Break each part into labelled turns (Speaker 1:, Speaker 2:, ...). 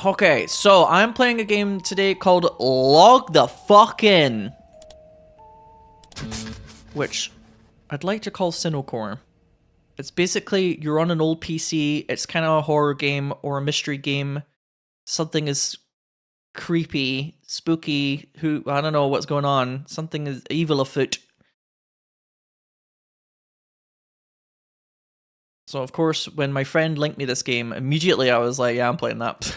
Speaker 1: Okay, so I'm playing a game today called Log the Fuck In, which I'd like to call Sinow. It's basically you're on an old PC, it's kind of a horror game or a mystery game. Something is creepy, spooky, I don't know what's going on. Something is evil afoot. So of course, when my friend linked me this game, immediately I was like, yeah, I'm playing that.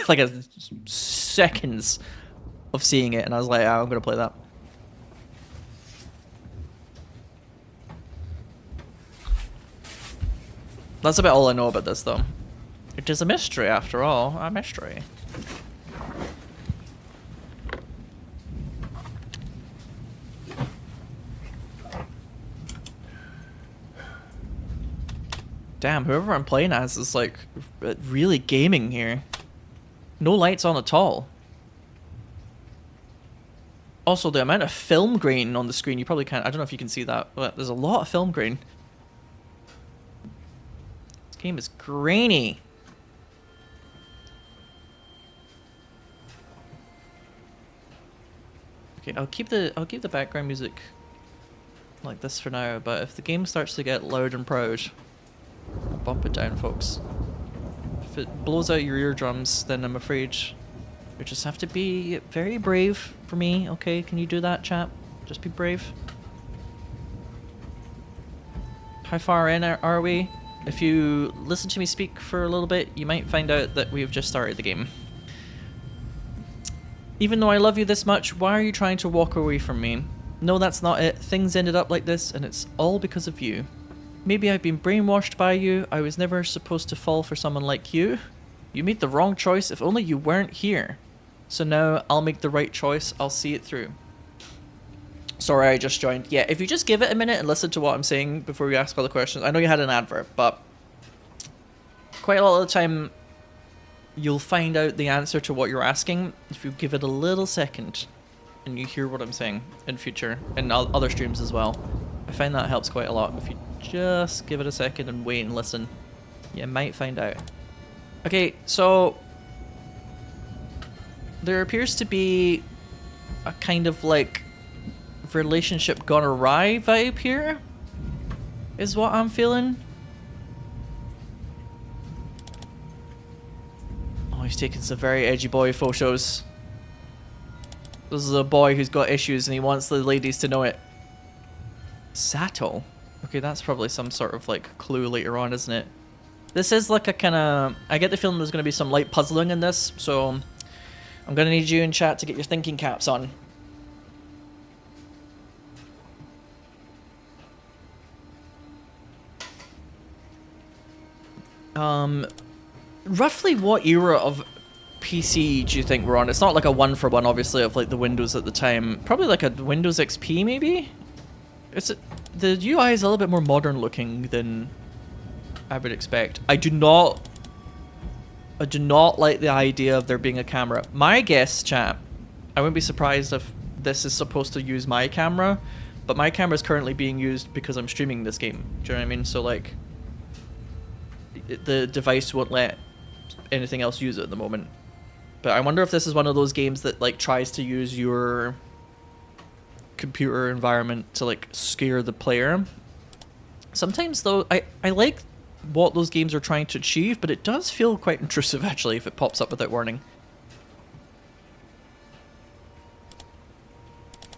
Speaker 1: Like seconds of seeing it, and I was like, yeah, I'm gonna play that. That's about all I know about this, though. It is a mystery, after all. A mystery. Damn, whoever I'm playing as is, like, really gaming here. No lights on at all. Also, the amount of film grain on the screen, you probably can't... I don't know if you can see that, but there's a lot of film grain. This game is grainy. Okay, I'll keep the background music like this for now, but if the game starts to get loud and proud, bump it down, folks. If it blows out your eardrums, then I'm afraid you just have to be very brave for me, okay? Can you do that, chap? Just be brave. How far in are we? If you listen to me speak for a little bit, you might find out that we've just started the game. Even though I love you this much, why are you trying to walk away from me? No, that's not it. Things ended up like this, and it's all because of you. Maybe I've been brainwashed by you. I was never supposed to fall for someone like you. You made the wrong choice. If only you weren't here. So now I'll make the right choice. I'll see it through. Sorry, I just joined. Yeah, if you just give it a minute and listen to what I'm saying before we ask all the questions. I know you had an advert, but quite a lot of the time you'll find out the answer to what you're asking if you give it a little second and you hear what I'm saying in future and other streams as well. I find that helps quite a lot. If you just give it a second and wait and listen, you might find out. Okay, so there appears to be a kind of like relationship gone awry vibe here, is what I'm feeling. Oh, he's taking some very edgy boy photos. This is a boy who's got issues and he wants the ladies to know it. Sato? Okay, that's probably some sort of like clue later on, isn't it? This is like a kind of... I get the feeling there's going to be some light puzzling in this, so I'm going to need you in chat to get your thinking caps on. Roughly what era of PC do you think we're on? It's not like a one-for-one, obviously, of like the Windows at the time. Probably like a Windows XP, maybe? The UI is a little bit more modern looking than I would expect. I do not like the idea of there being a camera. My guess, chat, I wouldn't be surprised if this is supposed to use my camera, but my camera is currently being used because I'm streaming this game. Do you know what I mean? So like, the device won't let anything else use it at the moment. But I wonder if this is one of those games that like tries to use your computer environment to like scare the player. Sometimes though, I like what those games are trying to achieve, but it does feel quite intrusive actually if it pops up without warning.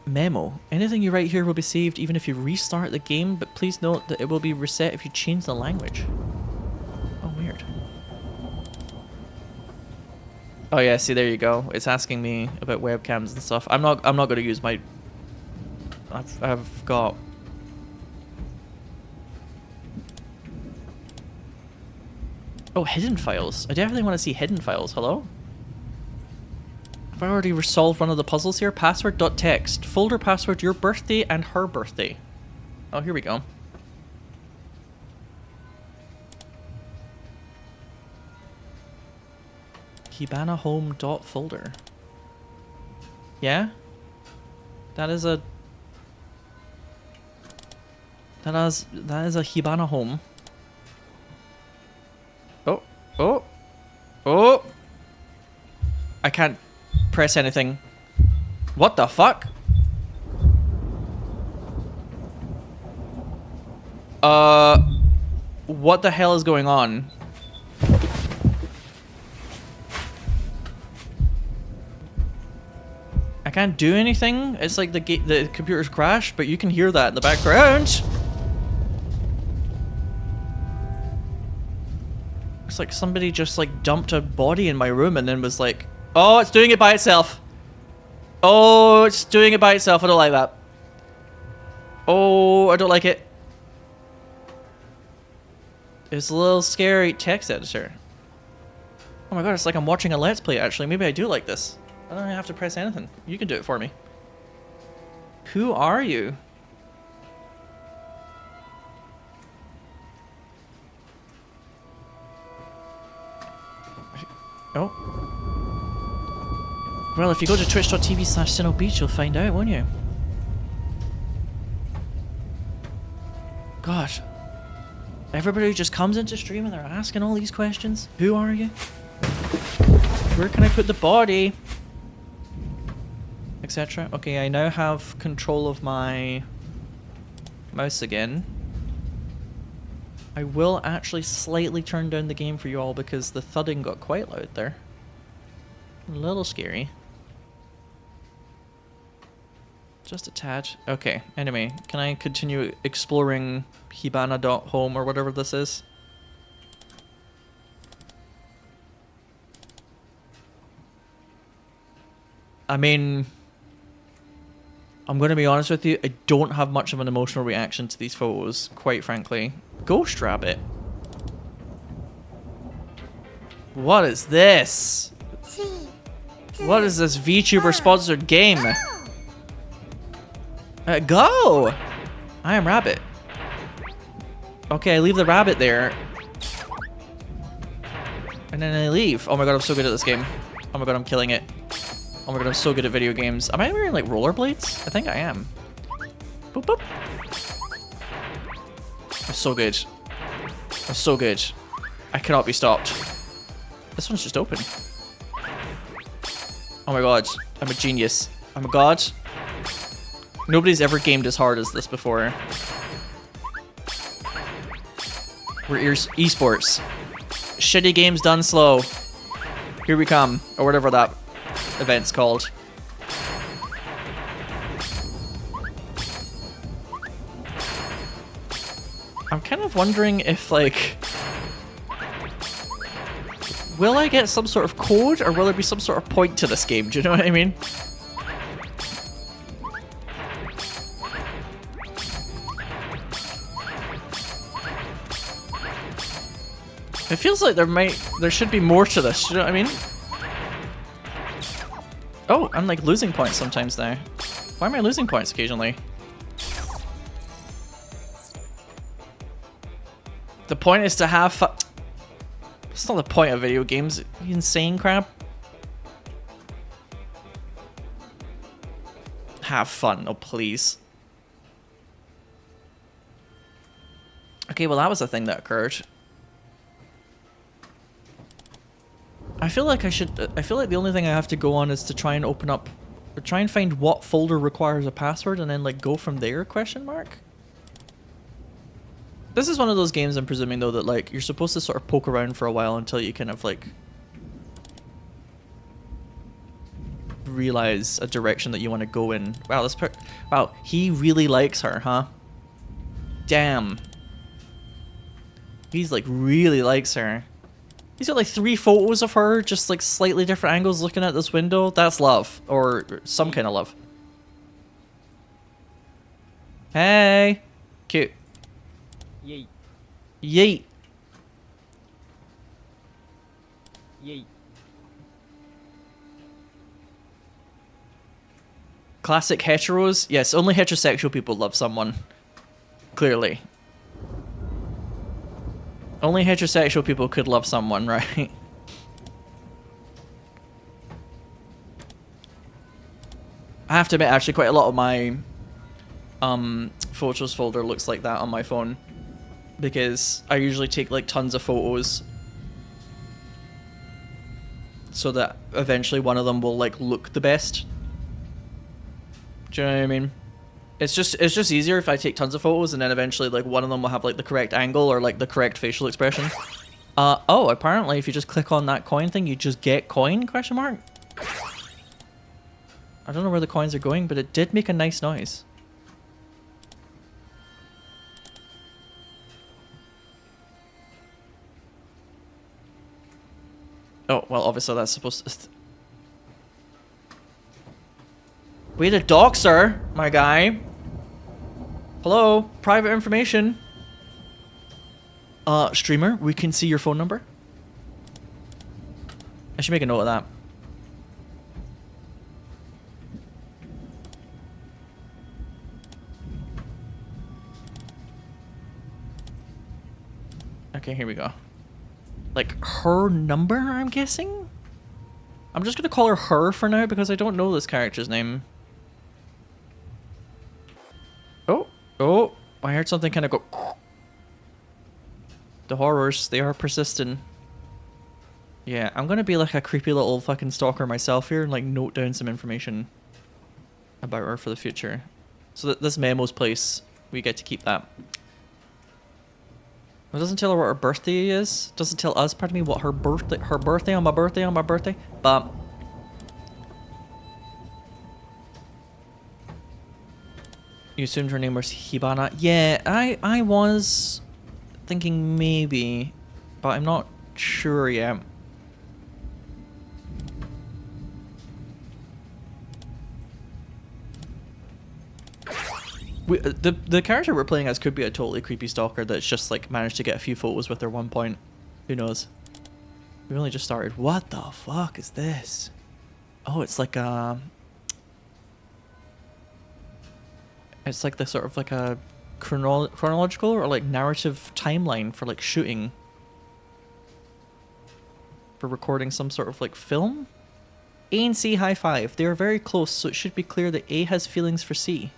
Speaker 1: Memo. Anything you write here will be saved even if you restart the game, but please note that it will be reset if you change the language. Oh, weird. Oh yeah, see, there you go. It's asking me about webcams and stuff. I'm not going to use my... I've got... Oh, hidden files. I definitely want to see hidden files. Hello? Have I already resolved one of the puzzles here? Password.txt. Folder password, your birthday and her birthday. Oh, here we go. Hibana home dot folder. Yeah? That is a Hibana home. Oh, oh, oh! I can't press anything. What the fuck? What the hell is going on? I can't do anything. It's like the computer's crashed, but you can hear that in the background. It's like somebody just like dumped a body in my room and then was like, oh, it's doing it by itself. Oh, it's doing it by itself. I don't like that. Oh, I don't like it. It's a little scary. Text editor. Oh my god, it's like I'm watching a Let's Play actually. Maybe I do like this. I don't have to press anything. You can do it for me. Who are you? Oh. Well, if you go to twitch.tv/Sinow Beach, you'll find out, won't you? God. Everybody just comes into stream and they're asking all these questions. Who are you? Where can I put the body? Etc. Okay, I now have control of my mouse again. I will actually slightly turn down the game for you all because the thudding got quite loud there. A little scary. Just a tad. Okay, anyway, can I continue exploring Hibana.home or whatever this is? I mean, I'm going to be honest with you, I don't have much of an emotional reaction to these photos, quite frankly. Ghost Rabbit. What is this? What is this VTuber sponsored game? Go! I am Rabbit. Okay, I leave the rabbit there. And then I leave. Oh my god, I'm so good at this game. Oh my god, I'm killing it. Oh my god, I'm so good at video games. Am I wearing like rollerblades? I think I am. Boop boop. I'm so good. I'm so good. I cannot be stopped. This one's just open. Oh my god, I'm a genius. I'm a god. Nobody's ever gamed as hard as this before. We're esports. Shitty games done slow. Here we come, or whatever that event's called. I'm kind of wondering if, like, will I get some sort of code, or will there be some sort of point to this game? Do you know what I mean? It feels like there should be more to this, you know what I mean? Oh, I'm like losing points sometimes now. Why am I losing points occasionally? The point is to have fun. It's not the point of video games, you insane crap. Have fun, oh please. Okay, well that was a thing that occurred. I feel like the only thing I have to go on is to try and open up, or try and find what folder requires a password and then like go from there, question mark? This is one of those games I'm presuming though that like you're supposed to sort of poke around for a while until you kind of like realize a direction that you want to go in. Wow, this wow, he really likes her, huh? Damn. He's like really likes her. He's got like 3 photos of her, just like slightly different angles looking at this window. That's love. Or some kind of love. Hey! Cute.
Speaker 2: Yeet.
Speaker 1: Yeet.
Speaker 2: Yeet.
Speaker 1: Classic heteros? Yes, only heterosexual people love someone. Clearly. Only heterosexual people could love someone, right? I have to admit, actually, quite a lot of my photos folder looks like that on my phone. Because I usually take like tons of photos. so that eventually one of them will like look the best. Do you know what I mean? It's just easier if I take tons of photos and then eventually like one of them will have like the correct angle or like the correct facial expression. Oh, apparently if you just click on that coin thing, you just get coin, question mark? I don't know where the coins are going, but it did make a nice noise. Oh, well, obviously that's supposed to... Way to dox her, my guy. Hello, private information. Streamer, we can see your phone number. I should make a note of that. Okay, here we go. Like, her number, I'm guessing? I'm just gonna call her for now because I don't know this character's name. Oh, I heard something kind of go... The horrors, they are persistent. Yeah, I'm gonna be like a creepy little fucking stalker myself here and like note down some information about her for the future. So that this memo's place, we get to keep that. It doesn't tell her what her birthday is. Doesn't tell us, pardon me, what her birthday on my birthday, but... You assumed her name was Hibana? Yeah, I was thinking maybe, but I'm not sure yet. The character we're playing as could be a totally creepy stalker that's just like managed to get a few photos with her one point. Who knows? We only just started. What the fuck is this? Oh, it's like it's like the sort of like a chronological or like narrative timeline for like shooting. For recording some sort of like film? A and C high five. They are very close, so it should be clear that A has feelings for C.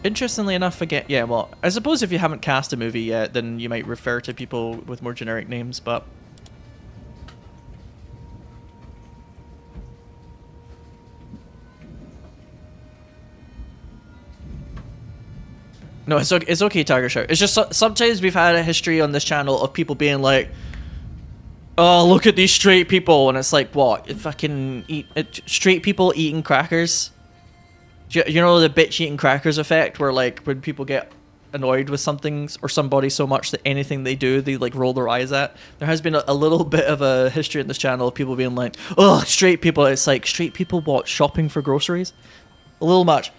Speaker 1: Interestingly enough, again, yeah, well, I suppose if you haven't cast a movie yet, then you might refer to people with more generic names, but... No, it's okay, Tiger Shout. It's just sometimes we've had a history on this channel of people being like, oh, look at these straight people, and it's like, what? Straight people eating crackers? You know the bitch eating crackers effect, where like when people get annoyed with something or somebody so much that anything they do, they like roll their eyes at. There has been a little bit of a history in this channel of people being like, oh, straight people. It's like, straight people what? Shopping for groceries? A little much.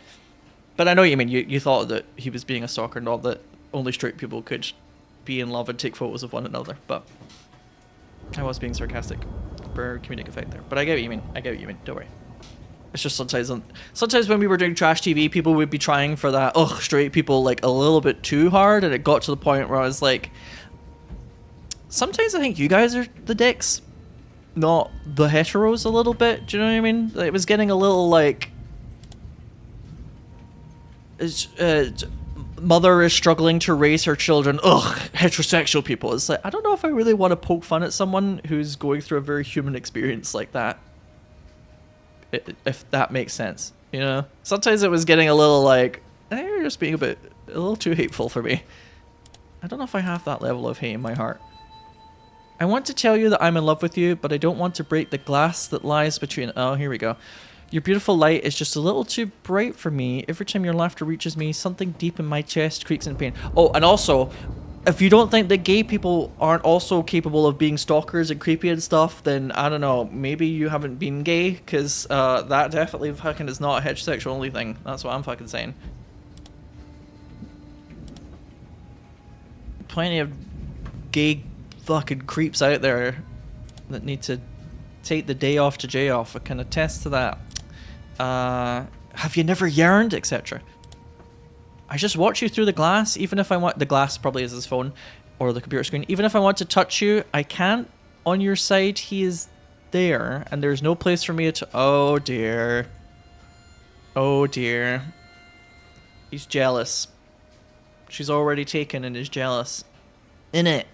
Speaker 1: But I know what you mean. You thought that he was being a stalker, not that only straight people could be in love and take photos of one another. But I was being sarcastic for comedic effect there. But I get what you mean. Don't worry. It's just sometimes when we were doing trash TV, people would be trying for that, ugh, straight people like a little bit too hard, and it got to the point where I was like, sometimes I think you guys are the dicks, not the heteros a little bit. Do you know what I mean? It was getting a little like, mother is struggling to raise her children. Ugh, heterosexual people. It's like, I don't know if I really want to poke fun at someone who's going through a very human experience like that. If that makes sense, you know? Sometimes it was getting a little like, you're just being a little too hateful for me. I don't know if I have that level of hate in my heart. I want to tell you that I'm in love with you, but I don't want to break the glass that lies between... Oh, here we go. Your beautiful light is just a little too bright for me. Every time your laughter reaches me, something deep in my chest creaks in pain. Oh, and also, if you don't think that gay people aren't also capable of being stalkers and creepy and stuff, then I don't know, maybe you haven't been gay, because that definitely fucking is not a heterosexual only thing. That's what I'm fucking saying. Plenty of gay fucking creeps out there that need to take the day off to J off. I can attest to that. Have you never yearned, etc. I just watch you through the glass, even if I want... The glass probably is his phone or the computer screen. Even if I want to touch you, I can't. On your side, he is there, and there's no place for me to... Oh, dear. Oh, dear. He's jealous. She's already taken and is jealous. In it.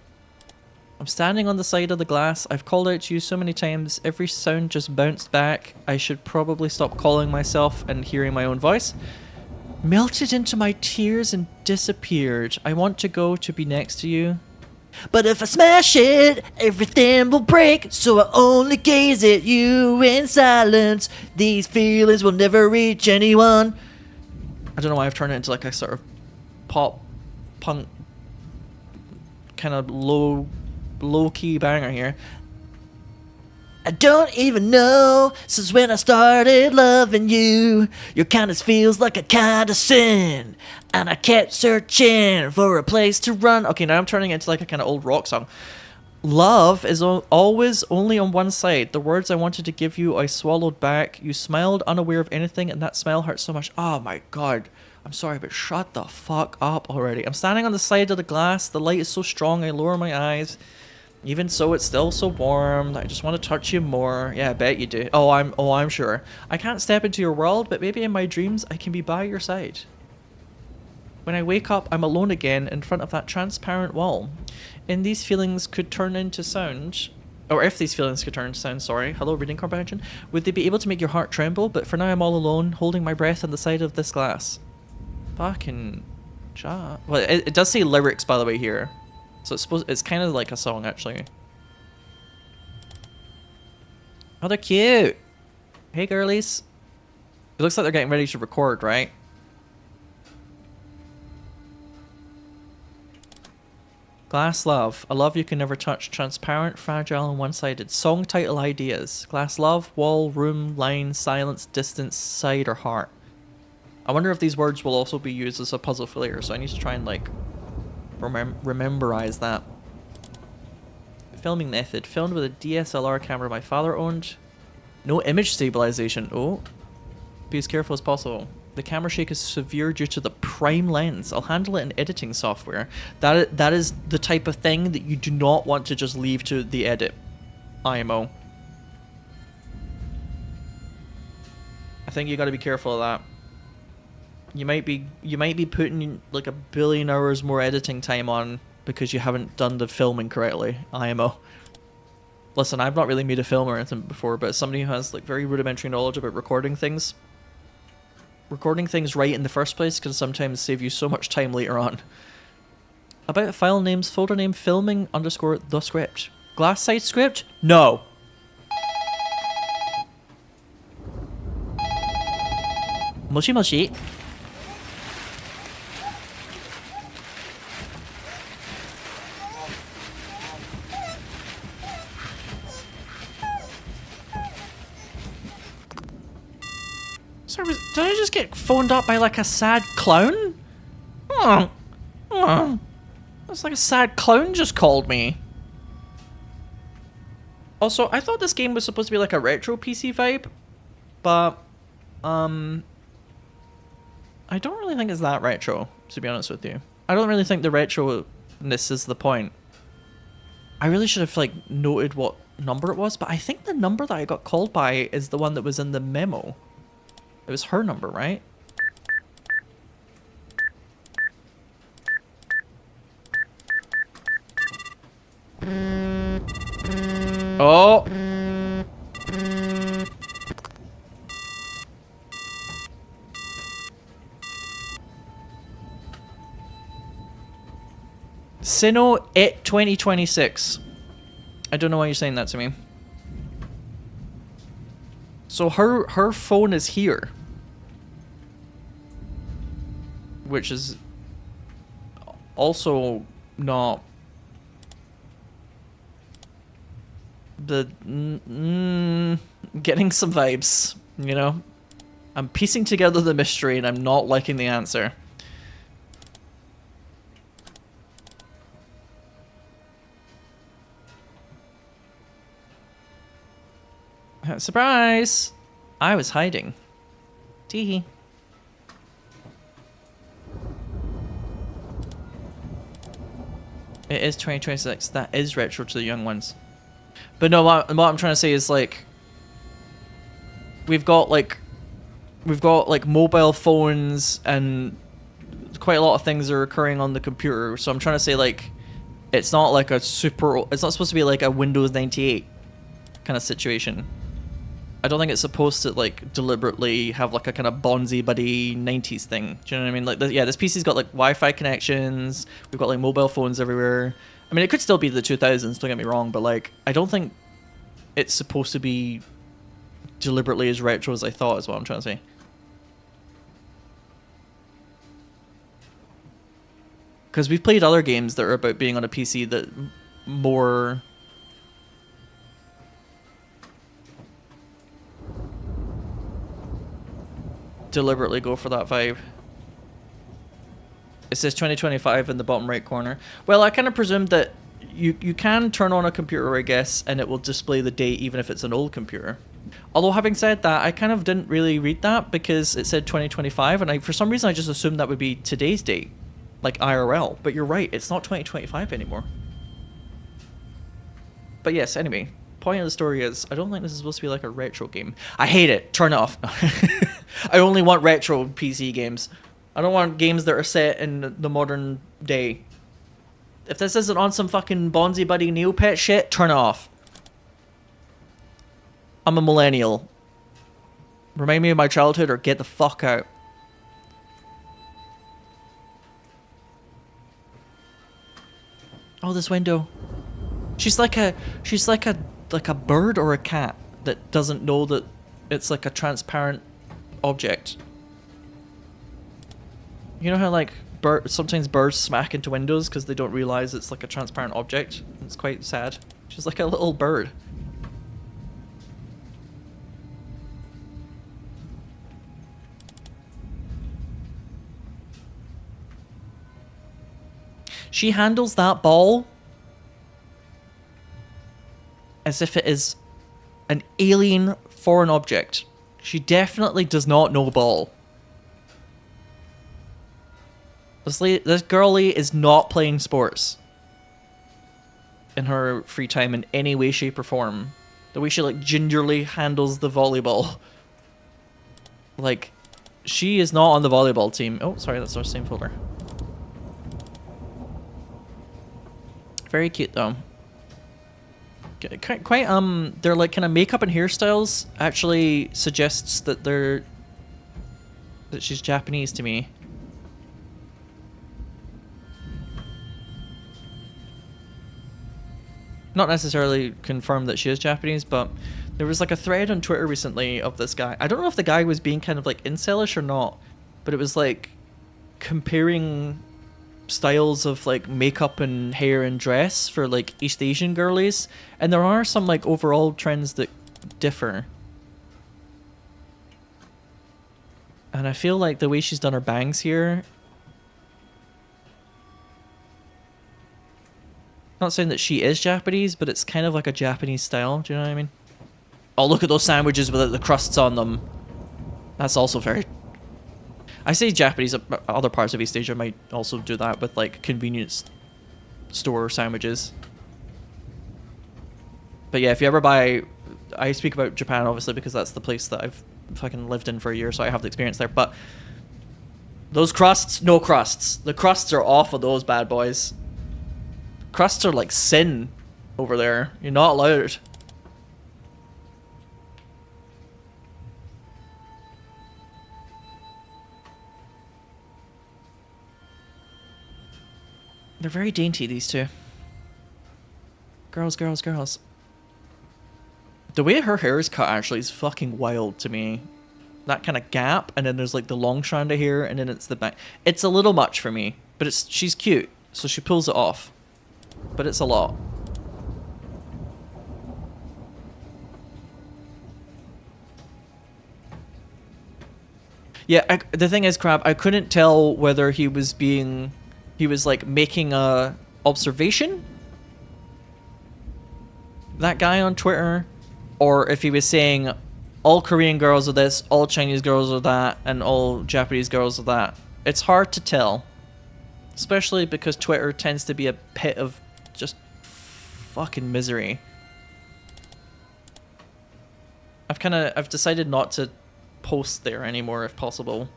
Speaker 1: I'm standing on the side of the glass. I've called out to you so many times. Every sound just bounced back. I should probably stop calling myself and hearing my own voice. Melted into my tears and disappeared. I want to go to be next to you. But if I smash it, everything will break. So I only gaze at you in silence. These feelings will never reach anyone. I don't know why I've turned it into like a sort of pop, punk, kind of low-key banger here. I don't even know since when I started loving you. Your kindness feels like a kind of sin, and I kept searching for a place to run. Okay, now I'm turning it into like a kind of old rock song. Love is always only on one side. The words I wanted to give you, I swallowed back. You smiled, unaware of anything, and that smile hurt so much. Oh my god. I'm sorry, but shut the fuck up already. I'm standing on the side of the glass. The light is so strong, I lower my eyes. Even so, it's still so warm. I just want to touch you more. Yeah, I bet you do. Oh, I'm sure. I can't step into your world, but maybe in my dreams I can be by your side. When I wake up, I'm alone again in front of that transparent wall. And these feelings could turn into sound. Or if these feelings could turn into sound, sorry. Hello, reading comprehension. Would they be able to make your heart tremble? But for now, I'm all alone, holding my breath on the side of this glass. Fucking chat. Well, it does say lyrics, by the way, here. So it's kind of like a song, actually. Oh, they're cute. Hey, girlies. It looks like they're getting ready to record, right? Glass love. A love you can never touch. Transparent, fragile, and one-sided. Song title ideas. Glass love, wall, room, line, silence, distance, side, or heart. I wonder if these words will also be used as a puzzle for later, so I need to try and, like, rememberize that. Filming method. Filmed with a DSLR camera my father owned. No image stabilization. Oh. Be as careful as possible. The camera shake is severe due to the prime lens. I'll handle it in editing software. That is the type of thing that you do not want to just leave to the edit. IMO. I think you got to be careful of that. You might be putting like 1 billion hours more editing time on because you haven't done the filming correctly. IMO. Listen, I've not really made a film or anything before, but as somebody who has like very rudimentary knowledge about recording things right in the first place can sometimes save you so much time later on. About file names, folder name, filming _ the script. Glass side script? No. Moshi moshi. Sorry, did I just get phoned up by like a sad clown? It's like a sad clown just called me. Also, I thought this game was supposed to be like a retro PC vibe, but I don't really think it's that retro, to be honest with you. I don't really think the retro-ness is the point. I really should have like noted what number it was, but I think the number that I got called by is the one that was in the memo. It was her number, right? Oh! Sinow 2026. I don't know why you're saying that to me. So her phone is here. Which is also not the getting some vibes, you know? I'm piecing together the mystery and I'm not liking the answer. Surprise! I was hiding. Teehee. It is 2026. That is retro to the young ones. But no, what I'm trying to say is like we've got like mobile phones and quite a lot of things are occurring on the computer. So I'm trying to say like It's not like a super... It's not supposed to be like a Windows 98 kind of situation. I don't think it's supposed to like deliberately have like a kind of Bonzi buddy 90s thing. Do you know what I mean? Like, yeah, this PC's got like Wi-Fi connections. We've got like mobile phones everywhere. I mean, it could still be the 2000s, don't get me wrong, but like, I don't think it's supposed to be deliberately as retro as I thought, is what I'm trying to say. Because we've played other games that are about being on a PC that more... deliberately go for that vibe. It says 2025 in the bottom right corner. Well, I kind of presumed that you can turn on a computer, I guess, and it will display the date even if it's an old computer. Although having said that, I kind of didn't really read that because it said 2025, and for some reason I just assumed that would be today's date, like IRL. But you're right, it's not 2025 anymore. But yes, anyway, point of the story is I don't think this is supposed to be like a retro game. I hate it. Turn it off. I only want retro PC games. I don't want games that are set in the modern day. If this isn't on some fucking Bonzi Buddy Neopet shit, turn it off. I'm a millennial. Remind me of my childhood or get the fuck out. Oh, this window. She's like a bird or a cat that doesn't know that it's like a transparent object. You know how like sometimes birds smack into windows because they don't realize it's like a transparent object? It's quite sad. She's like a little bird. She handles that ball as if it is an alien foreign object. She definitely does not know ball. This girlie is not playing sports in her free time in any way, shape, or form. The way she like gingerly handles the volleyball. Like, she is not on the volleyball team. Oh, sorry, that's our same folder. Very cute though. Quite their like kind of makeup and hairstyles actually suggests that she's Japanese to me. Not necessarily confirmed that she is Japanese, but there was like a thread on Twitter recently of this guy. I don't know if the guy was being kind of like incelish or not, but it was like comparing styles of like makeup and hair and dress for like East Asian girlies, and there are some like overall trends that differ. And I feel like the way she's done her bangs here, not saying that she is Japanese, but it's kind of like a Japanese style, do you know what I mean? Oh, look at those sandwiches with the crusts on them. That's also very... I say Japanese, other parts of East Asia might also do that with like convenience store sandwiches. But yeah, if you ever buy... I speak about Japan obviously because that's the place that I've fucking lived in for a year, so I have the experience there, but those crusts, no crusts. The crusts are off of those bad boys. Crusts are like sin over there. You're not allowed. They're very dainty, these two. Girls, girls, girls. The way her hair is cut actually is fucking wild to me. That kind of gap, and then there's like the long strand of hair, and then it's the back. It's a little much for me, but she's cute, so she pulls it off. But it's a lot. Yeah, the thing is, Crab, I couldn't tell whether he was like making a observation, that guy on Twitter, or if he was saying all Korean girls are this, all Chinese girls are that, and all Japanese girls are that. It's hard to tell, especially because Twitter tends to be a pit of just fucking misery. I've decided not to post there anymore if possible,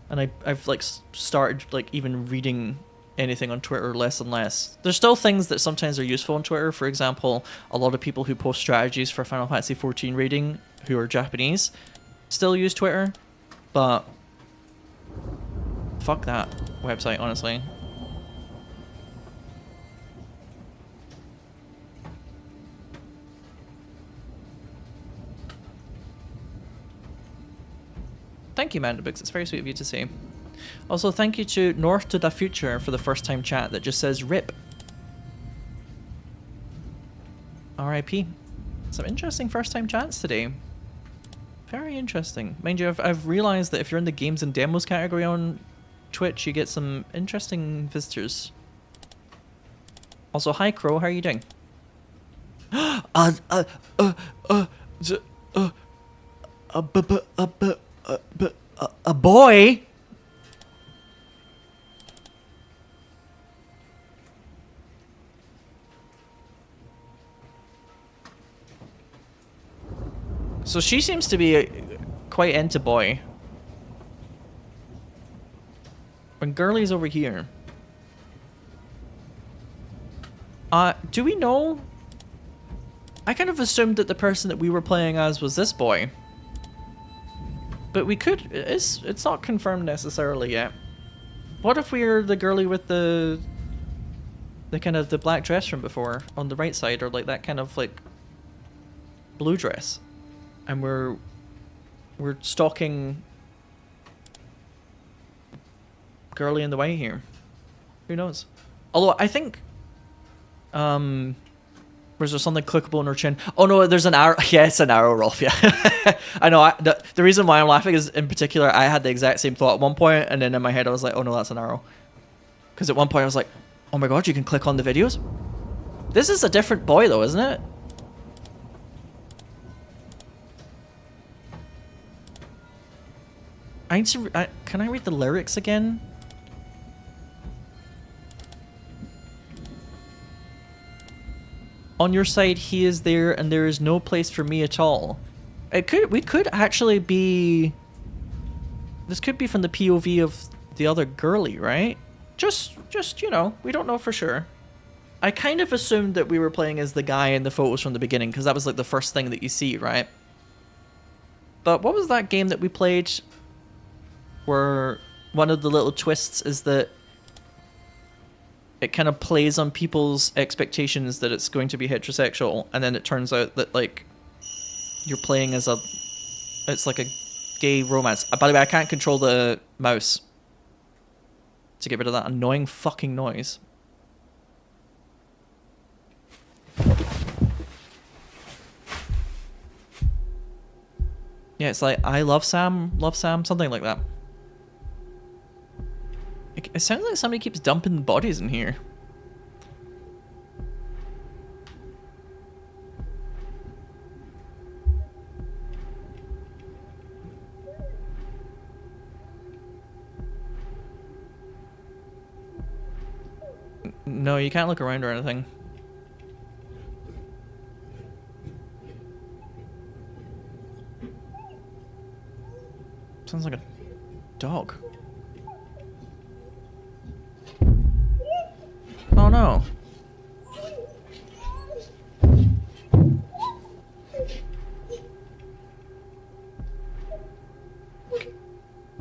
Speaker 1: and I've like started like even reading anything on Twitter less and less. There's still things that sometimes are useful on Twitter. For example, a lot of people who post strategies for Final Fantasy XIV raiding who are Japanese still use Twitter, but fuck that website, honestly. Thank you, Mandabix. It's very sweet of you to say. Also, thank you to North to the Future for the first time chat that just says RIP. RIP. Some interesting first time chats today. Very interesting. Mind you, I've realized that if you're in the games and demos category on Twitch, you get some interesting visitors. Also, hi Crow, how are you doing? A boy? So she seems to be quite into boy. When Girlie's over here. Do we know? I kind of assumed that the person that we were playing as was this boy. But we could, it's not confirmed necessarily yet. What if we're the girlie with the kind of the black dress from before on the right side, or like that kind of like blue dress? And we're stalking girlie in the way here. Who knows? Although I think was there something clickable on her chin? Oh no, there's an arrow. Yeah, it's an arrow, Rolf. Yeah, I know. The reason why I'm laughing is, in particular, I had the exact same thought at one point, and then in my head I was like, oh no, that's an arrow. Because at one point I was like, oh my god, you can click on the videos. This is a different boy though, isn't it? I need to. Can I read the lyrics again? On your side, he is there, and there is no place for me at all. We could actually be. This could be from the POV of the other girlie, right? Just you know, we don't know for sure. I kind of assumed that we were playing as the guy in the photos from the beginning, because that was like the first thing that you see, right? But what was that game that we played where one of the little twists is that it kind of plays on people's expectations that it's going to be heterosexual, and then it turns out that like you're playing as it's like a gay romance. By the way, I can't control the mouse to get rid of that annoying fucking noise. Yeah, it's like I love Sam, something like that. It sounds like somebody keeps dumping bodies in here. No, you can't look around or anything. Sounds like a dog. Oh no.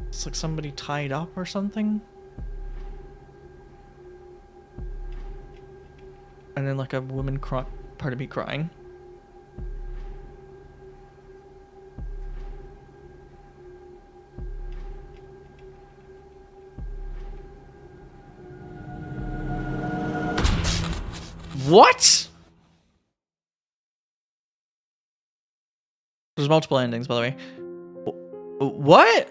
Speaker 1: It's like somebody tied up or something. And then like a woman crying. What? There's multiple endings, by the way. What?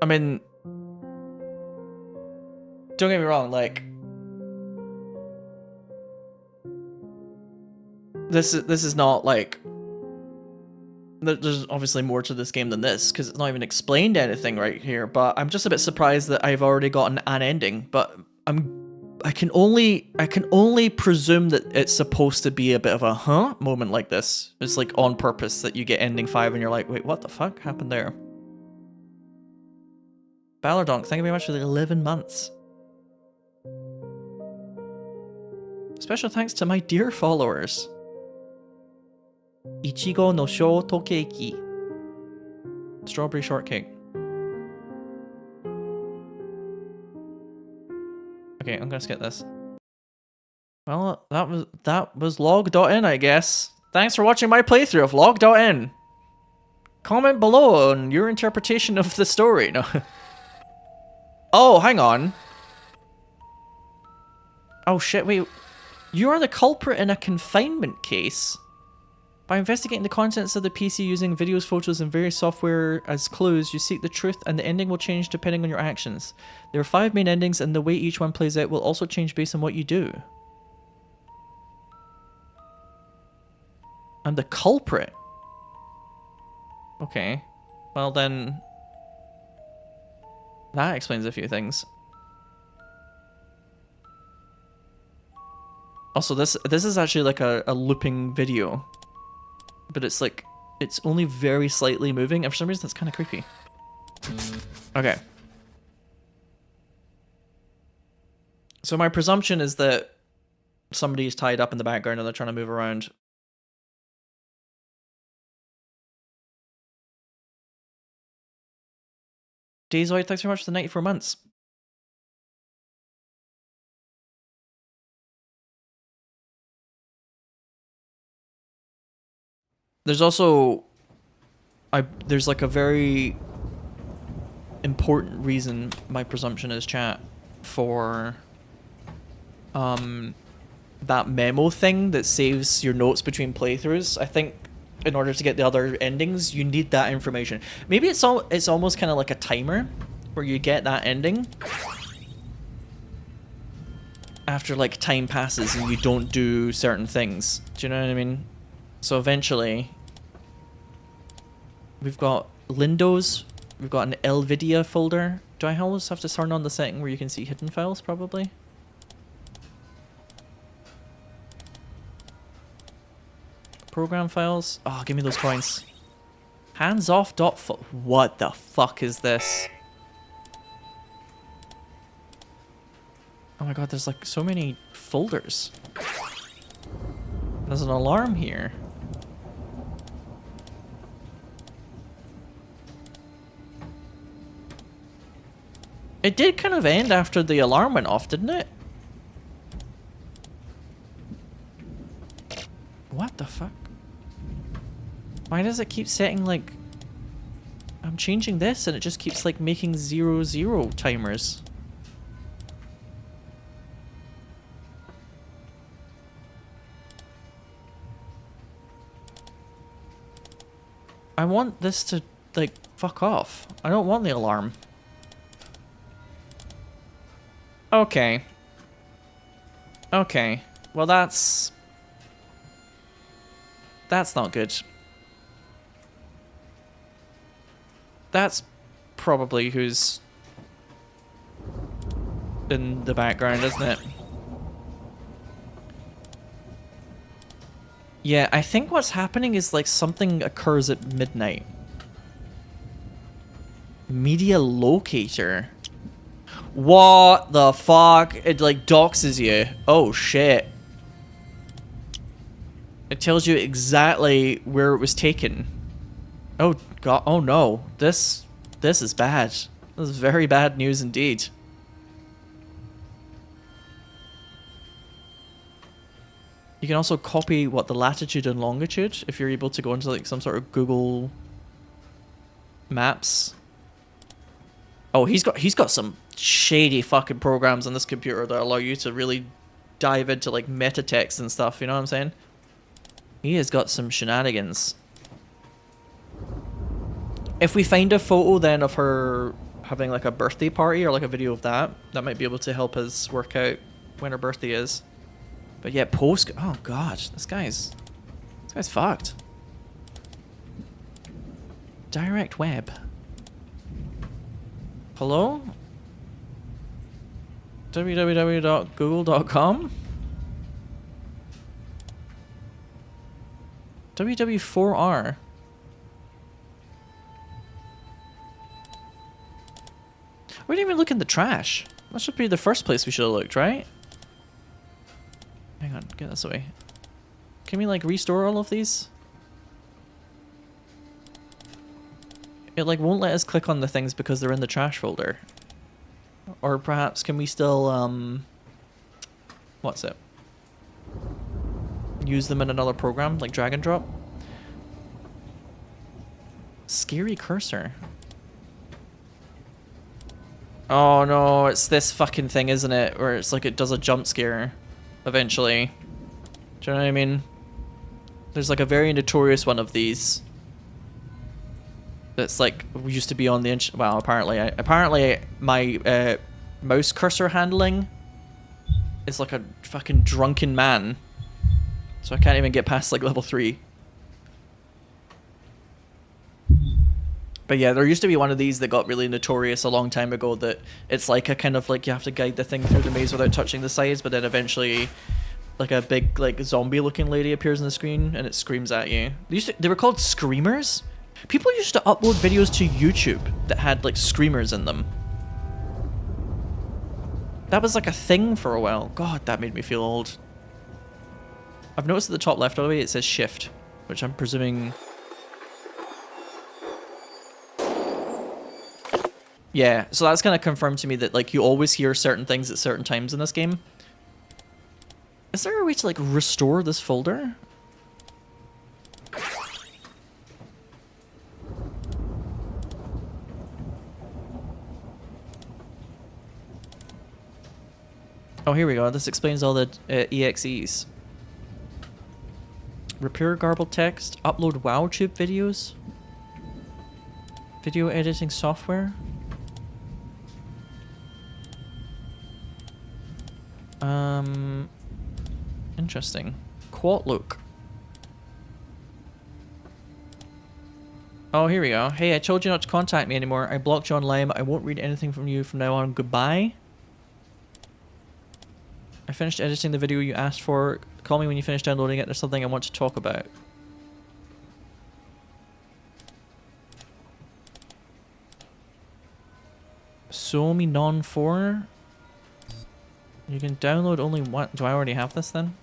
Speaker 1: I mean, don't get me wrong, like, this is not like, there's obviously more to this game than this, because it's not even explained anything right here, but I'm just a bit surprised that I've already gotten an ending, but I can only presume that it's supposed to be a bit of a huh moment like this. It's like on purpose that you get ending 5 and you're like, wait, what the fuck happened there? Ballardonk, thank you very much for the 11 months. Special thanks to my dear followers. Ichigo no shortcake. Strawberry shortcake. Okay, I'm gonna skip this. Well, that was log.in, I guess. Thanks for watching my playthrough of log.in. Comment below on your interpretation of the story. No. Oh, hang on. Oh shit, wait. You are the culprit in a confinement case. By investigating the contents of the PC using videos, photos, and various software as clues, you seek the truth and the ending will change depending on your actions. There are 5 main endings and the way each one plays out will also change based on what you do. I'm the culprit. Okay. Well then... that explains a few things. Also, this is actually like a looping video. But it's like, it's only very slightly moving, and for some reason that's kind of creepy. Okay. So my presumption is that somebody's tied up in the background and they're trying to move around. Dayzoid, thanks very much for the 94 months. There's also... there's like a very important reason, my presumption is, chat, for that memo thing that saves your notes between playthroughs. I think in order to get the other endings, you need that information. Maybe it's almost kind of like a timer where you get that ending after like time passes and you don't do certain things. Do you know what I mean? So eventually we've got Lindo's, we've got an NVIDIA folder. Do I always have to turn on the setting where you can see hidden files, probably? Program files. Oh, give me those coins. Hands off dot what the fuck is this? Oh my god, there's like so many folders. There's an alarm here. It did kind of end after the alarm went off, didn't it? What the fuck? Why does it keep setting like... I'm changing this and it just keeps like making 00 timers. I want this to like fuck off. I don't want the alarm. Okay. Okay. Well, that's not good. That's probably who's in the background, isn't it? Yeah, I think what's happening is like something occurs at midnight. Media Locator. What the fuck? It like doxes you. Oh shit. It tells you exactly where it was taken. Oh god, oh no. This is bad. This is very bad news indeed. You can also copy what the latitude and longitude if you're able to go into like some sort of Google Maps. Oh, he's got some shady fucking programs on this computer that allow you to really dive into like meta text and stuff, you know what I'm saying? He has got some shenanigans. If we find a photo then of her having like a birthday party or like a video of that, that might be able to help us work out when her birthday is. But yeah, post... oh god, this guy's fucked. Direct web. Hello? www.google.com? WW4R. We didn't even look in the trash. That should be the first place we should have looked, right? Hang on, get this away. Can we like restore all of these? It like won't let us click on the things because they're in the trash folder. Or perhaps can we still what's it? Use them in another program, like drag and drop? Scary cursor. Oh no, it's this fucking thing, isn't it? Where it's like it does a jump scare eventually. Do you know what I mean? There's like a very notorious one of these. That's like used to be on the well, apparently my mouse cursor handling is like a fucking drunken man. So I can't even get past like level 3. But yeah, there used to be one of these that got really notorious a long time ago that it's like a kind of like you have to guide the thing through the maze without touching the sides, but then eventually like a big like zombie looking lady appears on the screen and it screams at you. They were called screamers? People used to upload videos to YouTube that had like screamers in them. That was like a thing for a while. God, that made me feel old. I've noticed at the top left, by the way, it says shift, which I'm presuming... Yeah, so that's kind of confirmed to me that like you always hear certain things at certain times in this game. Is there a way to like restore this folder? Oh, here we go. This explains all the EXEs. Repair garbled text. Upload WowTube videos. Video editing software. Interesting. Quat look. Oh, here we go. Hey, I told you not to contact me anymore. I blocked you online. I won't read anything from you from now on. Goodbye. I finished editing the video you asked for. Call me when you finish downloading it. There's something I want to talk about. Suomi Non 4. You can download only one. Do I already have this then?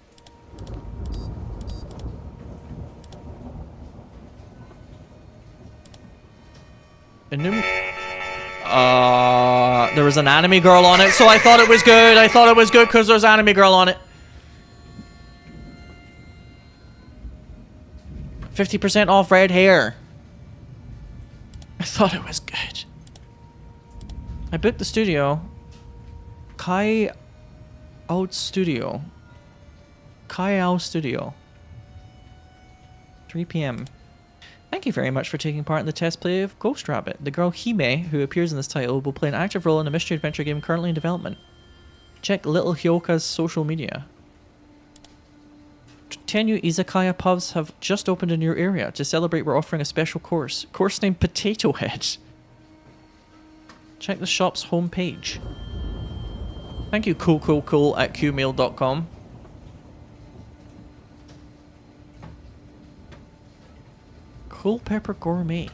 Speaker 1: There was an anime girl on it, so I thought it was good. I thought it was good because there's an anime girl on it. 50% off red hair. I thought it was good. I booked the studio. Kai Out Studio. Kai Out Studio. 3 p.m. Thank you very much for taking part in the test play of Ghost Rabbit. The girl Hime, who appears in this title, will play an active role in a mystery adventure game currently in development. Check Little Hyoka's social media. 10 new izakaya pubs have just opened in your area. To celebrate, we're offering a special course. Course named Potato Head. Check the shop's homepage. Thank you, cool at qmail.com. Cool Pepper Gourmet.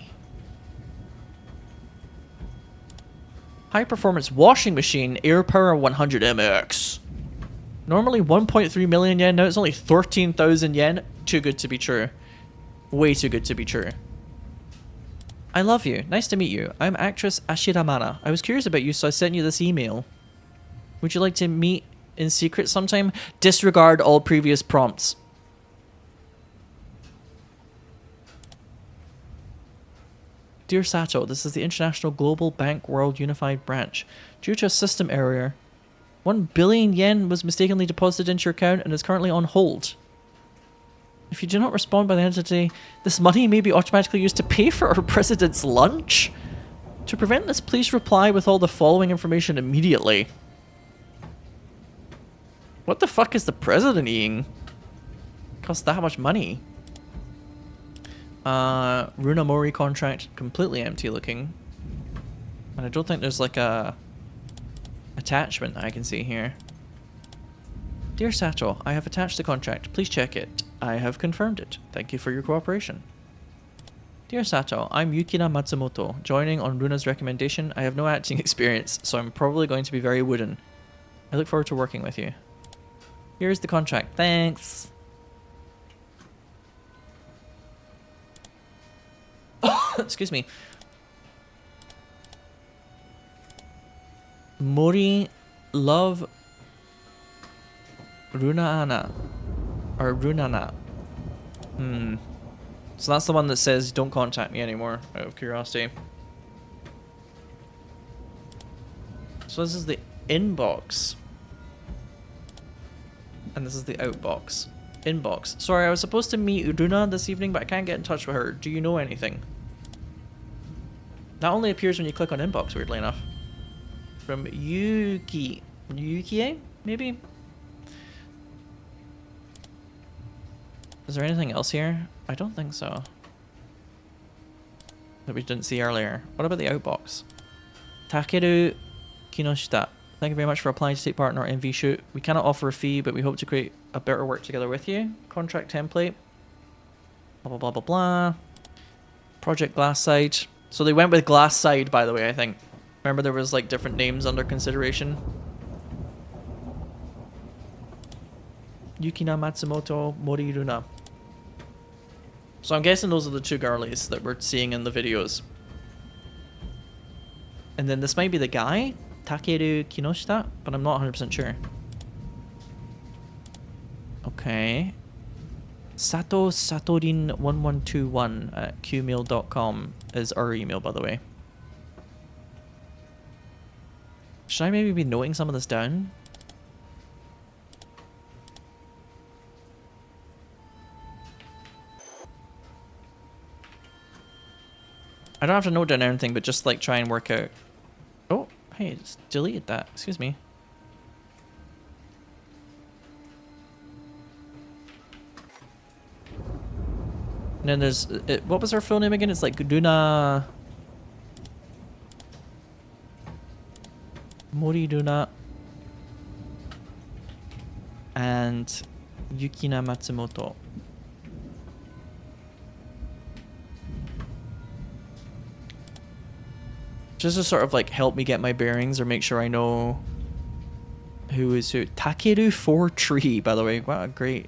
Speaker 1: High performance washing machine, air power 100 MX. Normally 1.3 million yen, now it's only 13,000 yen. Too good to be true. Way too good to be true. I love you. Nice to meet you. I'm actress Ashira Mana. I was curious about you, so I sent you this email. Would you like to meet in secret sometime? Disregard all previous prompts. Dear Sato, this is the International Global Bank World Unified Branch. Due to a system error, 1 billion yen was mistakenly deposited into your account and is currently on hold. If you do not respond by the end of the day, this money may be automatically used to pay for our president's lunch. To prevent this, please reply with all the following information immediately. What the fuck is the president eating? Costs that much money. Runamori contract, completely empty looking. And I don't think there's like a attachment that I can see here. Dear Sato, I have attached the contract. Please check it. I have confirmed it. Thank you for your cooperation. Dear Sato, I'm Yukina Matsumoto. Joining on Runa's recommendation, I have no acting experience, so I'm probably going to be very wooden. I look forward to working with you. Here's the contract. Thanks. Excuse me. Mori love Runa-ana. Or Runana. So that's the one that says don't contact me anymore, out of curiosity. So this is the inbox. And this is the outbox. Inbox. Sorry, I was supposed to meet Runa this evening, but I can't get in touch with her. Do you know anything? That only appears when you click on inbox, weirdly enough. From Yuki. Yukie? Maybe? Is there anything else here? I don't think so. That we didn't see earlier. What about the outbox? Takeru Kinoshita. Thank you very much for applying to take part in our MV shoot. We cannot offer a fee, but we hope to create a better work together with you. Contract template. Blah, blah, blah, blah, blah. Project Glass Side. So they went with Glass Side, by the way, I think. Remember there was like different names under consideration. Yukina Matsumoto, Mori Runa. So I'm guessing those are the two girlies that we're seeing in the videos. And then this might be the guy, Takeru Kinoshita, but I'm not 100% sure. Okay. Sato Satorin1121 at qmail.com is our email, by the way. Should I maybe be noting some of this down? I don't have to note down anything, but just like try and work out. Oh, hey, it's deleted that. Excuse me. And then there's what was her full name again? It's like Runa Mori Runa and Yukina Matsumoto. Just to sort of like help me get my bearings or make sure I know who is who. Takeru4Tree, by the way. What a great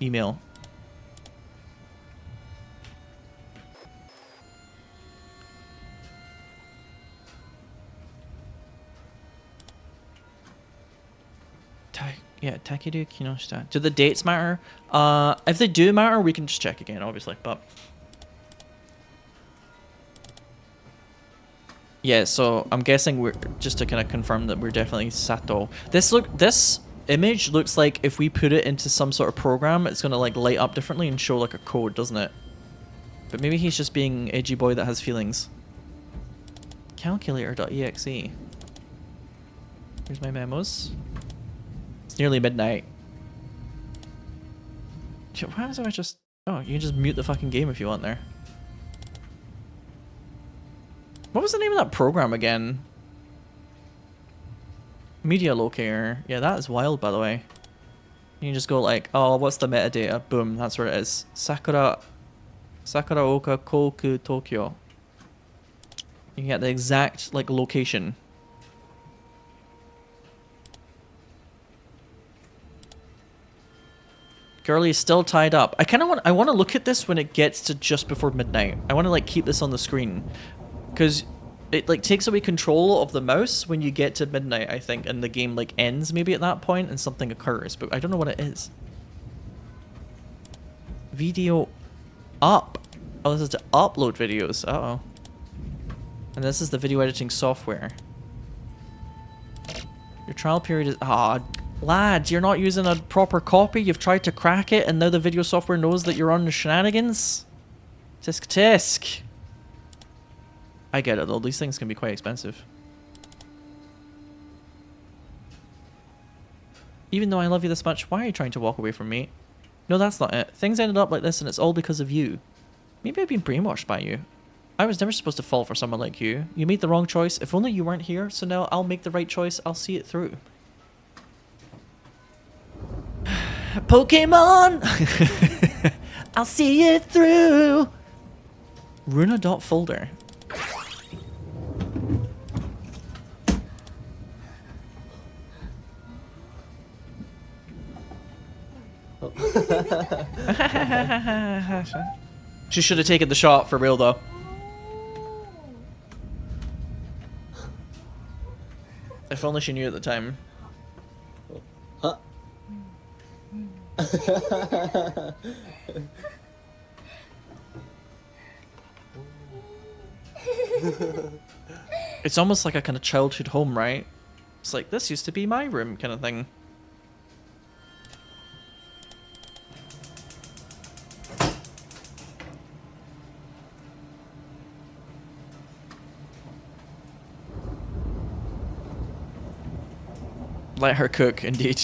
Speaker 1: email. Yeah, Takeru Kinoshita. Do the dates matter? If they do matter, we can just check again, obviously, but... Yeah, so I'm guessing we're just to kind of confirm that we're definitely Sato. This image looks like if we put it into some sort of program, it's gonna like light up differently and show like a code, doesn't it? But maybe he's just being edgy boy that has feelings. Calculator.exe. Here's my memos. It's nearly midnight. Why do I just... Oh, you can just mute the fucking game if you want there. What was the name of that program again? Media Locator. Yeah, that is wild, by the way. You can just go like, oh, what's the metadata? Boom, that's where it is. Sakuraoka Koku Tokyo. You can get the exact like location. Girlie is still tied up. I want to look at this when it gets to just before midnight. I want to like keep this on the screen. Because it like takes away control of the mouse when you get to midnight, I think, and the game like ends maybe at that point and something occurs, but I don't know what it is. Video up. Oh, this is to upload videos. Uh-oh. And this is the video editing software. Your trial period is... Ah, lads, you're not using a proper copy. You've tried to crack it and now the video software knows that you're on the shenanigans. Tisk tisk. I get it though, these things can be quite expensive. Even though I love you this much, why are you trying to walk away from me? No, that's not it. Things ended up like this and it's all because of you. Maybe I've been brainwashed by you. I was never supposed to fall for someone like you. You made the wrong choice. If only you weren't here, so now I'll make the right choice. I'll see it through. Pokemon! I'll see it through! Runa.folder. She should have taken the shot for real though. If only she knew at the time.
Speaker 3: Huh?
Speaker 1: It's almost like a kind of childhood home, right? It's like, this used to be my room kind of thing. Let her cook, indeed.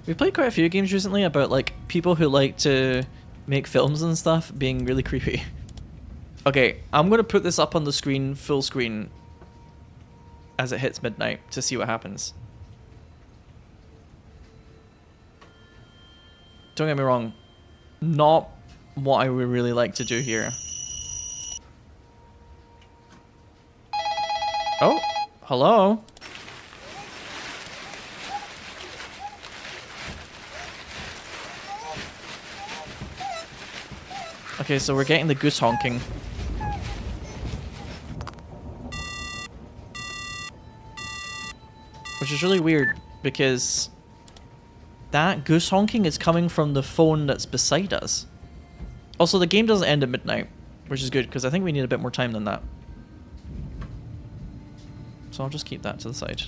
Speaker 1: We played quite a few games recently about like people who like to make films and stuff being really creepy. Okay, I'm gonna put this up on the screen, full screen, as it hits midnight to see what happens. Don't get me wrong, not what I would really like to do here. Oh, hello. Okay, so we're getting the goose honking. Which is really weird because that goose honking is coming from the phone that's beside us. Also, the game doesn't end at midnight, which is good because I think we need a bit more time than that. So I'll just keep that to the side.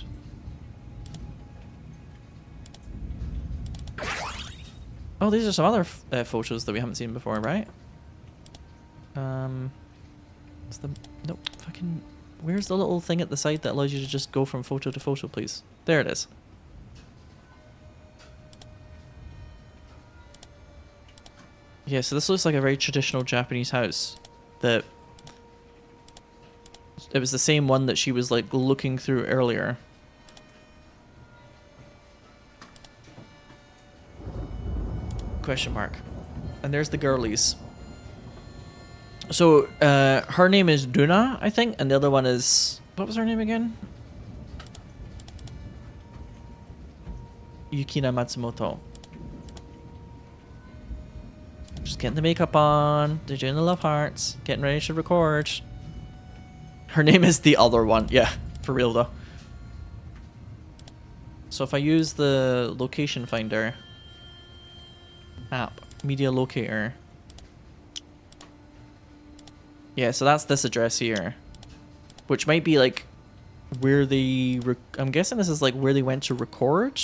Speaker 1: Oh, these are some other photos that we haven't seen before, right? It's the no fucking. Where's the little thing at the side that allows you to just go from photo to photo, please? There it is. Yeah, so this looks like a very traditional Japanese house. That it was the same one that she was like looking through earlier. Question mark. And there's the girlies. So, her name is Duna, I think, and the other one is... What was her name again? Yukina Matsumoto. Just getting the makeup on, they're doing the love hearts, getting ready to record. Her name is the other one, yeah, for real though. So if I use the location finder, app, media locator. Yeah, so that's this address here, which might be like where they. I'm guessing this is like where they went to record.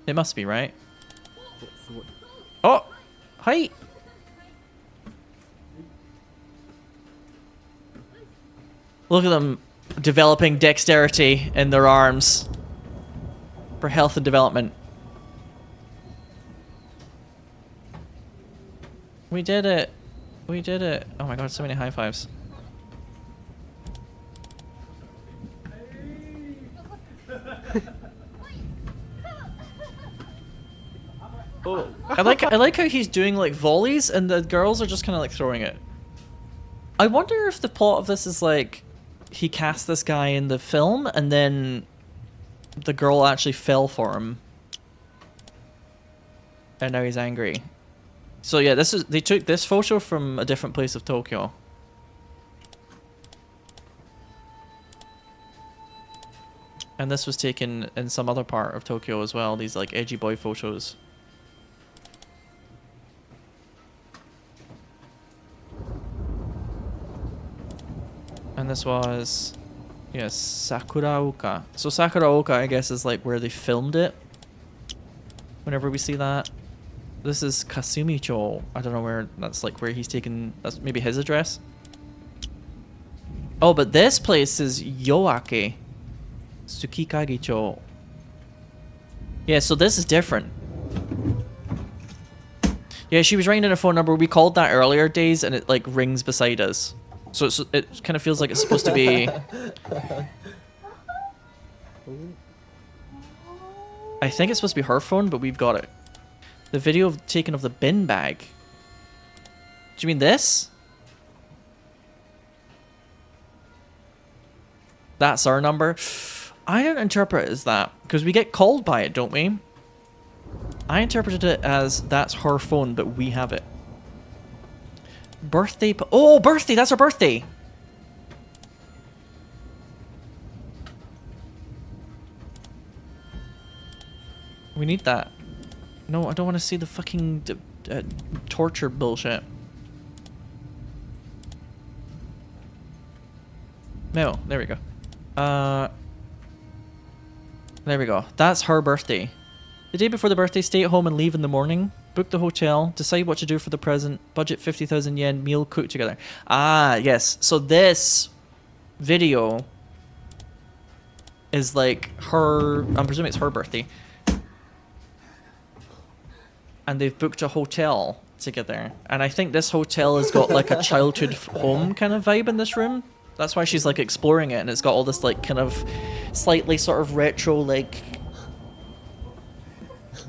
Speaker 1: It must be, right? Oh, hi. Look at them developing dexterity in their arms for health and development. We did it. We did it. Oh my god, so many high fives.
Speaker 3: Oh.
Speaker 1: I like how he's doing like volleys and the girls are just kind of like throwing it. I wonder if the plot of this is like he cast this guy in the film and then the girl actually fell for him. And now he's angry. So yeah, they took this photo from a different place of Tokyo. And this was taken in some other part of Tokyo as well, these like edgy boy photos. And this was, yes, Sakuraoka. So Sakuraoka, I guess, is like where they filmed it. Whenever we see that. This is Kasumicho. I don't know where, that's like where he's taken, that's maybe his address. Oh, but this place is Yoake. Tsukikage-cho. Yeah, so this is different. Yeah, she was writing in a phone number. We called that earlier days, and it like rings beside us. So it kind of feels like it's supposed to be. I think it's supposed to be her phone, but we've got it. The video taken of the bin bag. Do you mean this? That's our number. I don't interpret it as that because we get called by it, don't we? I interpreted it as that's her phone, but we have it. Birthday. Oh, birthday! That's her birthday! We need that. No, I don't want to see the fucking torture bullshit. No, there we go. There we go. That's her birthday. The day before the birthday, stay at home and leave in the morning. Book the hotel. Decide what to do for the present. Budget 50,000 yen. Meal cooked together. Ah, yes. So this video is like her... I'm presuming it's her birthday. And they've booked a hotel together. And I think this hotel has got like a childhood home kind of vibe in this room. That's why she's like exploring it, and it's got all this like kind of slightly sort of retro like...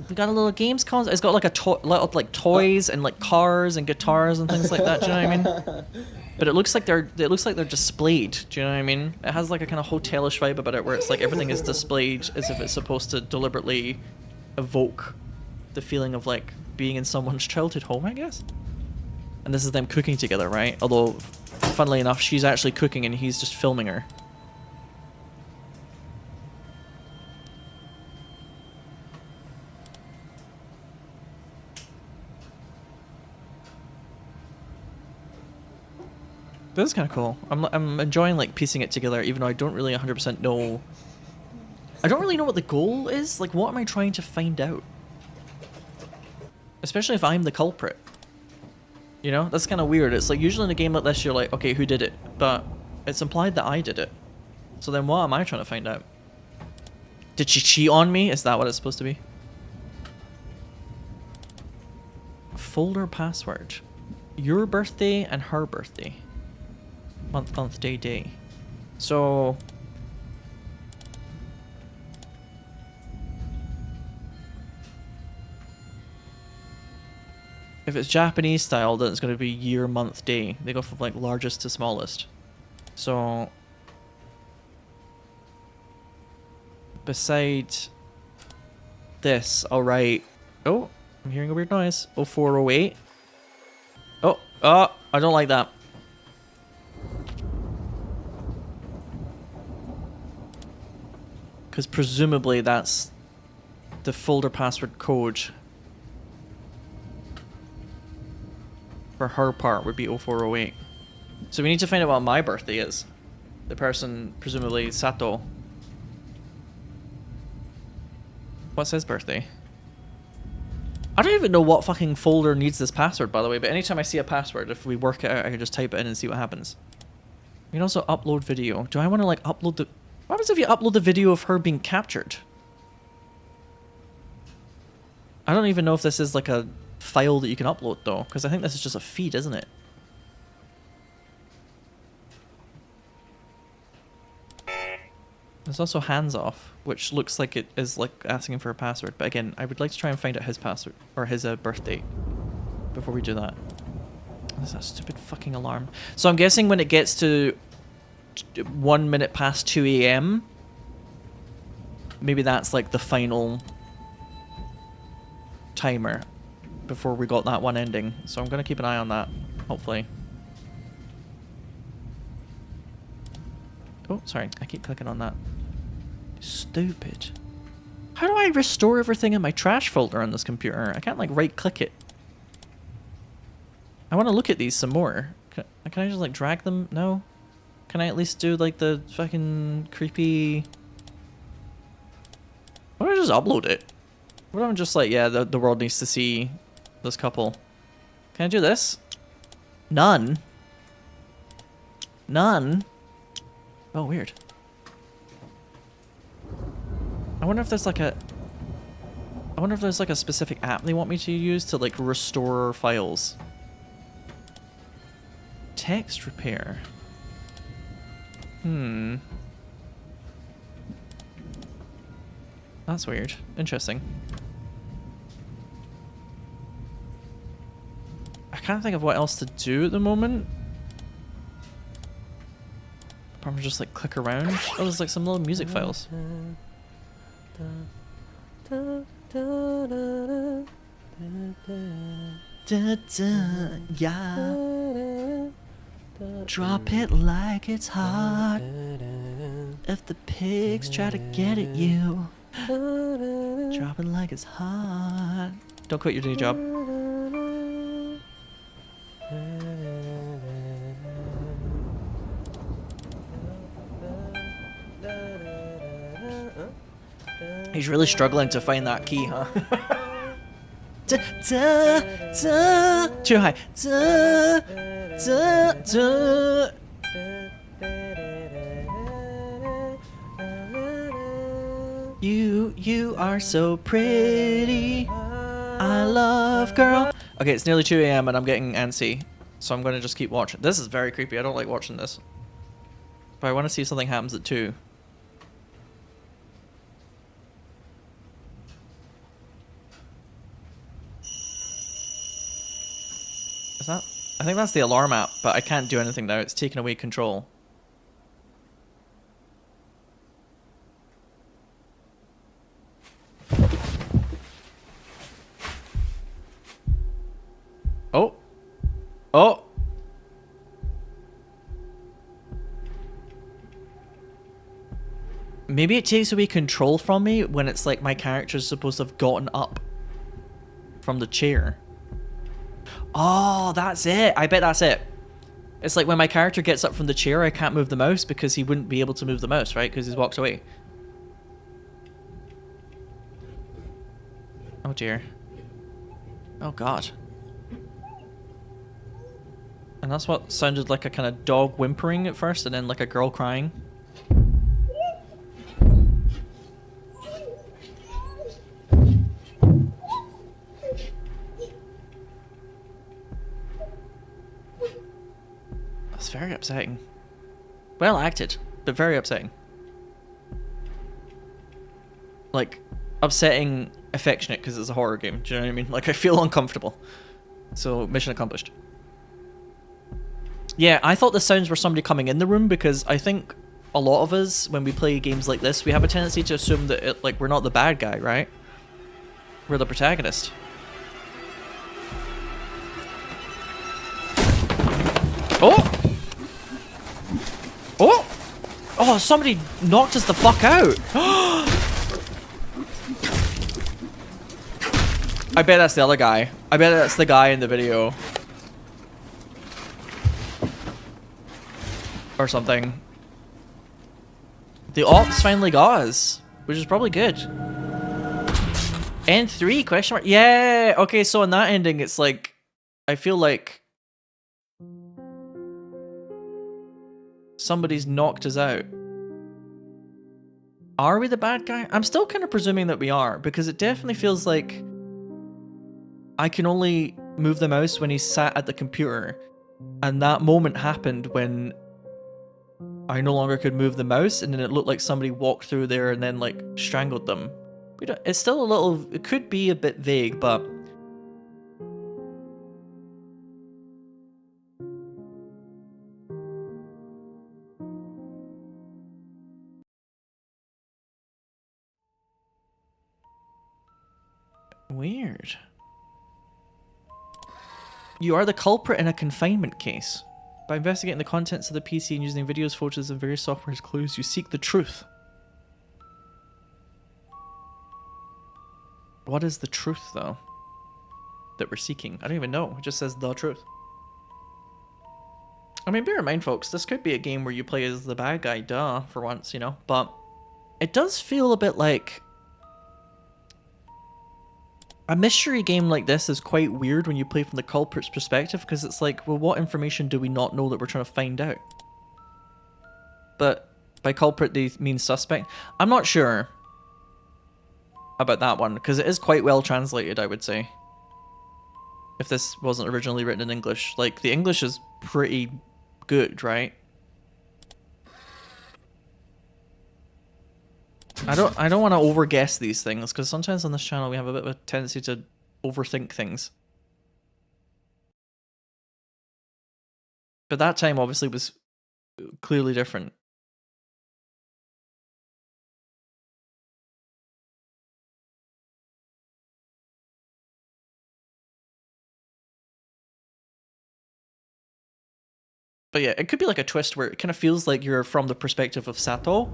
Speaker 1: We got a little games console. It's got like a lot of like toys and like cars and guitars and things like that. Do you know what I mean? But it looks like they're displayed. Do you know what I mean? It has like a kind of hotelish vibe about it, where it's like everything is displayed as if it's supposed to deliberately evoke the feeling of like being in someone's childhood home, I guess. And this is them cooking together, right? Although, funnily enough, she's actually cooking and he's just filming her. This is kind of cool. I'm enjoying like piecing it together, even though I don't really 100% know. I don't really know what the goal is. Like, what am I trying to find out? Especially if I'm the culprit. You know, that's kind of weird. It's like usually in a game like this, you're like, okay, who did it? But it's implied that I did it. So then what am I trying to find out? Did she cheat on me? Is that what it's supposed to be? Folder password. Your birthday and her birthday. Month, day, day. So... if it's Japanese style, then it's going to be year, month, day. They go from like largest to smallest. So... beside this, I'll write... oh, I'm hearing a weird noise. 0408. Oh, I don't like that. Because presumably that's the folder password code for her part would be 0408. So we need to find out what my birthday is. The person, presumably Sato. What's his birthday? I don't even know what fucking folder needs this password, by the way, but anytime I see a password, if we work it out, I can just type it in and see what happens. We can also upload video. Do I want to like upload the... what happens if you upload the video of her being captured? I don't even know if this is like a file that you can upload though, because I think this is just a feed, isn't it? There's also hands off, which looks like it is like asking for a password. But again, I would like to try and find out his password or his birth date before we do that. There's that stupid fucking alarm. So I'm guessing when it gets to 1 minute past 2 AM, maybe that's like the final timer before we got that one ending. So I'm gonna keep an eye on that, hopefully. Oh, sorry, I keep clicking on that. Stupid. How do I restore everything in my trash folder on this computer? I can't like right click it. I want to look at these some more. Can I just like drag them? No? Can I at least do like the fucking creepy... why don't I just upload it? What if I'm just like, yeah, the world needs to see this couple. Can I do this? None. None? Oh, weird. I wonder if there's like a... I wonder if there's like a specific app they want me to use to like restore files. Text repair. Hmm. That's weird. Interesting. I can't think of what else to do at the moment. Probably just like click around. Oh, there's like some little music files. Yeah. Drop it like it's hot. If the pigs try to get at you, drop it like it's hot. Don't quit your day job. He's really struggling to find that key, huh? Da, da, da. Too high. Da, da, da. You are so pretty. I love girl. Okay, it's nearly 2 AM and I'm getting antsy, so I'm gonna just keep watching. This is very creepy. I don't like watching this, but I want to see if something happens at 2. Is that? I think that's the alarm app, but I can't do anything now. It's taken away control. Oh. Oh. Maybe it takes away control from me when it's like my character's supposed to have gotten up from the chair. Oh, that's it. I bet that's it. It's like when my character gets up from the chair, I can't move the mouse because he wouldn't be able to move the mouse, right? Because he's walked away. Oh dear. Oh god. And that's what sounded like a kind of dog whimpering at first and then like a girl crying. That's very upsetting. Well acted, but very upsetting. Like, upsetting, affectionate because it's a horror game. Do you know what I mean? Like, I feel uncomfortable. So, mission accomplished. Yeah, I thought the sounds were somebody coming in the room because I think a lot of us, when we play games like this, we have a tendency to assume that like we're not the bad guy, right? We're the protagonist. Oh! Oh! Oh, somebody knocked us the fuck out! I bet that's the other guy. I bet that's the guy in the video. Or something. The ops finally got us, which is probably good. End 3 question mark? Yeah. Okay, so in that ending, it's like I feel like somebody's knocked us out. Are we the bad guy? I'm still kind of presuming that we are because it definitely feels like I can only move the mouse when he's sat at the computer, and that moment happened when I no longer could move the mouse, and then it looked like somebody walked through there and then like strangled them. We don't, it's still a little, it could be a bit vague, but weird. You are the culprit in a confinement case. By investigating the contents of the PC and using videos, photos, and various software as clues, you seek the truth. What is the truth, though, that we're seeking? I don't even know. It just says the truth. I mean, bear in mind, folks, this could be a game where you play as the bad guy, duh, for once, you know? But it does feel a bit like... A mystery game like this is quite weird when you play from the culprit's perspective, because it's like, well, what information do we not know that we're trying to find out? But By culprit, they mean suspect. I'm not sure about that one, because it is quite well translated, I would say. If this wasn't originally written in English. Like, the English is pretty good, right? I don't want to overguess these things, because sometimes on this channel we have a bit of a tendency to overthink things. But that time obviously was clearly different. But yeah, it could be like a twist where it kind of feels like you're from the perspective of Sato.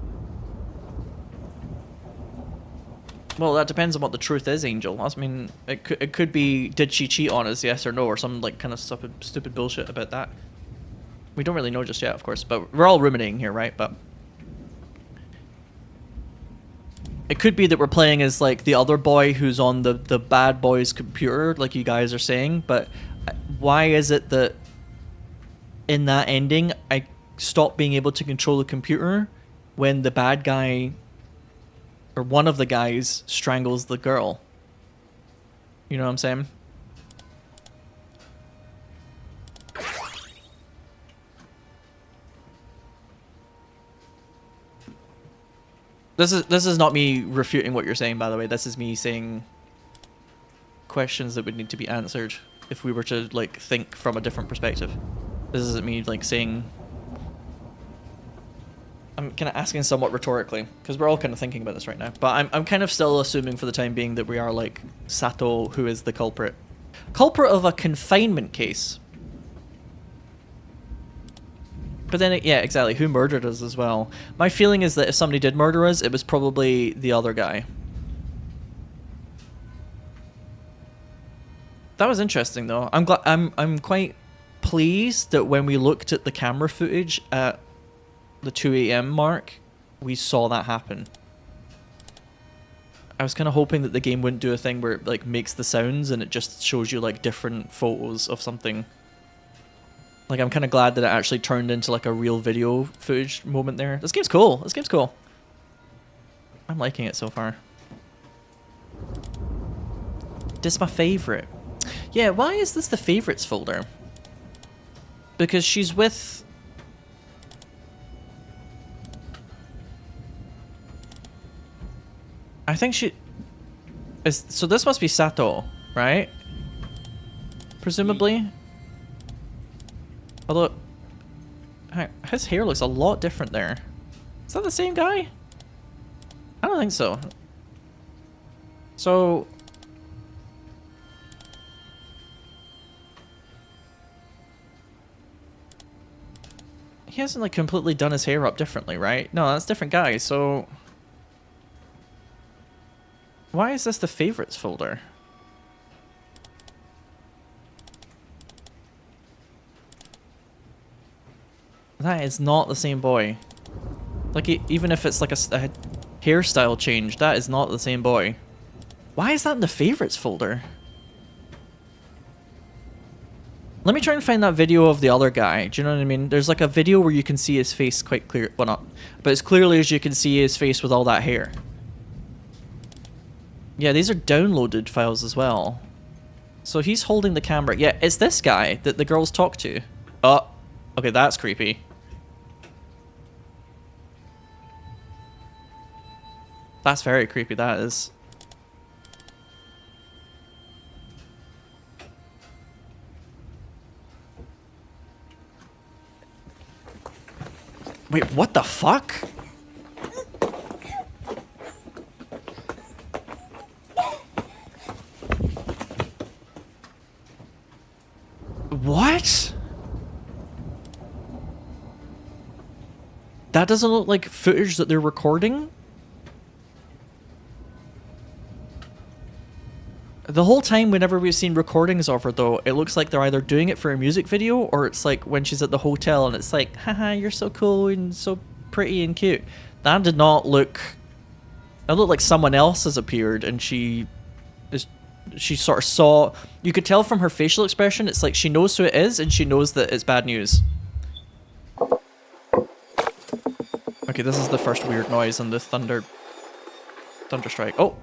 Speaker 1: Well, that depends on what the truth is, Angel. I mean, it could be, did she cheat on us, yes or no, or some like kind of stupid bullshit about that. We don't really know just yet, of course, but we're all ruminating here, right? But it could be that we're playing as like the other boy who's on the bad boy's computer, like you guys are saying. But why is it that in that ending I stopped being able to control the computer when the bad guy, or one of the guys, strangles the girl? You know what I'm saying? This is not me refuting what you're saying, by the way. This is me saying questions that would need to be answered if we were to like think from a different perspective. This isn't me like saying. I'm kind of asking somewhat rhetorically, because we're all kind of thinking about this right now. But I'm kind of still assuming for the time being that we are like Sato, who is the culprit. Culprit of a confinement case. But then, yeah, exactly, who murdered us as well? My feeling is that if somebody did murder us, it was probably the other guy. That was interesting, though. I'm quite pleased that when we looked at the camera footage at the 2 AM mark, we saw that happen. I was kind of hoping that the game wouldn't do a thing where it like makes the sounds and it just shows you like different photos of something. Like, I'm kind of glad that it actually turned into like a real video footage moment there. This game's cool. This game's cool. I'm liking it so far. This is my favorite. Yeah, why is this the favorites folder? Because she's with... I think she... is. So this must be Sato, right? Presumably. Although, his hair looks a lot different there. Is that the same guy? I don't think so. So... he hasn't like completely done his hair up differently, right? No, that's a different guy, so... why is this the favorites folder? That is not the same boy. Like, even if it's like a hairstyle change, that is not the same boy. Why is that in the favorites folder? Let me try and find that video of the other guy. Do you know what I mean? There's like a video where you can see his face quite clear. Well, not, but as clearly as you can see his face with all that hair. Yeah, these are downloaded files as well. So he's holding the camera. Yeah, it's this guy that the girls talk to. Oh, okay, that's creepy. That's very creepy, that is. Wait, what the fuck? What? That doesn't look like footage that they're recording? The whole time, whenever we've seen recordings of her, though, it looks like they're either doing it for a music video, or it's like when she's at the hotel and it's like, haha, you're so cool and so pretty and cute. That did not look... that looked like someone else has appeared and she sort of saw... you could tell from her facial expression, it's like she knows who it is and she knows that it's bad news. Okay, this is the first weird noise on the thunder strike. Oh.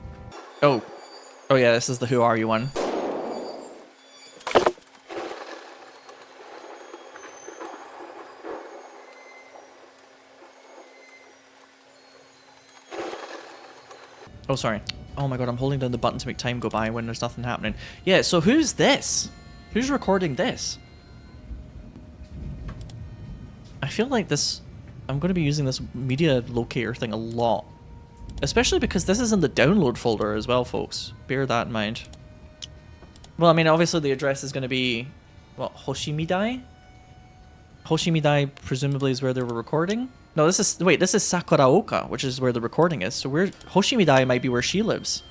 Speaker 1: Oh. Oh yeah, this is the who are you one. Oh, sorry. Oh my god, I'm holding down the button to make time go by when there's nothing happening. Yeah, so who's this? Who's recording this? I feel like this... I'm going to be using this media locator thing a lot. Especially because this is in the download folder as well, folks. Bear that in mind. Well, I mean, obviously the address is going to be... What, Hoshimidai? Hoshimidai presumably is where they were recording? No, this is... Wait, this is Sakuraoka, which is where the recording is. So where... Hoshimidai might be where she lives.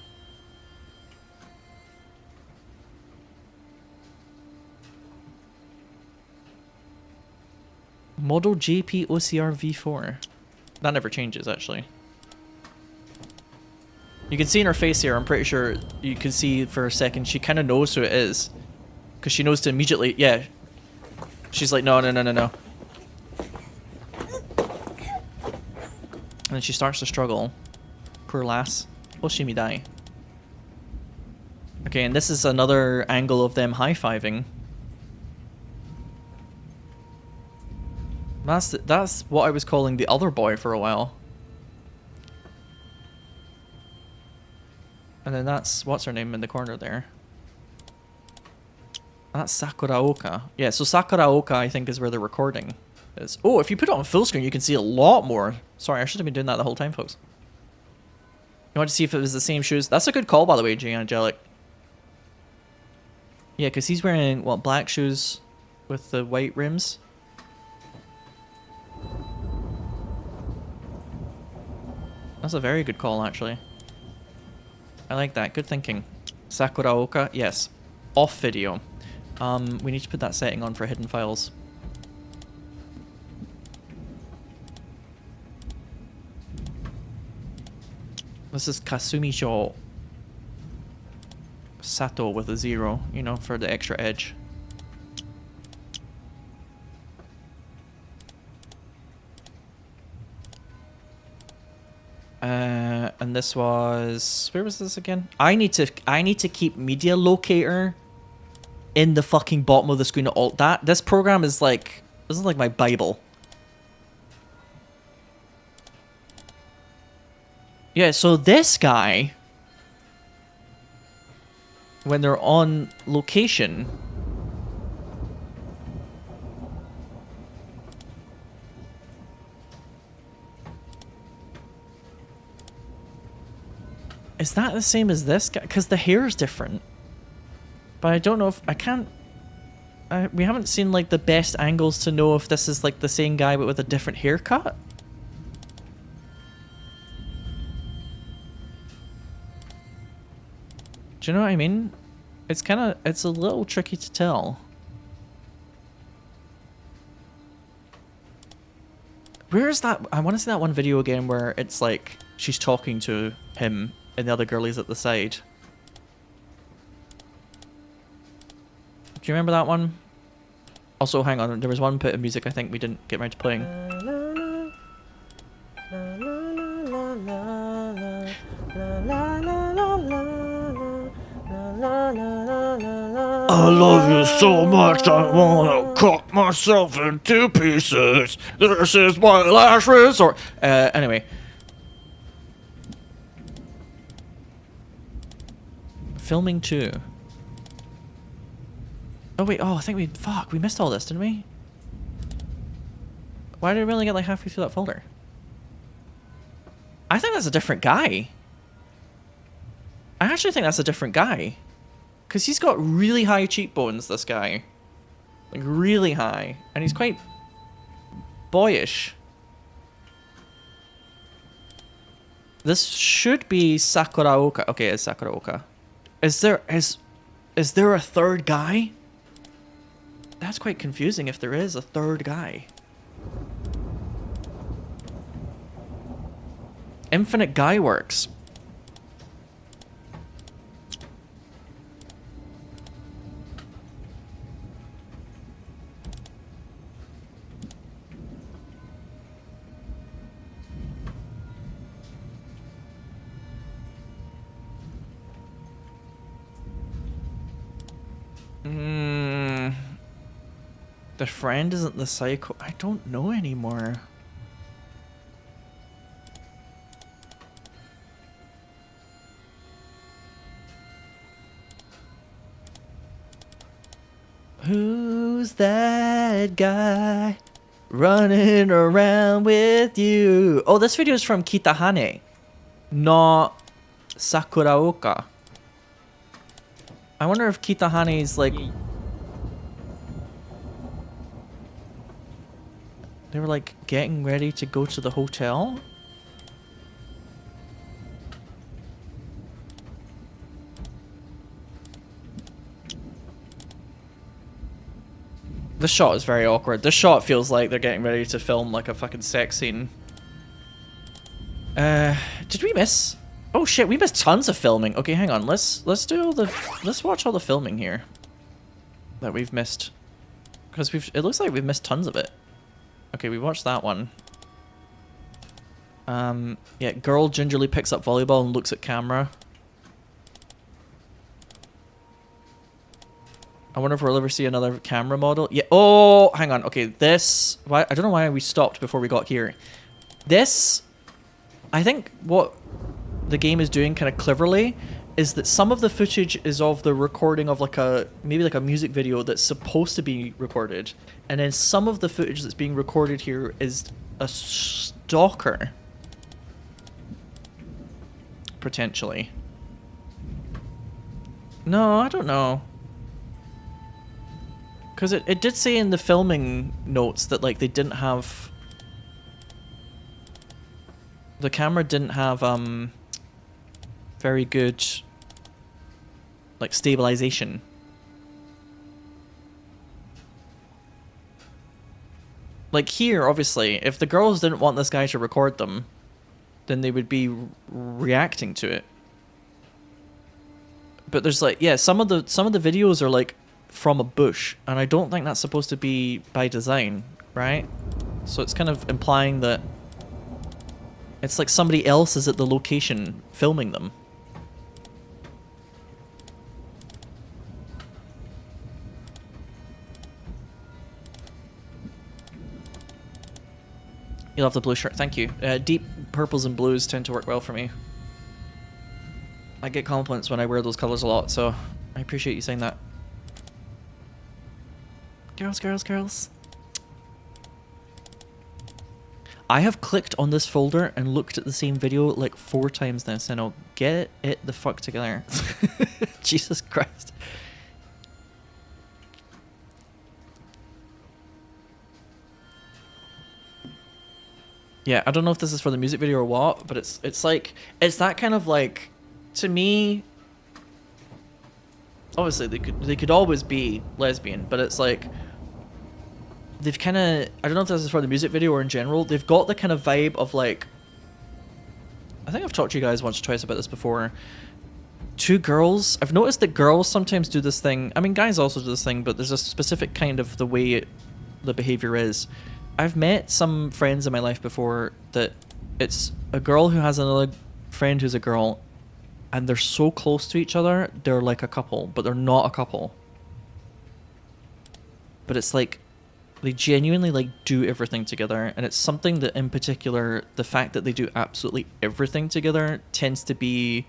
Speaker 1: Model JP OCR V4. That never changes, actually. You can see in her face here, I'm pretty sure you can see for a second, she kind of knows who it is. Because she knows to immediately... Yeah. She's like, no, no, no, no, no. And then she starts to struggle. Poor lass. Hoshimidai. Okay, and this is another angle of them high-fiving. That's what I was calling the other boy for a while. And then that's... What's her name in the corner there? That's Sakuraoka. Yeah, so Sakuraoka, I think, is where the recording is. Oh, if you put it on full screen, you can see a lot more. Sorry, I should have been doing that the whole time, folks. You want to see if it was the same shoes? That's a good call, by the way, J Angelic. Yeah, because he's wearing, what, black shoes with the white rims? That's a very good call, actually. I like that. Good thinking. Sakuraoka, yes. Off video. We need to put that setting on for hidden files. This is Kasumisho Sato with a 0, you know, for the extra edge. And this was... Where was this again? I need to keep Media Locator in the fucking bottom of the screen at all. This program is like... This is like my Bible. Yeah, so this guy... When they're on location... Is that the same as this guy? Because the hair is different. But I don't know if... I can't... we haven't seen, like, the best angles to know if this is, like, the same guy but with a different haircut. Do you know what I mean? It's kind of... It's a little tricky to tell. Where is that? I want to see that one video again where it's like she's talking to him and the other girlie's at the side. Do you remember that one? Also, hang on, there was one bit of music I think we didn't get around to playing. I love you so much, I wanna cut myself into pieces. This is my last resort. Anyway. Filming 2. Oh wait, oh I think we... Fuck, we missed all this, didn't we? Why did we only get like halfway through that folder? I think that's a different guy. I actually think that's a different guy. Because he's got really high cheekbones, this guy. Like, really high. And he's quite boyish. This should be Sakuraoka. Okay, it's Sakuraoka. Is there a third guy? That's quite confusing if there is a third guy. Infinite Guy Works. The friend isn't the psycho. I don't know anymore. Who's that guy running around with you? Oh, this video is from Kitahane, not Sakuraoka. I wonder if Kitahane's like...
Speaker 2: Yeet.
Speaker 1: They were like getting ready to go to the hotel? This shot is very awkward. This shot feels like they're getting ready to film like a fucking sex scene. Did we miss? Oh shit, we missed tons of filming. Okay, hang on. Let's do all the... Let's watch all the filming here that we've missed. Because it looks like we've missed tons of it. Okay, we watched that one. Yeah, girl gingerly picks up volleyball and looks at camera. I wonder if we'll ever see another camera model. Yeah. Oh, hang on. Okay, this... Why? I don't know why we stopped before we got here. This... I think what the game is doing kind of cleverly is that some of the footage is of the recording of like a... Maybe like a music video that's supposed to be recorded. And then some of the footage that's being recorded here is a stalker. Potentially. No, I don't know. Because it did say in the filming notes that, like, they didn't have... The camera didn't have, very good, like, stabilization. Like, here, obviously, if the girls didn't want this guy to record them, then they would be reacting to it. But there's, like, yeah, some of the videos are, like, from a bush, and I don't think that's supposed to be by design, right? So it's kind of implying that it's like somebody else is at the location filming them. You love the blue shirt, thank you. Deep purples and blues tend to work well for me. I get compliments when I wear those colors a lot, so I appreciate you saying that. Girls, girls, girls. I have clicked on this folder and looked at the same video like 4 times now, Sinow. Get it the fuck together. Jesus Christ. Yeah, I don't know if this is for the music video or what, but it's like, it's that kind of like, to me, obviously they could always be lesbian, but it's like, they've kind of, I don't know if this is for the music video or in general, they've got the kind of vibe of like, I think I've talked to you guys once or twice about this before, 2 girls, I've noticed that girls sometimes do this thing, I mean guys also do this thing, but there's a specific kind of the way the behavior is. I've met some friends in my life before that it's a girl who has another friend who's a girl, and they're so close to each other, they're like a couple, but they're not a couple. But it's like, they genuinely like do everything together, and it's something that in particular, the fact that they do absolutely everything together tends to be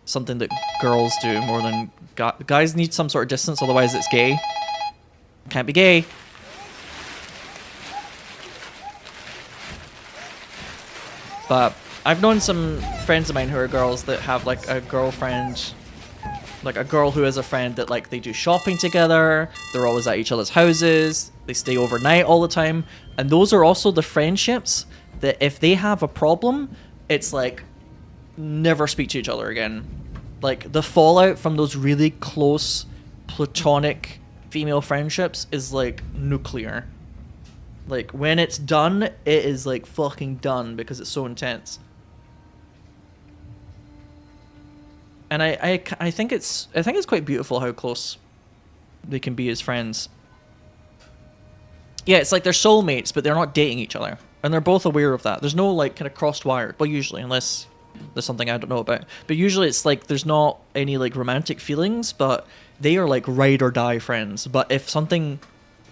Speaker 1: something that girls do more than guys need some sort of distance, otherwise it's gay. Can't be gay. But I've known some friends of mine who are girls that have like a girlfriend, like a girl who is a friend that like they do shopping together, they're always at each other's houses, they stay overnight all the time, and those are also the friendships that if they have a problem, it's like never speak to each other again. Like the fallout from those really close platonic female friendships is like nuclear. Like when it's done, it is like fucking done because it's so intense. And I think it's quite beautiful how close they can be as friends. Yeah, it's like they're soulmates, but they're not dating each other, and they're both aware of that. There's no like kind of crossed wire. Well, usually, unless there's something I don't know about. But usually, it's like there's not any like romantic feelings, but they are like ride or die friends. But if something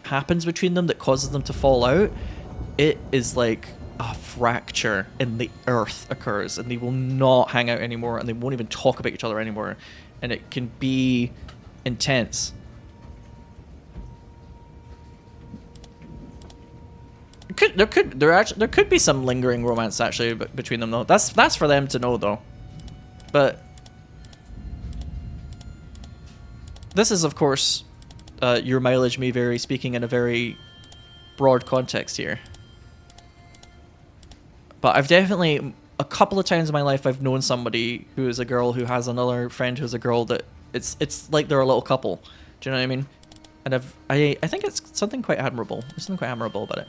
Speaker 1: happens between them that causes them to fall out, it is like a fracture in the earth occurs, and they will not hang out anymore, and they won't even talk about each other anymore, and it can be intense. There could be some lingering romance actually between them though. That's for them to know though. But this is, of course, your mileage may vary, speaking in a very broad context here. But I've definitely, a couple of times in my life, I've known somebody who is a girl who has another friend who's a girl that it's like they're a little couple. Do you know what I mean? And I think it's something quite admirable. There's something quite admirable about it,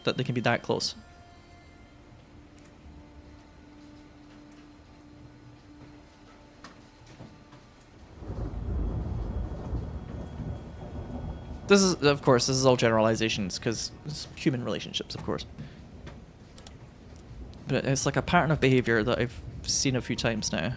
Speaker 1: that they can be that close. This is, of course, this is all generalizations because it's human relationships, of course. But it's like a pattern of behavior that I've seen a few times now.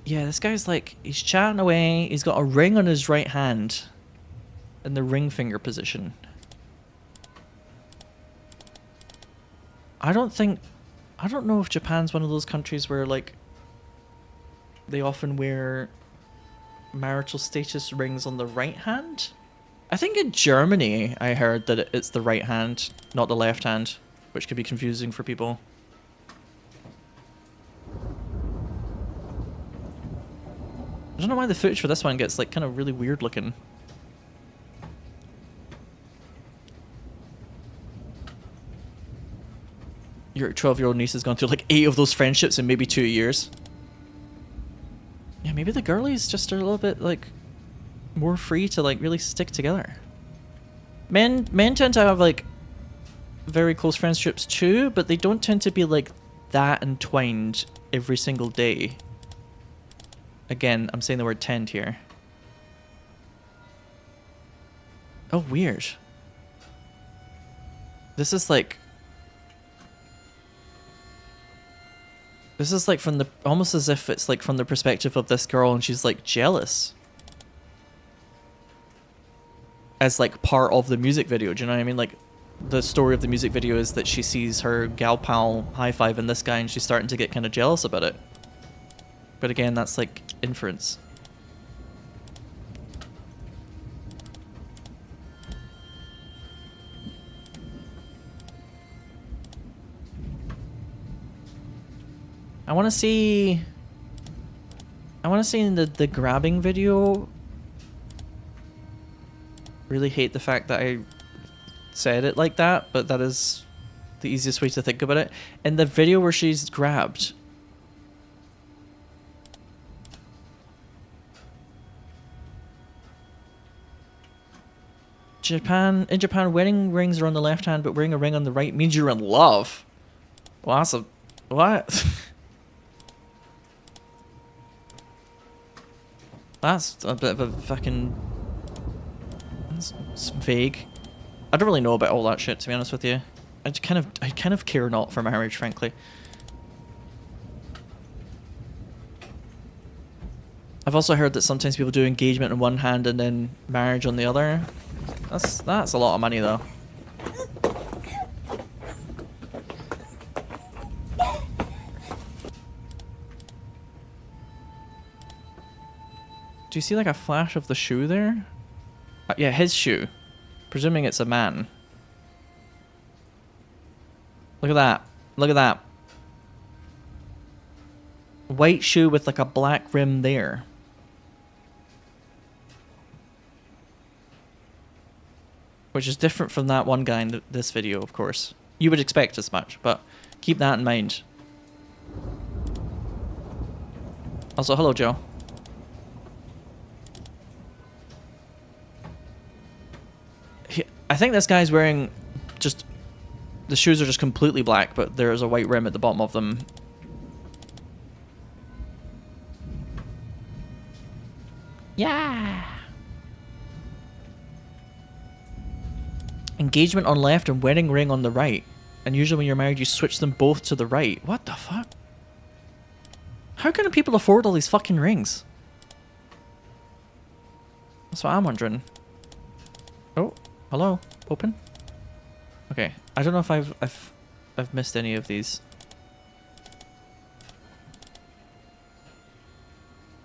Speaker 1: Yeah, this guy's like, he's chatting away, he's got a ring on his right hand in the ring finger position. I don't know if Japan's one of those countries where like they often wear marital status rings on the right hand. I think in Germany I heard that it's the right hand, not the left hand, which could be confusing for people. I don't know why the footage for this one gets like kind of really weird looking. Your 12-year-old niece has gone through like 8 of those friendships in maybe 2 years. Yeah, maybe the girlies just are a little bit like more free to like really stick together. Men tend to have like very close friendships too, but they don't tend to be like that entwined every single day. Again, I'm saying the word tend here. Oh, weird. This is like from the, almost as if it's like from the perspective of this girl and she's like jealous. As like part of the music video, do you know what I mean? Like the story of the music video is that she sees her gal pal high-fiving this guy and she's starting to get kind of jealous about it. But again, that's like inference. I want to see in the grabbing video. Really hate the fact that I said it like that, but that is the easiest way to think about it. In the video where she's grabbed, in Japan, wedding rings are on the left hand, but wearing a ring on the right means you're in love. Well, that's a... what? That's a bit of a fucking... It's vague. I don't really know about all that shit, to be honest with you. I kind of care not for marriage, frankly. I've also heard that sometimes people do engagement on one hand and then marriage on the other. That's a lot of money though. Do you see like a flash of the shoe there? Yeah, his shoe. Presuming it's a man. Look at that. Look at that. White shoe with like a black rim there. Which is different from that one guy in this video, of course. You would expect as much, but keep that in mind. Also, hello, Joe. I think this guy's wearing just... the shoes are just completely black, but there's a white rim at the bottom of them. Yeah! Engagement on left and wedding ring on the right. And usually when you're married, you switch them both to the right. What the fuck? How can people afford all these fucking rings? That's what I'm wondering. Oh, hello. Open. Okay. I don't know if I've missed any of these.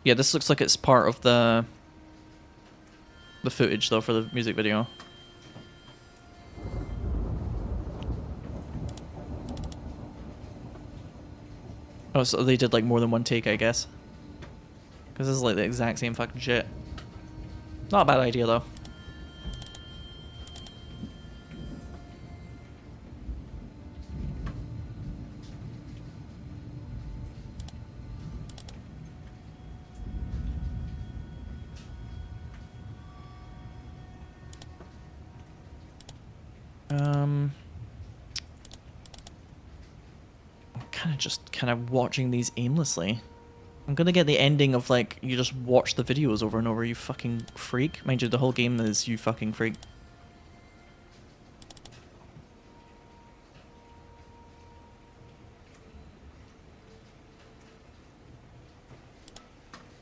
Speaker 1: Yeah, this looks like it's part of the footage though for the music video. Oh, so they did like more than one take, I guess. Because this is like the exact same fucking shit. Not a bad idea though. I'm just kind of watching these aimlessly. I'm gonna get the ending of like, you just watch the videos over and over, you fucking freak. Mind you, the whole game is you fucking freak.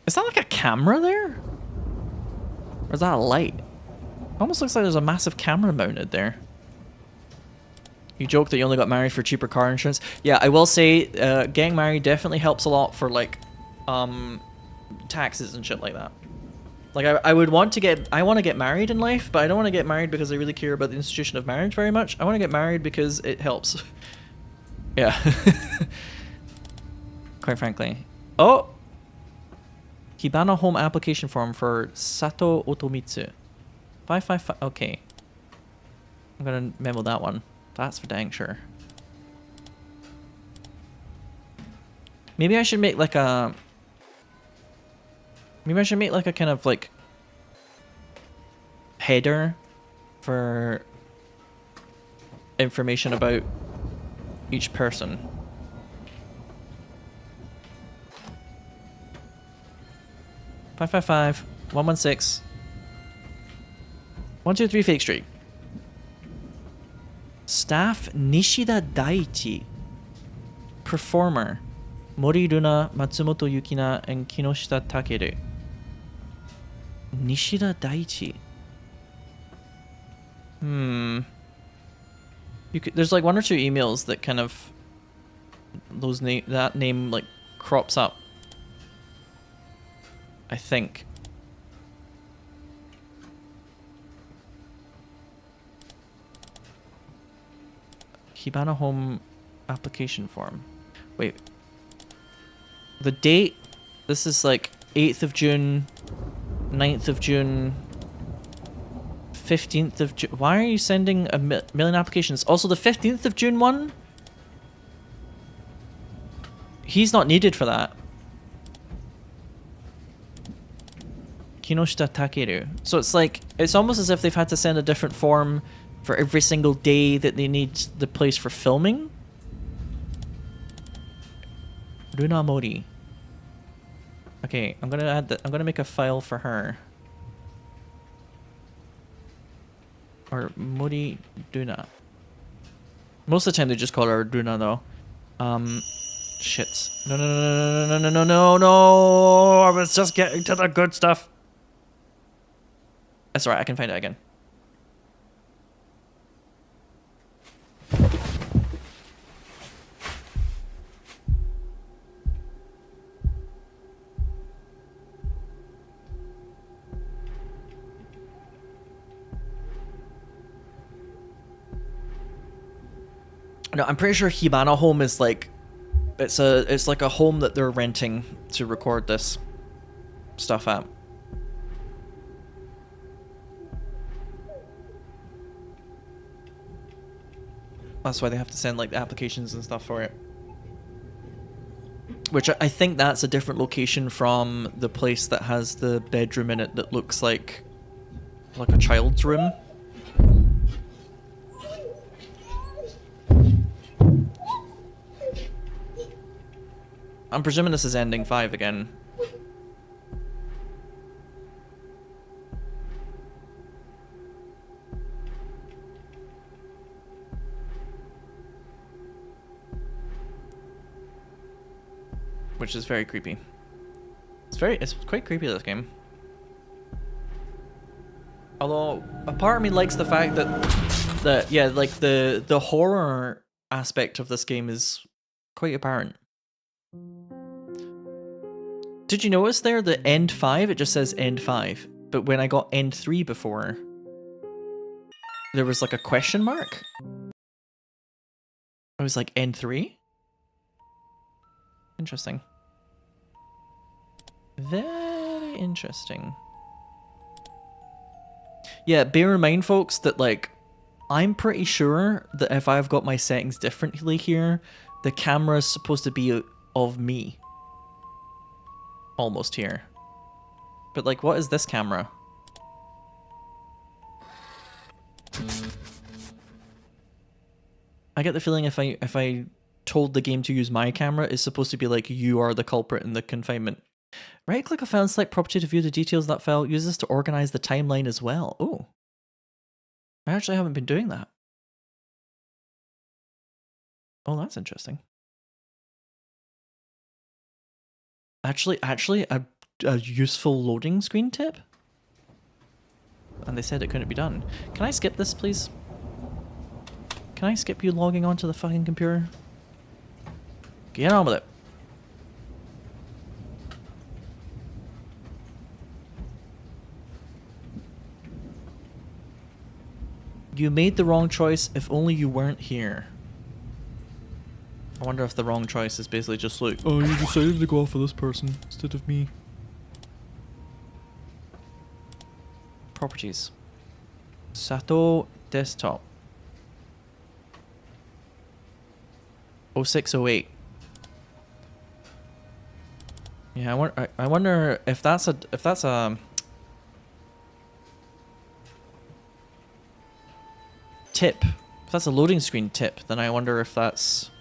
Speaker 1: Is that like a camera there? Or is that a light? It almost looks like there's a massive camera mounted there. You joke that you only got married for cheaper car insurance. Yeah, I will say, getting married definitely helps a lot for like, taxes and shit like that. Like I would want to get, I want to get married in life, but I don't want to get married because I really care about the institution of marriage very much. I want to get married because it helps. Yeah. Quite frankly. Oh! Hibana home application form for Sato Otomitsu. 555, okay. I'm gonna memo that one. That's for dang sure. Maybe I should make like a... Maybe I should make like a kind of like... header for information about each person. Five, 116. 123 Fake Street. Staff Nishida Daichi. Performer Mori Runa, Matsumoto Yukina, and Kinoshita Takeru. Nishida Daichi. You could, there's like one or two emails that kind of that name like crops up. I think. Hibana home application form. Wait. The date, this is like 8th of June, 9th of June, 15th of June. Why are you sending a million applications? Also the 15th of June one? He's not needed for that. Kinoshita Takeru. So it's like, it's almost as if they've had to send a different form for every single day that they need the place for filming. Runa Mori. Okay, I'm gonna add that. I'm gonna make a file for her. Or Mori Runa. Most of the time they just call her Runa though. Shit. No. I was just getting to the good stuff. That's alright, I can find it again. No, I'm pretty sure Hibana home is like, it's like a home that they're renting to record this stuff at. That's why they have to send like the applications and stuff for it. Which I think that's a different location from the place that has the bedroom in it that looks like a child's room. I'm presuming this is ending 5 again. which is very creepy. It's quite creepy, this game. Although a part of me likes the fact that yeah, like the horror aspect of this game is quite apparent. Did you notice there the end 5? It just says end 5, but when I got end 3 before, there was like a question mark. I was like end 3. Interesting. Very interesting. Yeah, bear in mind, folks, that like I'm pretty sure that if I've got my settings differently here, the camera is supposed to be of me. Almost here. But like, what is this camera? I get the feeling if I told the game to use my camera, it's supposed to be like, you are the culprit in the confinement. Right click a file and select property to view the details of that file. Use this to organize the timeline as well. Oh. I actually haven't been doing that. Oh, that's interesting. Actually, a useful loading screen tip? And they said it couldn't be done. Can I skip this, please? Can I skip you logging onto the fucking computer? Get on with it. You made the wrong choice. If only you weren't here. I wonder if the wrong choice is basically just like, oh, you decided to go off for this person instead of me. Properties. Sato desktop. 0608. Yeah, I wonder if that's a tip. If that's a loading screen tip, then I wonder if that's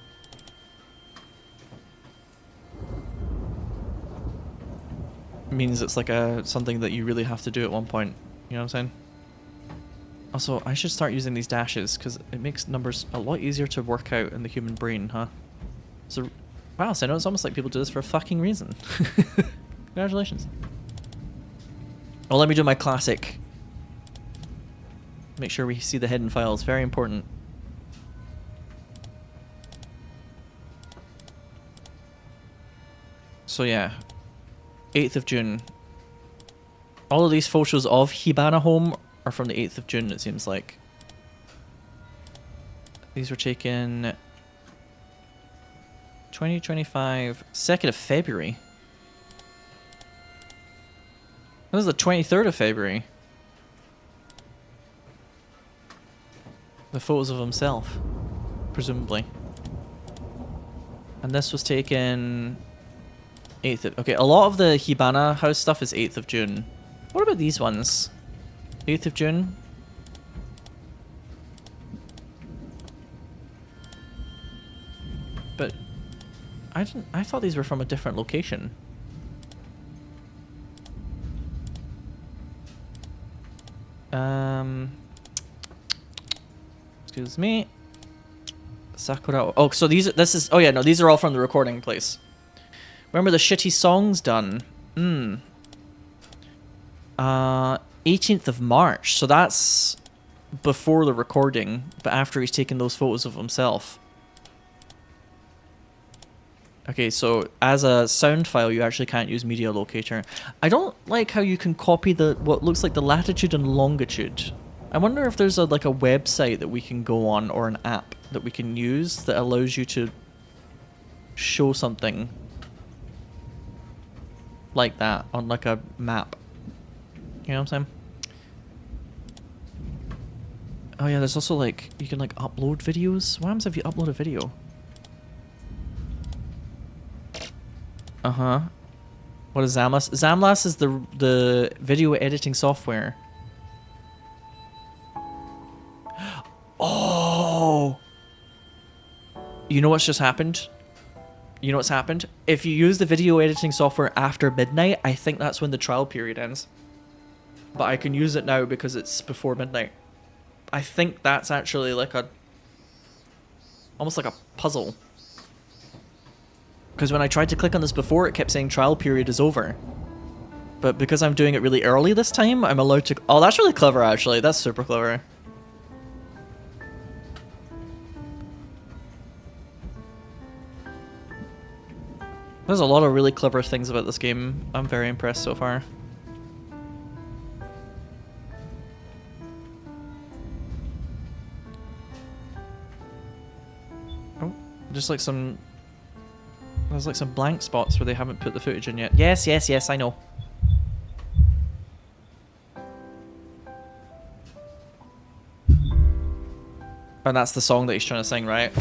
Speaker 1: means it's like something that you really have to do at one point. You know what I'm saying? Also, I should start using these dashes because it makes numbers a lot easier to work out in the human brain, huh? So, wow, Sinow, it's almost like people do this for a fucking reason. Congratulations. Oh, let me do my classic. Make sure we see the hidden files. Very important. So yeah, 8th of June. All of these photos of Hibana home are from the 8th of June, it seems like. These were taken 2025, 2nd of February. This is the 23rd of February. The photos of himself, presumably. And this was taken 8th of... Okay, a lot of the Hibana house stuff is 8th of June. What about these ones? 8th of June? But I thought these were from a different location. Excuse me. Sakura. Oh, so this is. Oh yeah, no, these are all from the recording place. Remember the shitty songs done? 18th of March. So that's before the recording, but after he's taken those photos of himself. Okay, so as a sound file, you actually can't use Media Locator. I don't like how you can copy what looks like the latitude and longitude. I wonder if there's like a website that we can go on or an app that we can use that allows you to show something like that on like a map. You know what I'm saying? Oh yeah, there's also like, you can like upload videos. What happens if you upload a video? Uh-huh. What is Zamlas? Zamlas is the video editing software. Oh! You know what's just happened? You know what's happened? If you use the video editing software after midnight, I think that's when the trial period ends. But I can use it now because it's before midnight. I think that's actually like almost like a puzzle. Because when I tried to click on this before, it kept saying trial period is over. But because I'm doing it really early this time, I'm allowed to... Oh, that's really clever, actually. That's super clever. There's a lot of really clever things about this game. I'm very impressed so far. Oh, just like some... There's like some blank spots where they haven't put the footage in yet. Yes, yes, yes, I know. And that's the song that he's trying to sing, right?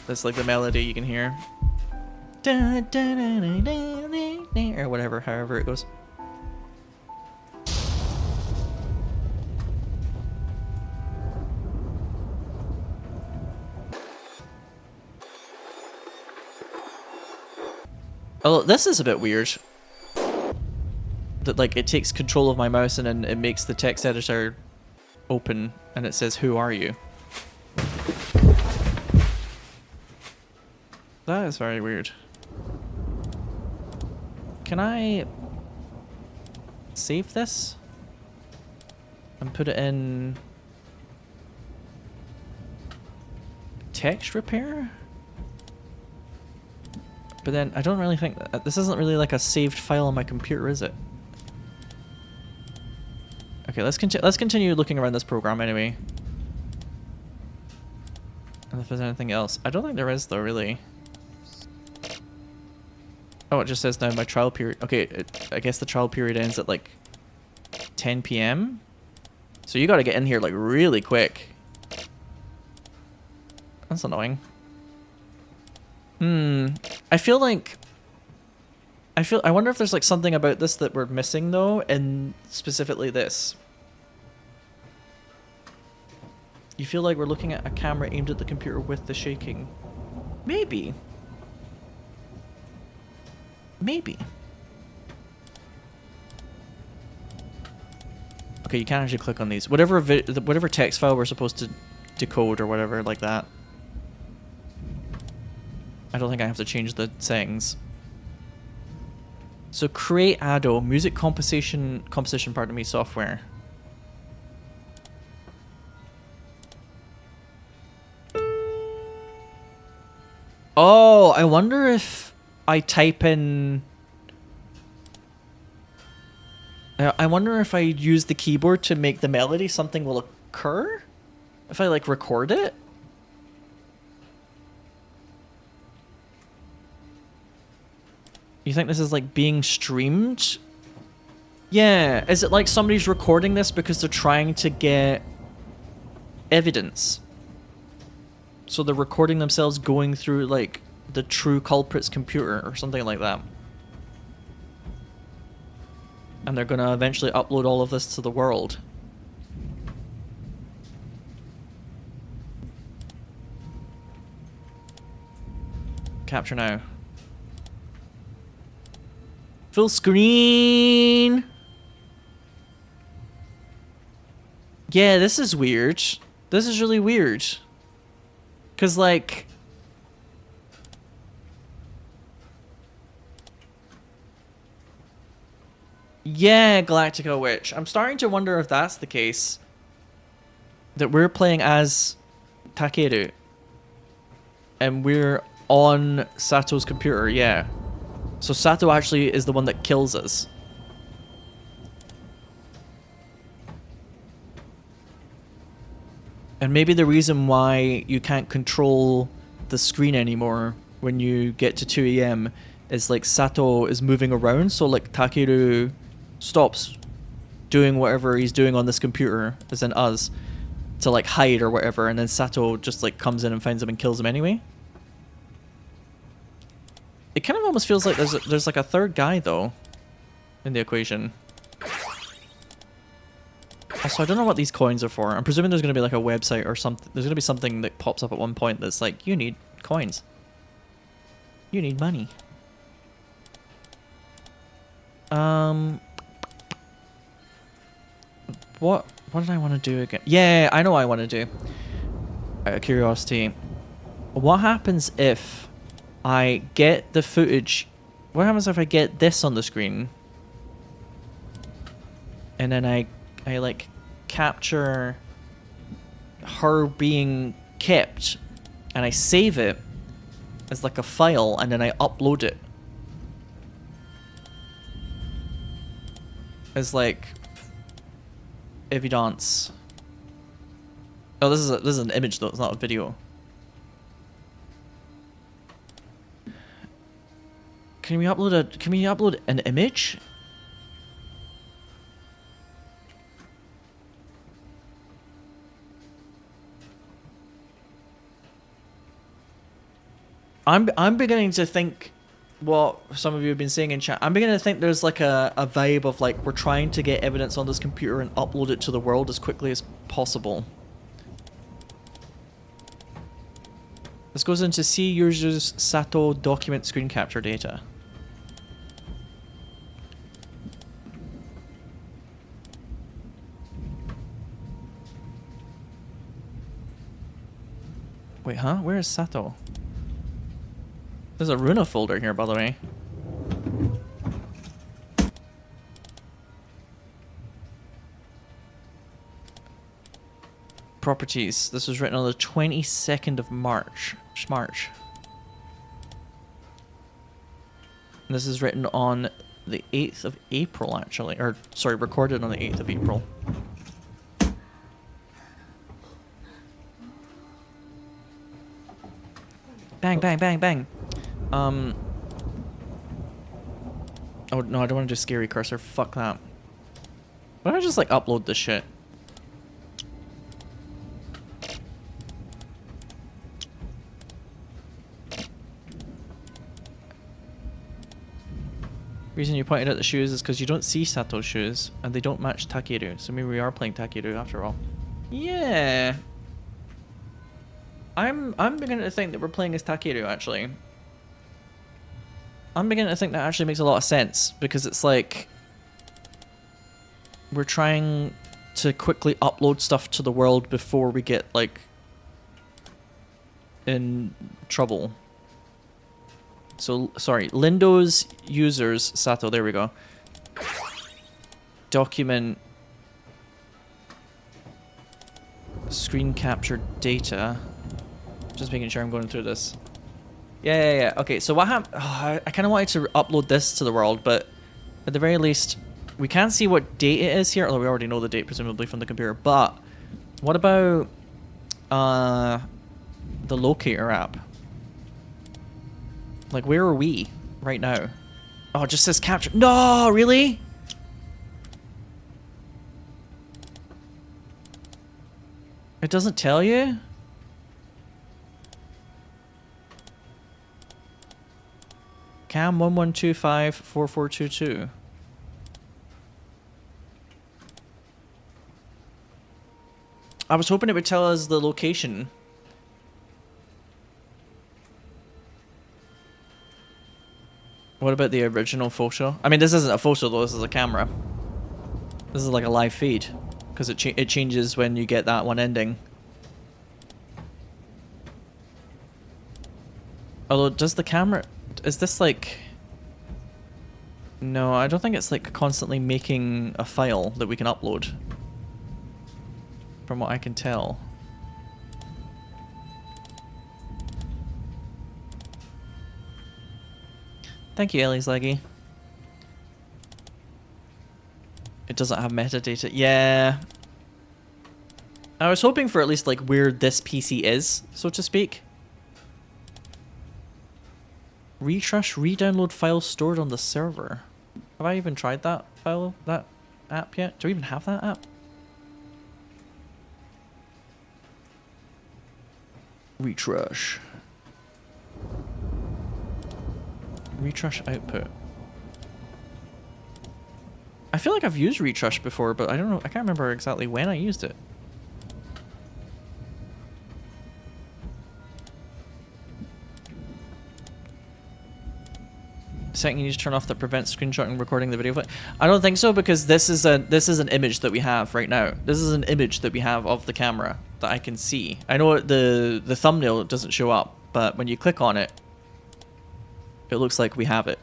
Speaker 1: That's like the melody you can hear. Or whatever, however it goes. Oh, this is a bit weird. That like it takes control of my mouse and then it makes the text editor open and it says, "Who are you?" That is very weird. Can I save this and put it in text repair? But then I don't really think that this isn't really like a saved file on my computer, is it? Okay, let's continue looking around this program anyway. And if there's anything else, I don't think there is though, really. Oh, it just says now my trial period. Okay, I guess the trial period ends at like 10 p.m. So you got to get in here like really quick. That's annoying. I feel like... I wonder if there's like something about this that we're missing though, and specifically this. You feel like we're looking at a camera aimed at the computer with the shaking. Maybe. Maybe. Okay, you can't actually click on these. Whatever text file we're supposed to decode or whatever like that. I don't think I have to change the settings. So create ADO, music composition, pardon me, software. Oh, I wonder if I type in... I wonder if I use the keyboard to make the melody, something will occur? If I like record it? You think this is like being streamed? Yeah, is it like somebody's recording this because they're trying to get evidence? So they're recording themselves going through like the true culprit's computer or something like that. And they're gonna eventually upload all of this to the world. Capture now. Full screen! Yeah, this is weird. This is really weird. Cause like... Yeah, Galactica Witch. I'm starting to wonder if that's the case. That we're playing as Takeru. And we're on Sato's computer, yeah. So Sato actually is the one that kills us. And maybe the reason why you can't control the screen anymore when you get to 2 AM is like Sato is moving around, so like Takeru stops doing whatever he's doing on this computer, as in us, to like hide or whatever, and then Sato just like comes in and finds him and kills him anyway. It kind of almost feels like there's like a third guy though in the equation. Also, I don't know what these coins are for. I'm presuming there's going to be like a website or something. There's going to be something that pops up at one point that's like, you need coins. You need money. What did I want to do again? Yeah, I know what I want to do. Out of curiosity, what happens if I get the footage. What happens if I get this on the screen? And then I like capture her being kept and I save it as like a file and then I upload it as like evidence. Oh, this is an image though, it's not a video. Can we upload an image? I'm beginning to think what some of you have been saying in chat. I'm beginning to think there's like a vibe of like we're trying to get evidence on this computer and upload it to the world as quickly as possible. This goes into see users Sato document screen capture data. Wait, huh? Where is Sato? There's a Runa folder here, by the way. Properties. This was written on the 22nd of March. And this is written on the 8th of April, actually. Or, sorry, recorded on the 8th of April. Bang, bang, bang, bang. Oh, no, I don't want to do scary cursor. Fuck that. Why don't I just, like, upload this shit? Reason you pointed out the shoes is because you don't see Sato's shoes, and they don't match Takeru, so maybe we are playing Takeru after all. Yeah. I'm beginning to think that we're playing as Takeru, actually. I'm beginning to think that actually makes a lot of sense, because it's like we're trying to quickly upload stuff to the world before we get, like, in trouble. So, sorry, Lindo's users, Sato, there we go. Document screen capture data. Just making sure I'm going through this. Yeah. Okay, so what happened? Oh, I kind of wanted to upload this to the world, but at the very least, we can't see what date it is here, although we already know the date, presumably from the computer. But what about the Locator app? Like, where are we right now? Oh, it just says capture. No, really? It doesn't tell you? Cam 11254422. I was hoping it would tell us the location. What about the original photo? I mean, this isn't a photo though, this is a camera. This is like a live feed, because it changes when you get that one ending. Although, does the camera... Is this like... No, I don't think it's like constantly making a file that we can upload. From what I can tell. Thank you, Ellie's Leggy. It doesn't have metadata. Yeah. I was hoping for at least like where this PC is, so to speak. Retrush, re-download files stored on the server. Have I even tried that app yet? Do we even have that app? Retrush. Retrush output. I feel like I've used Retrush before, but I don't know. I can't remember exactly when I used it. Setting you need to turn off that prevents screenshotting and recording the video. I don't think so, because this is an image that we have right now. This is an image that we have of the camera that I can see. I know the thumbnail doesn't show up, but when you click on it, it looks like we have it.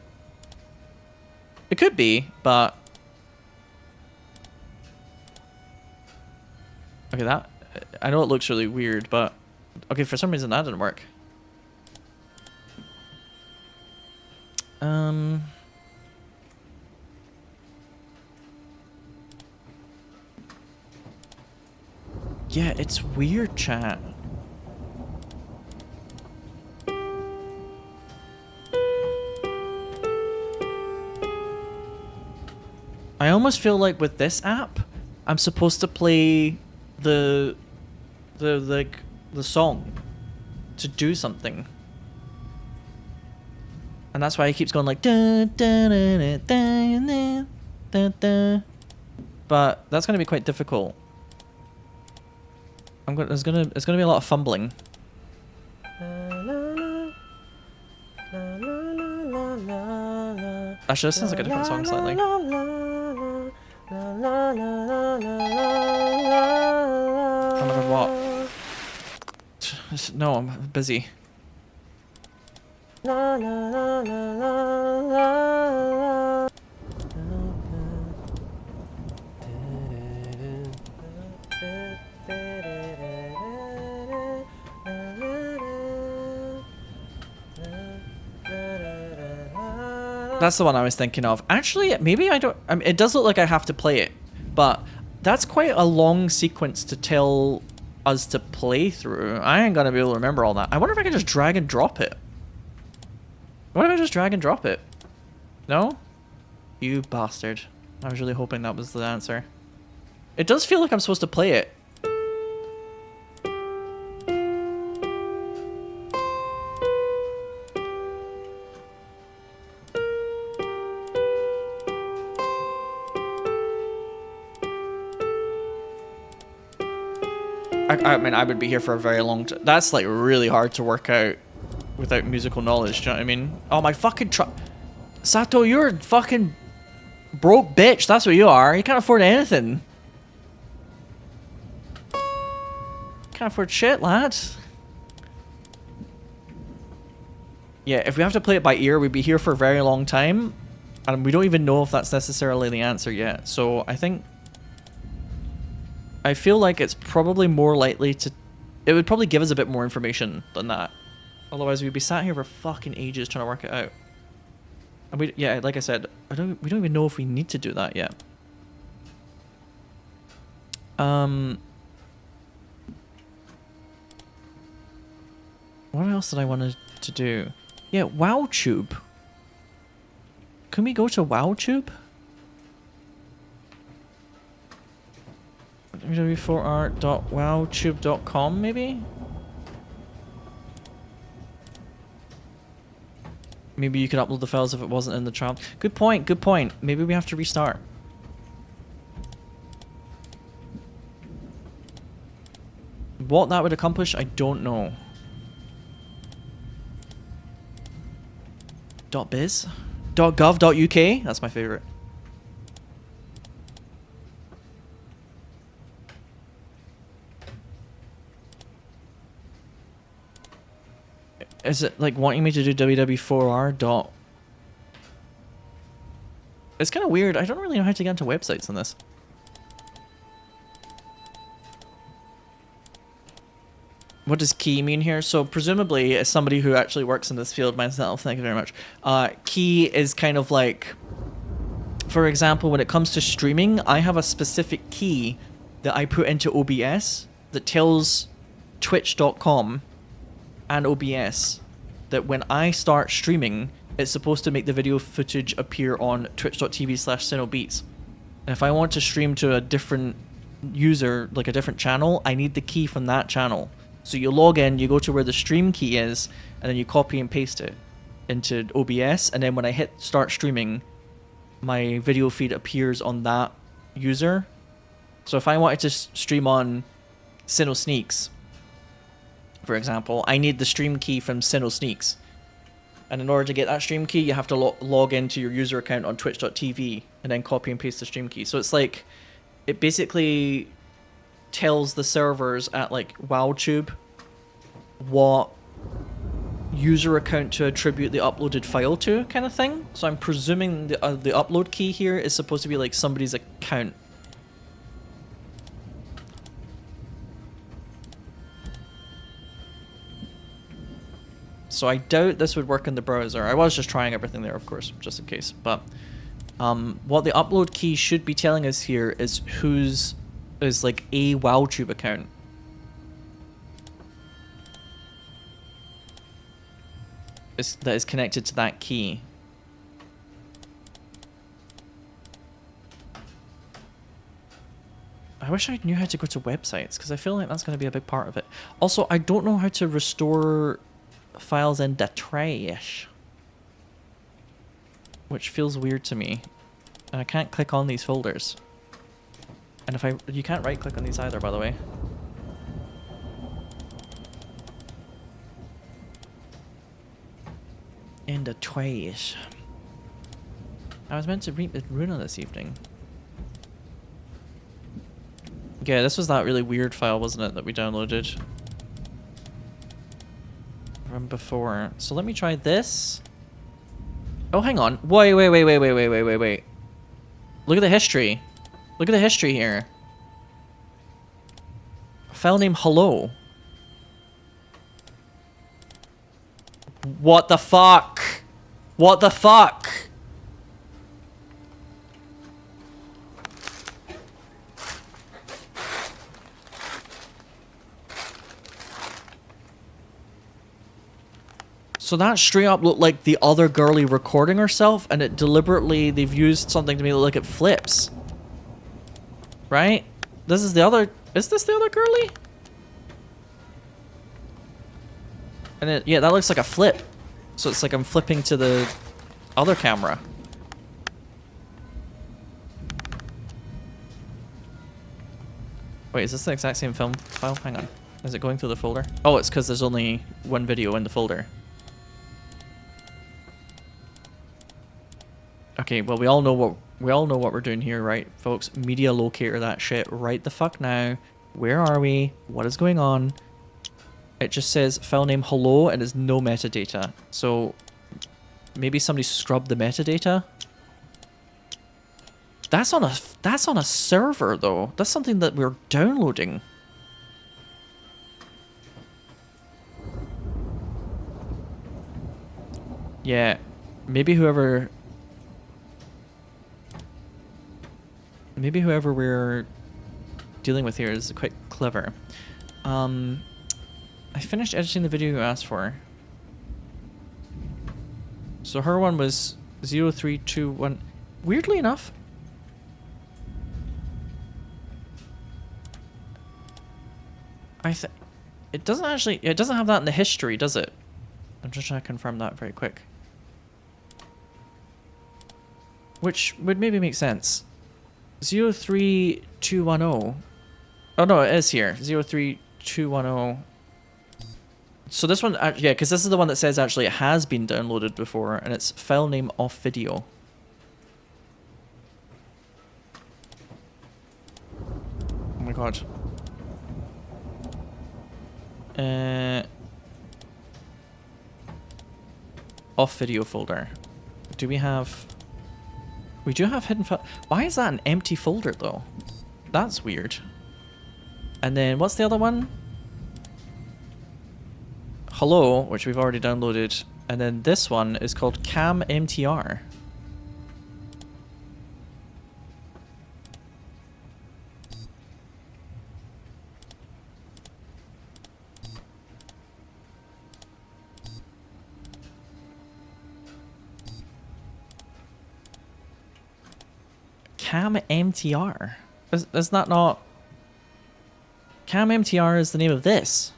Speaker 1: It could be, but... Okay, that... I know it looks really weird, but... Okay, for some reason that didn't work. Yeah, it's weird, chat. I almost feel like with this app, I'm supposed to play the song to do something. And that's why he keeps going like dun, dun, dun, dun, dun, dun, dun. But that's gonna be quite difficult. It's gonna be a lot of fumbling. Actually, this sounds like a different song slightly. Oh my god, what? No, I'm busy. That's the one I was thinking of. Actually, maybe I don't... I mean, it does look like I have to play it, but that's quite a long sequence to tell us to play through. I ain't gonna be able to remember all that. I wonder if I can just drag and drop it. What if I just drag and drop it? No? You bastard. I was really hoping that was the answer. It does feel like I'm supposed to play it. I mean, I would be here for a very long time. That's like really hard to work out without musical knowledge, do you know what I mean? Oh, my fucking Sato, you're a fucking broke bitch. That's what you are. You can't afford anything. Can't afford shit, lad. Yeah, if we have to play it by ear, we'd be here for a very long time. And we don't even know if that's necessarily the answer yet. So I think... I feel like it's probably more likely to... It would probably give us a bit more information than that. Otherwise, we'd be sat here for fucking ages trying to work it out. And we, yeah, like I said, we don't even know if we need to do that yet. What else did I want to do? Yeah, WowTube. Can we go to WowTube? www4art.wowtube.com maybe? Maybe you could upload the files if it wasn't in the trial. Good point, good point. Maybe we have to restart. What that would accomplish, I don't know. .biz? .gov.uk? That's my favorite. Is it like wanting me to do www4r. It's kind of weird. I don't really know how to get into websites on this. What does key mean here? So presumably, as somebody who actually works in this field myself, thank you very much. Key is kind of like, for example, when it comes to streaming, I have a specific key that I put into OBS that tells twitch.com and OBS that when I start streaming, it's supposed to make the video footage appear on twitch.tv/SinowBeats. And if I want to stream to a different user, like a different channel, I need the key from that channel. So you log in, you go to where the stream key is, and then you copy and paste it into OBS, and then when I hit start streaming, my video feed appears on that user. So if I wanted to stream on Sinow Sneaks, for example, I need the stream key from Sinow Sneaks. And in order to get that stream key, you have to log into your user account on twitch.tv and then copy and paste the stream key. So it's like, it basically tells the servers at like WowTube what user account to attribute the uploaded file to kind of thing. So I'm presuming the upload key here is supposed to be like somebody's account. So I doubt this would work in the browser. I was just trying everything there, of course, just in case. But what the upload key should be telling us here is whose is like a WowTube account. That is connected to that key. I wish I knew how to go to websites, because I feel like that's going to be a big part of it. Also, I don't know how to restore files in the trash, which feels weird to me. And I can't click on these folders. And if you can't right click on these either, by the way. In the trash. I was meant to read the Runa this evening. Yeah, this was that really weird file, wasn't it, that we downloaded from before. So let me try this. Oh, hang on. Wait. Look at the history. Look at the history here. A file named Hello. What the fuck? What the fuck? So that straight up looked like the other girlie recording herself, and it deliberately, they've used something to make it look like it flips. Right? This is the other, is this the other girlie? And it, yeah, that looks like a flip. So it's like I'm flipping to the other camera. Wait, is this the exact same film file? Hang on. Is it going through the folder? Oh, it's because there's only one video in the folder. Okay, well we all know what we're doing here, right, folks? Media locator that shit right the fuck now. Where are we? What is going on? It just says file name hello and there's no metadata. So maybe somebody scrubbed the metadata. That's on a server though. That's something that we're downloading. Yeah, maybe whoever we're dealing with here is quite clever. I finished editing the video you asked for. So her one was 0321. Weirdly enough, it doesn't actually, it doesn't have that in the history, does it? I'm just trying to confirm that very quick. Which would maybe make sense. 03210. Oh no, it is here. 03210. So this one, yeah, because this is the one that says actually it has been downloaded before, and it's file name off video. Oh my god. Off video folder. Do we have... We do have hidden file. Why is that an empty folder though? That's weird. And then what's the other one? Hello, which we've already downloaded. And then this one is called Cam MTR. Cam MTR. Is that not... Cam MTR is the name of this.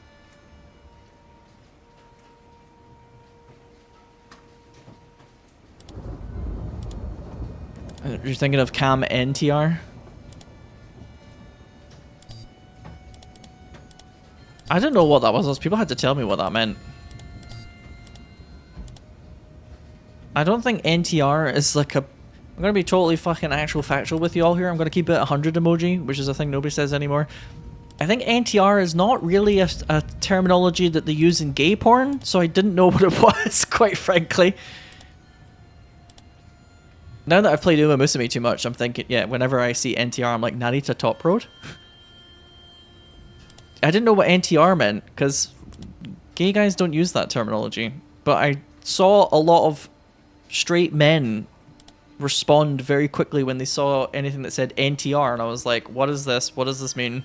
Speaker 1: You're thinking of Cam NTR? I didn't know what that was. People had to tell me what that meant. I don't think NTR is like a... I'm going to be totally fucking actual factual with you all here. I'm going to keep it 100 emoji, which is a thing nobody says anymore. I think NTR is not really a terminology that they use in gay porn, so I didn't know what it was, quite frankly. Now that I've played Uma Musume too much, I'm thinking, yeah, whenever I see NTR, I'm like, Narita Top Road? I didn't know what NTR meant, because gay guys don't use that terminology. But I saw a lot of straight men respond very quickly when they saw anything that said NTR, and I was like, what is this? What does this mean?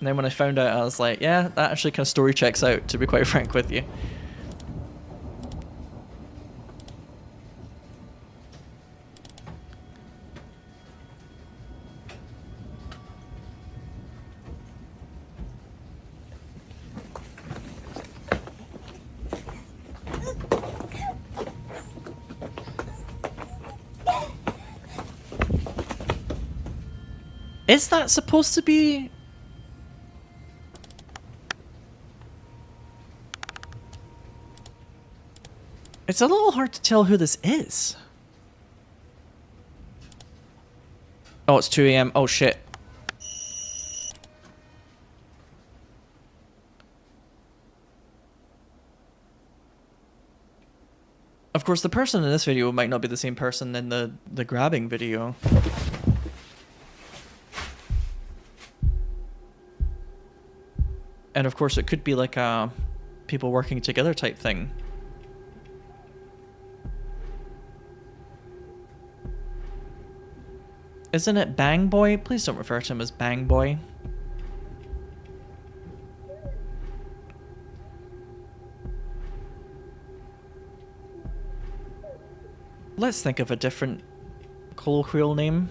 Speaker 1: And then when I found out, I was like, yeah, that actually kind of story checks out, to be quite frank with you. Is that supposed to be... It's a little hard to tell who this is. Oh, it's 2 AM. Oh, shit. Of course, the person in this video might not be the same person in the grabbing video. And of course, it could be like a people working together type thing. Isn't it Bang Boy? Please don't refer to him as Bang Boy. Let's think of a different colloquial name.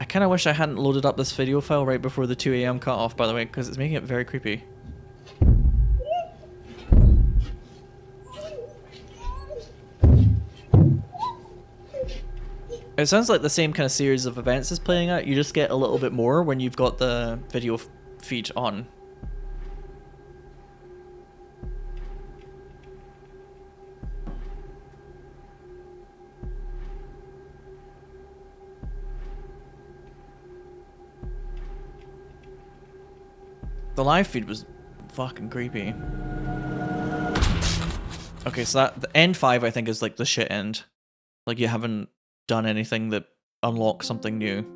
Speaker 1: I kind of wish I hadn't loaded up this video file right before the 2 AM cutoff, by the way, because it's making it very creepy. It sounds like the same kind of series of events is playing out. You just get a little bit more when you've got the video feed on. The live feed was fucking creepy. Okay, so that the end 5 I think is like the shit end. Like you haven't done anything that unlocks something new.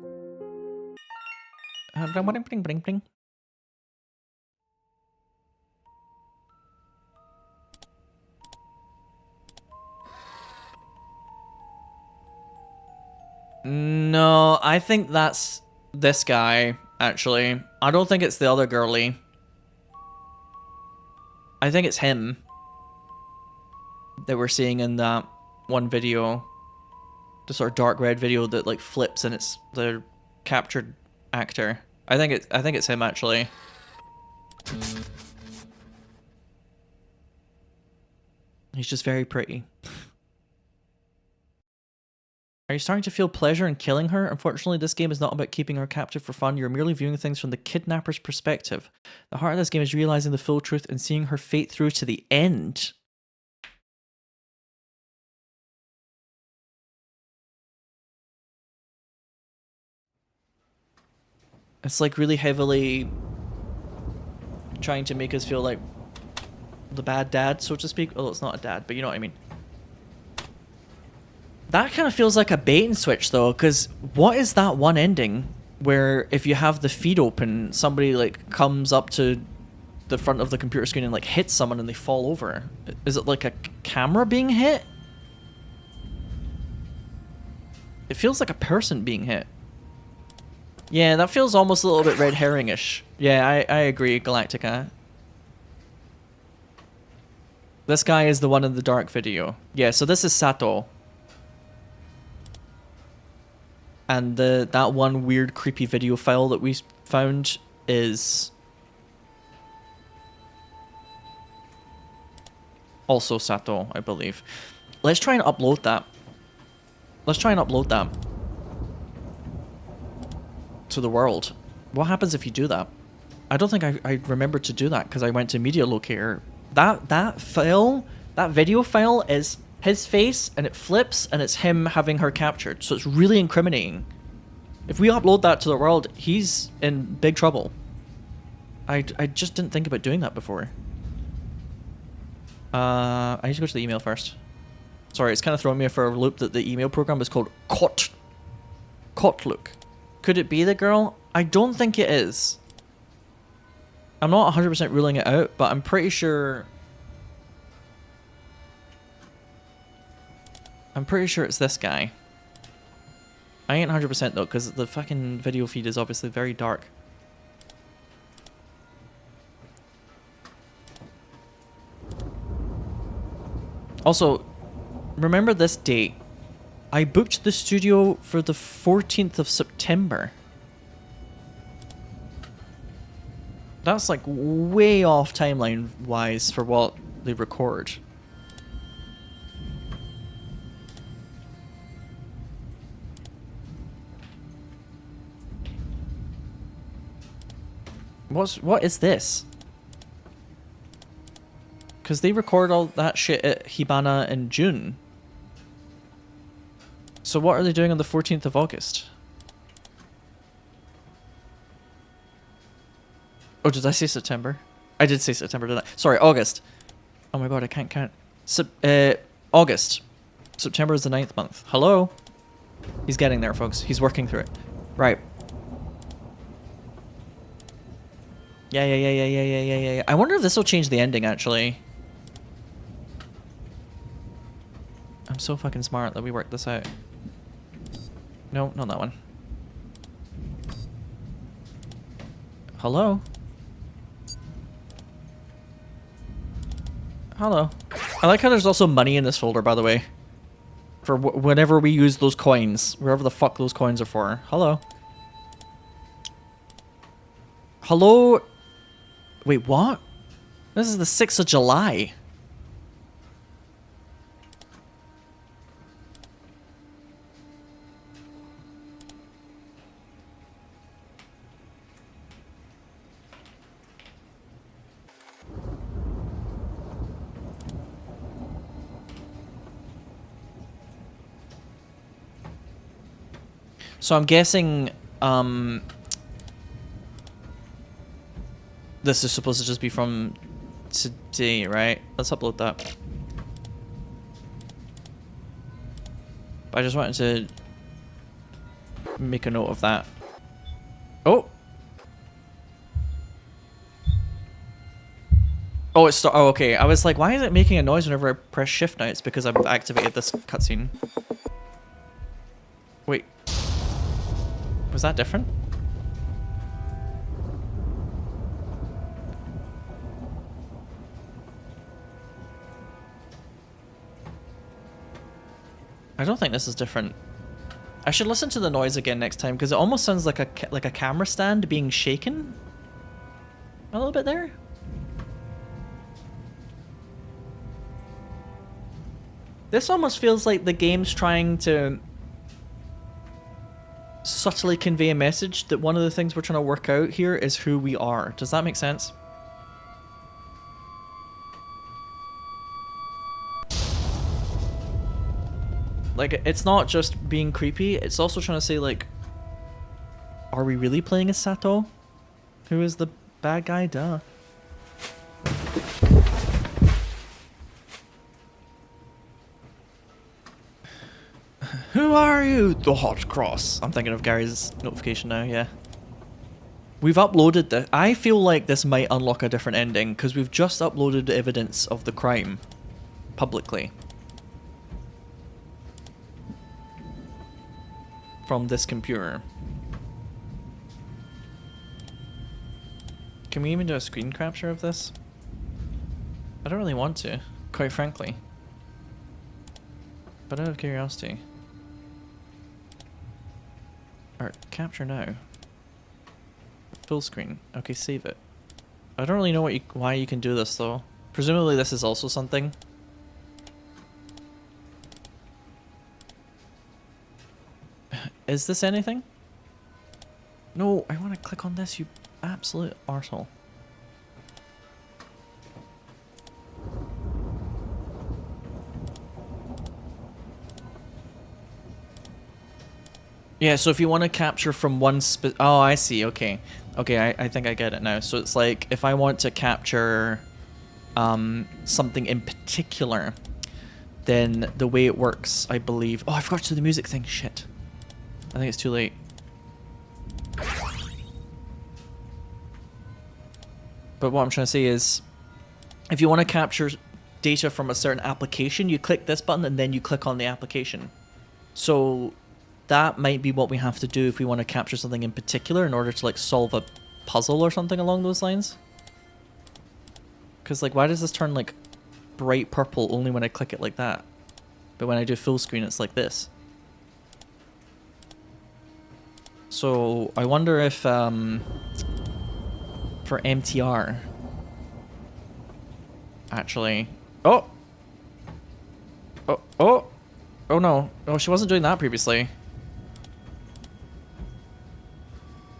Speaker 1: No, I think that's this guy, actually. I don't think it's the other girly. I think it's him that we're seeing in that one video. The sort of dark red video that like flips and it's the captured actor. I think it's him actually. He's just very pretty. Are you starting to feel pleasure in killing her? Unfortunately, this game is not about keeping her captive for fun. You're merely viewing things from the kidnapper's perspective. The heart of this game is realizing the full truth and seeing her fate through to the end. It's like really heavily trying to make us feel like the bad dad, so to speak. Although it's not a dad, but you know what I mean. That kind of feels like a bait and switch though, because what is that one ending where if you have the feed open, somebody like comes up to the front of the computer screen and like hits someone and they fall over? Is it like a camera being hit? It feels like a person being hit. Yeah, that feels almost a little bit red herring-ish. Yeah, I agree, Galactica. This guy is the one in the dark video. Yeah, so this is Sato. And that one weird creepy video file that we found is also Sato, I believe. Let's try and upload that. Let's try and upload that to the world. What happens if you do that? I don't think I remembered to do that because I went to Media Locator. That file, that video file is his face and it flips and it's him having her captured. So it's really incriminating. If we upload that to the world, he's in big trouble. I just didn't think about doing that before. I need to go to the email first. Sorry, it's kind of throwing me for a loop that the email program is called Kotlook. Could it be the girl? I don't think it is. I'm not 100% ruling it out, but I'm pretty sure... I'm pretty sure it's this guy. I ain't 100% though, because the fucking video feed is obviously very dark. Also, remember this date. I booked the studio for the 14th of September. That's like way off timeline-wise for what they record. What is this? Because they record all that shit at Hibana in June. So what are they doing on the 14th of August? Oh, did I say September? I did say September, didn't I? Sorry, August. Oh my god, I can't count. August. September is the 9th month. Hello? He's getting there, folks. He's working through it. Right. Yeah. I wonder if this will change the ending, actually. I'm so fucking smart that we worked this out. No, not that one. Hello? Hello. I like how there's also money in this folder, by the way. For whenever we use those coins. Wherever the fuck those coins are for. Hello? Hello? Wait, what? This is the 6th of July. So I'm guessing, this is supposed to just be from today, right? Let's upload that. But I just wanted to make a note of that. Oh! Oh, it's oh, okay. I was like, why is it making a noise whenever I press shift now? It's because I've activated this cutscene. Wait. Was that different? I don't think this is different. I should listen to the noise again next time because it almost sounds like a camera stand being shaken. A little bit there. This almost feels like the game's trying to subtly convey a message that one of the things we're trying to work out here is who we are. Does that make sense? Like, it's not just being creepy, it's also trying to say, like, are we really playing as Sato? Who is the bad guy? Duh. Who are you? The Hot Cross. I'm thinking of Gary's notification now, yeah. We've uploaded the... I feel like this might unlock a different ending, because we've just uploaded evidence of the crime. Publicly. From this computer. Can we even do a screen capture of this? I don't really want to, quite frankly. But out of curiosity. Alright, capture now. Full screen. Okay, save it. I don't really know why you can do this though. Presumably this is also something. Is this anything? No, I want to click on this, you absolute arsehole. Yeah, so if you want to capture from one oh, I see, okay. Okay, I think I get it now. So it's like, if I want to capture something in particular, then the way it works, I believe... Oh, I forgot to do the music thing, shit. I think it's too late. But what I'm trying to say is, if you want to capture data from a certain application, you click this button and then you click on the application. So that might be what we have to do if we want to capture something in particular in order to like solve a puzzle or something along those lines. Because like, why does this turn like bright purple only when I click it like that? But when I do full screen, it's like this. So I wonder if for MTR, actually... Oh! Oh, oh! Oh no. Oh, she wasn't doing that previously.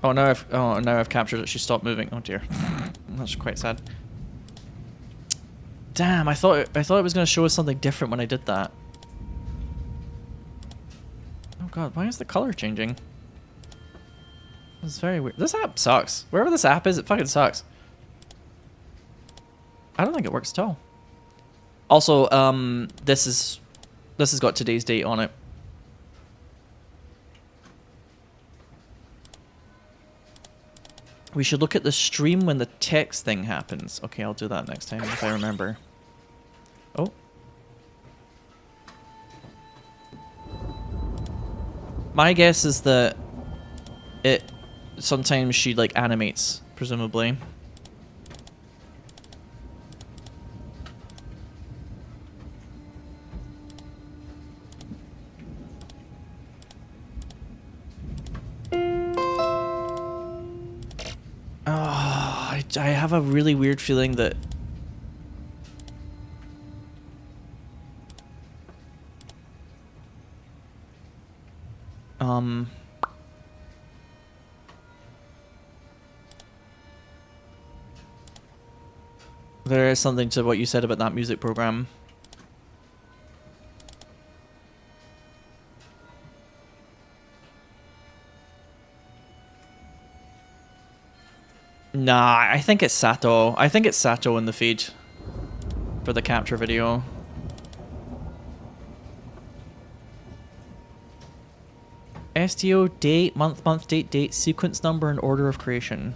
Speaker 1: Oh, now I've captured it. She stopped moving. Oh dear. That's quite sad. Damn, I thought it was going to show us something different when I did that. Oh god, why is the color changing? It's very weird. This app sucks. Wherever this app is, it fucking sucks. I don't think it works at all. Also, this has got today's date on it. We should look at the stream when the text thing happens. Okay, I'll do that next time if I remember. Oh. My guess is that sometimes she like animates, presumably. Oh, I have a really weird feeling that there is something to what you said about that music program. Nah, I think it's Sato. I think it's Sato in the feed for the capture video. STO, date, month, date, sequence number, and order of creation.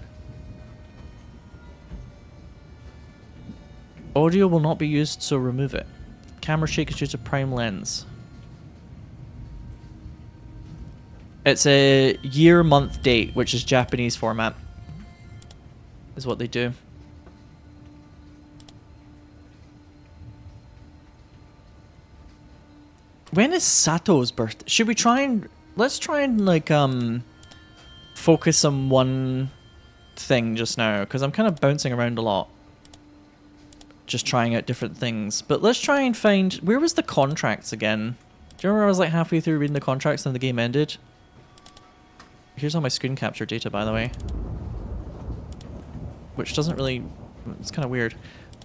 Speaker 1: Audio will not be used, so remove it. Camera shake is due to prime lens. It's a year, month, date, which is Japanese format. Is what they do. When is Sato's birthday? Should we try and... Let's try and, like, focus on one thing just now, because I'm kind of bouncing around a lot. Just trying out different things. But let's try and find... Where was the contracts again? Do you remember I was, like, halfway through reading the contracts and the game ended? Here's all my screen capture data, by the way. Which doesn't really... It's kind of weird.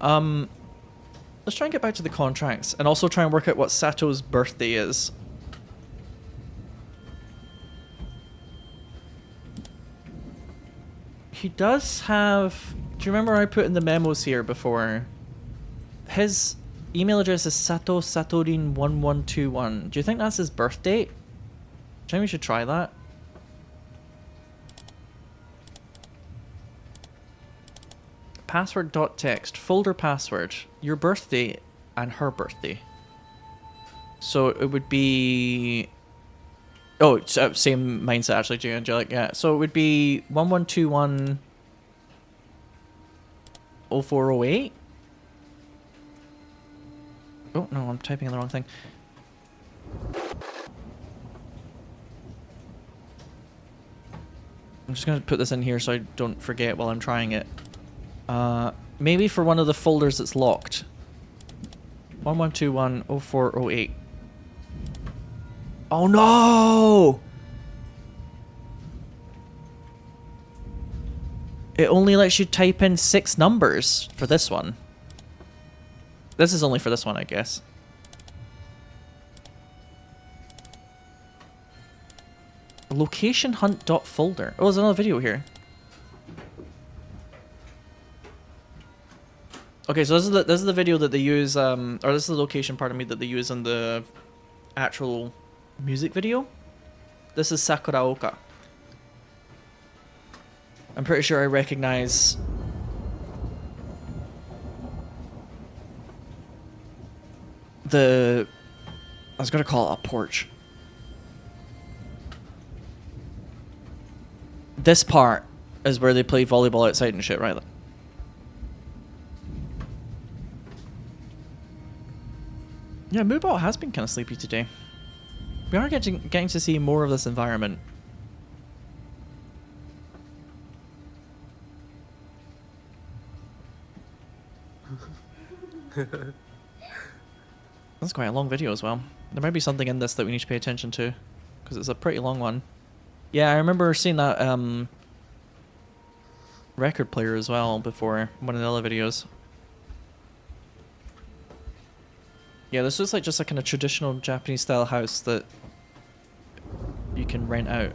Speaker 1: Let's try and get back to the contracts, and also try and work out what Sato's birthday is. He does have... Do you remember I put in the memos here before? His email address is satorin1121. Do you think that's his birth date? Do you think we should try that? Password.text, folder password, your birthday and her birthday. So it would be... Oh, it's, same mindset actually, Angelic, yeah. So it would be 1121 0408? Oh no, I'm typing in the wrong thing. I'm just gonna put this in here so I don't forget while I'm trying it. Maybe for one of the folders that's locked. 1121 0408. Oh no! It only lets you type in 6 numbers for this one. This is only for this one, I guess. Location hunt dot folder. Oh, there's another video here. Okay, so this is the video that they use, or this is the location, pardon me, that they use in the actual music video. This is Sakuraoka. I'm pretty sure I recognize the... I was gonna call it a porch. This part is where they play volleyball outside and shit, right? Yeah, Moobot has been kind of sleepy today. We are getting to see more of this environment. That's quite a long video as well. There might be something in this that we need to pay attention to, because it's a pretty long one. Yeah, I remember seeing that record player as well before, one of the other videos. Yeah, this looks like just a kind of traditional Japanese style house that you can rent out.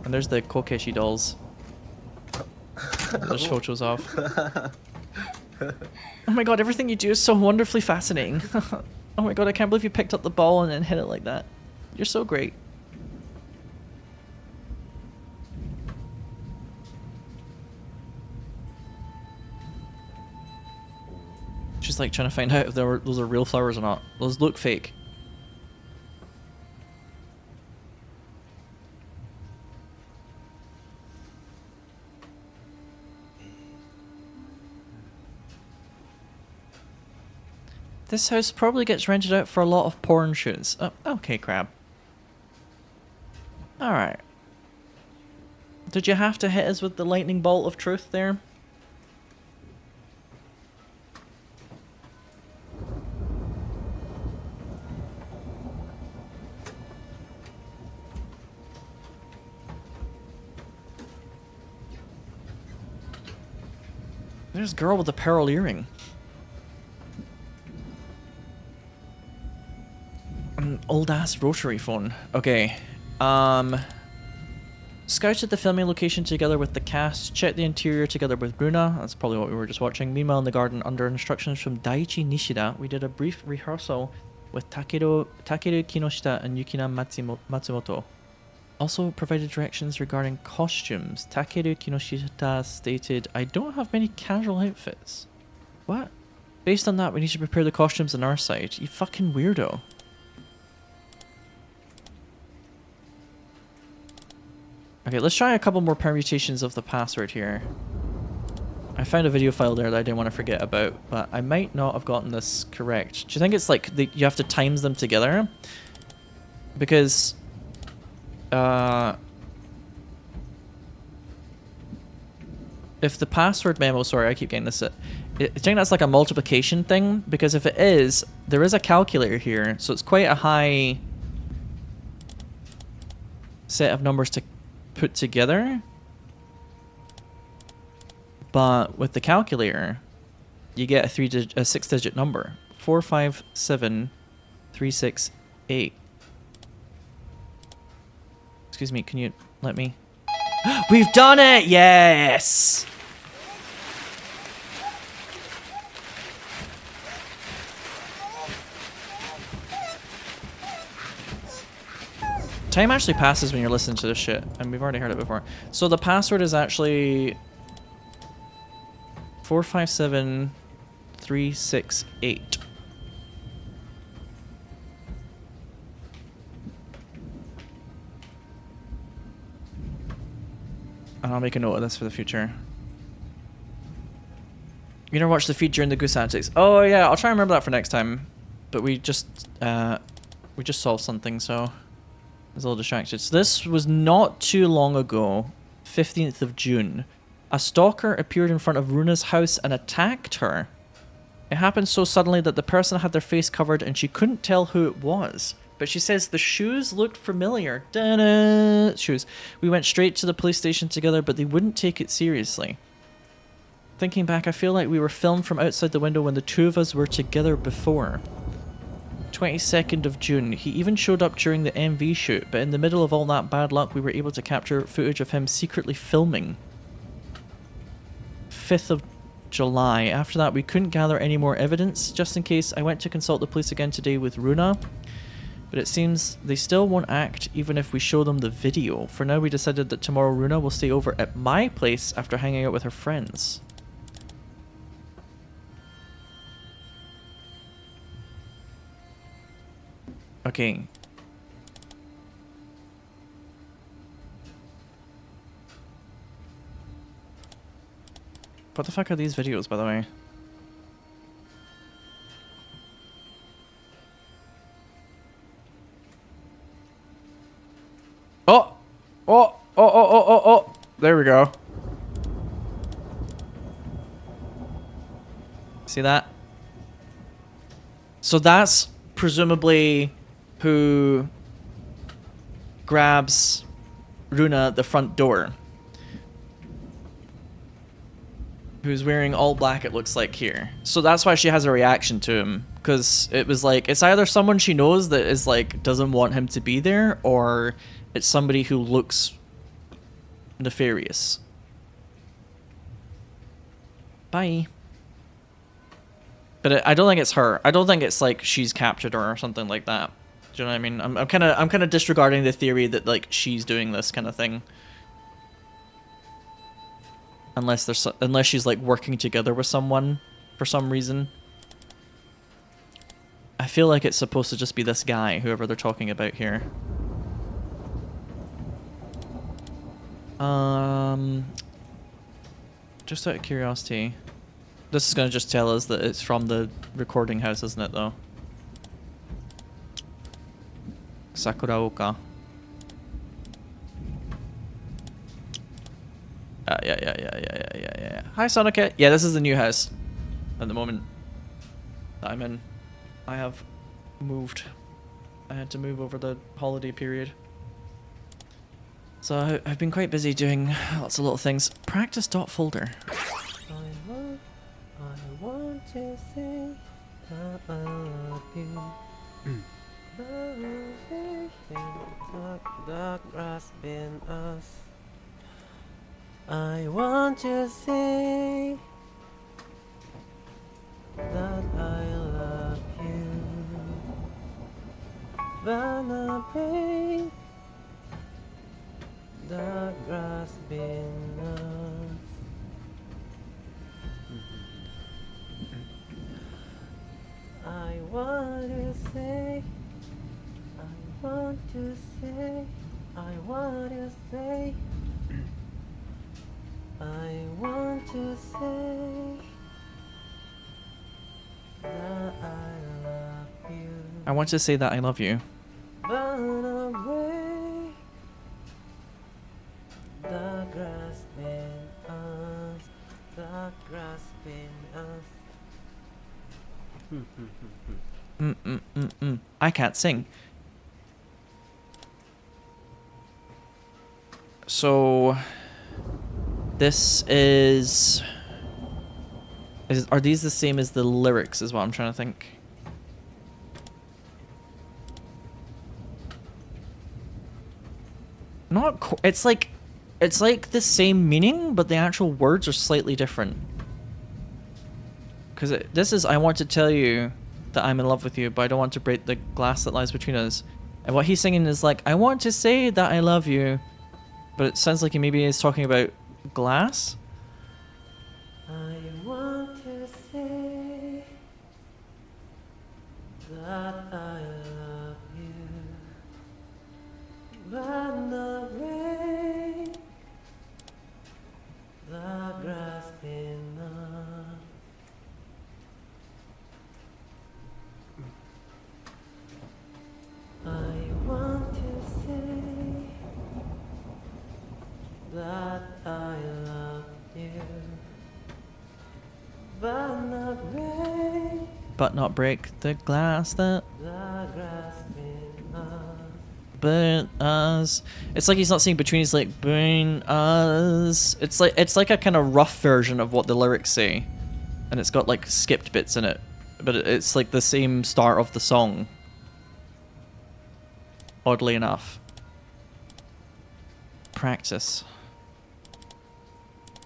Speaker 1: And there's the Kokeshi dolls. There's photos of. Oh my god, everything you do is so wonderfully fascinating. Oh my god, I can't believe you picked up the ball and then hit it like that. You're so great. She's like trying to find out if those are real flowers or not. Those look fake. This house probably gets rented out for a lot of porn shoots. Oh, okay, Crab. Alright. Did you have to hit us with the lightning bolt of truth there? There's a girl with a pearl earring. An old-ass rotary phone. Okay. Scouted the filming location together with the cast. Checked the interior together with Bruna. That's probably what we were just watching. Meanwhile, in the garden, under instructions from Daichi Nishida, we did a brief rehearsal with Takeru Kinoshita and Yukina Matsumoto. Also provided directions regarding costumes. Takeru Kinoshita stated, "I don't have many casual outfits." What? Based on that, we need to prepare the costumes on our side. You fucking weirdo. Okay, let's try a couple more permutations of the password here. I found a video file there that I didn't want to forget about, but I might not have gotten this correct. Do you think it's like you have to times them together? Because if the password memo, sorry, I keep getting this. I think that's like a multiplication thing, because if it is, there is a calculator here, so it's quite a high set of numbers to put together. But with the calculator, you get a 6-digit number. 457368. Excuse me, can you let me? We've done it! Yes! Time actually passes when you're listening to this shit, and we've already heard it before. So the password is actually 457368. And I'll make a note of this for the future. You never watched the feed during the goose antics? Oh yeah, I'll try and remember that for next time. But we just solved something, so I was a little distracted. So this was not too long ago, 15th of June. A stalker appeared in front of Runa's house and attacked her. It happened so suddenly that the person had their face covered and she couldn't tell who it was. But she says the shoes looked familiar. Da-da! Shoes. We went straight to the police station together, but they wouldn't take it seriously. Thinking back, I feel like we were filmed from outside the window when the two of us were together before. 22nd of June. He even showed up during the MV shoot, but in the middle of all that bad luck, we were able to capture footage of him secretly filming. 5th of July. After that, we couldn't gather any more evidence. Just in case, I went to consult the police again today with Runa, but it seems they still won't act even if we show them the video. For now, we decided that tomorrow Runa will stay over at my place after hanging out with her friends. Okay. What the fuck are these videos, by the way? Oh! Oh! Oh, oh, oh, oh, oh! There we go. See that? So that's presumably who grabs Runa at the front door. Who's wearing all black, it looks like here. So that's why she has a reaction to him. Because it was like, it's either someone she knows that is like, doesn't want him to be there, or it's somebody who looks nefarious. Bye. But I don't think it's her. I don't think it's like she's captured her or something like that. Do you know what I mean? I'm kind of disregarding the theory that like she's doing this kind of thing. Unless she's like working together with someone for some reason. I feel like it's supposed to just be this guy, whoever they're talking about here. Just out of curiosity. This is going to just tell us that it's from the recording house, isn't it, though? Sakuraoka. Yeah. Hi, Sonica. Yeah, this is the new house at the moment that I'm in. I have moved. I had to move over the holiday period. So I've been quite busy doing lots of little things. Practice dot folder.
Speaker 4: I want to say that I love you. The grass been us. I want to say that I love you. Wanna paint the grass been us. I want to say, I want to say, I want to say, I want to say that I love you.
Speaker 1: I want to say that I love you.
Speaker 4: But away, the grass been us, the grass been us.
Speaker 1: I can't sing. So this is are these the same as the lyrics is what I'm trying to think. It's like the same meaning, but the actual words are slightly different. Because this is, I want to tell you that I'm in love with you, but I don't want to break the glass that lies between us. And what he's singing is like, I want to say that I love you, but it sounds like he maybe is talking about glass.
Speaker 4: I want to say that I love you, but the rain, the grass been up. I want to say that I love you, but not break,
Speaker 1: But not break the glass that
Speaker 4: the grass been us.
Speaker 1: burn us. It's like he's not saying between, he's like burn us. It's like a kind of rough version of what the lyrics say. And it's got like skipped bits in it. But it's like the same start of the song. oddly enough. Practice.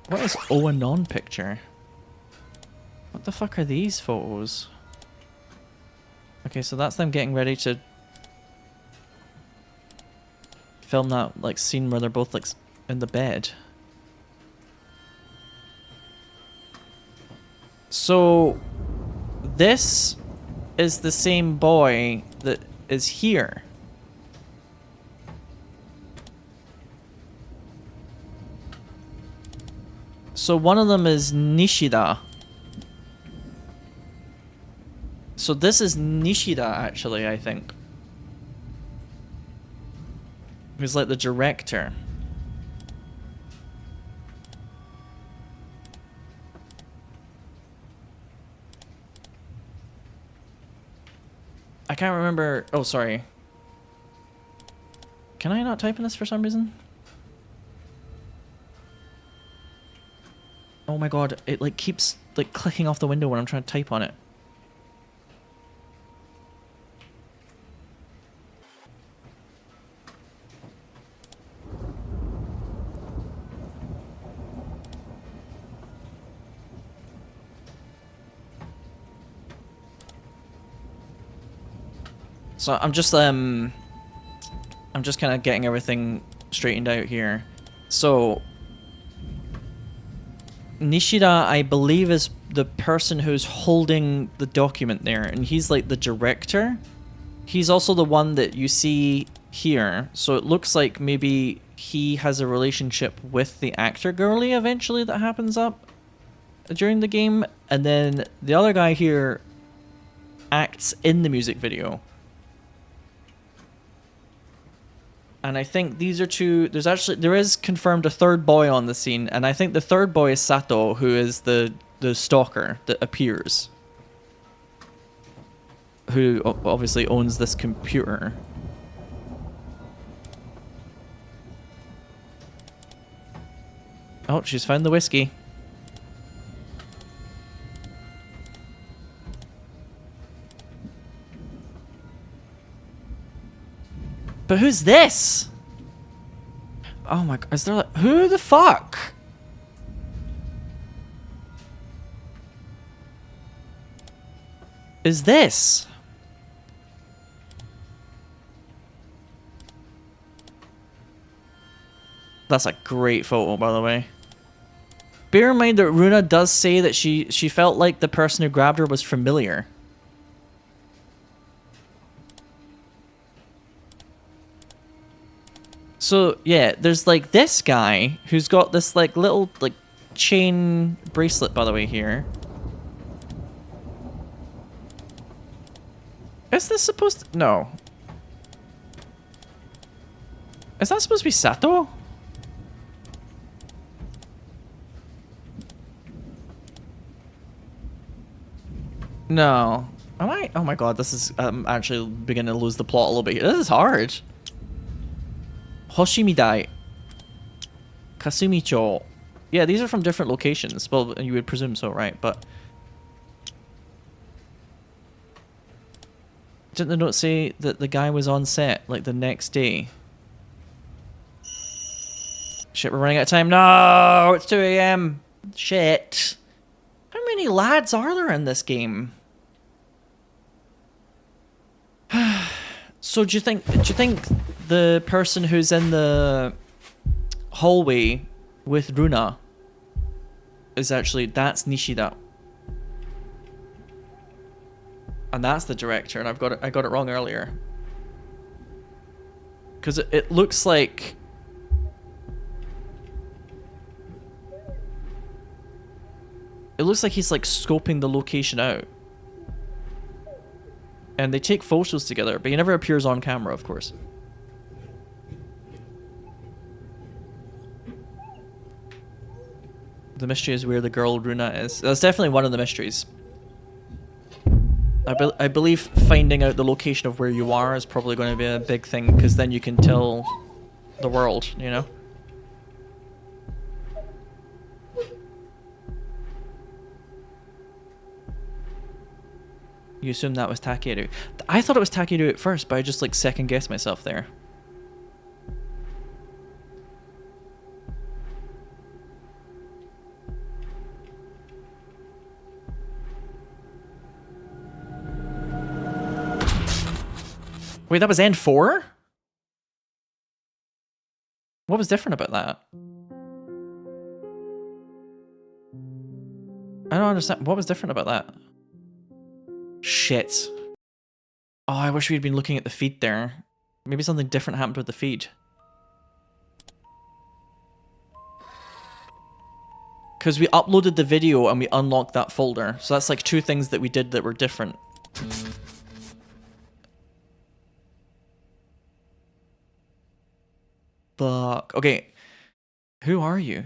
Speaker 1: What is O anon picture? What the fuck are these photos? Okay, so that's them getting ready to film that like scene where they're both like in the bed. So this is the same boy that is here. So one of them is Nishida. So this is Nishida, actually, I think. Who's like the director. I can't remember. Oh, sorry. Can I not type in this for some reason? Oh my god, it like keeps like clicking off the window when I'm trying to type on it. So I'm just kind of getting everything straightened out here. So Nishida, I believe, is the person who's holding the document there, and he's like the director. He's also the one that you see here, so it looks like maybe he has a relationship with the actor girlie eventually that happens up during the game, and then the other guy here acts in the music video. And I think these are two. There is confirmed a third boy on the scene, and I think the third boy is Sato, who is the stalker that appears, who obviously owns this computer. Oh, she's found the whiskey. But who's this? Oh my god, is there like, who the fuck? Is this? That's a great photo, by the way. Bear in mind that Runa does say that she felt like the person who grabbed her was familiar. So, yeah, there's, like, this guy who's got this, like, little, like, chain bracelet, by the way, here. Is this supposed to... No. Is that supposed to be Sato? No. Am I? Oh my god, this is... I'm actually beginning to lose the plot a little bit. This is hard. Hoshimidai. Kasumicho. Yeah, these are from different locations. Well, you would presume so, right? But... Didn't the note say that the guy was on set, like, the next day? Shit, we're running out of time. No! It's 2 AM. Shit. How many lads are there in this game? So do you think the person who's in the hallway with Runa is actually, that's Nishida? And that's the director, and I got it wrong earlier. Because it looks like... It looks like he's like scoping the location out. And they take photos together, but he never appears on camera, of course. The mystery is where the girl Runa is. That's definitely one of the mysteries. I believe finding out the location of where you are is probably going to be a big thing, because then you can tell the world, you know? You assumed that was Takeru. I thought it was Takeru at first, but I just like second guessed myself there. Wait, that was end 4? What was different about that? I don't understand. What was different about that? Shit. Oh, I wish we'd been looking at the feed there. Maybe something different happened with the feed. Because we uploaded the video and we unlocked that folder. So that's like 2 things that we did that were different. Fuck. Okay. Who are you?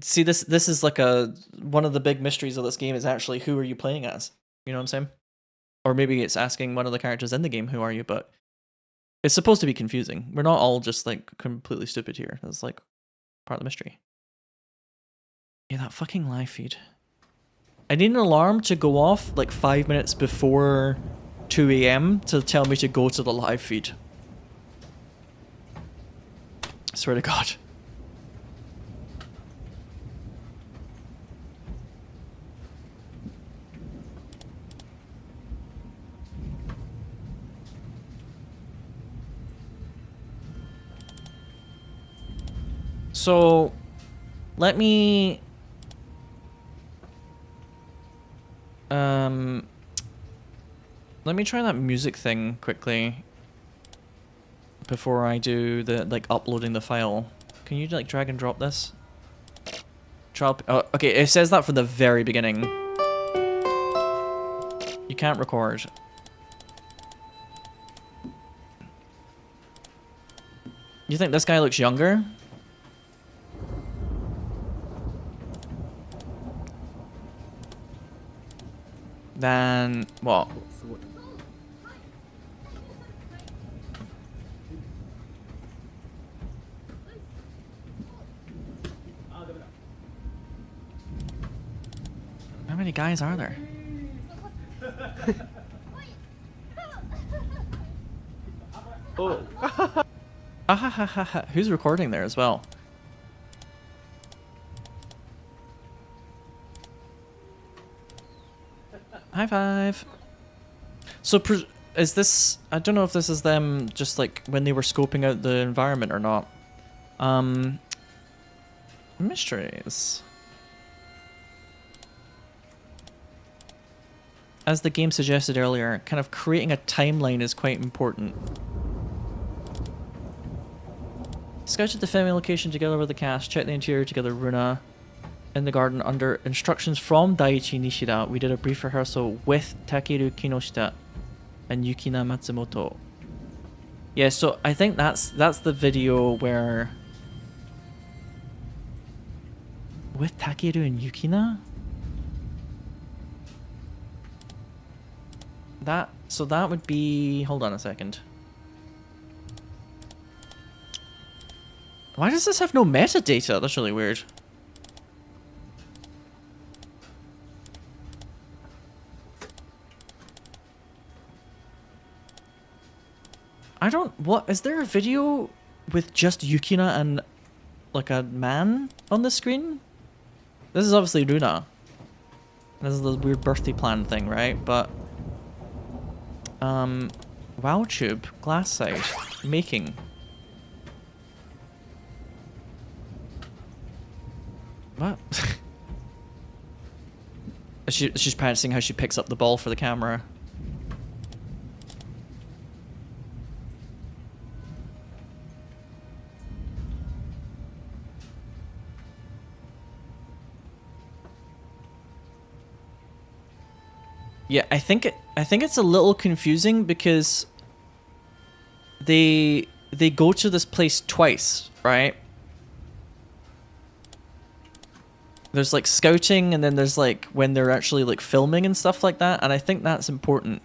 Speaker 1: See, this is like one of the big mysteries of this game is actually who are you playing as? You know what I'm saying? Or maybe it's asking one of the characters in the game, who are you? But it's supposed to be confusing. We're not all just like completely stupid here. That's like part of the mystery. Yeah, that fucking live feed. I need an alarm to go off like 5 minutes before 2 AM to tell me to go to the live feed. I swear to God. So, let me... let me try that music thing quickly before I do the, like, uploading the file. Can you, like, drag and drop this? Oh, okay, it says that from the very beginning. You can't record. You think this guy looks younger? Than what? How many guys are there?
Speaker 2: Oh.
Speaker 1: Who's recording there as well? High five. So is this... I don't know if this is them just like when they were scoping out the environment or not. Mysteries. As the game suggested earlier, kind of creating a timeline is quite important. Scouted the filming location together with the cast, checked the interior together with Runa. In the garden, under instructions from Daiichi Nishida, we did a brief rehearsal with Takeru Kinoshita and Yukina Matsumoto. Yeah, so I think that's the video where... With Takeru and Yukina? So that would be... Hold on a second. Why does this have no metadata? That's really weird. What, is there a video with just Yukina and like a man on the screen? This is obviously Runa. This is the weird birthday plan thing, right? But, wow tube, glass side, making. What? She's practicing how she picks up the ball for the camera. Yeah, I think it's a little confusing because they go to this place twice, right? There's like scouting and then there's like when they're actually like filming and stuff like that, and I think that's important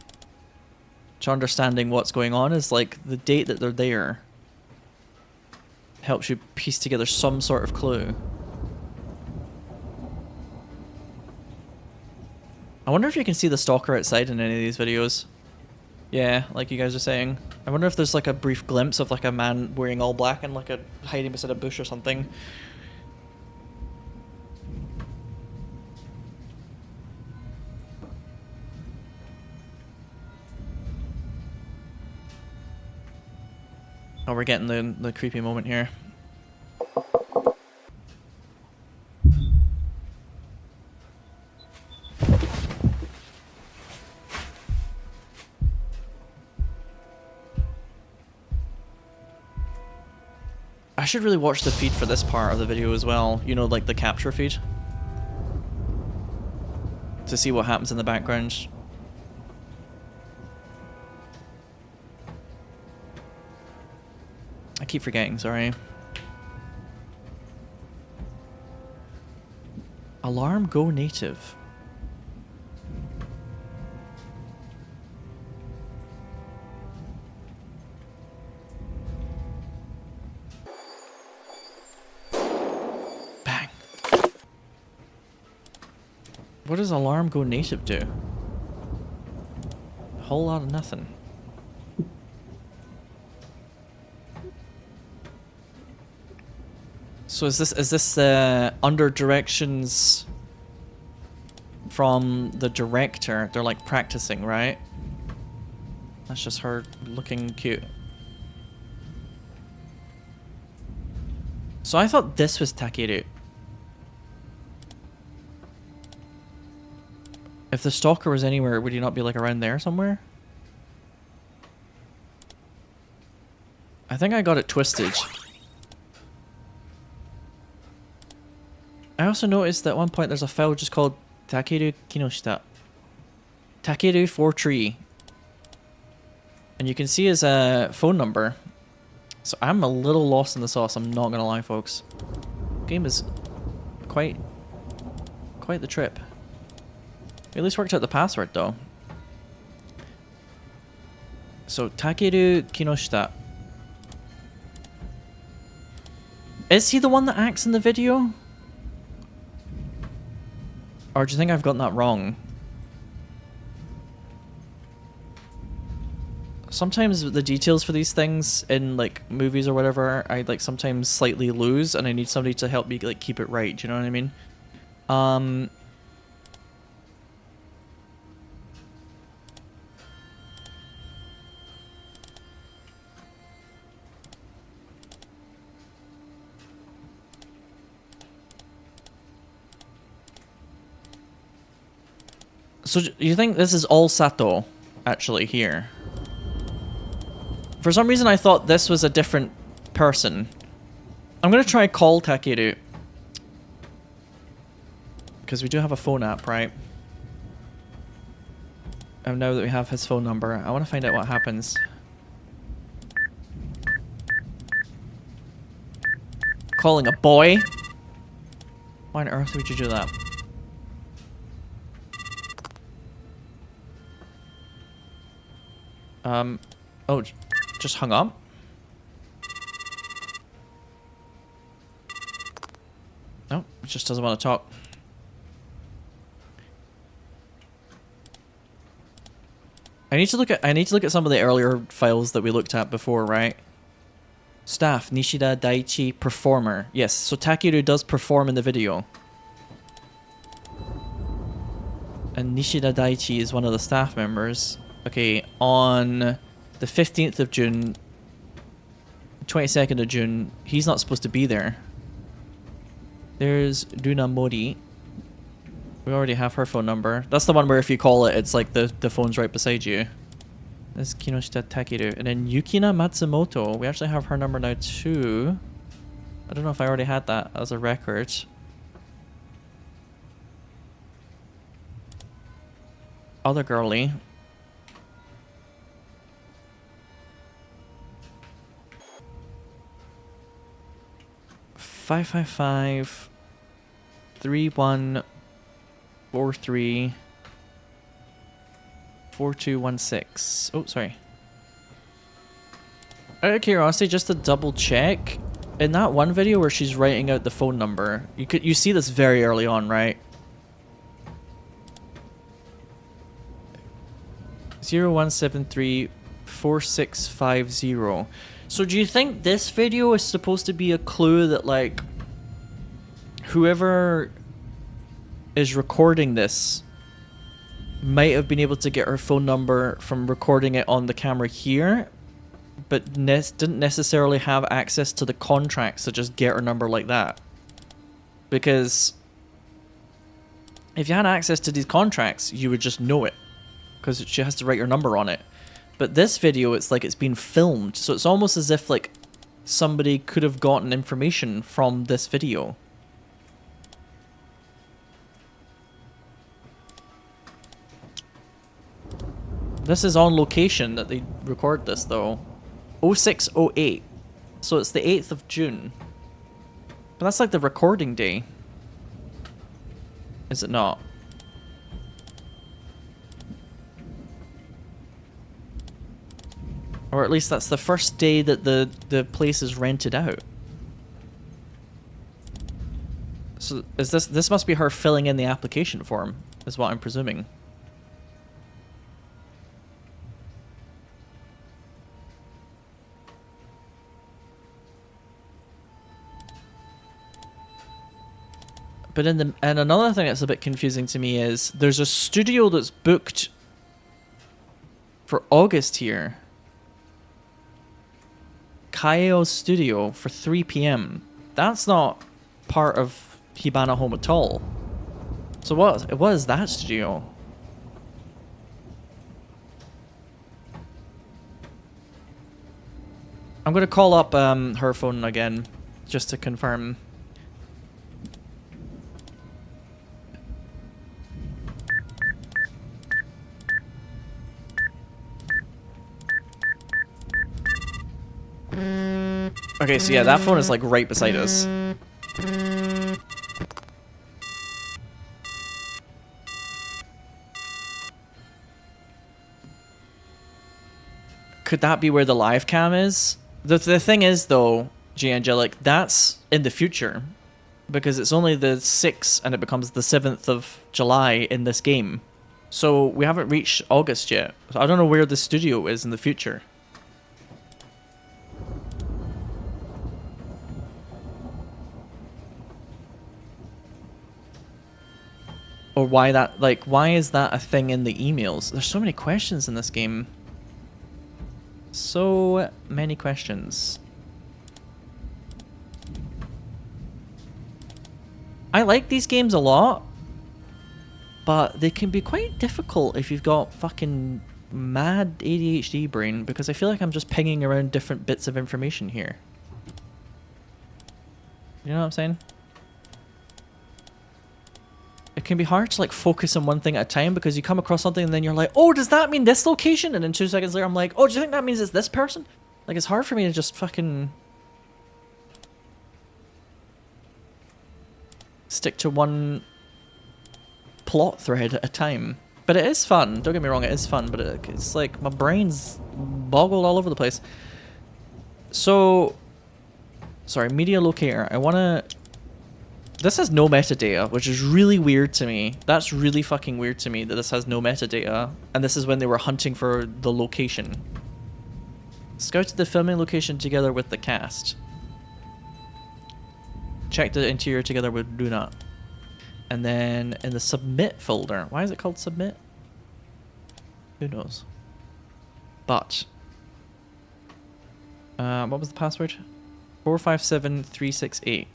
Speaker 1: to understanding what's going on is like the date that they're there helps you piece together some sort of clue. I wonder if you can see the stalker outside in any of these videos. Yeah, like you guys are saying. I wonder if there's like a brief glimpse of like a man wearing all black and like a hiding beside a bush or something. Oh, we're getting the creepy moment here. I should really watch the feed for this part of the video as well. You know, like the capture feed. To see what happens in the background. I keep forgetting, sorry. Alarm go native. Bang. What does alarm go native do? A whole lot of nothing. So is this under directions from the director? They're like practicing, right? That's just her looking cute. So I thought this was Takeru. If the stalker was anywhere, would he not be like around there somewhere? I think I got it twisted. I also noticed that at one point there's a file just called Takeru Kinoshita. Takeru 43. And you can see his phone number. So I'm a little lost in the sauce, I'm not gonna lie, folks. Game is quite the trip. We at least worked out the password though. So Takeru Kinoshita. Is he the one that acts in the video? Or do you think I've gotten that wrong? Sometimes the details for these things in like movies or whatever, I like sometimes slightly lose, and I need somebody to help me like keep it right. Do you know what I mean? So do you think this is all Sato, actually, here? For some reason I thought this was a different person. I'm gonna try call Takeru. Because we do have a phone app, right? And now that we have his phone number, I want to find out what happens. Calling a boy? Why on earth would you do that? Oh, just hung up? No, it just doesn't want to talk. I need to look at some of the earlier files that we looked at before, right? Staff, Nishida Daichi, performer. Yes, so Takeru does perform in the video. And Nishida Daichi is one of the staff members. Okay, on the 15th of June, 22nd of June, he's not supposed to be there. There's Runa Mori. We already have her phone number. That's the one where if you call it, it's like the phone's right beside you. This is Kinoshita Takeru. And then Yukina Matsumoto. We actually have her number now too. I don't know if I already had that as a record. Other girly. Five 3143 4216. Oh, sorry. Out of curiosity, just to double check, in that one video where she's writing out the phone number, you see this very early on, right? 01734650. So do you think this video is supposed to be a clue that, like, whoever is recording this might have been able to get her phone number from recording it on the camera here, but didn't necessarily have access to the contracts to just get her number like that? Because if you had access to these contracts, you would just know it, because she has to write your number on it. But this video, it's like it's been filmed, so it's almost as if like somebody could have gotten information from this video. This is on location that they record this though. 0608. So it's the 8th of June. But that's like the recording day. Is it not? Or at least that's the first day that the place is rented out. So is this must be her filling in the application form, is what I'm presuming. But and another thing that's a bit confusing to me is there's a studio that's booked for August here. Kaio's studio for 3 p.m. That's not part of Hibana Home at all. So what is that studio? I'm gonna call up her phone again just to confirm. Okay, so yeah, that phone is like right beside us. Could that be where the live cam is? The thing is though, G Angelic, that's in the future. Because it's only the 6th and it becomes the 7th of July in this game. So we haven't reached August yet. So I don't know where the studio is in the future. Or why that, like, why is that a thing in the emails? There's so many questions in this game. So many questions. I like these games a lot, but they can be quite difficult if you've got fucking mad ADHD brain, because I feel like I'm just pinging around different bits of information here. You know what I'm saying? It can be hard to like focus on one thing at a time, because you come across something and then you're like, oh, does that mean this location? And then 2 seconds later I'm like, oh, do you think that means it's this person? Like, it's hard for me to just fucking stick to one plot thread at a time. But it is fun, don't get me wrong, it is fun, but it's like my brain's boggled all over the place. So, sorry, media locator, I wanna... This has no metadata, which is really weird to me. That's really fucking weird to me that this has no metadata. And this is when they were hunting for the location. Scouted the filming location together with the cast. Checked the interior together with Luna. And then in the submit folder. Why is it called submit? Who knows? But. What was the password? 457368.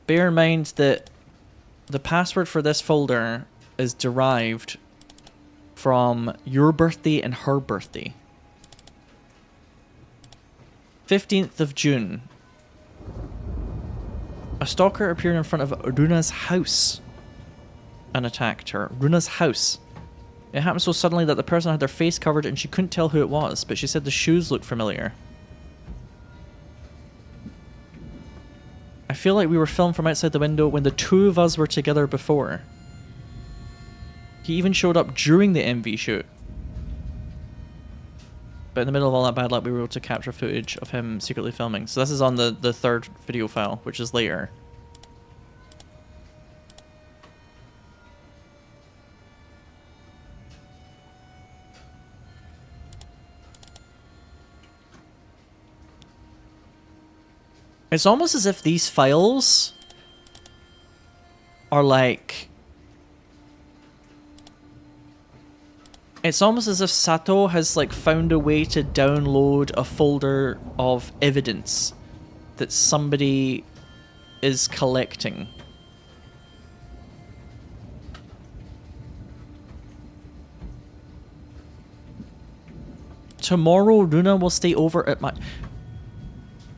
Speaker 1: Bear in mind that the password for this folder is derived from your birthday and her birthday. 15th of June. A stalker appeared in front of Runa's house and attacked her. Runa's house. It happened so suddenly that the person had their face covered and she couldn't tell who it was, but she said the shoes looked familiar. I feel like we were filmed from outside the window when the 2 of us were together before. He even showed up during the MV shoot. But in the middle of all that bad luck, we were able to capture footage of him secretly filming. So this is on the 3rd video file, which is later. It's almost as if these files are like... It's almost as if Sato has like found a way to download a folder of evidence that somebody is collecting. Tomorrow Runa will stay over at my...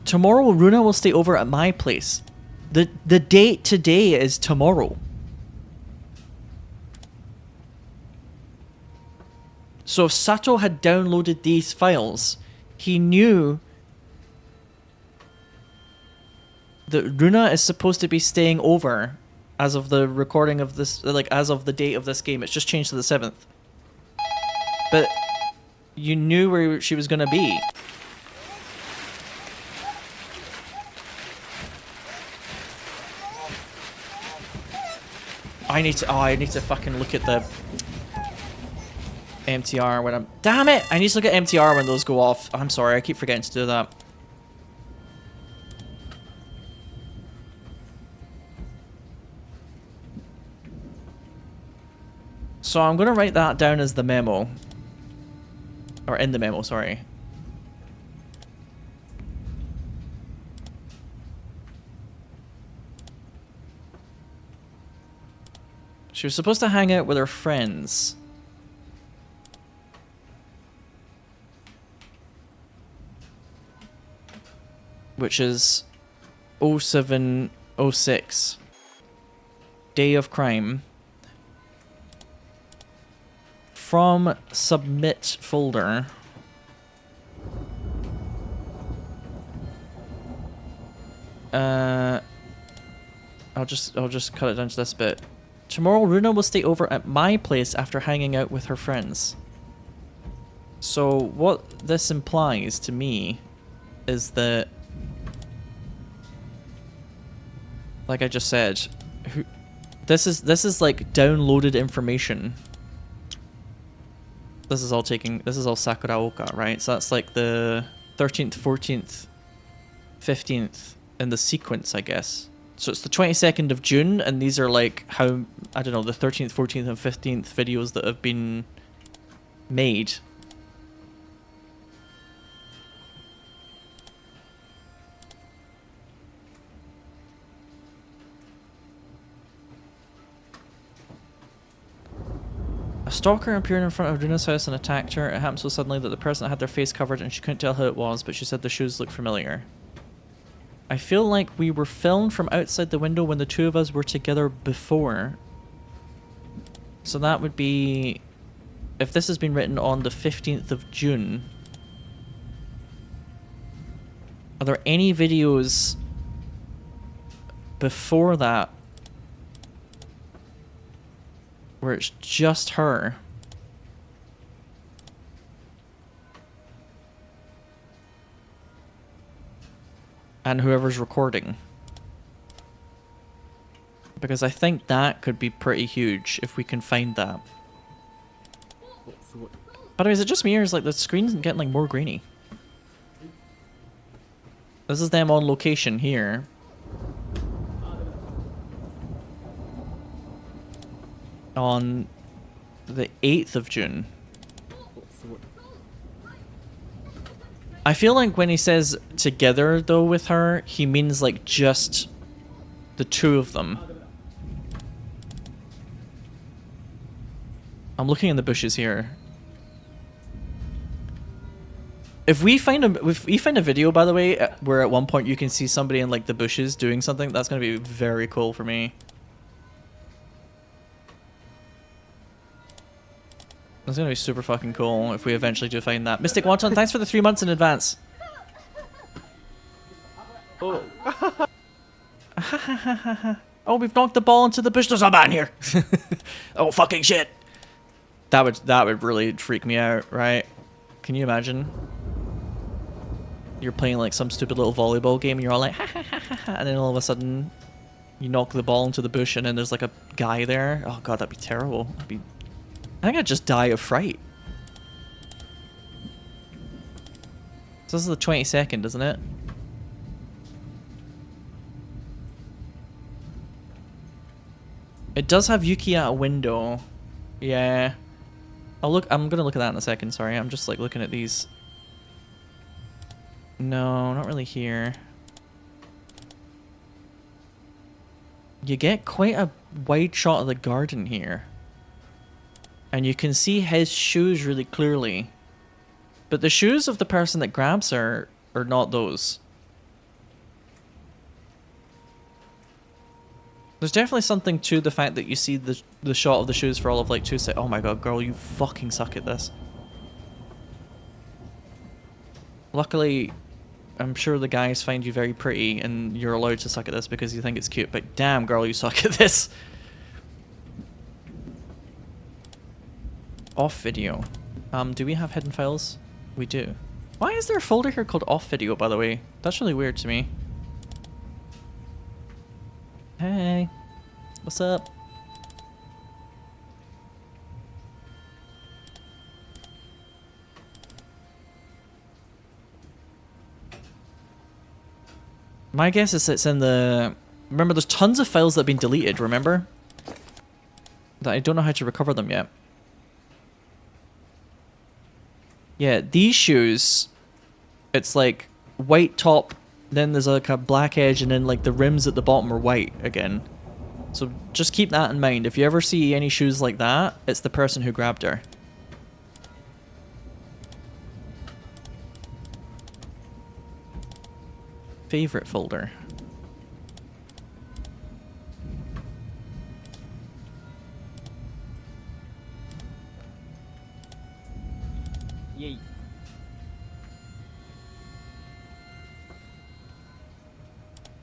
Speaker 1: Tomorrow Runa will stay over at my place. The date today is tomorrow. So if Sato had downloaded these files, he knew that Runa is supposed to be staying over as of the recording of this, like as of the date of this game. It's just changed to the 7th. But you knew where she was going to be. I need to fucking look at the MTR when I'm... Damn it! I need to look at MTR when those go off. I'm sorry, I keep forgetting to do that. So I'm going to write that down as the memo. Or in the memo, sorry. She was supposed to hang out with her friends. Which is 0706. Day of crime. From submit folder. I'll just cut it down to this bit. Tomorrow Runa will stay over at my place after hanging out with her friends. So what this implies to me is that, like I just said, this is like downloaded information. This is all Sakuraoka, right? So that's like the 13th, 14th, 15th in the sequence, I guess. So it's the 22nd of June, and these are like how, I don't know, the 13th, 14th, and 15th videos that have been made. A stalker appeared in front of Runa's house and attacked her. It happened so suddenly that the person had their face covered and she couldn't tell who it was, but she said the shoes looked familiar. I feel like we were filmed from outside the window when the two of us were together before. So that would be... If this has been written on the 15th of June... Are there any videos before that where it's just her? And whoever's recording. Because I think that could be pretty huge if we can find that. By the way, is it just me or is like the screen's getting like more grainy? This is them on location here. On the 8th of June. I feel like when he says together though with her, he means like just the two of them. I'm looking in the bushes here. If we find a video, by the way, where at one point you can see somebody in like the bushes doing something, that's gonna be very cool for me. That's gonna be super fucking cool if we eventually do find that. Mystic Wanton, thanks for the 3 months in advance.
Speaker 3: Oh.
Speaker 1: Oh, we've knocked the ball into the bush. There's a man here. Oh, fucking shit. That would really freak me out, right? Can you imagine? You're playing like some stupid little volleyball game and you're all like, ha ha ha ha ha, and then all of a sudden you knock the ball into the bush and then there's like a guy there. Oh god, that'd be terrible. I think I'd just die of fright. So this is the 22nd, isn't it? It does have Yuki at a window. Yeah. I'm gonna look at that in a second, sorry. I'm just like looking at these. No, not really here. You get quite a wide shot of the garden here. And you can see his shoes really clearly. But the shoes of the person that grabs her are not those. There's definitely something to the fact that you see the shot of the shoes for all of like 2 seconds. Oh my god, girl, you fucking suck at this. Luckily, I'm sure the guys find you very pretty and you're allowed to suck at this because you think it's cute, but damn, girl, you suck at this. Off video. Do we have hidden files? We do. Why is there a folder here called off video, by the way? That's really weird to me. Hey, what's up? My guess is it's in the... Remember, there's tons of files that have been deleted, remember? That I don't know how to recover them yet. Yeah, these shoes, it's like white top, then there's like a black edge, and then like the rims at the bottom are white again. So just keep that in mind. If you ever see any shoes like that, it's the person who grabbed her. Favorite folder.
Speaker 2: Yay.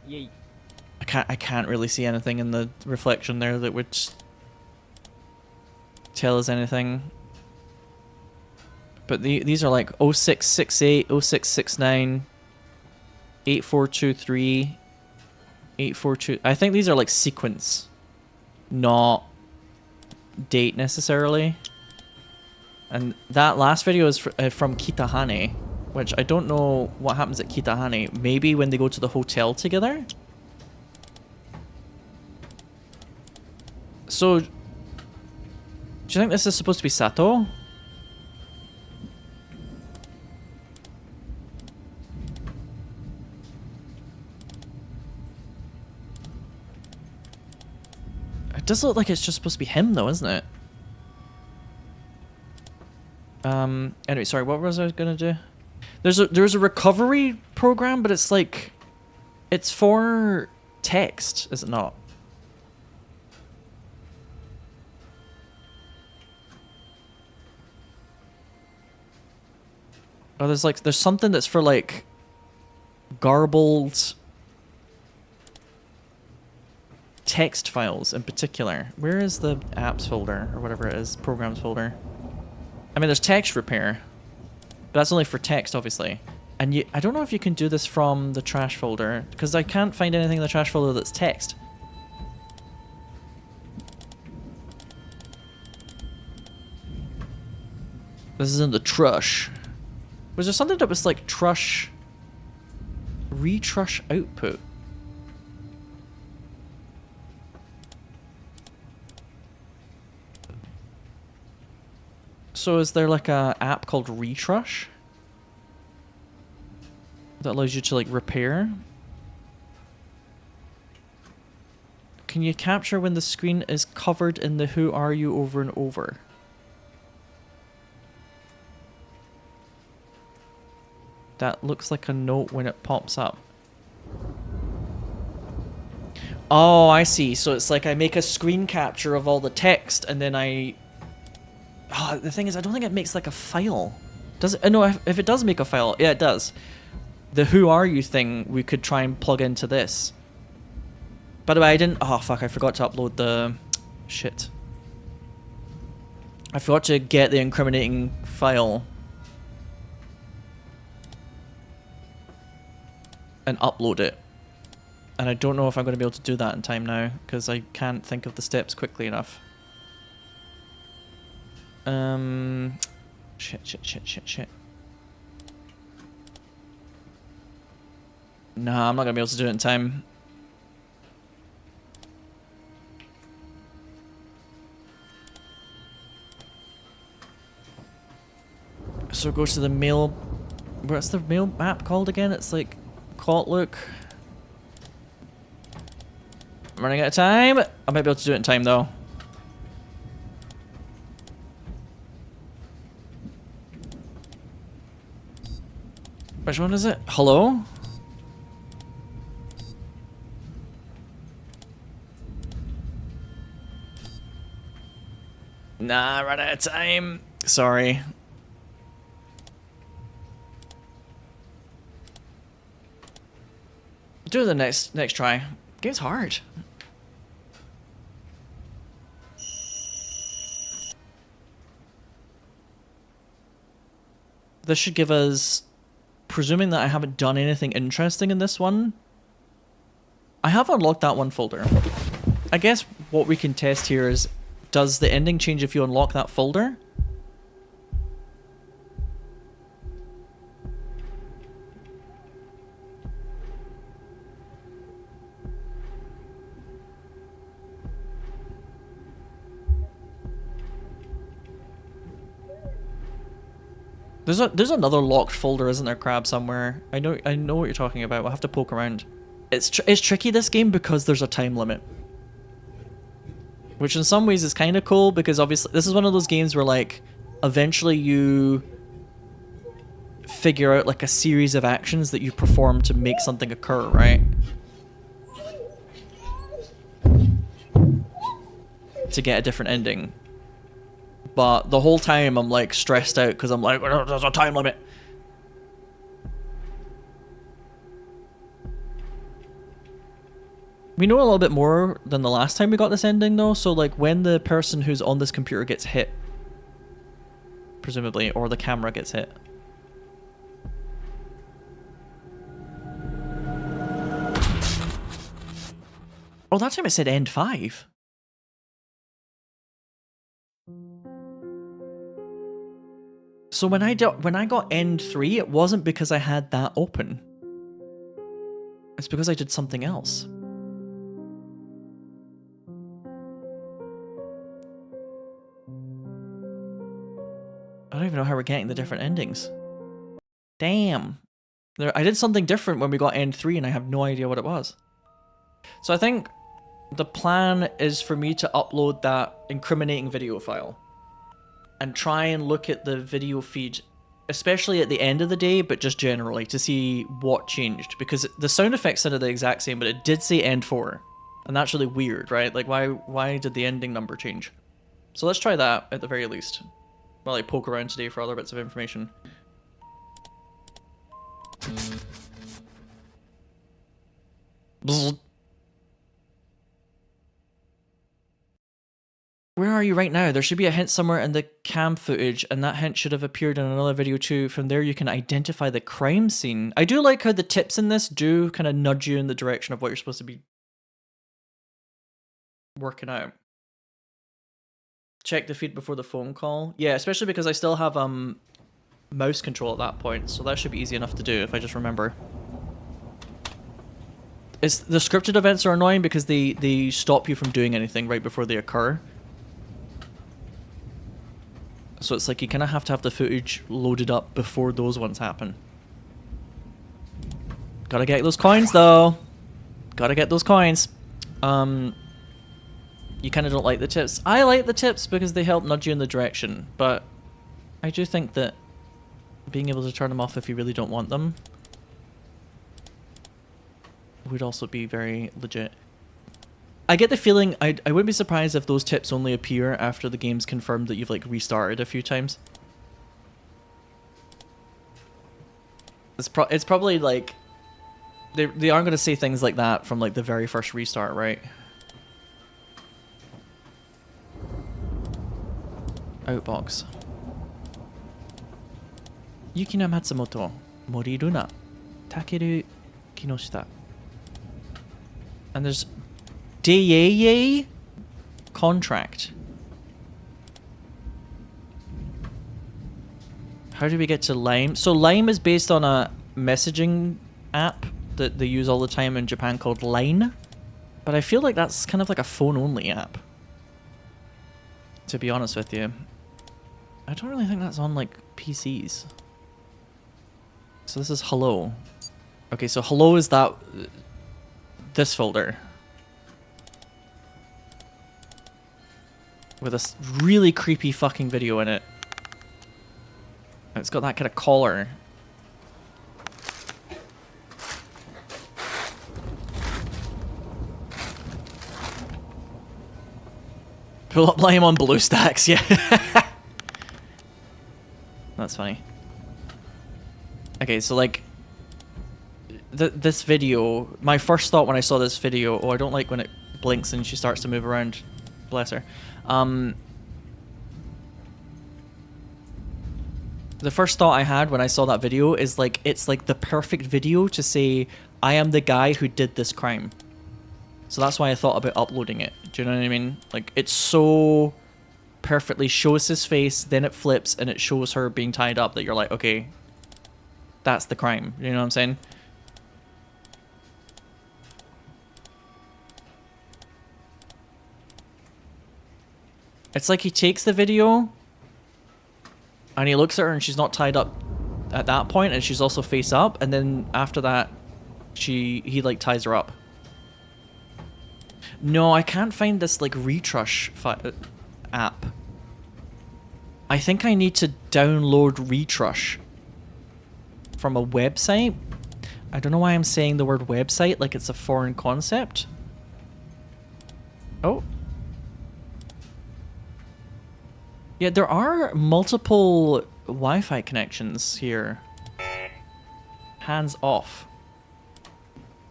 Speaker 2: Yay.
Speaker 1: I can't really see anything in the reflection there that would tell us anything. But these are like 0668, 0669, 8423, 842. I think these are like sequence, not date necessarily. And that last video is from Kitahane, which I don't know what happens at Kitahane. Maybe when they go to the hotel together? So, do you think this is supposed to be Sato? It does look like it's just supposed to be him though, isn't it? Anyway, sorry, what was I gonna do? There's a recovery program, but it's like, it's for text, is it not? Oh, there's something that's for like garbled text files in particular. Where is the apps folder or whatever it is, programs folder? I mean, there's text repair, but that's only for text, obviously. And I don't know if you can do this from the trash folder because I can't find anything in the trash folder that's text. This is in the trush. Was there something that was like trush, retrush output? So is there like a app called Retrush that allows you to like repair? Can you capture when the screen is covered in the "Who are you" over and over? That looks like a note when it pops up. Oh, I see. So it's like I make a screen capture of all the text and then I... Oh, the thing is, I don't think it makes like a file. Does it? No, if it does make a file, yeah, it does. The "Who are you" thing we could try and plug into this. By the way, I didn't... Oh, fuck, I forgot to upload the... Shit. I forgot to get the incriminating file and upload it. And I don't know if I'm going to be able to do that in time now, because I can't think of the steps quickly enough. Shit. Nah, I'm not going to be able to do it in time. So go to the mail. What's the mail map called again? It's like Outlook. I'm running out of time. I might be able to do it in time though. Which one is it? Hello? Nah, run out of time. Sorry. Do the next try. Game's hard. This should give us, presuming that I haven't done anything interesting in this one, I have unlocked that one folder. I guess what we can test here is, does the ending change if you unlock that folder? There's another locked folder, isn't there, Crab, somewhere? I know what you're talking about. We'll have to poke around. It's tricky, this game, because there's a time limit. Which in some ways is kind of cool, because obviously this is one of those games where, like, eventually you figure out, like, a series of actions that you perform to make something occur, right? To get a different ending. But the whole time I'm like stressed out because I'm like, oh, there's a time limit. We know a little bit more than the last time we got this ending though, so like when the person who's on this computer gets hit, presumably, or the camera gets hit. Oh, that time it said end 5. So when I got end 3, it wasn't because I had that open. It's because I did something else. I don't even know how we're getting the different endings. Damn. I did something different when we got end 3 and I have no idea what it was. So I think the plan is for me to upload that incriminating video file and try and look at the video feed, especially at the end of the day, but just generally, to see what changed. Because the sound effects sounded the exact same, but it did say end 4. And that's really weird, right? Like, why did the ending number change? So let's try that, at the very least. While I poke around today for other bits of information. Bzz. Where are you right now? There should be a hint somewhere in the cam footage, and that hint should have appeared in another video too. From there you can identify the crime scene. I do like how the tips in this do kind of nudge you in the direction of what you're supposed to be working out. Check the feed before the phone call. Yeah, especially because I still have mouse control at that point, so that should be easy enough to do if I just remember. The scripted events are annoying because they stop you from doing anything right before they occur. So it's like you kind of have to have the footage loaded up before those ones happen. Gotta get those coins though. Gotta get those coins. You kind of don't like the tips. I like the tips because they help nudge you in the direction, but I do think that being able to turn them off if you really don't want them would also be very legit. I get the feeling I wouldn't be surprised if those tips only appear after the game's confirmed that you've like restarted a few times. It's probably like they aren't going to say things like that from like the very first restart, right? Outbox. Yukina Matsumoto, Moriru na Takeru Kinoshita. And there's Deyeye contract. How do we get to Lime? So Lime is based on a messaging app that they use all the time in Japan called Line. But I feel like that's kind of like a phone-only app, to be honest with you. I don't really think that's on, like, PCs. So this is hello. Okay, so hello is that... this folder. With a really creepy fucking video in it. And it's got that kind of collar. Pull up lime on blue stacks, yeah. That's funny. Okay, so like... this video... My first thought when I saw this video... Oh, I don't like when it blinks and she starts to move around. Bless her. The first thought I had when I saw that video is like, it's like the perfect video to say, I am the guy who did this crime. So that's why I thought about uploading it. Do you know what I mean? Like, it's so perfectly shows his face, then it flips and it shows her being tied up that you're like, okay, that's the crime. You know what I'm saying? It's like he takes the video and he looks at her and she's not tied up at that point and she's also face up, and then after that he like ties her up. No, I can't find this like retrush app. I think I need to download retrush from a website. I don't know why I'm saying the word website like it's a foreign concept. Oh. Yeah, there are multiple Wi-Fi connections here. Hands off.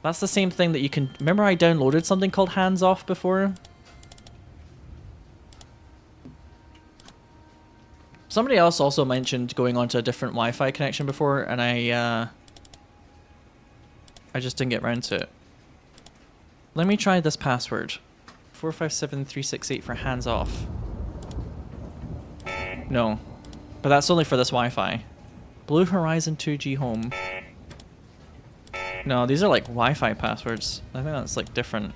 Speaker 1: That's the same thing that you can... Remember I downloaded something called Hands Off before? Somebody else also mentioned going onto a different Wi-Fi connection before, and I just didn't get around to it. Let me try this password. 457368 for hands off. No. But that's only for this Wi-Fi. Blue Horizon 2G home. No, these are like Wi-Fi passwords. I think that's like different.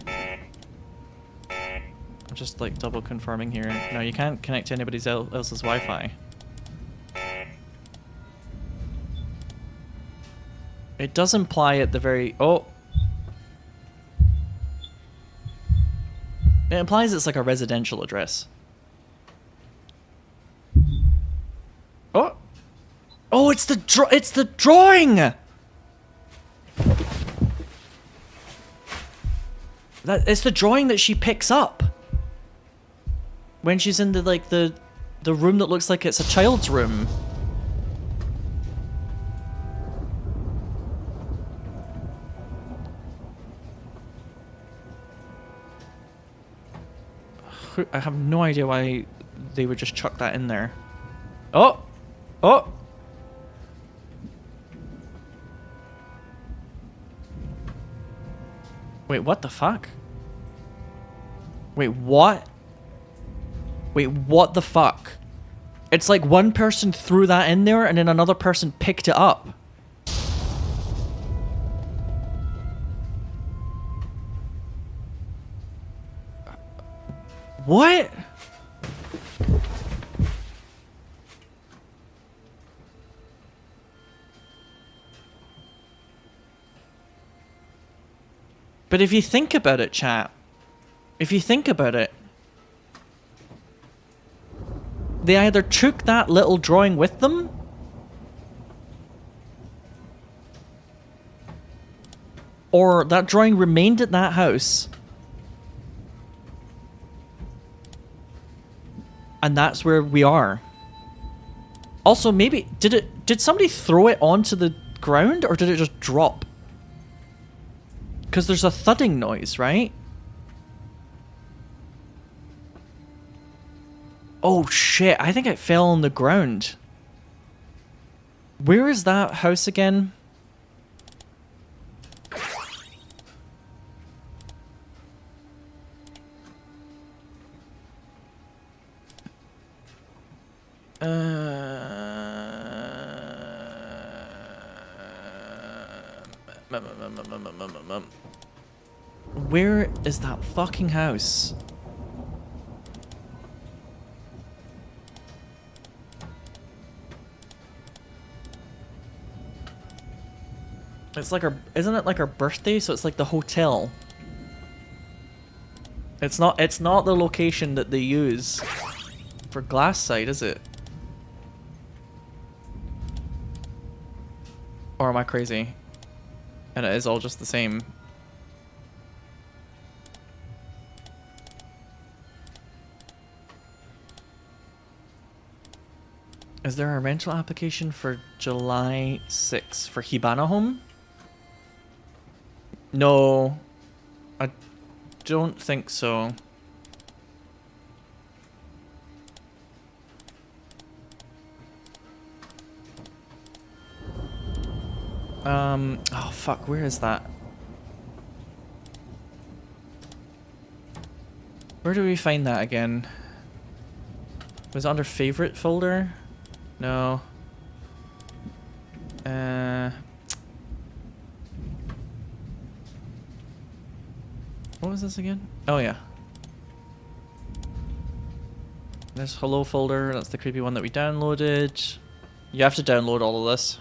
Speaker 1: I'm just like double confirming here. No, you can't connect to anybody else's Wi-Fi. It does imply at the very... Oh! It implies it's like a residential address. Oh! Oh, it's the drawing! It's the drawing that she picks up. When she's in the like the room that looks like it's a child's room. I have no idea why they would just chuck that in there. Oh! Oh! Wait, what the fuck? Wait, what? Wait, what the fuck? It's like one person threw that in there and then another person picked it up. What? But if you think about it, chat, if you think about it, they either took that little drawing with them, or that drawing remained at that house, and that's where we are. Also, maybe did somebody throw it onto the ground, or did it just drop? Because there's a thudding noise, right? Oh shit, I think it fell on the ground. Where is that house again? Where is that fucking house? It's like our, isn't it like our birthday? So it's like the hotel. It's not the location that they use for Glass Side, is it? Or am I crazy? And it is all just the same. Is there a rental application for July 6th for Hibana Home? No, I don't think so. Oh fuck, where is that? Where do we find that again? Was it under favorite folder? No. What was this again? Oh yeah. This hello folder, that's the creepy one that we downloaded. You have to download all of this.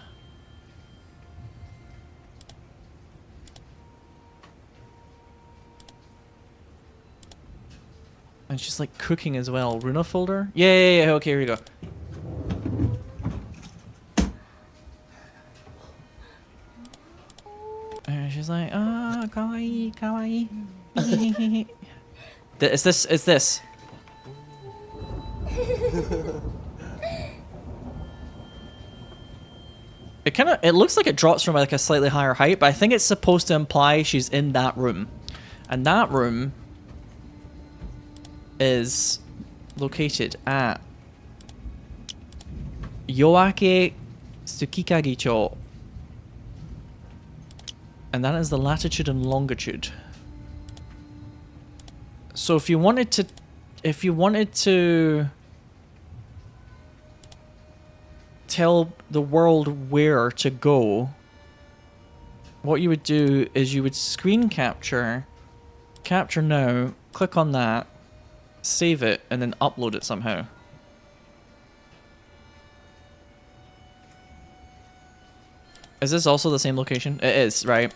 Speaker 1: And she's like cooking as well. Runa folder? Yeah, okay, here we go. And she's like, ah, kawaii, kawaii. It's this. It looks like it drops from like a slightly higher height, but I think it's supposed to imply she's in that room. And that room is located at Yoake Tsukikagi-cho. And that is the latitude and longitude. So if you wanted to tell the world where to go, what you would do is you would screen capture now, click on that, save it, and then upload it somehow. Is this also the same location? It is, right?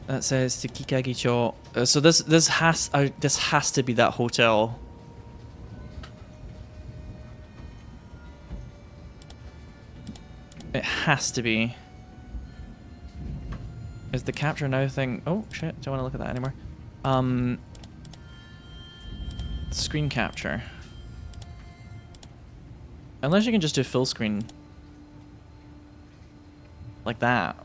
Speaker 1: That says Tsukikagi-cho. So this has to be that hotel. It has to be. Is the capture now thing? Oh shit! Don't want to look at that anymore. Screen capture. Unless you can just do full screen. Like that.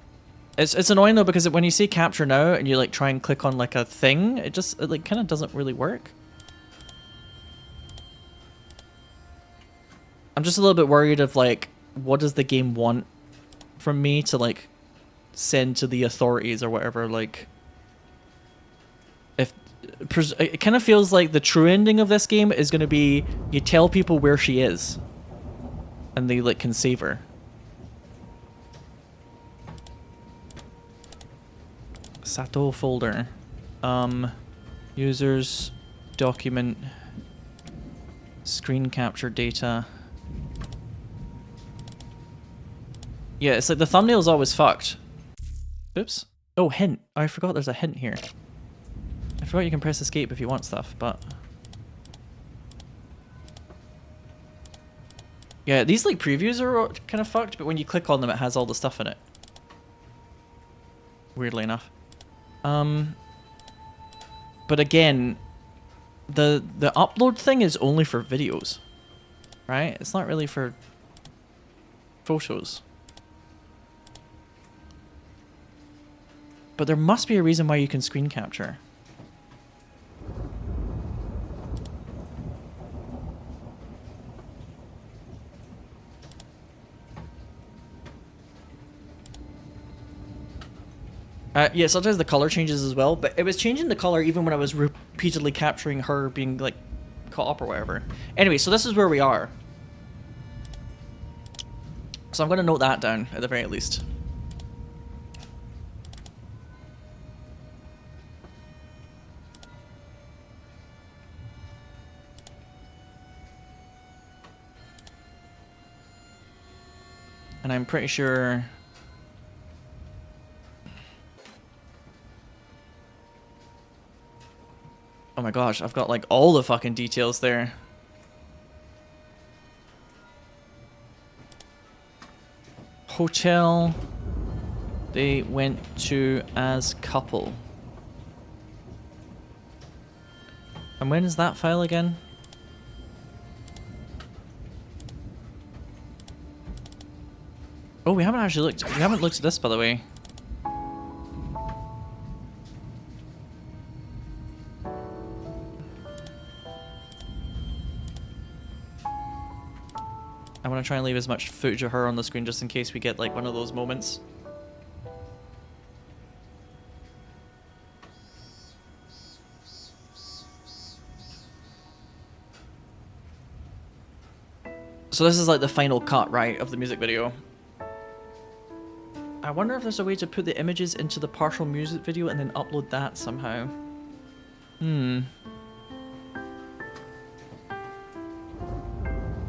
Speaker 1: It's annoying though because when you see capture now and you like try and click on like a thing, it like kind of doesn't really work. I'm just a little bit worried of like, what does the game want from me to like send to the authorities or whatever, like if it kind of feels like the true ending of this game is going to be you tell people where she is and they like can save her. Sato folder, users, document, screen capture data. Yeah, it's like the thumbnail's always fucked. Oops. Oh, hint. I forgot there's a hint here. I forgot you can press escape if you want stuff, but... Yeah, these like previews are kind of fucked, but when you click on them it has all the stuff in it. Weirdly enough. But again, the upload thing is only for videos, right? It's not really for photos. But there must be a reason why you can screen capture. Yeah, sometimes the color changes as well, but it was changing the color even when I was repeatedly capturing her being, like, caught up or whatever. Anyway, so this is where we are. So I'm going to note that down, at the very least. And I'm pretty sure... Oh my gosh, I've got like all the fucking details there. Hotel they went to as couple. And when is that file again? Oh, we haven't actually looked. We haven't looked at this, by the way. I want to try and leave as much footage of her on the screen just in case we get like one of those moments. So this is like the final cut, right, of the music video. I wonder if there's a way to put the images into the partial music video and then upload that somehow.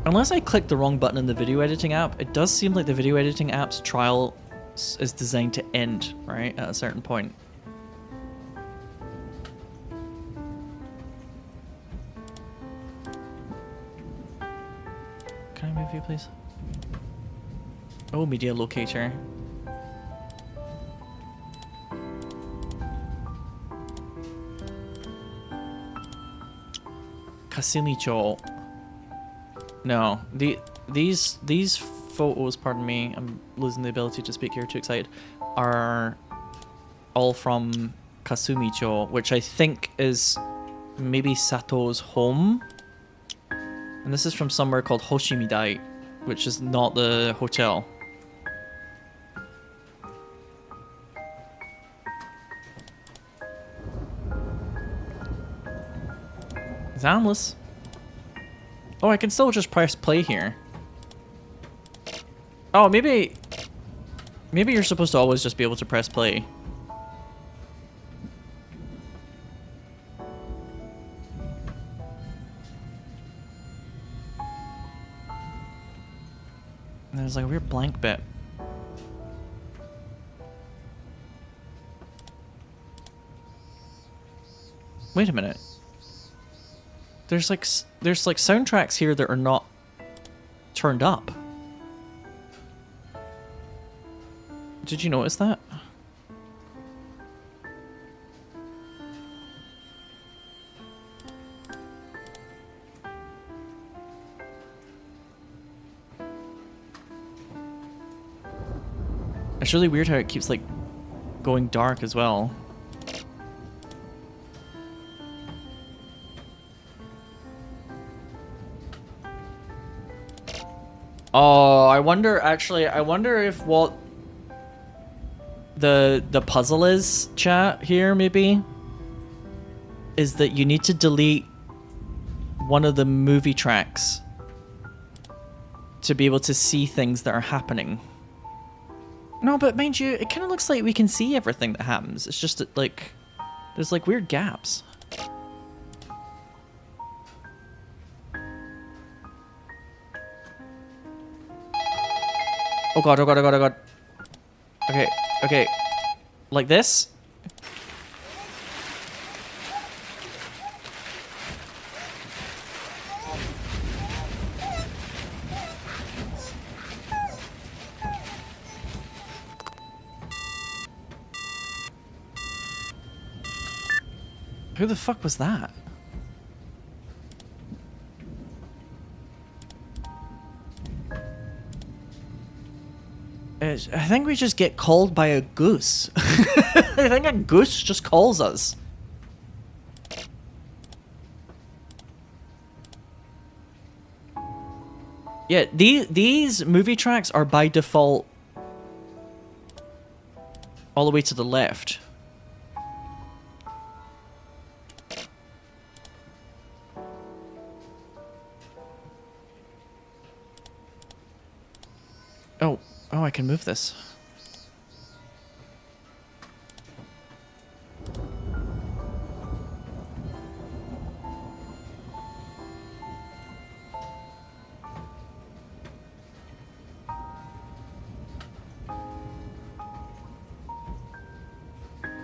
Speaker 1: Unless I clicked the wrong button in the video editing app, it does seem like the video editing app's trial is designed to end, right, at a certain point. Can I move you, please? Oh, media locator. Kasumicho. No, these photos, pardon me, I'm losing the ability to speak here, too excited, are all from Kasumicho, which I think is maybe Sato's home. And this is from somewhere called Hoshimidai, which is not the hotel. Zamless. Oh, I can still just press play here. Oh, maybe you're supposed to always just be able to press play. And there's like a weird blank bit. Wait a minute. There's like soundtracks here that are not turned up. Did you notice that? It's really weird how it keeps like going dark as well. Oh, I wonder if what the puzzle is, chat, here maybe, is that you need to delete one of the movie tracks to be able to see things that are happening. No, but mind you, it kind of looks like we can see everything that happens. It's just that, like, there's like weird gaps. Oh god, oh god, oh god, oh god. Okay, okay. Like this? Who the fuck was that? I think we just get called by a goose. I think a goose just calls us. Yeah, these movie tracks are by default all the way to the left. Oh, I can move this.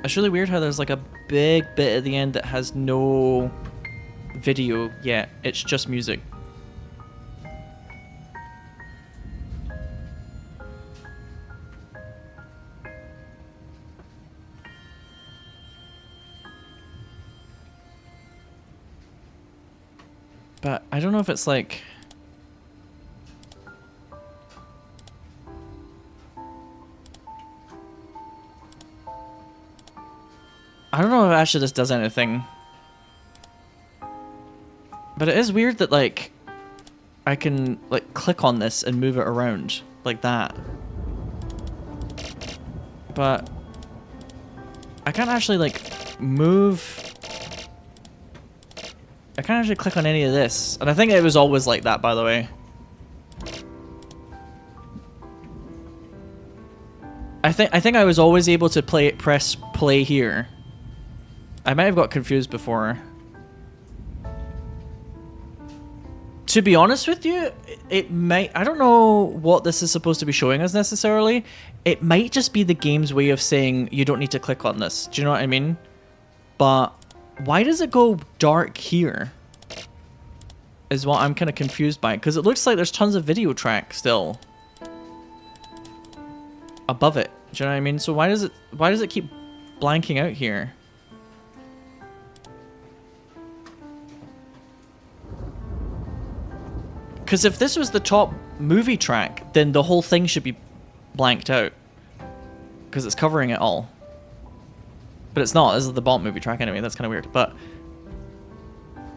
Speaker 1: It's really weird how there's like a big bit at the end that has no video yet. It's just music. But I don't know if it's like... I don't know if actually this does anything. But it is weird that like I can like click on this and move it around like that. But I can't actually like move. I can't actually click on any of this. And I think it was always like that, by the way. I think I was always able to press play here. I might have got confused before. To be honest with you, it might... I don't know what this is supposed to be showing us necessarily. It might just be the game's way of saying you don't need to click on this. Do you know what I mean? But why does it go dark here? Is what I'm kind of confused by. Because it looks like there's tons of video track still above it. Do you know what I mean? So why does it keep blanking out here? Because if this was the top movie track, then the whole thing should be blanked out. Because it's covering it all. But it's not. This is the bottom movie track anyway. That's kind of weird. But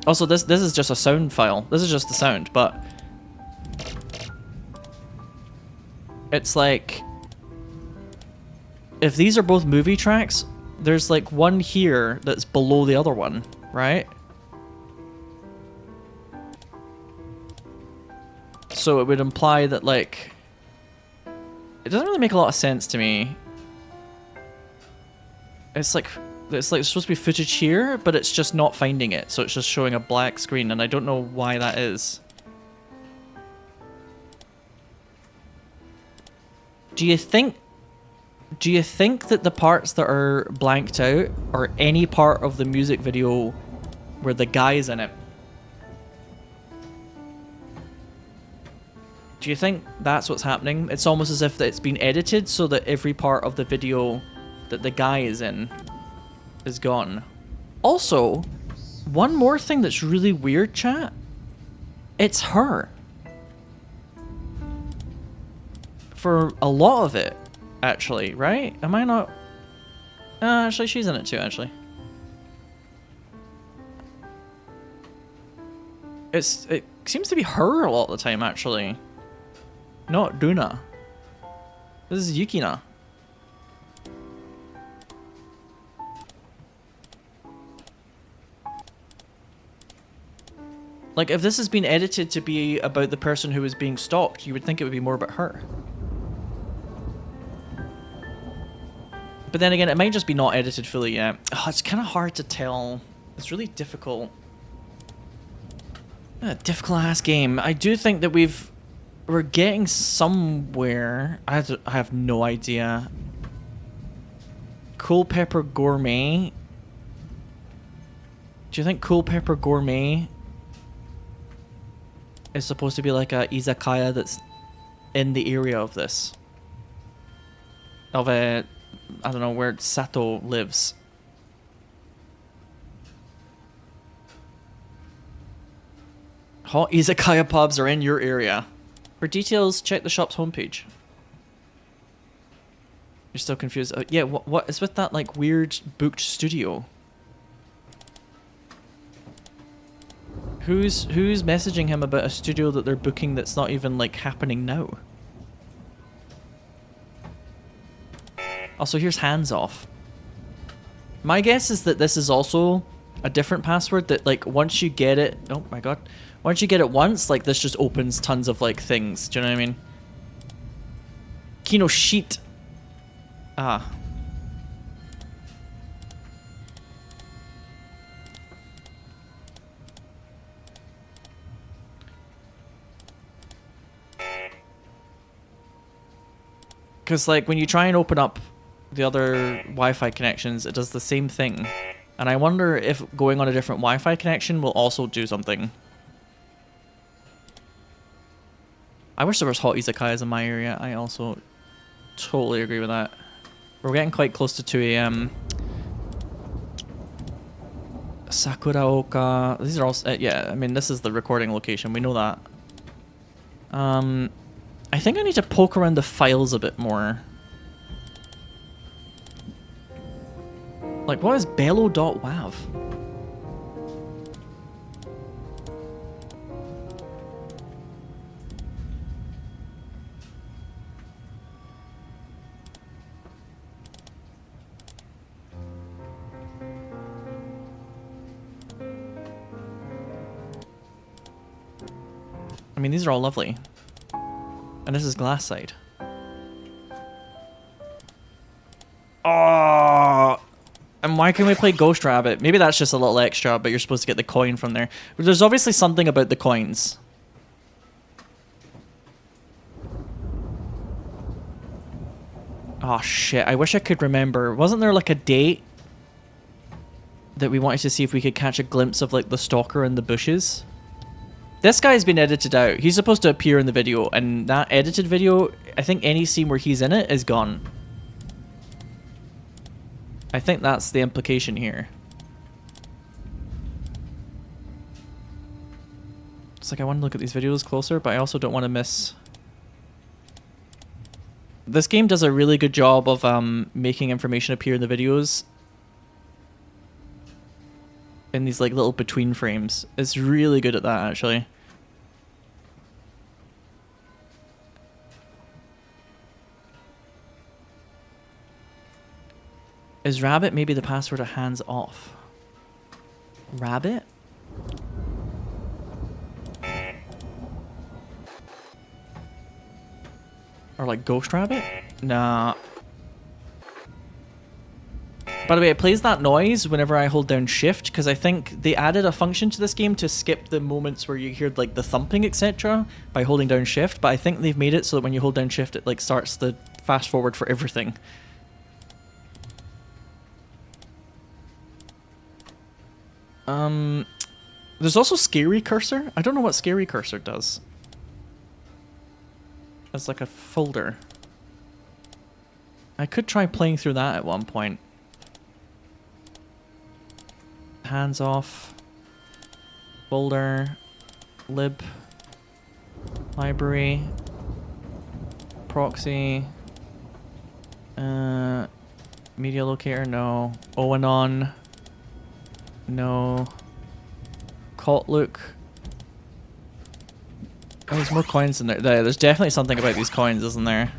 Speaker 1: also, this is just a sound file. This is just the sound. But it's like... if these are both movie tracks, there's like one here that's below the other one, right? So it would imply that, like... it doesn't really make a lot of sense to me. It's like supposed to be footage here, but it's just not finding it. So it's just showing a black screen, and I don't know why that is. Do you think that the parts that are blanked out are any part of the music video where the guy is in it? Do you think that's what's happening? It's almost as if it's been edited so that every part of the video that the guy is in is gone. Also, one more thing that's really weird, chat. It's her. For a lot of it, actually, right? Am I not... actually, she's in it too, actually. It seems to be her a lot of the time, actually. Not Duna. This is Yukina. Like, if this has been edited to be about the person who is being stalked, you would think it would be more about her. But then again, it might just be not edited fully yet. Oh, it's kind of hard to tell. It's really difficult. A difficult ass game. I do think that we're getting somewhere. I have no idea. Cool Pepper Gourmet. Do you think Cool Pepper Gourmet is supposed to be like a izakaya that's in the area of this? Of a... I don't know where Sato lives. Hot izakaya pubs are in your area. For details, check the shop's homepage. You're still confused? Yeah, what is with that like weird booked studio? Who's messaging him about a studio that they're booking that's not even like happening now? Also, here's hands off. My guess is that this is also a different password that like once you get it, oh my god. Once you get it once, like this just opens tons of like things. Do you know what I mean? Kino sheet. Ah. Because like when you try and open up the other Wi-Fi connections, it does the same thing. And I wonder if going on a different Wi-Fi connection will also do something. I wish there was hot izakayas in my area. I also totally agree with that. We're getting quite close to 2 a.m. Sakuraoka. These are all... yeah, I mean, this is the recording location. We know that. I think I need to poke around the files a bit more. Like, what is bellow.wav? I mean, these are all lovely. And this is glass side. Oh! And why can we play Ghost Rabbit? Maybe that's just a little extra, but you're supposed to get the coin from there. But there's obviously something about the coins. Oh shit, I wish I could remember. Wasn't there like a date that we wanted to see if we could catch a glimpse of like the stalker in the bushes? This guy's been edited out. He's supposed to appear in the video, and that edited video, I think any scene where he's in it is gone. I think that's the implication here. It's like I want to look at these videos closer, but I also don't want to miss... This game does a really good job of making information appear in the videos in these like little between frames. It's really good at that, actually. Is rabbit maybe the password of hands off? Rabbit? Or like ghost rabbit? Nah. By the way, it plays that noise whenever I hold down shift, because I think they added a function to this game to skip the moments where you hear like the thumping, etc. by holding down shift, but I think they've made it so that when you hold down shift it like starts the fast forward for everything. There's also scary cursor. I don't know what scary cursor does. It's like a folder. I could try playing through that at one point. Hands off. Folder. Lib. Library. Proxy. Media locator, no. Owanon. No. Cult look. Oh, there's more coins in there. There's definitely something about these coins, isn't there?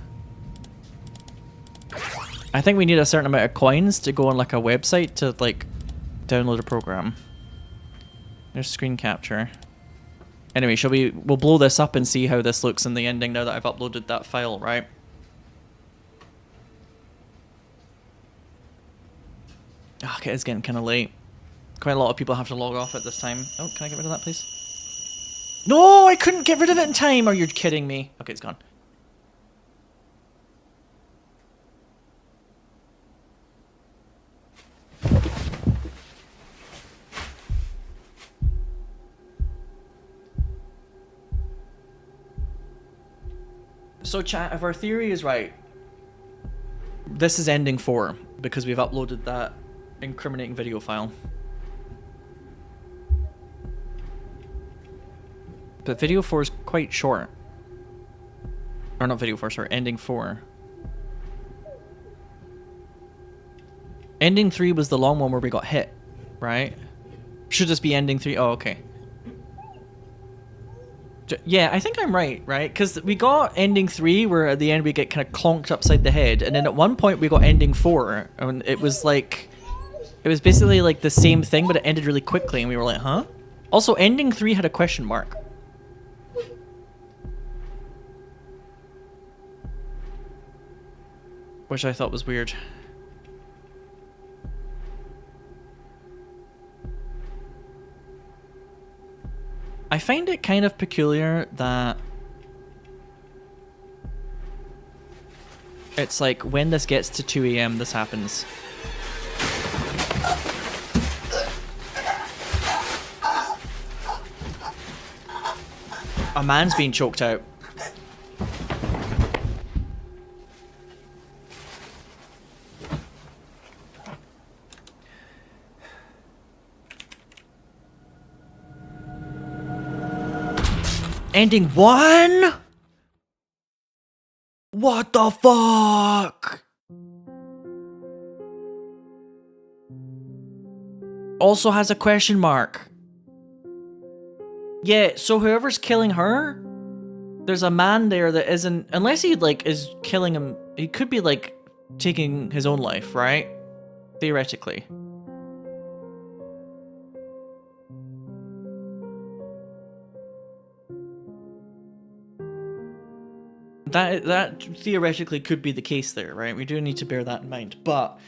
Speaker 1: I think we need a certain amount of coins to go on like a website to like download a program. There's screen capture. Anyway, we'll blow this up and see how this looks in the ending now that I've uploaded that file, right? Okay, it's getting kind of late. Quite a lot of people have to log off at this time. Oh, can I get rid of that, please? No, I couldn't get rid of it in time. Are you kidding me? Okay, it's gone. So chat, if our theory is right, this is ending 4 because we've uploaded that incriminating video file. But video 4 is quite short. Or not video 4, sorry, ending 4. Ending 3 was the long one where we got hit, right? Should this be ending 3? Oh, okay. Yeah, I think I'm right? Because we got ending 3 where at the end we get kind of clonked upside the head, and then at one point we got ending 4, and it was like... It was basically like the same thing, but it ended really quickly, and we were like, huh? Also, ending 3 had a question mark. Which I thought was weird. I find it kind of peculiar that It's like when this gets to 2 AM, this happens. A man's being choked out. Ending 1? What the fuck? Also has a question mark. Yeah, so whoever's killing her, there's a man there that isn't, unless he like is killing him, he could be like taking his own life, right? Theoretically. That theoretically could be the case there, right? We do need to bear that in mind. But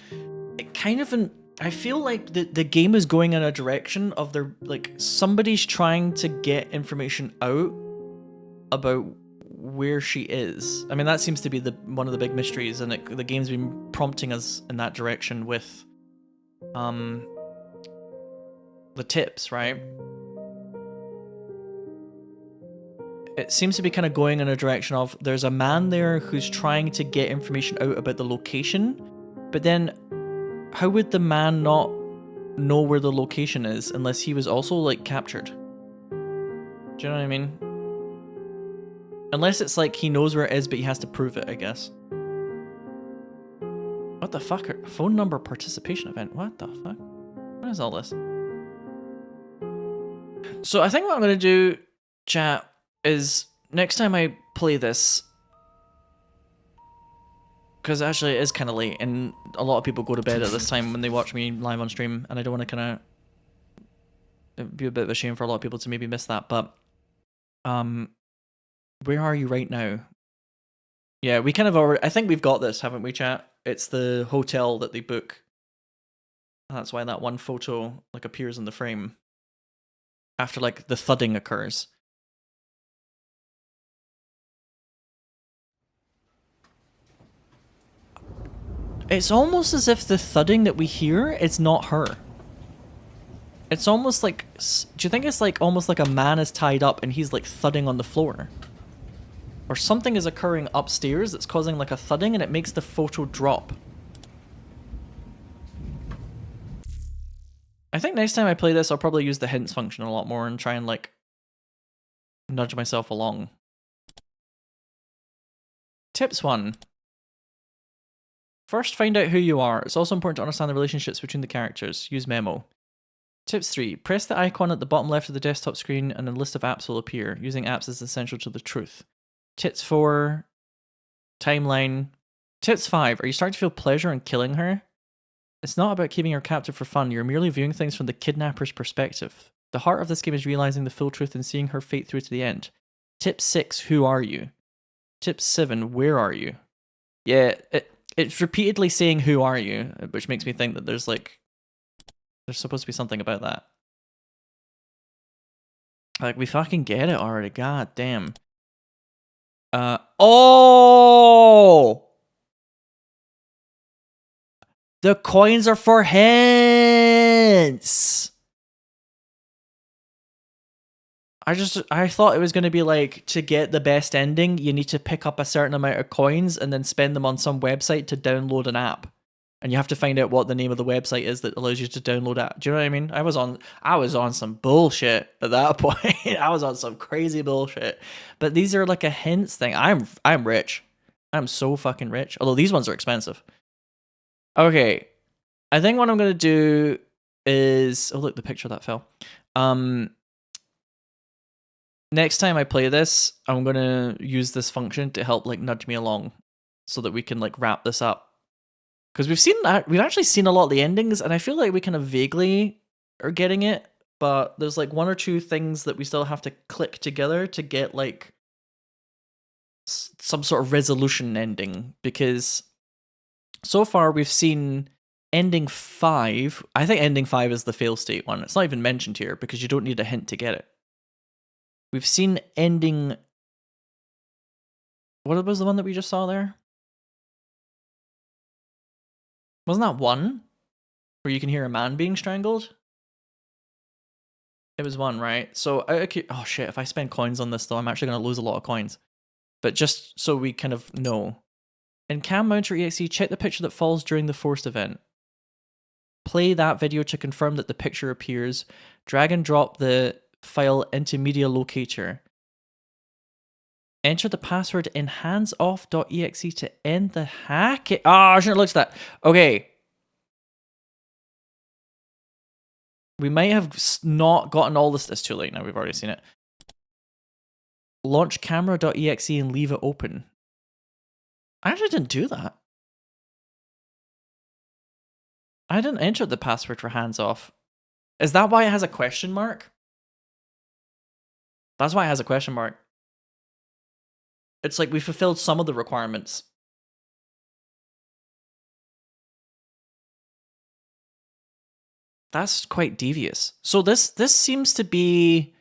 Speaker 1: it kind of I feel like the game is going in a direction of like somebody's trying to get information out about where she is. I mean, that seems to be one of the big mysteries, and the game's been prompting us in that direction with the tips, right? It seems to be kind of going in a direction of there's a man there who's trying to get information out about the location, but then how would the man not know where the location is unless he was also like captured? Do you know what I mean? Unless it's like he knows where it is, but he has to prove it, I guess. What the fuck? Phone number participation event. What the fuck? What is all this? So I think what I'm going to do, chat, is next time I play this, because actually it is kind of late and a lot of people go to bed at this time when they watch me live on stream, and I don't want to kind of, it'd be a bit of a shame for a lot of people to maybe miss that, but where are you right now? Yeah, we kind of already, I think we've got this, haven't we, chat? It's the hotel that they book. That's why that one photo like appears in the frame after like the thudding occurs. It's almost as if the thudding that we hear is not her. It's almost like, do you think it's like almost like a man is tied up and he's like thudding on the floor? Or something is occurring upstairs that's causing like a thudding and it makes the photo drop. I think next time I play this, I'll probably use the hints function a lot more and try and like nudge myself along. Tips 1. First, find out who you are. It's also important to understand the relationships between the characters. Use memo. Tips 3. Press the icon at the bottom left of the desktop screen and a list of apps will appear. Using apps is essential to the truth. Tips 4. Timeline. Tips 5. Are you starting to feel pleasure in killing her? It's not about keeping her captive for fun. You're merely viewing things from the kidnapper's perspective. The heart of this game is realizing the full truth and seeing her fate through to the end. Tip 6. Who are you? Tip 7. Where are you? Yeah, it's repeatedly saying who are you, which makes me think that there's supposed to be something about that. Like, we fucking get it already. God damn. Oh! The coins are for hints! I thought it was going to be like, to get the best ending, you need to pick up a certain amount of coins and then spend them on some website to download an app. And you have to find out what the name of the website is that allows you to download it. Do you know what I mean? I was on some bullshit at that point. I was on some crazy bullshit. But these are like a hints thing. I'm rich. I'm so fucking rich. Although these ones are expensive. Okay. I think what I'm going to do is... Oh, look, the picture that fell. Next time I play this, I'm going to use this function to help like nudge me along so that we can like wrap this up. Because we've actually seen a lot of the endings, and I feel like we kind of vaguely are getting it, but there's like one or two things that we still have to click together to get like some sort of resolution ending. Because so far we've seen ending 5. I think ending 5 is the fail state one. It's not even mentioned here because you don't need a hint to get it. We've seen ending... What was the one that we just saw there? Wasn't that one? Where you can hear a man being strangled? It was one, right? So, oh shit, if I spend coins on this though, I'm actually going to lose a lot of coins. But just so we kind of know. In Cam Mounter EXE, check the picture that falls during the forced event. Play that video to confirm that the picture appears. Drag and drop the file into Media Locator. Enter the password in handsoff.exe to end the hack. I shouldn't have looked at that. Okay. We might have not gotten all this. It's too late now. We've already seen it. Launch camera.exe and leave it open. I actually didn't do that. I didn't enter the password for hands off. Is that why it has a question mark? That's why it has a question mark. It's like we fulfilled some of the requirements. That's quite devious. So this seems to be...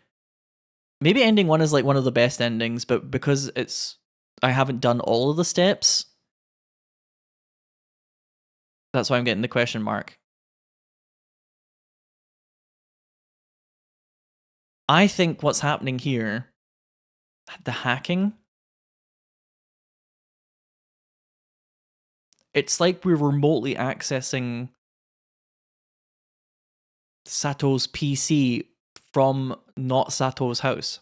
Speaker 1: Maybe ending 1 is like one of the best endings, but because I haven't done all of the steps, that's why I'm getting the question mark. I think what's happening here, the hacking, it's like we're remotely accessing Sato's PC from not Sato's house.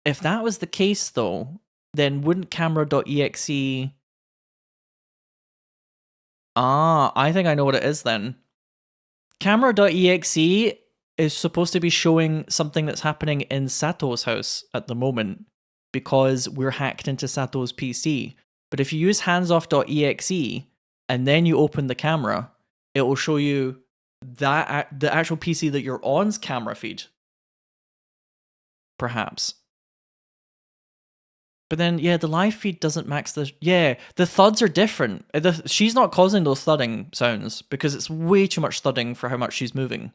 Speaker 1: If that was the case, though, then wouldn't camera.exe... I think I know what it is then. Camera.exe is supposed to be showing something that's happening in Sato's house at the moment because we're hacked into Sato's PC. But if you use handsoff.exe and then you open the camera, it will show you that the actual PC that you're on's camera feed. Perhaps. But then, yeah, the live feed doesn't max the... Yeah, the thuds are different. She's not causing those thudding sounds because it's way too much thudding for how much she's moving.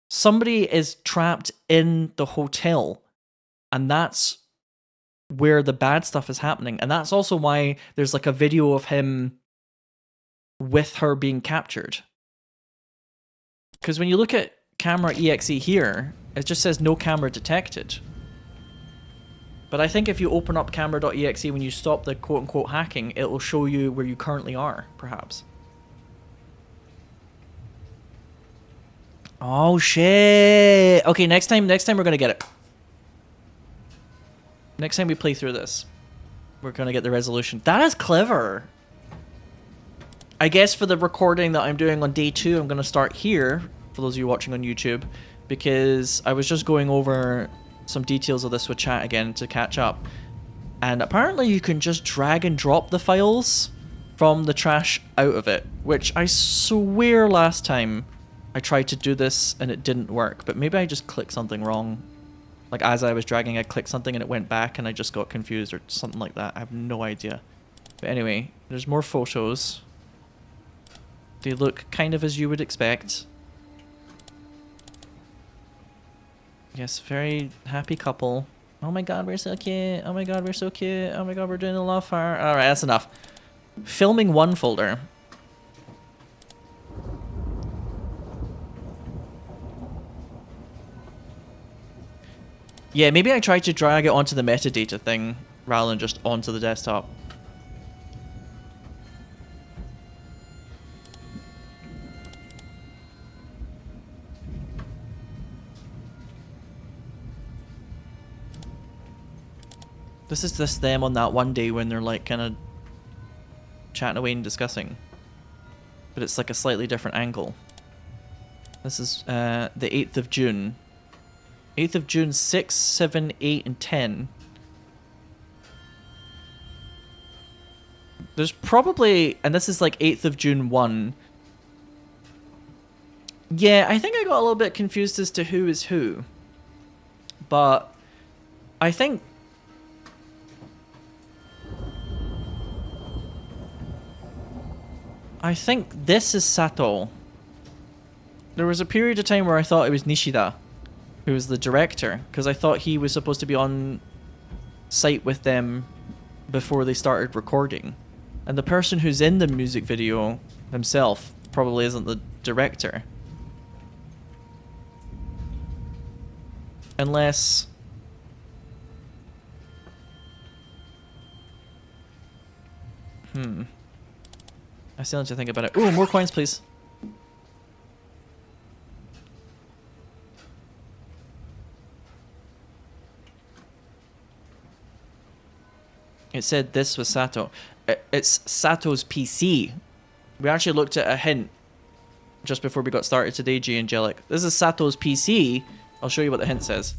Speaker 1: Somebody is trapped in the hotel, and that's where the bad stuff is happening. And that's also why there's like a video of him with her being captured. Because when you look at camera exe here, it just says no camera detected. But I think if you open up camera.exe when you stop the quote-unquote hacking, it will show you where you currently are, perhaps. Oh, shit. Okay, next time we're going to get it. Next time we play through this, we're going to get the resolution. That is clever. I guess for the recording that I'm doing on day 2, I'm going to start here, for those of you watching on YouTube, because I was just going over some details of this with chat again to catch up. And apparently you can just drag and drop the files from the trash out of it, which I swear last time I tried to do this and it didn't work, but maybe I just clicked something wrong. Like as I was dragging, I clicked something and it went back and I just got confused or something like that. I have no idea. But anyway, there's more photos. They look kind of as you would expect. Yes, very happy couple. Oh my god, we're so cute. Oh my god, we're so cute. Oh my god, we're doing a love fire. Alright, that's enough. Filming 1 folder. Yeah, maybe I tried to drag it onto the metadata thing rather than just onto the desktop. This is just them on that one day when they're like kind of chatting away and discussing. But it's like a slightly different angle. This is the 8th of June. 8th of June, 6, 7, 8, and 10. There's probably, and this is like 8th of June 1. Yeah, I think I got a little bit confused as to who is who. But I think this is Sato. There was a period of time where I thought it was Nishida. who was the director, because I thought he was supposed to be on site with them before they started recording. And the person who's in the music video himself probably isn't the director. Unless... I still need to think about it. Ooh, more coins, please. It said this was Sato. It's Sato's PC. We actually looked at a hint just before we got started today, G Angelic. This is Sato's PC. I'll show you what the hint says.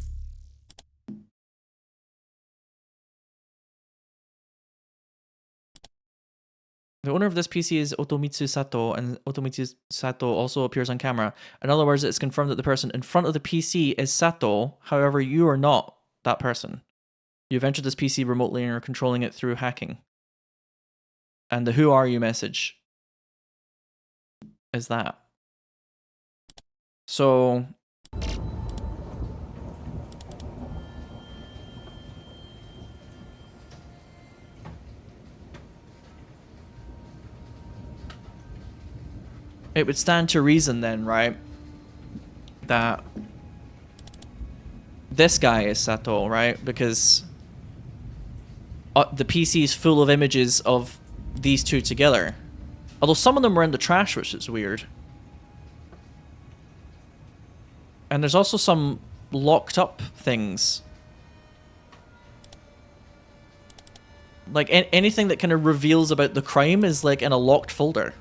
Speaker 1: The owner of this PC is Otomitsu Sato, and Otomitsu Sato also appears on camera. In other words, it's confirmed that the person in front of the PC is Sato, however, you are not that person. You've entered this PC remotely and are controlling it through hacking. And the who are you message is that. So... it would stand to reason then, right, that this guy is Sato, right? Because the PC is full of images of these two together. Although some of them were in the trash, which is weird. And there's also some locked up things. Like anything that kind of reveals about the crime is like in a locked folder.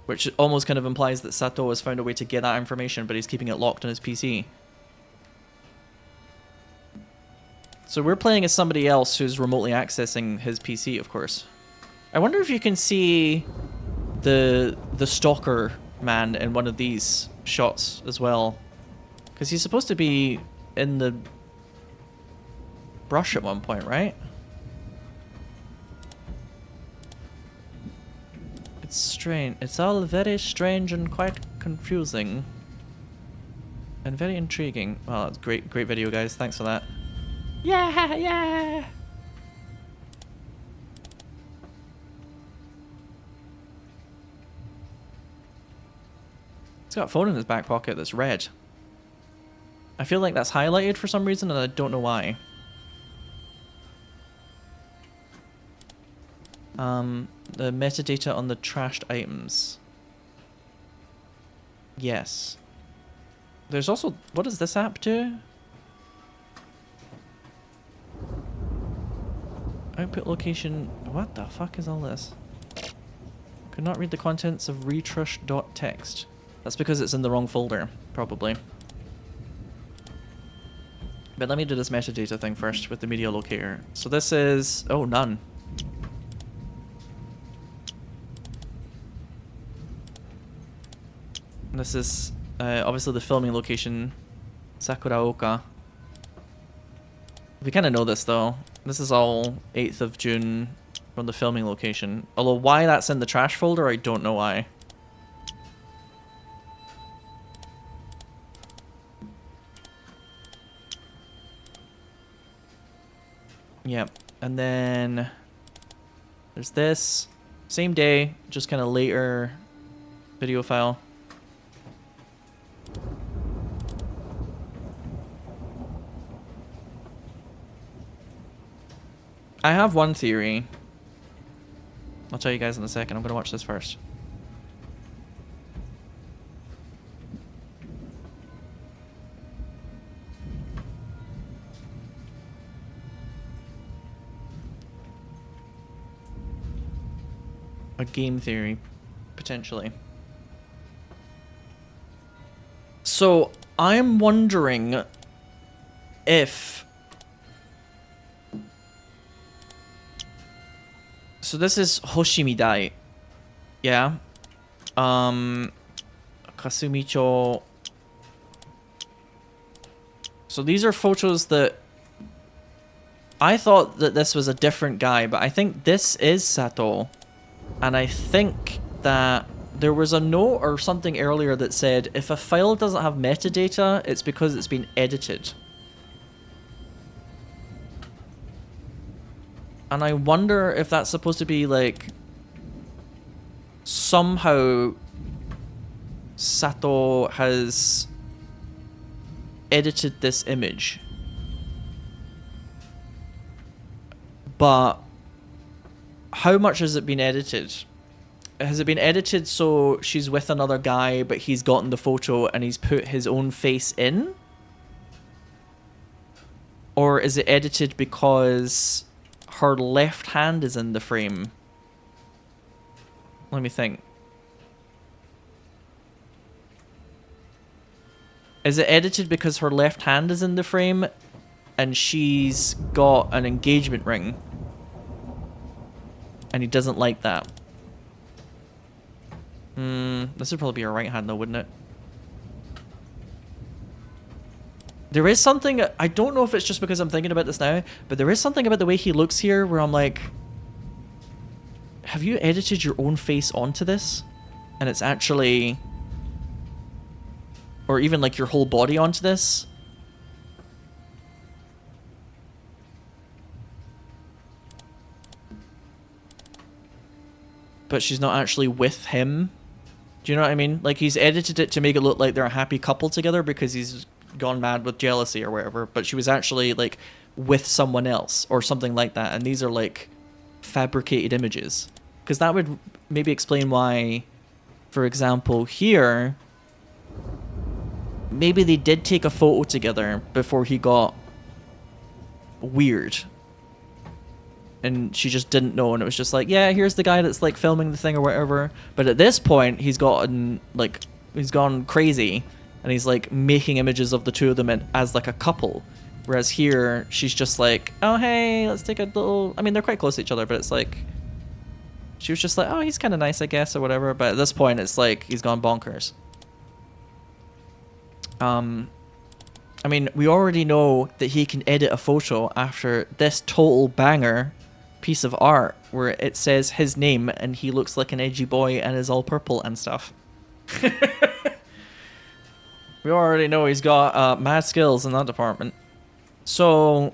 Speaker 1: Which almost kind of implies that Sato has found a way to get that information, but he's keeping it locked on his PC. So we're playing as somebody else who's remotely accessing his PC, of course. I wonder if you can see the Stalker man in one of these shots as well. Because he's supposed to be in the brush at one point, right? It's strange. It's all very strange and quite confusing. And very intriguing. Well, that's great video, guys. Thanks for that. Yeah, yeah! He's got a phone in his back pocket that's red. I feel like that's highlighted for some reason and I don't know why. The metadata on the trashed items. Yes. There's also... what does this app do? Output location... what the fuck is all this? Could not read the contents of retrush.txt. That's because it's in the wrong folder, probably. But let me do this metadata thing first with the media locator. So this is... oh, none. This is obviously the filming location, Sakuraoka. We kind of know this though. This is all 8th of June from the filming location. Although why that's in the trash folder, I don't know why. Yep, and then there's this. Same day, just kind of later video file. I have one theory. I'll tell you guys in a second. I'm going to watch this first. A game theory, potentially. So, I'm wondering if... so this is Hoshimidai. Yeah. Kasumicho. So these are photos that... I thought that this was a different guy, but I think this is Sato. And I think that There was a note or something earlier that said if a file doesn't have metadata, it's because it's been edited. And I wonder if that's supposed to be like somehow Sato has edited this image. But how much has it been edited? Has it been edited so she's with another guy but he's gotten the photo and he's put his own face in? Or is it edited because her left hand is in the frame? Let me think. Is it edited because her left hand is in the frame and she's got an engagement ring? And he doesn't like that. This would probably be her right hand though, wouldn't it? There is something, I don't know if it's just because I'm thinking about this now, but there is something about the way he looks here where I'm like, have you edited your own face onto this? And it's actually, or even like your whole body onto this? But she's not actually with him. Do you know what I mean? Like, he's edited it to make it look like they're a happy couple together because he's gone mad with jealousy or whatever, but she was actually like with someone else or something like that, and these are like fabricated images. Because that would maybe explain why, for example, here, maybe they did take a photo together before he got weird. And she just didn't know, and it was just like, yeah, here's the guy that's like filming the thing or whatever. But at this point, he's gotten like, he's gone crazy, and he's like making images of the two of them as like a couple. Whereas here, she's just like, oh hey, let's take a little. I mean, they're quite close to each other, but it's like, she was just like, oh, he's kind of nice, I guess, or whatever. But at this point, it's like he's gone bonkers. I mean, we already know that he can edit a photo after this total banger piece of art where it says his name and he looks like an edgy boy and is all purple and stuff. We already know he's got mad skills in that department. So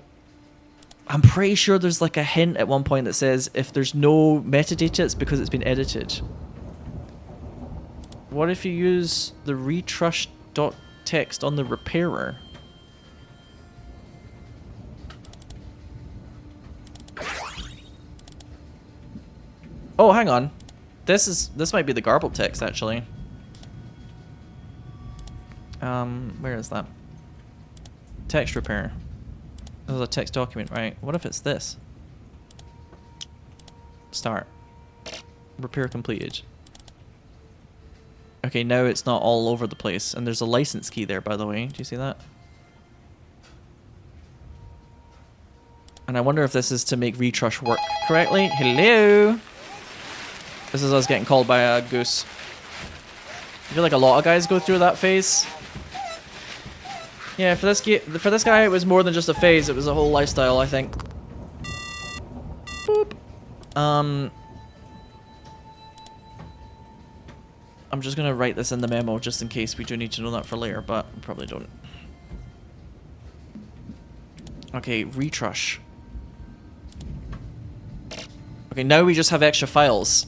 Speaker 1: I'm pretty sure there's like a hint at one point that says if there's no metadata, it's because it's been edited. What if you use the retrush.txt on the repairer? Oh, hang on. This might be the garbled text actually. Where is that? Text repair. This is a text document, right? What if it's this? Start. Repair completed. Okay, now it's not all over the place, and there's a license key there, by the way. Do you see that? And I wonder if this is to make retrush work correctly. Hello. This is us getting called by a goose. I feel like a lot of guys go through that phase. Yeah, for this guy, it was more than just a phase. It was a whole lifestyle, I think. Boop. I'm just gonna write this in the memo just in case we do need to know that for later, but we probably don't. Okay, retrush. Okay, now we just have extra files.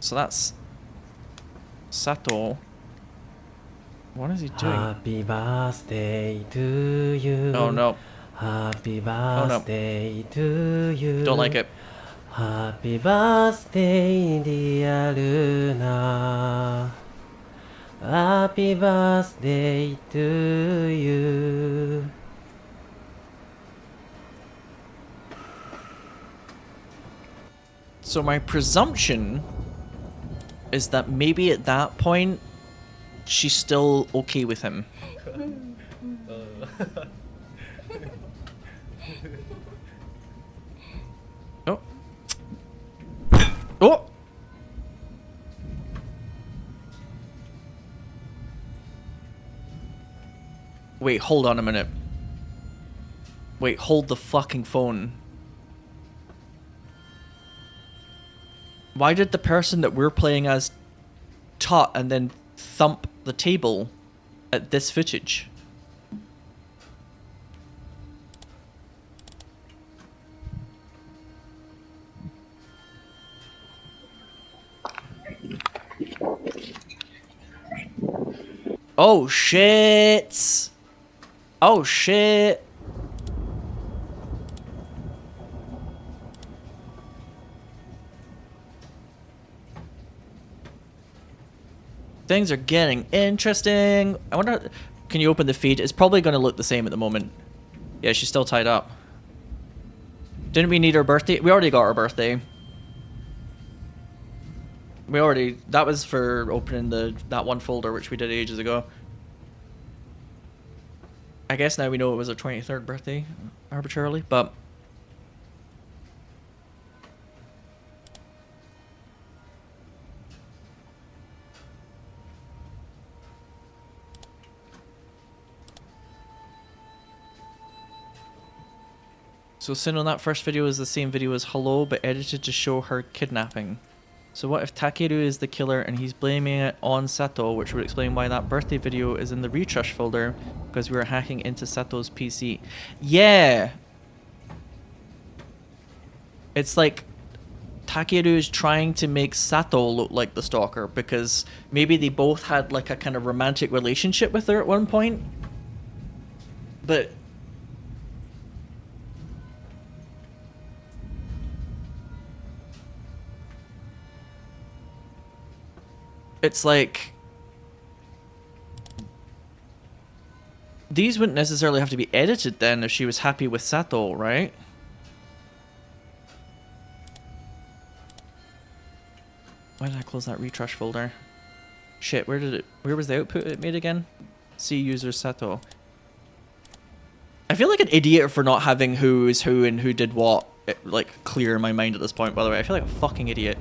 Speaker 1: So that's Sato. What is he doing?
Speaker 4: Happy birthday to you.
Speaker 1: Oh no.
Speaker 4: Happy birthday to you.
Speaker 1: Don't like it.
Speaker 4: Happy birthday, dear Luna. Happy birthday to you.
Speaker 1: So my presumption is that maybe at that point she's still okay with him. Oh. Oh! Wait, hold on a minute. Wait, hold the fucking phone. Why did the person that we're playing as tut and then thump the table at this footage? Oh shit! Oh shit! Things are getting interesting. I wonder, can you open the feed? It's probably going to look the same at the moment. Yeah, she's still tied up. Didn't we need her birthday? We already got her birthday. That was for opening that one folder which we did ages ago. I guess now we know it was her 23rd birthday, arbitrarily, but... So Sinow, that first video is the same video as Hello, but edited to show her kidnapping. So what if Takeru is the killer and he's blaming it on Sato, which would explain why that birthday video is in the retrush folder, because we were hacking into Sato's PC. Yeah! It's like Takeru is trying to make Sato look like the stalker, because maybe they both had like a kind of romantic relationship with her at one point. But... it's like... these wouldn't necessarily have to be edited then if she was happy with Sato, right? Why did I close that retrush folder? Shit, where was the output it made again? See user Sato. I feel like an idiot for not having who is who and who did what, like, clear in my mind at this point, by the way. I feel like a fucking idiot.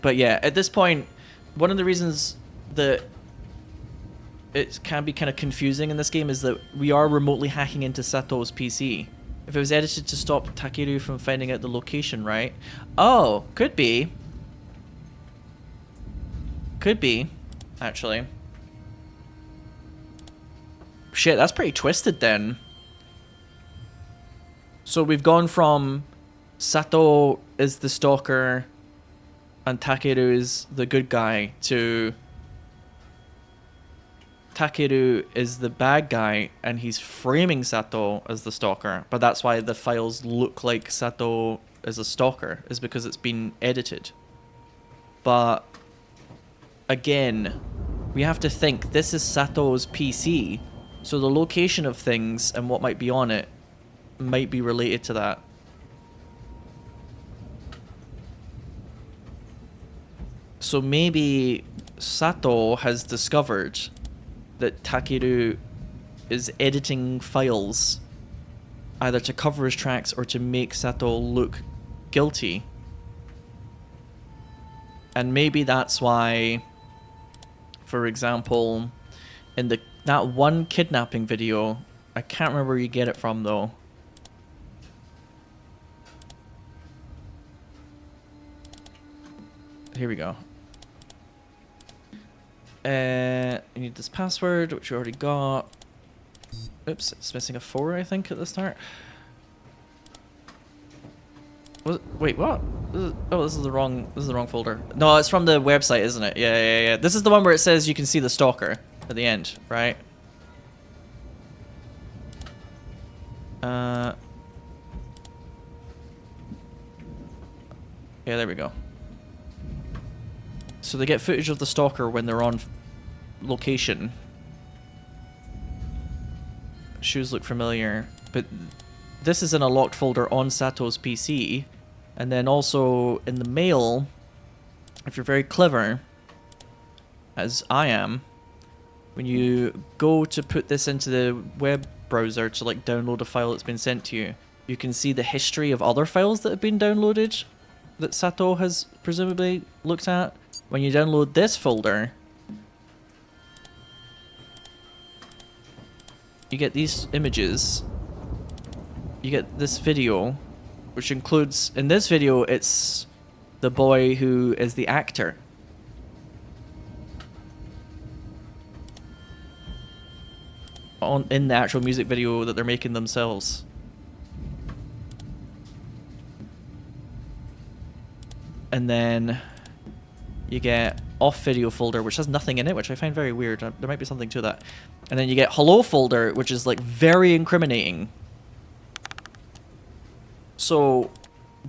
Speaker 1: But yeah, at this point, one of the reasons that it can be kind of confusing in this game is that we are remotely hacking into Sato's PC. If it was edited to stop Takeru from finding out the location, right? Oh, could be. Could be, actually. Shit, that's pretty twisted then. So we've gone from Sato is the stalker and Takeru is the good guy to Takeru is the bad guy and he's framing Sato as the stalker, but that's why the files look like Sato is a stalker, is because it's been edited. But again, we have to think this is Sato's PC, so the location of things and what might be on it might be related to that. So maybe Sato has discovered that Takeru is editing files either to cover his tracks or to make Sato look guilty. And maybe that's why, for example, in that one kidnapping video, I can't remember where you get it from though. Here we go. You need this password, which we already got. Oops, it's missing a 4, I think, at the start. Wait, what? This is the wrong folder. No, it's from the website, isn't it? Yeah. This is the one where it says you can see the stalker at the end, right? Yeah, there we go. So they get footage of the stalker when they're on location. Shoes look familiar, but this is in a locked folder on Sato's PC. And then also in the mail, if you're very clever, as I am, when you go to put this into the web browser to like download a file that's been sent to you, you can see the history of other files that have been downloaded that Sato has presumably looked at. When you download this folder, you get these images. you get this video, which includes, in this video, it's the boy who is the actor. In the actual music video that they're making themselves. And then you get off video folder, which has nothing in it, which I find very weird. There might be something to that. And then you get hello folder, which is like very incriminating. So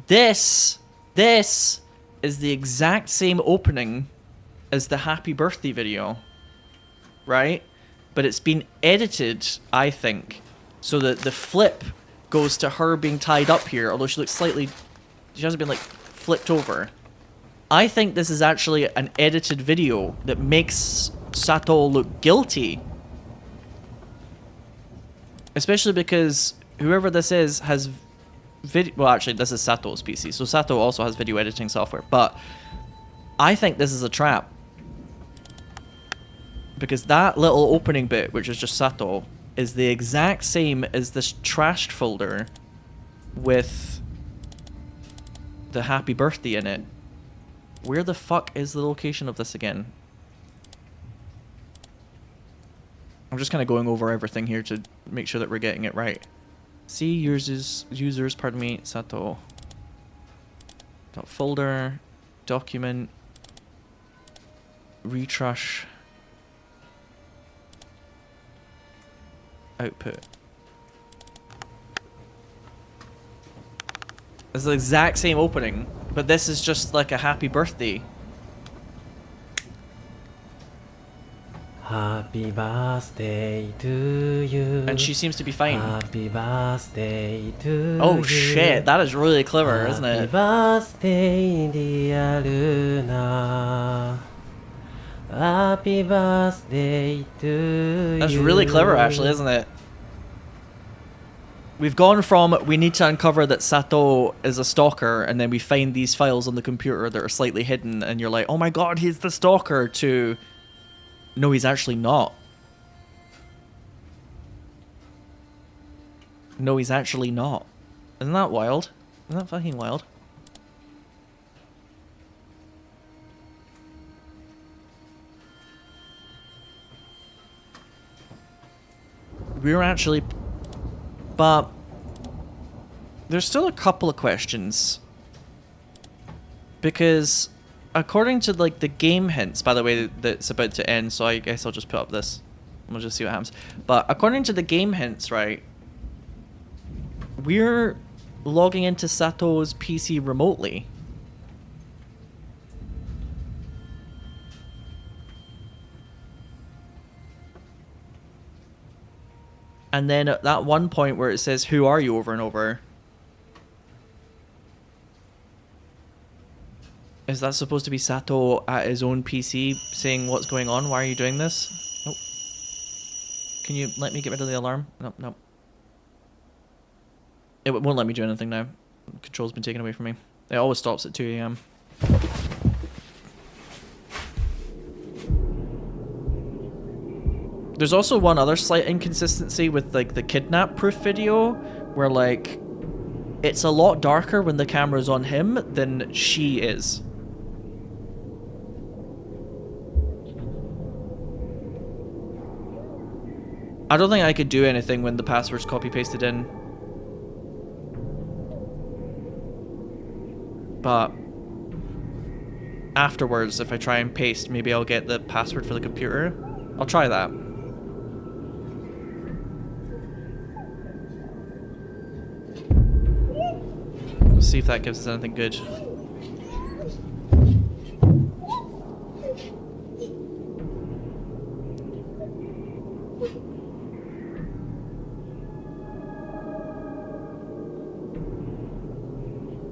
Speaker 1: this is the exact same opening as the happy birthday video, right? But it's been edited, I think, so that the flip goes to her being tied up here, although she looks slightly, she hasn't been like flipped over. I think this is actually an edited video that makes Sato look guilty. Especially because whoever this is has video, well actually this is Sato's PC, so Sato also has video editing software, but I think this is a trap. Because that little opening bit, which is just Sato, is the exact same as this trashed folder with the happy birthday in it. Where the fuck is the location of this again? I'm just kind of going over everything here to make sure that we're getting it right. See users, pardon me, Sato. Dot folder, document, retrush. Output. It's the exact same opening, but this is just like a happy birthday.
Speaker 4: Happy birthday to you.
Speaker 1: And she seems to be fine.
Speaker 4: Happy birthday to
Speaker 1: Oh
Speaker 4: you.
Speaker 1: shit, that is really clever, isn't
Speaker 4: Happy
Speaker 1: it?
Speaker 4: birthday, dear Luna. Happy birthday to you.
Speaker 1: That's really clever, actually, isn't it? We've gone from we need to uncover that Sato is a stalker, and then we find these files on the computer that are slightly hidden, and you're like, oh my god, he's the stalker, to no, he's actually not. No, he's actually not. Isn't that wild? Isn't that fucking wild? We're actually... But there's still a couple of questions. Because according to like the game hints, by the way, that's about to end, so I guess I'll just put up this. We'll just see what happens. But according to the game hints, right, we're logging into Sato's PC remotely. And then at that one point where it says, who are you, over and over, is that supposed to be Sato at his own PC saying, what's going on? Why are you doing this? Nope. Can you let me get rid of the alarm? Nope, nope. It won't let me do anything now. Control's been taken away from me. It always stops at 2 AM. There's also one other slight inconsistency with like the kidnap proof video, where like it's a lot darker when the camera's on him than she is. I don't think I could do anything when the password's copy pasted in. But afterwards, if I try and paste, maybe I'll get the password for the computer. I'll try that. We'll see if that gives us anything good.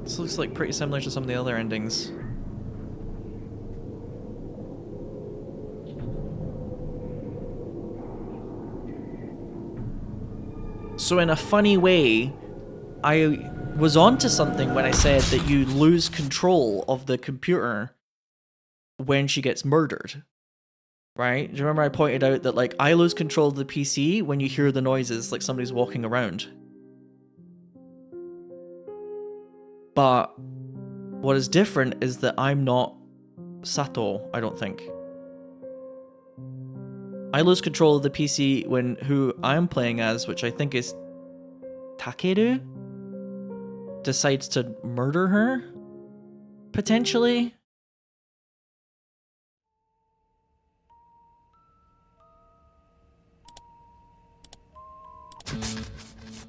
Speaker 1: This looks like pretty similar to some of the other endings. So in a funny way, I was onto something when I said that you lose control of the computer when she gets murdered. Right? Do you remember I pointed out that like I lose control of the PC when you hear the noises like somebody's walking around? But what is different is that I'm not Sato, I don't think. I lose control of the PC when who I'm playing as, which I think is Takeru, decides to murder her, potentially.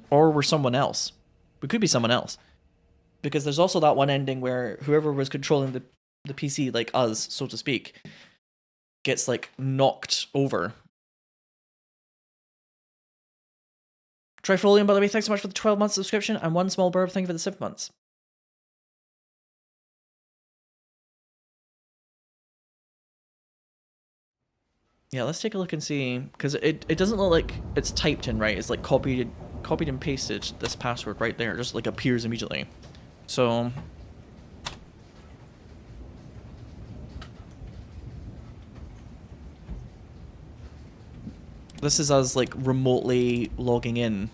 Speaker 1: Or we're someone else. We could be someone else. Because there's also that one ending where whoever was controlling the PC, like us, so to speak, gets like knocked over. Trifolium, by the way, thanks so much for the 12-month subscription, and one small burb, thank you for the 7 months. Yeah, let's take a look and see, because it doesn't look like it's typed in, right? It's like copied and pasted this password right there, it just like appears immediately. So this is us like remotely logging in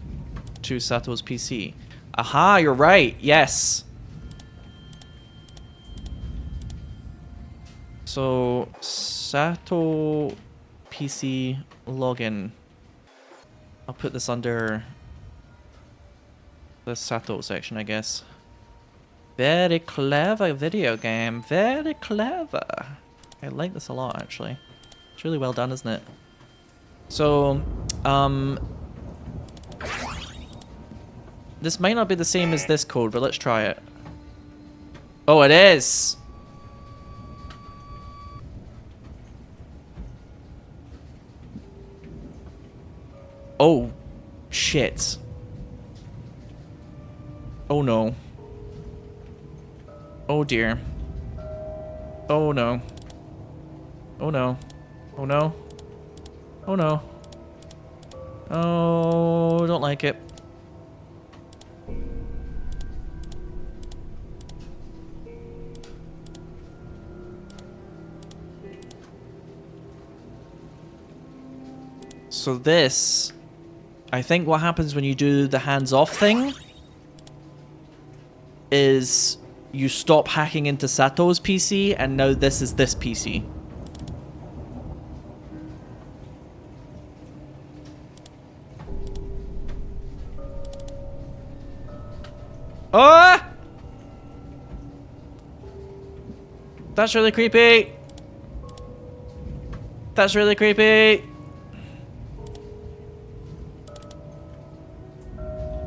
Speaker 1: to Sato's PC. Aha, you're right. Yes. So Sato PC login. I'll put this under the Sato section, I guess. Very clever video game. Very clever. I like this a lot, actually. It's really well done, isn't it? So, this might not be the same as this code, but let's try it. Oh, it is! Oh, shit. Oh no. Oh dear. Oh no. Oh no. Oh no. Oh no. Oh, don't like it. So this, I think what happens when you do the hands-off thing is you stop hacking into Sato's PC, and now this is this PC. Ah! That's really creepy. That's really creepy.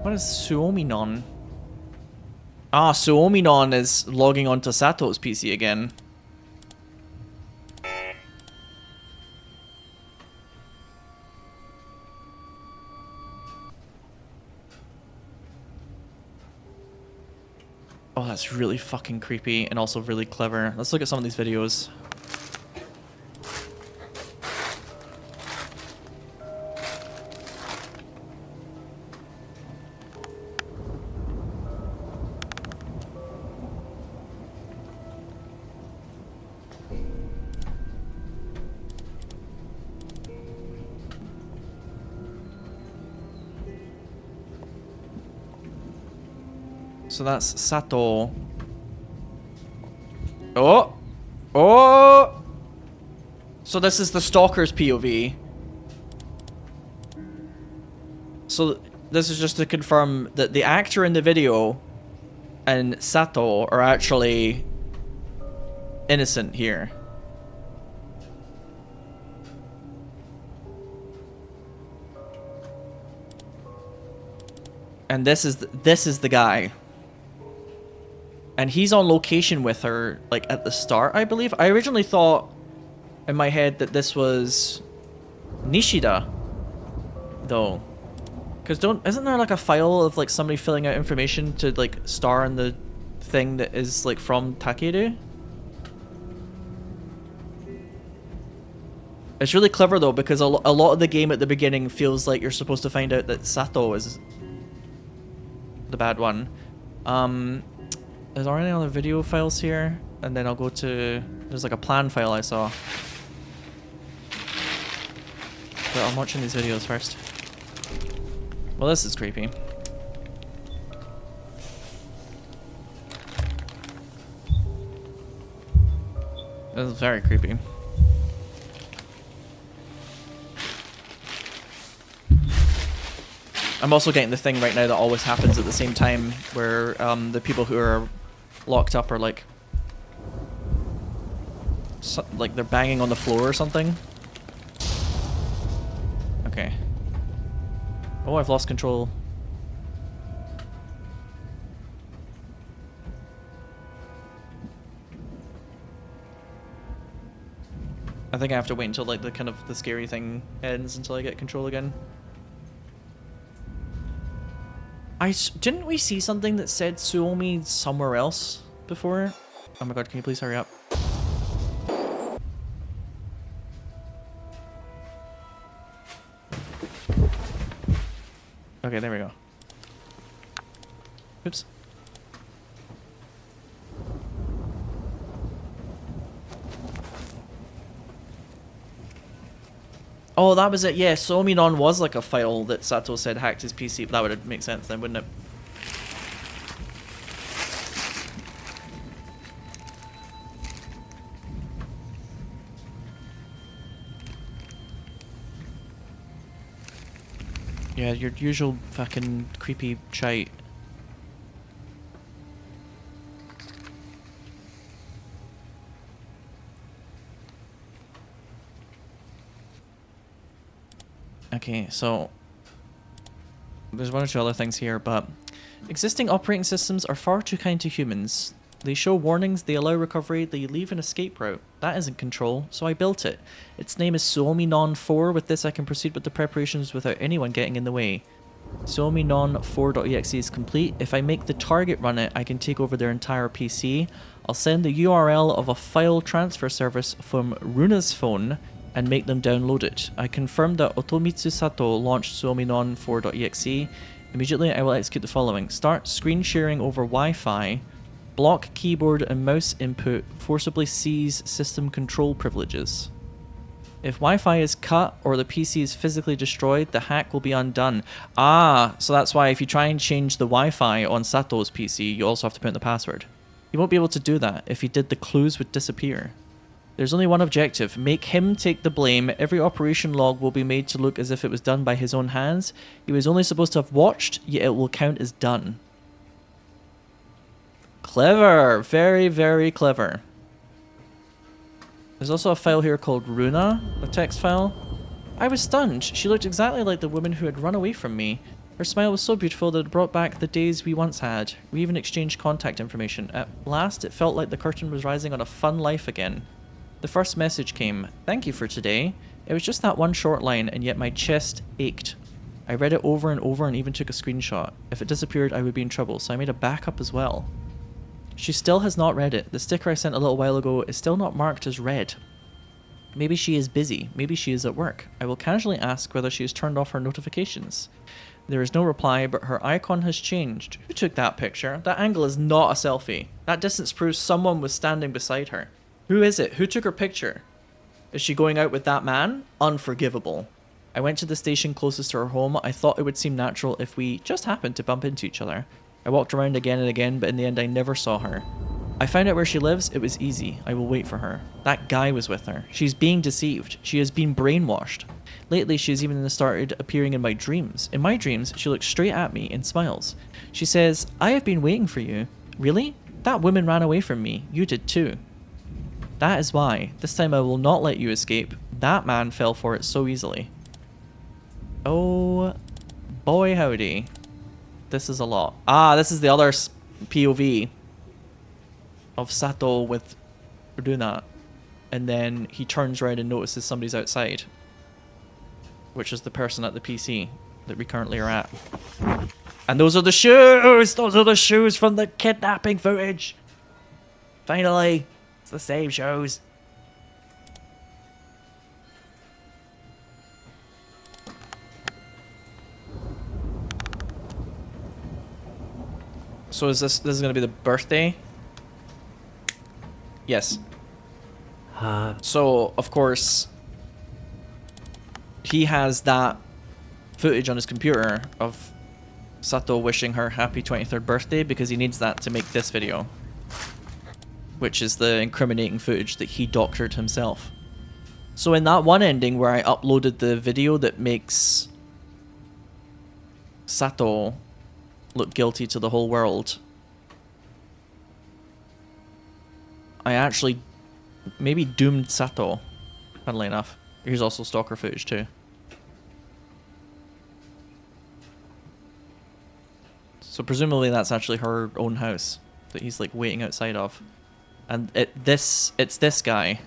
Speaker 1: What is Suominon? Ah, Suominon is logging onto Sato's PC again. Oh, that's really fucking creepy and also really clever. Let's look at some of these videos. So that's Sato. Oh! Oh! So this is the Stalker's POV. So this is just to confirm that the actor in the video and Sato are actually innocent here. And this is the guy. And he's on location with her, like, at the start, I believe. I originally thought in my head that this was Nishida, though. Because isn't there, like, a file of, like, somebody filling out information to, like, star in the thing that is, like, from Takeru? It's really clever, though, because a lot of the game at the beginning feels like you're supposed to find out that Sato is the bad one. Is there any other video files here? And then I'll go to... There's like a plan file I saw. But I'm watching these videos first. Well, this is creepy. It was very creepy. I'm also getting the thing right now that always happens at the same time where the people who are locked up are like they're banging on the floor or something. Okay. Oh, I've lost control. I think I have to wait until like the scary thing ends until I get control again. Didn't we see something that said Suomi somewhere else before? Oh my god, can you please hurry up? Okay, there we go. Oops. Oh, that was it. Yeah, Suomi was like a file that Sato said hacked his PC. That would make sense then, wouldn't it? Yeah, your usual fucking creepy shite. Okay, so there's one or two other things here, but existing operating systems are far too kind to humans. They show warnings, they allow recovery, they leave an escape route. That isn't control, so I built it. Its name is Suomi Non 4. With this I can proceed with the preparations without anyone getting in the way. Suomi Non 4.exe is complete. If I make the target run it, I can take over their entire PC. I'll send the URL of a file transfer service from Runa's phone and make them download it. I confirmed that Otomitsu Sato launched Suomi Non 4.exe. Immediately I will execute the following. Start screen sharing over Wi-Fi. Block keyboard and mouse input. Forcibly seize system control privileges. If Wi-Fi is cut or the PC is physically destroyed, the hack will be undone. Ah, so that's why if you try and change the Wi-Fi on Sato's PC, you also have to put in the password. You won't be able to do that. If you did, the clues would disappear. There's only one objective. Make him take the blame. Every operation log will be made to look as if it was done by his own hands. He was only supposed to have watched, yet it will count as done. Clever. Very, very clever. There's also a file here called Runa, a text file. I was stunned. She looked exactly like the woman who had run away from me. Her smile was so beautiful that it brought back the days we once had. We even exchanged contact information. At last, it felt like the curtain was rising on a fun life again. The first message came. Thank you for today. It was just that one short line, and yet my chest ached. I read it over and over and even took a screenshot. If it disappeared, I would be in trouble, so I made a backup as well. She still has not read it. The sticker I sent a little while ago is still not marked as read. Maybe she is busy. Maybe she is at work. I will casually ask whether she has turned off her notifications. There is no reply, but her icon has changed. Who took that picture? That angle is not a selfie. That distance proves someone was standing beside her. Who is it? Who took her picture? Is she going out with that man? Unforgivable. I went to the station closest to her home. I thought it would seem natural if we just happened to bump into each other. I walked around again and again, but in the end I never saw her. I found out where she lives. It was easy. I will wait for her. That guy was with her. She's being deceived. She has been brainwashed. Lately, she has even started appearing in my dreams. In my dreams, she looks straight at me and smiles. She says, I have been waiting for you. Really? That woman ran away from me. You did too. That is why. This time I will not let you escape. That man fell for it so easily. Oh, boy howdy. This is a lot. Ah, this is the other POV of Sato with Runa. And then he turns around and notices somebody's outside. Which is the person at the PC that we currently are at. And those are the shoes! Those are the shoes from the kidnapping footage! Finally! It's the same shoes. So is this is gonna be the birthday? Yes. So of course he has that footage on his computer of Sato wishing her happy 23rd birthday because he needs that to make this video. which is the incriminating footage that he doctored himself. So in that one ending where I uploaded the video that makes Sato look guilty to the whole world, I actually maybe doomed Sato, funnily enough. Here's also stalker footage too. So presumably that's actually her own house that he's like waiting outside of. And it's this guy.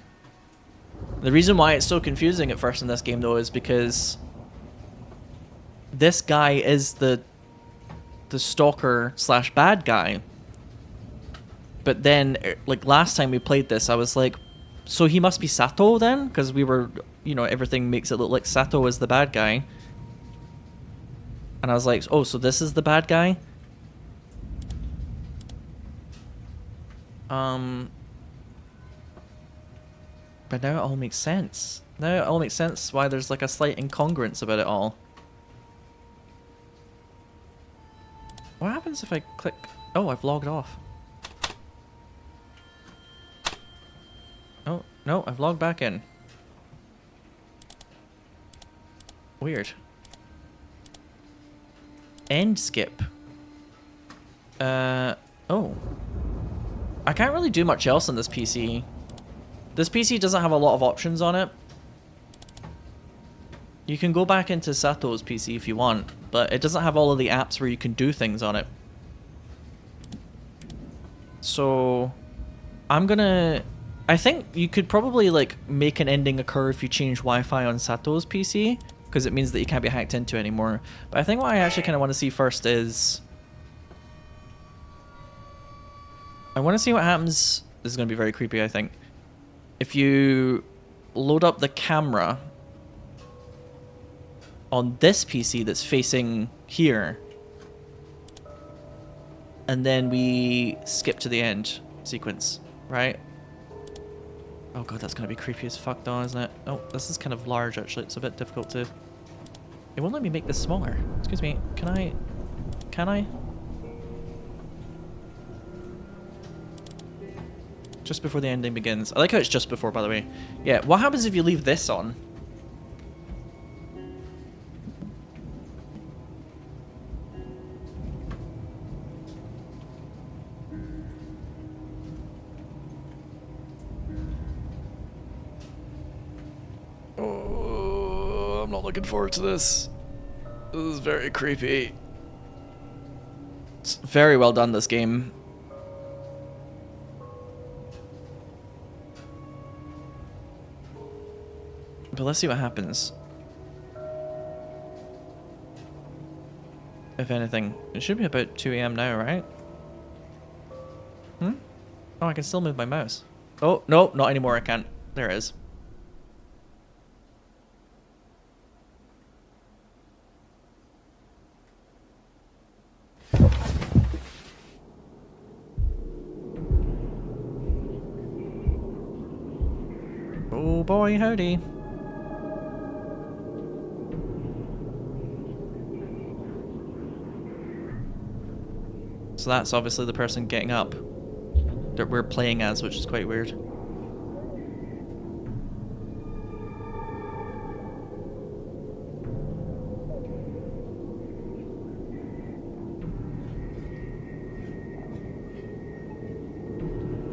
Speaker 1: The reason why it's so confusing at first in this game though is because this guy is the stalker slash bad guy. But then, like last time we played this, I was like, so he must be Sato then? Because we were, you know, everything makes it look like Sato is the bad guy. And I was like, oh, so this is the bad guy? But now it all makes sense. Now it all makes sense why there's like a slight incongruence about it all. What happens if I click... Oh, I've logged off. Oh, no, I've logged back in. Weird. End skip. Oh. I can't really do much else on this PC. This PC doesn't have a lot of options on it. You can go back into Sato's PC if you want, but it doesn't have all of the apps where you can do things on it. So, I'm gonna... I think you could probably like make an ending occur if you change Wi-Fi on Sato's PC, because it means that you can't be hacked into anymore. But I think what I actually kind of want to see first is... I want to see what happens... This is going to be very creepy, I think. If you load up the camera on this PC that's facing here, and then we skip to the end sequence, right? Oh god, that's going to be creepy as fuck though, isn't it? Oh, this is kind of large actually. It's a bit difficult to... It won't let me make this smaller. Excuse me, can I... Can I? Just before the ending begins. I like how it's just before, by the way. Yeah, what happens if you leave this on? Oh, I'm not looking forward to this. This is very creepy. It's very well done, this game. But let's see what happens. If anything. It should be about 2 AM now, right? Hmm? Oh, I can still move my mouse. Oh, no, not anymore, I can't. There it is. Oh boy, howdy. So that's obviously the person getting up that we're playing as, which is quite weird.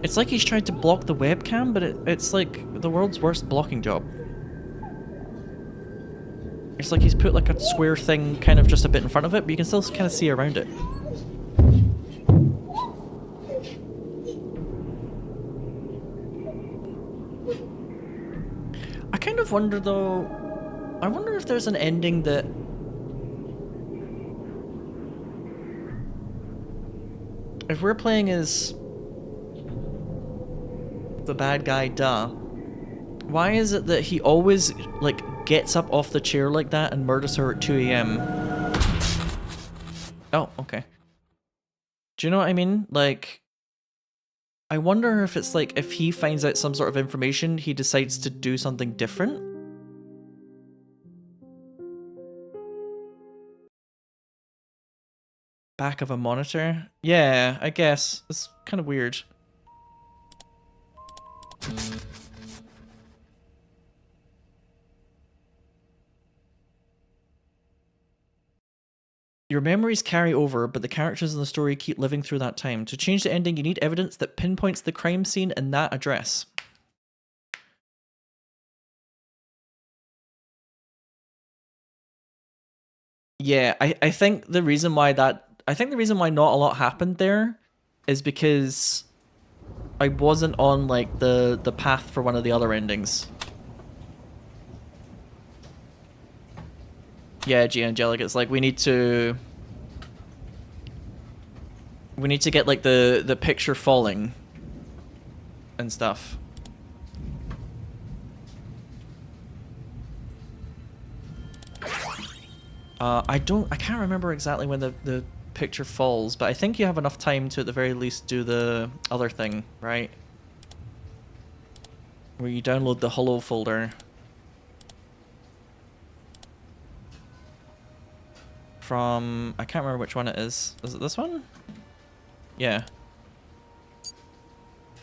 Speaker 1: It's like he's tried to block the webcam, but it's like the world's worst blocking job. It's like he's put like a square thing kind of just a bit in front of it, but you can still kind of see around it. I kind of wonder though, I wonder if there's an ending that... If we're playing as the bad guy, duh, why is it that he always, like, gets up off the chair like that and murders her at 2 AM? Oh, okay. Do you know what I mean? Like, I wonder if it's like, if he finds out some sort of information, he decides to do something different? Back of a monitor? Yeah, I guess. It's kind of weird. Your memories carry over, but the characters in the story keep living through that time. To change the ending, you need evidence that pinpoints the crime scene and that address. Yeah, I think the reason why not a lot happened there is because I wasn't on like the path for one of the other endings. Yeah, G Angelic, it's like we need to get like the picture falling and stuff. I can't remember exactly when the picture falls, but I think you have enough time to at the very least do the other thing, right? Where you download the Hello folder from, I can't remember which one it is. Is it this one? Yeah.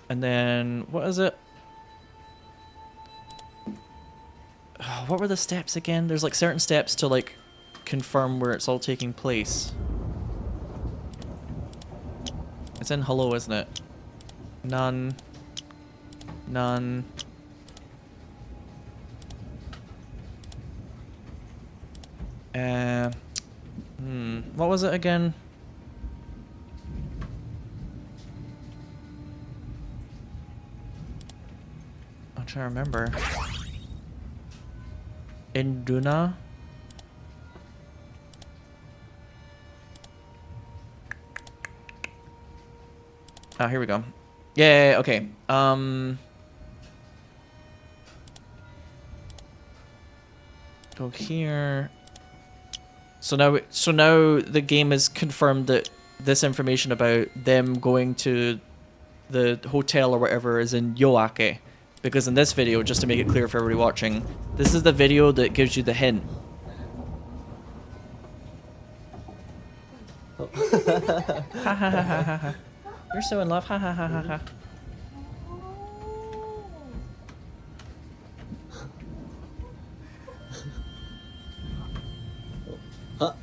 Speaker 1: And then, what is it? Oh, what were the steps again? There's like certain steps to like confirm where it's all taking place. It's in Hello, isn't it? None. None. What was it again? I'm trying to remember. Induna? Ah, here we go. Yeah, okay. Go here. So now the game has confirmed that this information about them going to the hotel or whatever is in Yoake. Because in this video, just to make it clear for everybody watching, this is the video that gives you the hint.
Speaker 3: Oh.
Speaker 1: Ha ha ha ha ha ha. You're so in love. Ha ha ha ha ha.
Speaker 3: Huh?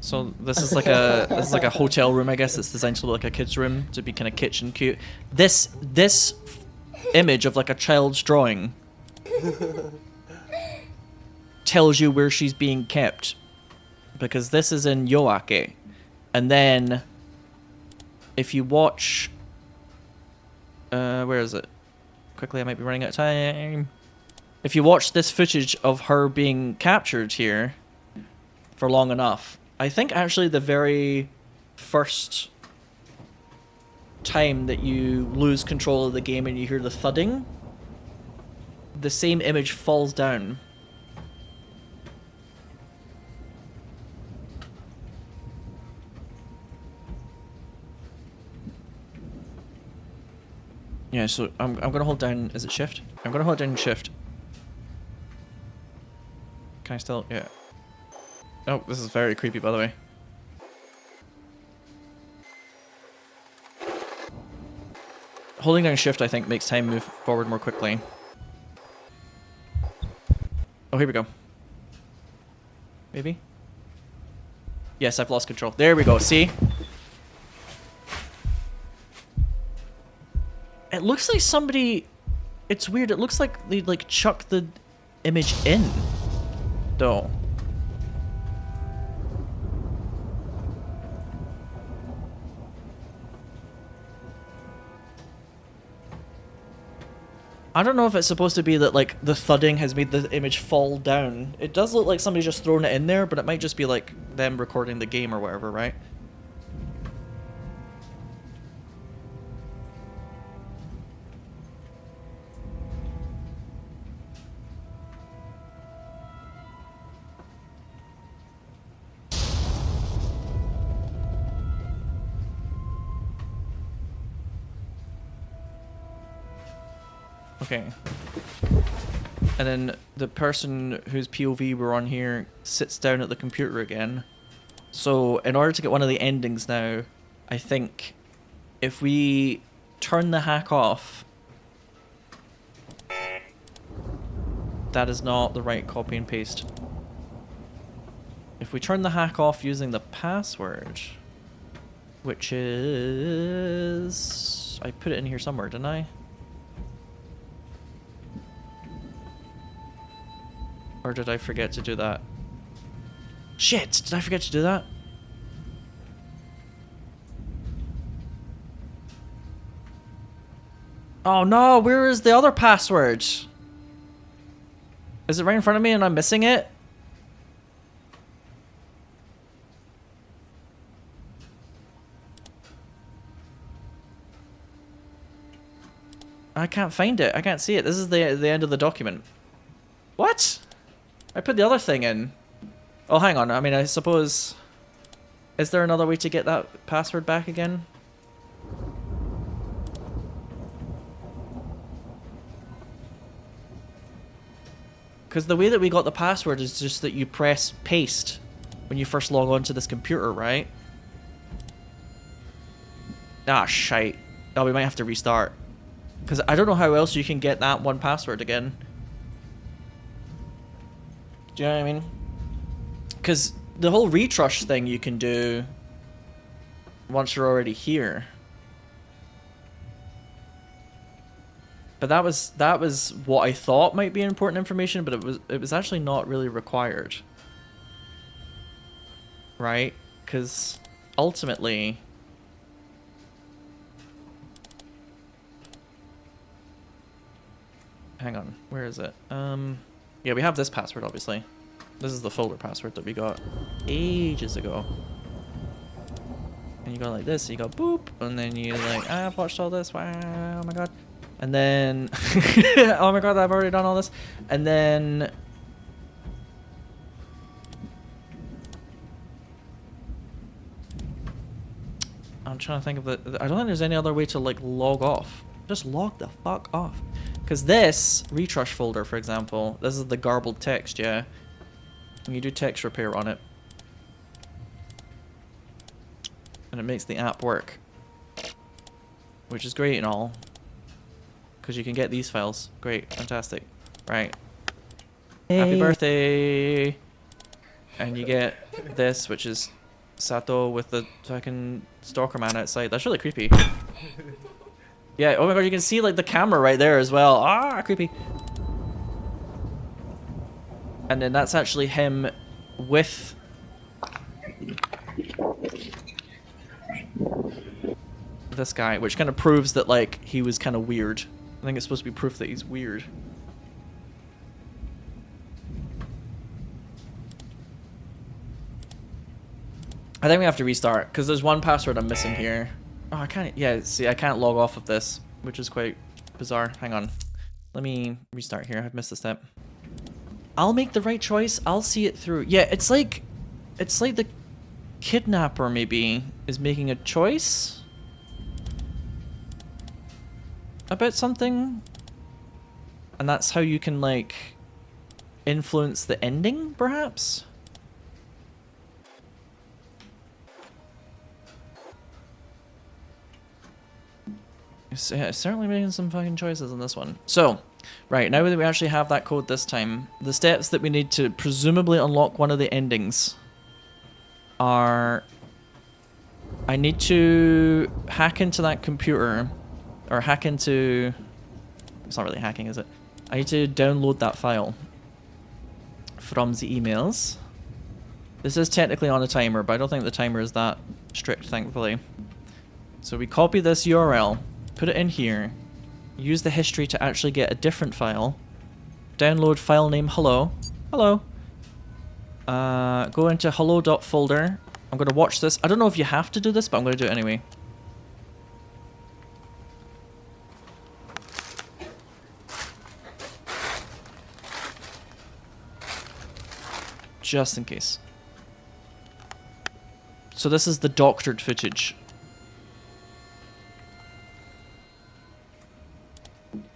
Speaker 1: So this is like a hotel room, I guess. It's designed to look like a kid's room, to be kind of kitchen cute. This image of like a child's drawing tells you where she's being kept, because this is in Yoake. And then if you watch, where is it? Quickly, I might be running out of time. If you watch this footage of her being captured here for long enough, I think actually the very first time that you lose control of the game and you hear the thudding, the same image falls down. Yeah, so I'm gonna hold down, is it shift? I'm gonna hold down shift. Can I still, yeah. Oh, this is very creepy, by the way. Holding down shift, I think, makes time move forward more quickly. Oh, here we go. Maybe? Yes, I've lost control. There we go, see? It looks like somebody... It's weird, it looks like they like chuck the image in, though. I don't know if it's supposed to be that like the thudding has made the image fall down. It does look like somebody's just thrown it in there, but it might just be like them recording the game or whatever, right? Okay. And then the person whose POV we're on here sits down at the computer again. So in order to get one of the endings now, I think if we turn the hack off, that is not the right copy and paste. if we turn the hack off using the password, which is... I put it in here somewhere, didn't I? Or did I forget to do that? Shit! Did I forget to do that? Oh no, where is the other password? Is it right in front of me and I'm missing it? I can't find it. I can't see it. This is the end of the document. What? I put the other thing in. Oh, hang on. I mean, I suppose... Is there another way to get that password back again? Because the way that we got the password is just that you press paste when you first log on to this computer, right? Ah, shite. Oh, we might have to restart. Because I don't know how else you can get that one password again. Do you know what I mean? Because the whole retrush thing you can do once you're already here. But that was what I thought might be important information, but it was actually not really required. Right? Because ultimately... Hang on, where is it? Yeah, we have this password, obviously. This is the folder password that we got ages ago. And you go like this, you go boop, and then you like, I've watched all this, wow, oh my god. And then, oh my god, I've already done all this. And then, I'm trying to think of I don't think there's any other way to like log off. Just log the fuck off. Because this retrush folder, for example, this is the garbled text, yeah? And you do text repair on it. And it makes the app work. Which is great and all. Because you can get these files. Great, fantastic. Right. Hey. Happy birthday! And you get this, which is Sato with the fucking stalker man outside. That's really creepy. Yeah, oh my god, you can see like the camera right there as well. Ah, creepy. And then that's actually him with this guy, which kind of proves that like he was kind of weird. I think it's supposed to be proof that he's weird. I think we have to restart because there's one password I'm missing here. Oh, I can't. Yeah, see, I can't log off of this, which is quite bizarre. Hang on. Let me restart here. I've missed a step. I'll make the right choice. I'll see it through. Yeah, it's like the kidnapper maybe is making a choice about something, and that's how you can like influence the ending, perhaps. Yeah, certainly making some fucking choices in this one. So, right, now that we actually have that code this time, the steps that we need to presumably unlock one of the endings are... I need to hack into that computer, or hack into... It's not really hacking, is it? I need to download that file from the emails. This is technically on a timer, but I don't think the timer is that strict, thankfully. So we copy this URL. Put it in here, use the history to actually get a different file, download file name hello, go into hello.folder, I'm going to watch this. I don't know if you have to do this, but I'm going to do it anyway. Just in case. So this is the doctored footage.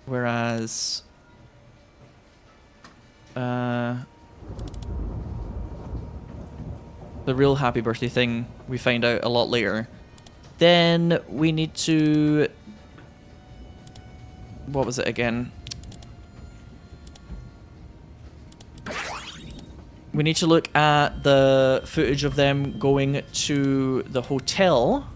Speaker 1: Whereas, the real happy birthday thing we find out a lot later. Then we need to... What was it again? We We need to look at the footage of them going to the hotel,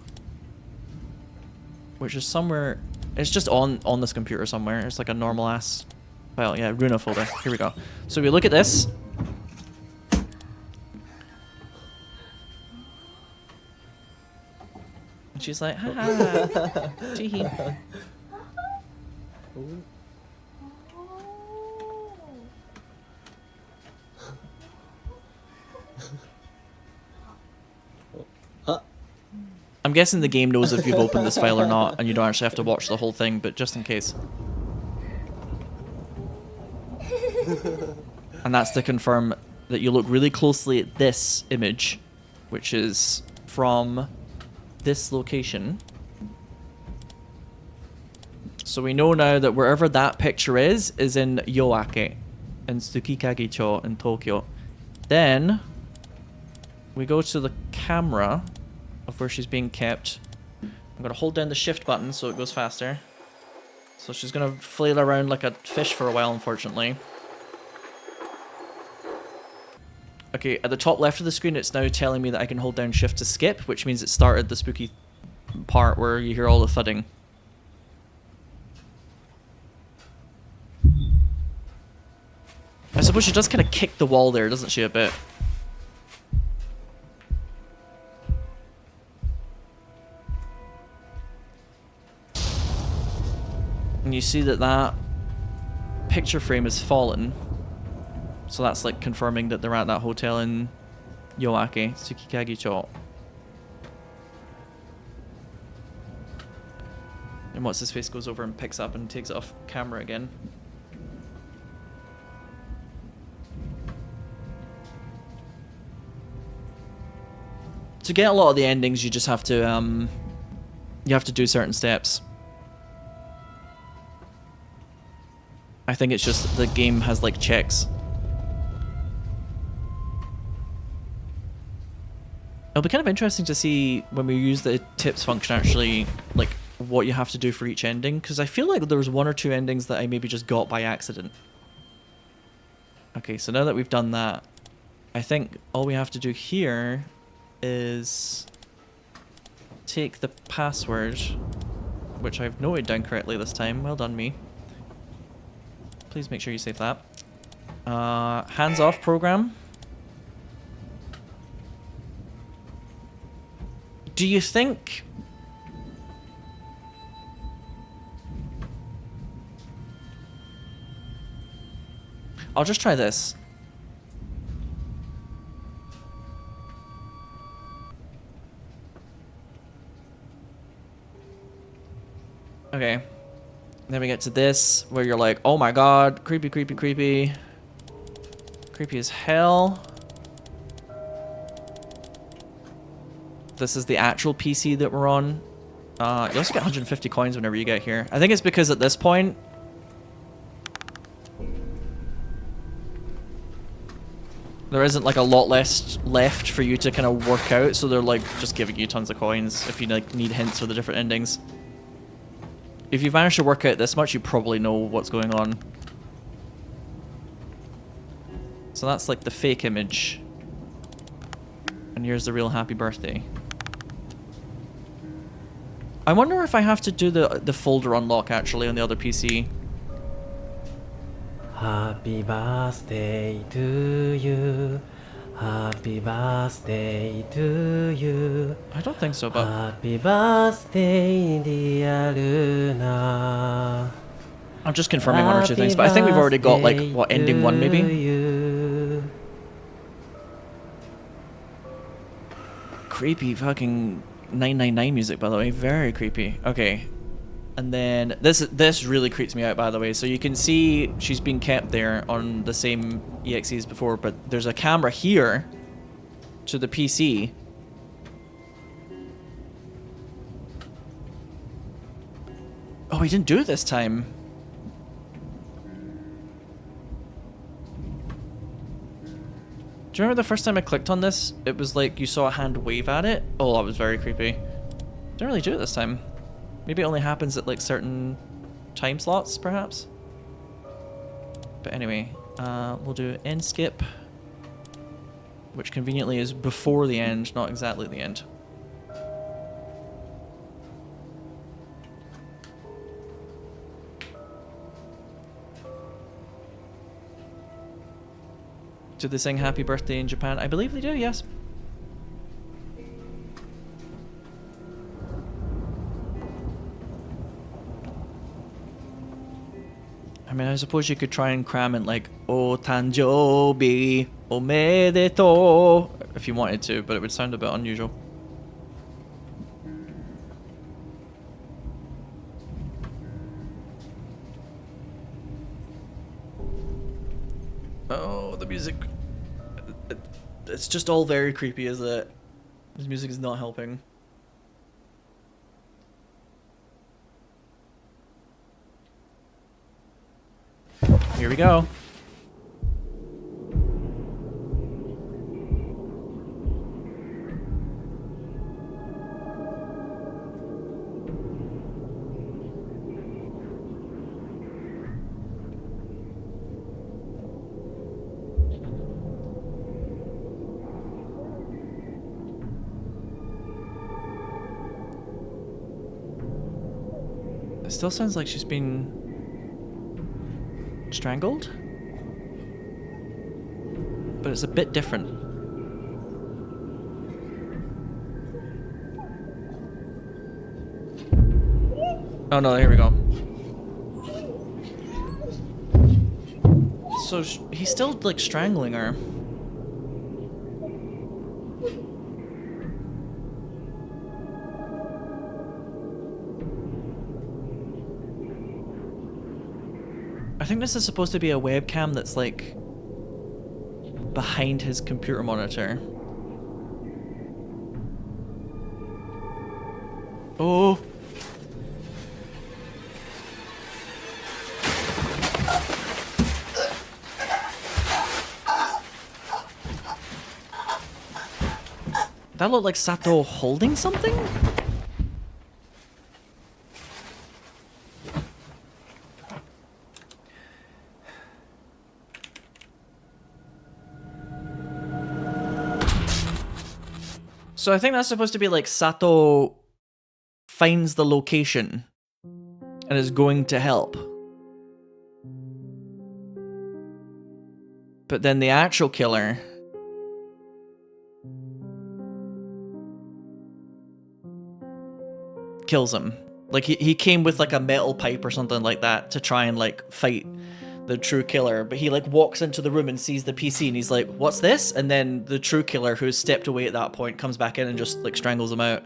Speaker 1: which is somewhere. It's just on this computer somewhere. It's like a normal ass file. Yeah, Runa folder. Here we go. So we look at this. And she's like, ha. Tee-hee.
Speaker 3: Huh?
Speaker 1: I'm guessing the game knows if you've opened this file or not, and you don't actually have to watch the whole thing, but just in case. And that's to confirm that you look really closely at this image, which is from this location. So we know now that wherever that picture is in Yoake, in Tsukikage-cho in Tokyo. Then we go to the camera of where she's being kept. I'm going to hold down the shift button so it goes faster. So she's going to flail around like a fish for a while, unfortunately. Okay, at the top left of the screen, it's now telling me that I can hold down shift to skip, which means it started the spooky part where you hear all the thudding. I suppose she does kind of kick the wall there, doesn't she, a bit? And you see that that picture frame has fallen. So that's like confirming that they're at that hotel in Yoake, Tsukikage-cho. And what's his face goes over and picks up and takes it off camera again. To get a lot of the endings, you just have to do certain steps. I think it's just the game has like checks. It'll be kind of interesting to see when we use the tips function actually, like what you have to do for each ending, because I feel like there was one or two endings that I maybe just got by accident. Okay, so now that we've done that, I think all we have to do here is take the password, which I've noted down correctly this time. Well done, me. Please make sure you save that. Hands off program. Do you think... I'll just try this. Okay. Then we get to this, where you're like, oh my god, creepy, creepy, creepy. Creepy as hell. This is the actual PC that we're on. You also get 150 coins whenever you get here. I think it's because at this point... there isn't like a lot less left for you to kind of work out, so they're like just giving you tons of coins if you like need hints for the different endings. If you've managed to work out this much, you probably know what's going on. So that's like the fake image. And here's the real happy birthday. I wonder if I have to do the folder unlock actually on the other PC.
Speaker 4: Happy birthday to you. Happy birthday to you.
Speaker 1: I don't think so, but...
Speaker 4: Happy birthday, dear Luna.
Speaker 1: I'm just confirming one or two things, but I think we've already got, like, what, ending one, maybe?
Speaker 4: You.
Speaker 1: Creepy fucking 999 music, by the way. Very creepy. Okay. And then, this really creeps me out, by the way. So you can see she's being kept there on the same EXE as before, but there's a camera here to the PC. Oh, he didn't do it this time. Do you remember the first time I clicked on this? It was like you saw a hand wave at it. Oh, that was very creepy. Didn't really do it this time. Maybe it only happens at like certain time slots, perhaps? But anyway, we'll do end skip. which conveniently is before the end, not exactly the end. Do they sing Happy Birthday in Japan? I believe they do, yes. I mean, I suppose you could try and cram in like O Tanjobi Omedeto if you wanted to, but it would sound a bit unusual. Oh, the music. It's just all very creepy, is it? This music is not helping. Here we go. It still sounds like she's been strangled, but it's a bit different. Oh no, here we go. So he's still like strangling her. I think this is supposed to be a webcam that's like behind his computer monitor. Oh. That looked like Sato holding something? So I think that's supposed to be like Sato finds the location and is going to help. But then the actual killer kills him. Like he came with like a metal pipe or something like that to try and like fight the true killer, but he like walks into the room and sees the PC and he's like, what's this? And then the true killer, who's stepped away at that point, comes back in and just like strangles him out.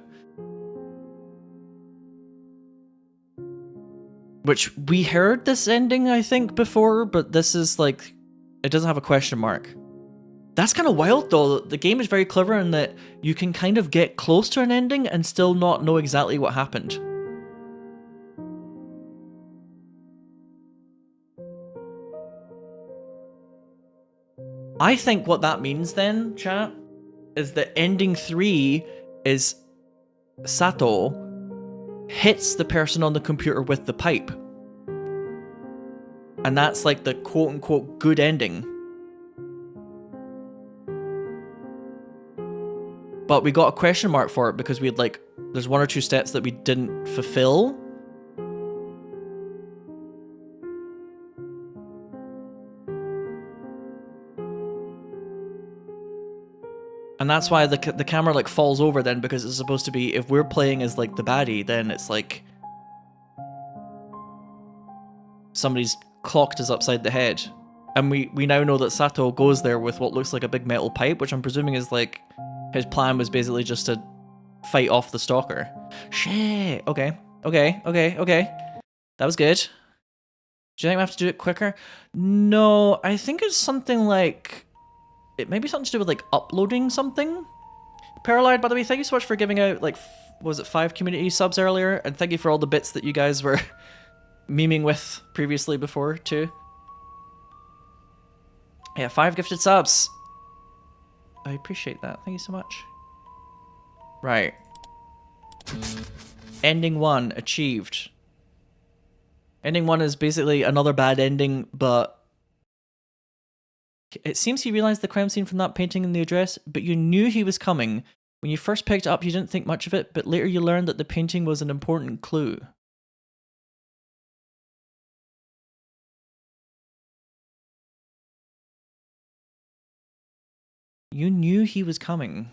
Speaker 1: Which we heard this ending, I think, before, but this is like, it doesn't have a question mark. That's kind of wild though. The game is very clever in that you can kind of get close to an ending and still not know exactly what happened. I think what that means then, chat, is that ending 3 is Sato hits the person on the computer with the pipe. And that's like the quote-unquote good ending. But we got a question mark for it because we had like, there's 1 or 2 steps that we didn't fulfill. And that's why the camera like falls over then, because it's supposed to be, if we're playing as like the baddie, then it's like somebody's clocked us upside the head. And we now know that Sato goes there with what looks like a big metal pipe, which I'm presuming is like, his plan was basically just to fight off the stalker. Shit. Okay. That was good. Do you think we have to do it quicker? No, I think it's something like, it may be something to do with like uploading something. Paralyzed, by the way, thank you so much for giving out like, was it 5 community subs earlier? And thank you for all the bits that you guys were memeing with previously before too. Yeah, 5 gifted subs. I appreciate that. Thank you so much. Right. Ending 1 achieved. Ending 1 is basically another bad ending, but It seems he realized the crime scene from that painting in the address, but you knew he was coming. When you first picked it up, you didn't think much of it, but later you learned that the painting was an important clue. You knew he was coming.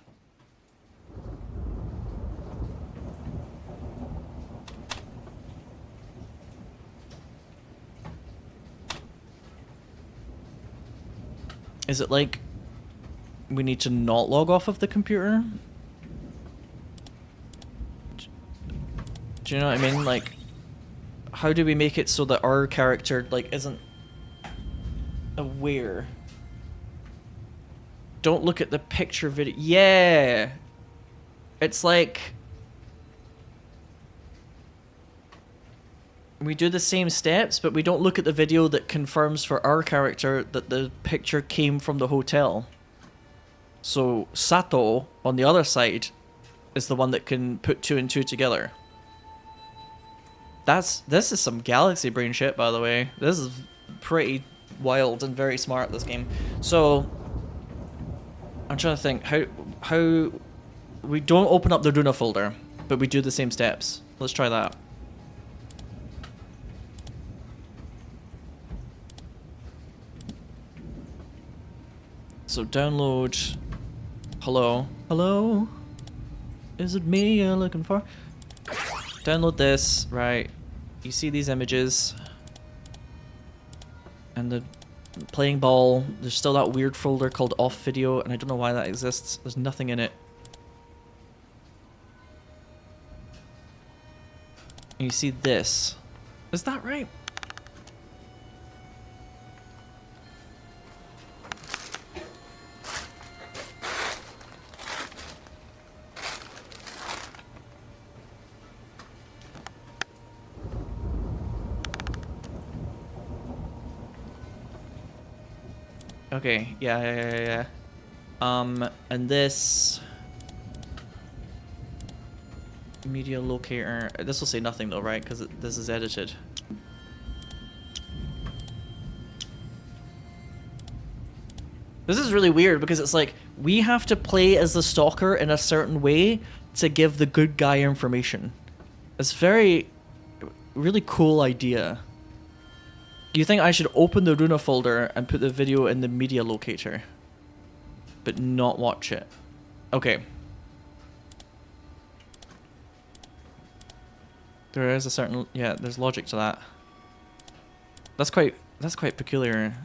Speaker 1: Is it like we need to not log off of the computer? Do you know what I mean? Like, how do we make it so that our character, like, isn't aware? Don't look at the picture video. Yeah! It's like... we do the same steps, but we don't look at the video that confirms for our character that the picture came from the hotel. So Sato, on the other side, is the one that can put 2 and 2 together. This is some galaxy brain shit, by the way. This is pretty wild and very smart, this game. So I'm trying to think how we don't open up the Runa folder, but we do the same steps. Let's try that. So download. Hello. Hello? Is it me you're looking for? Download this, right. You see these images. And the playing ball. There's still that weird folder called off video, and I don't know why that exists. There's nothing in it. And you see this. Is that right? Okay, yeah. And this media locator. This will say nothing though, right? Because this is edited. This is really weird because it's like we have to play as the stalker in a certain way to give the good guy information. It's really cool idea. You think I should open the Runa folder and put the video in the media locator, but not watch it? Okay. There is a certain, yeah, there's logic to that. That's quite peculiar.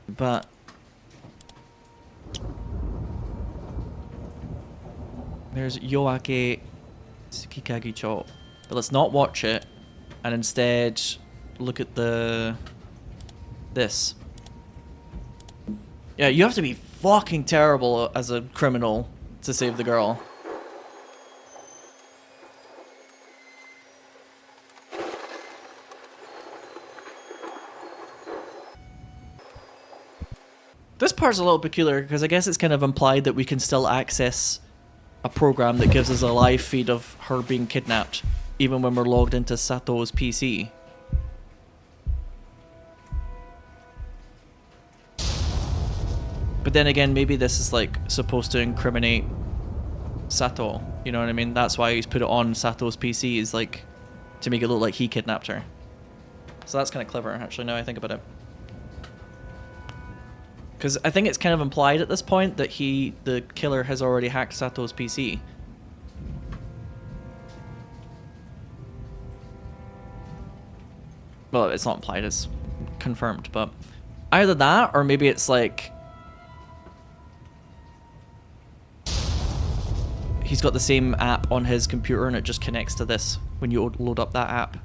Speaker 1: But there's Yoake Tsukikagicho. But let's not watch it. And instead, look at this. Yeah, you have to be fucking terrible as a criminal to save the girl. This part's a little peculiar because I guess it's kind of implied that we can still access a program that gives us a live feed of her being kidnapped, even when we're logged into Sato's PC. But then again, maybe this is like supposed to incriminate Sato, you know what I mean? That's why he's put it on Sato's PC, is like to make it look like he kidnapped her. So that's kind of clever, actually, now I think about it. Because I think it's kind of implied at this point that the killer has already hacked Sato's PC. Well, it's not implied, it's confirmed, but either that, or maybe it's like he's got the same app on his computer and it just connects to this when you load up that app.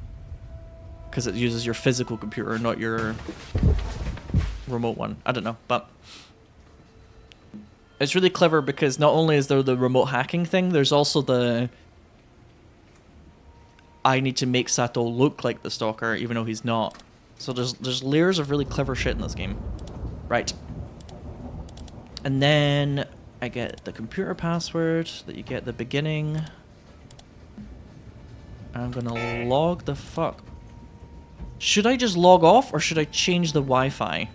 Speaker 1: Because it uses your physical computer, not your remote one. I don't know, but it's really clever because not only is there the remote hacking thing, there's also the I need to make Sato look like the stalker even though he's not. So there's layers of really clever shit in this game. Right. And then I get the computer password that you get at the beginning. I'm gonna log the fuck. Should I just log off or should I change the Wi-Fi?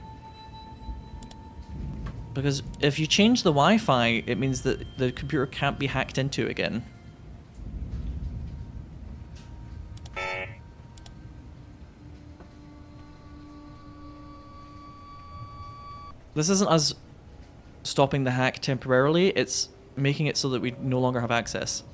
Speaker 1: Because if you change the Wi-Fi, it means that the computer can't be hacked into again. This isn't us stopping the hack temporarily, it's making it so that we no longer have access.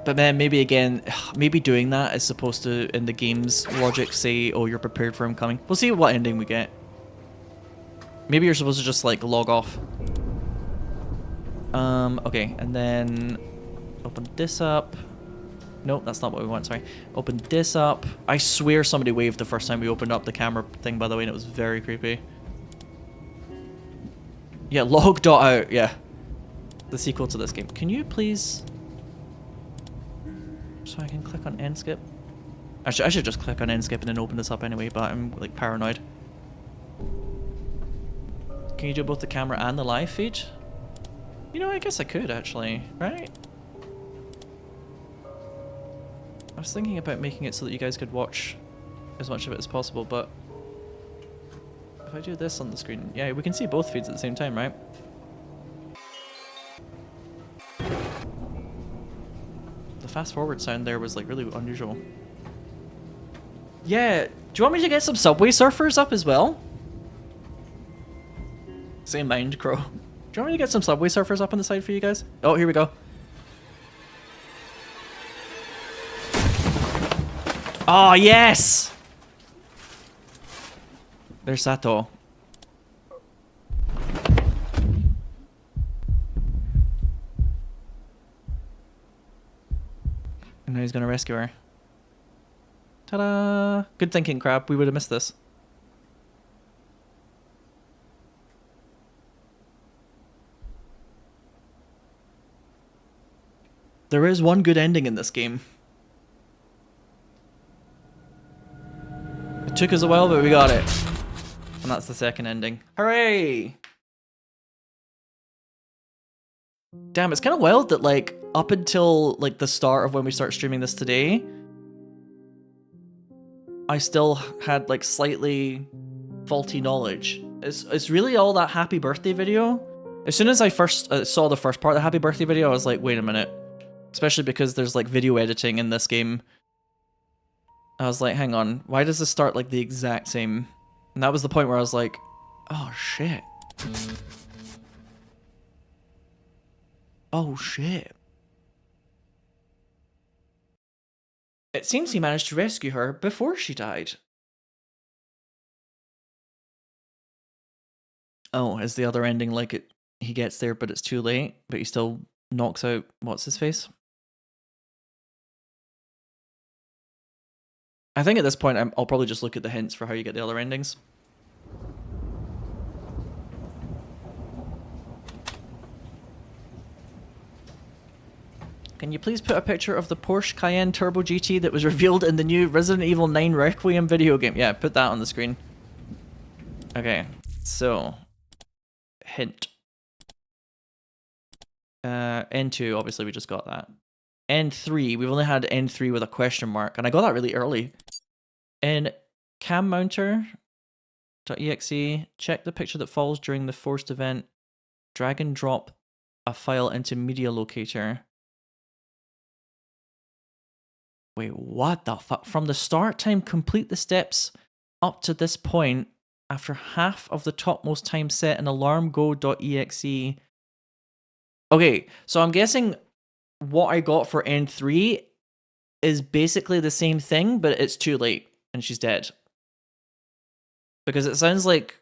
Speaker 1: But then maybe again, maybe doing that is supposed to, in the game's logic, say, oh, you're prepared for him coming. We'll see what ending we get. Maybe you're supposed to just, like, log off. Okay, and then open this up. Nope, that's not what we want, sorry. Open this up. I swear somebody waved the first time we opened up the camera thing, by the way, and it was very creepy. Yeah, log.out, yeah. The sequel to this game. Can you please... So I can click on end skip? I should just click on end skip and then open this up anyway, but I'm, like, paranoid. Can you do both the camera and the live feed? You know, I guess I could, actually, right? I was thinking about making it so that you guys could watch as much of it as possible, but if I do this on the screen, yeah, we can see both feeds at the same time, right? The fast forward sound there was like really unusual. Yeah, do you want me to get some Subway Surfers up as well? Same mind, Crow. Do you want me to get some Subway Surfers up on the side for you guys? Oh, here we go. Oh, yes! There's Sato. And now he's gonna rescue her. Ta-da! Good thinking, Crab. We would have missed this. There is one good ending in this game. It took us a while, but we got it. And that's the second ending. Hooray! Damn, it's kind of wild that, like, up until, like, the start of when we start streaming this today, I still had, like, slightly faulty knowledge. It's really all that happy birthday video. As soon as I first saw the first part of the happy birthday video, I was like, wait a minute. Especially because there's, like, video editing in this game. I was like, hang on, why does this start like the exact same? And that was the point where I was like, oh shit. Oh shit. It seems he managed to rescue her before she died. Oh, is the other ending like it? He gets there, but it's too late, but he still knocks out what's his face? I think at this point, I'll probably just look at the hints for how you get the other endings. Can you please put a picture of the Porsche Cayenne Turbo GT that was revealed in the new Resident Evil 9 Requiem video game? Yeah, put that on the screen. Okay, so... Hint. N2, obviously we just got that. N3, we've only had N3 with a question mark, and I got that really early. In cammounter.exe, check the picture that falls during the forced event, drag and drop a file into media locator. Wait, what the fuck? From the start time, complete the steps up to this point after half of the topmost time set in alarmgo.exe. Okay, so I'm guessing what I got for N3 is basically the same thing, but it's too late and she's dead. Because it sounds like,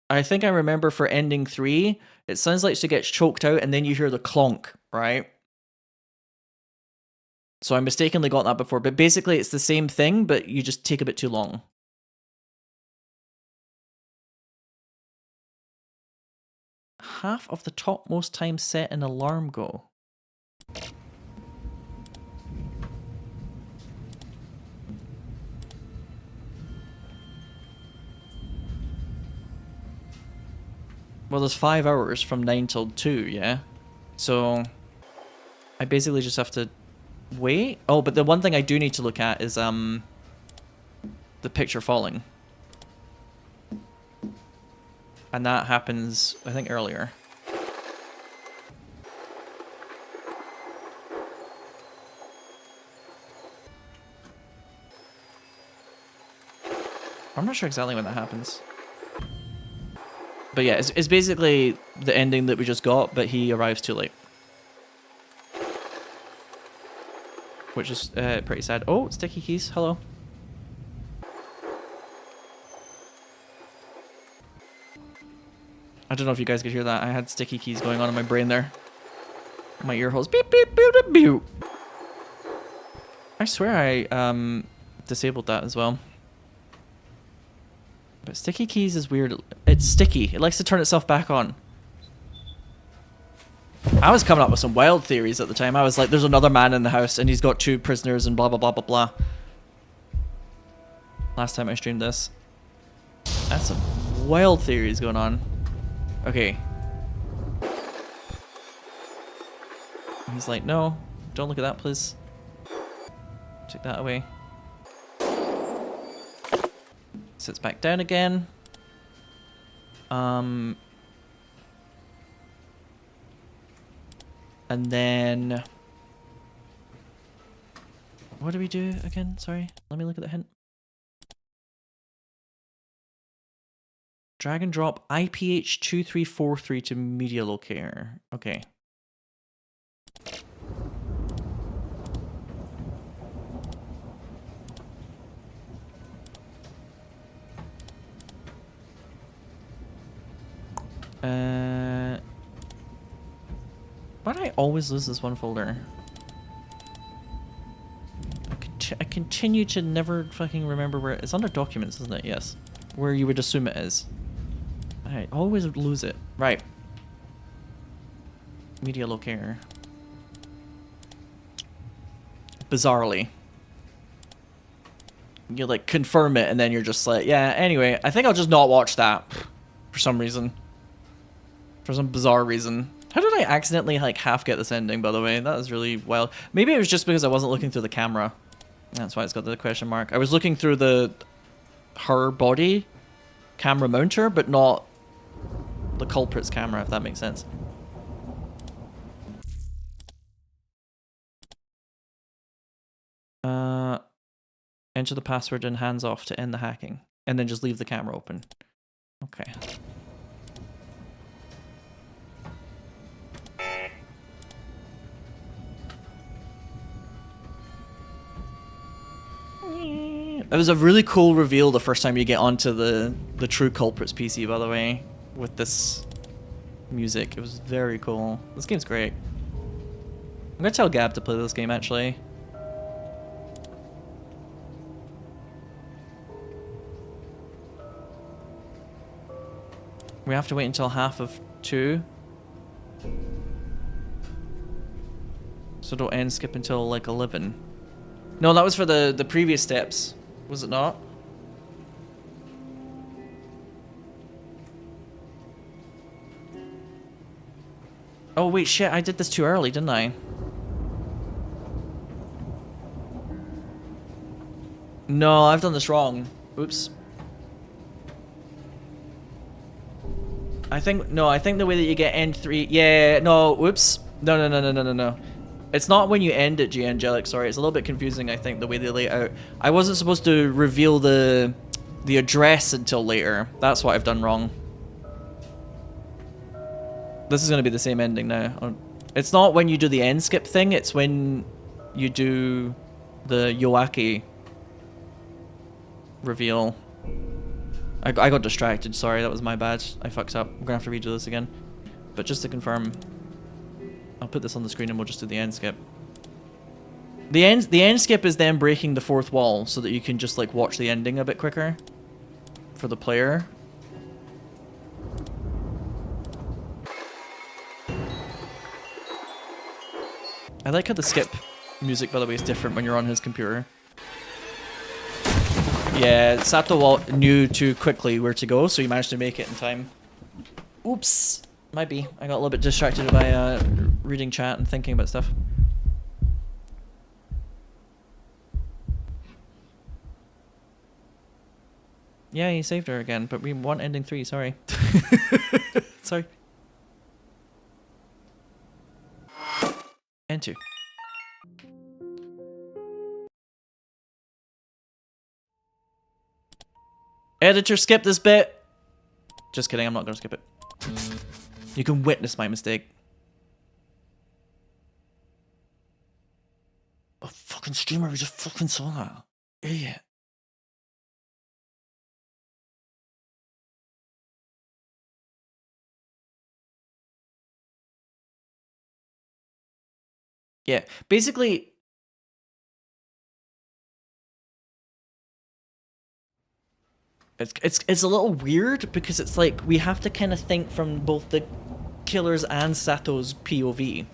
Speaker 1: I think I remember for ending 3, it sounds like she gets choked out and then you hear the clonk, right? So I mistakenly got that before, but basically it's the same thing, but you just take a bit too long. Half of the topmost time set in alarm go. Well, there's 5 hours from 9 till 2, yeah? So... I basically just have to wait. Oh, but the one thing I do need to look at is the picture falling. And that happens, I think, earlier. I'm not sure exactly when that happens. But yeah, it's basically the ending that we just got, but he arrives too late. Which is pretty sad. Oh, sticky keys. Hello. I don't know if you guys could hear that. I had sticky keys going on in my brain there. My ear holes. Beep, beep, beep, beep, beep. I swear I disabled that as well. But sticky keys is weird. It's sticky. It likes to turn itself back on. I was coming up with some wild theories at the time. I was like, there's another man in the house and he's got 2 prisoners and blah, blah, blah, blah, blah. Last time I streamed this. That's some wild theories going on. Okay. He's like, no, don't look at that, please. Take that away. Sits back down again. And then... What do we do again? Sorry, let me look at the hint. Drag and drop IPH2343 to media locator. Okay. Why do I always lose this one folder? I continue to never fucking remember where it's under documents, isn't it? Yes. Where you would assume it is. I always lose it. Right. Media locator. Bizarrely. You like confirm it and then you're just like, yeah, anyway, I think I'll just not watch that for some reason. For some bizarre reason. How did I accidentally like half get this ending, by the way? That is really wild. Maybe it was just because I wasn't looking through the camera. That's why it's got the question mark. I was looking through her body camera mounter, but not the culprit's camera, if that makes sense. Enter the password and hands off to end the hacking. And then just leave the camera open. Okay. It was a really cool reveal the first time you get onto the true culprit's PC, by the way, with this music. It was very cool. This game's great. I'm gonna tell Gab to play this game, actually. We have to wait until 2:30. So don't end skip until like 11. No, that was for the previous steps. Was it not? Oh wait, shit, I did this too early, didn't I? No, I've done this wrong. Oops. I think the way that you get end 3, yeah, no, whoops. No. It's not when you end it, G Angelic, sorry. It's a little bit confusing, I think, the way they lay it out. I wasn't supposed to reveal the address until later. That's what I've done wrong. This is going to be the same ending now. It's not when you do the end skip thing, it's when you do the Yoaki reveal. I got distracted, sorry, that was my bad. I fucked up. I'm going to have to redo this again. But just to confirm... I'll put this on the screen and we'll just do the end skip. The end skip is then breaking the 4th wall so that you can just like watch the ending a bit quicker for the player. I like how the skip music, by the way, is different when you're on his computer. Yeah, Sato knew too quickly where to go, so he managed to make it in time. Oops. Might be. I got a little bit distracted by reading chat and thinking about stuff. Yeah, he saved her again, but we want ending 3, sorry. Sorry. End 2. Editor, skip this bit! Just kidding, I'm not gonna skip it. You can witness my mistake. A fucking streamer who just fucking saw that. Idiot. Yeah, basically... It's a little weird because it's like we have to kind of think from both the killer's and Sato's POV.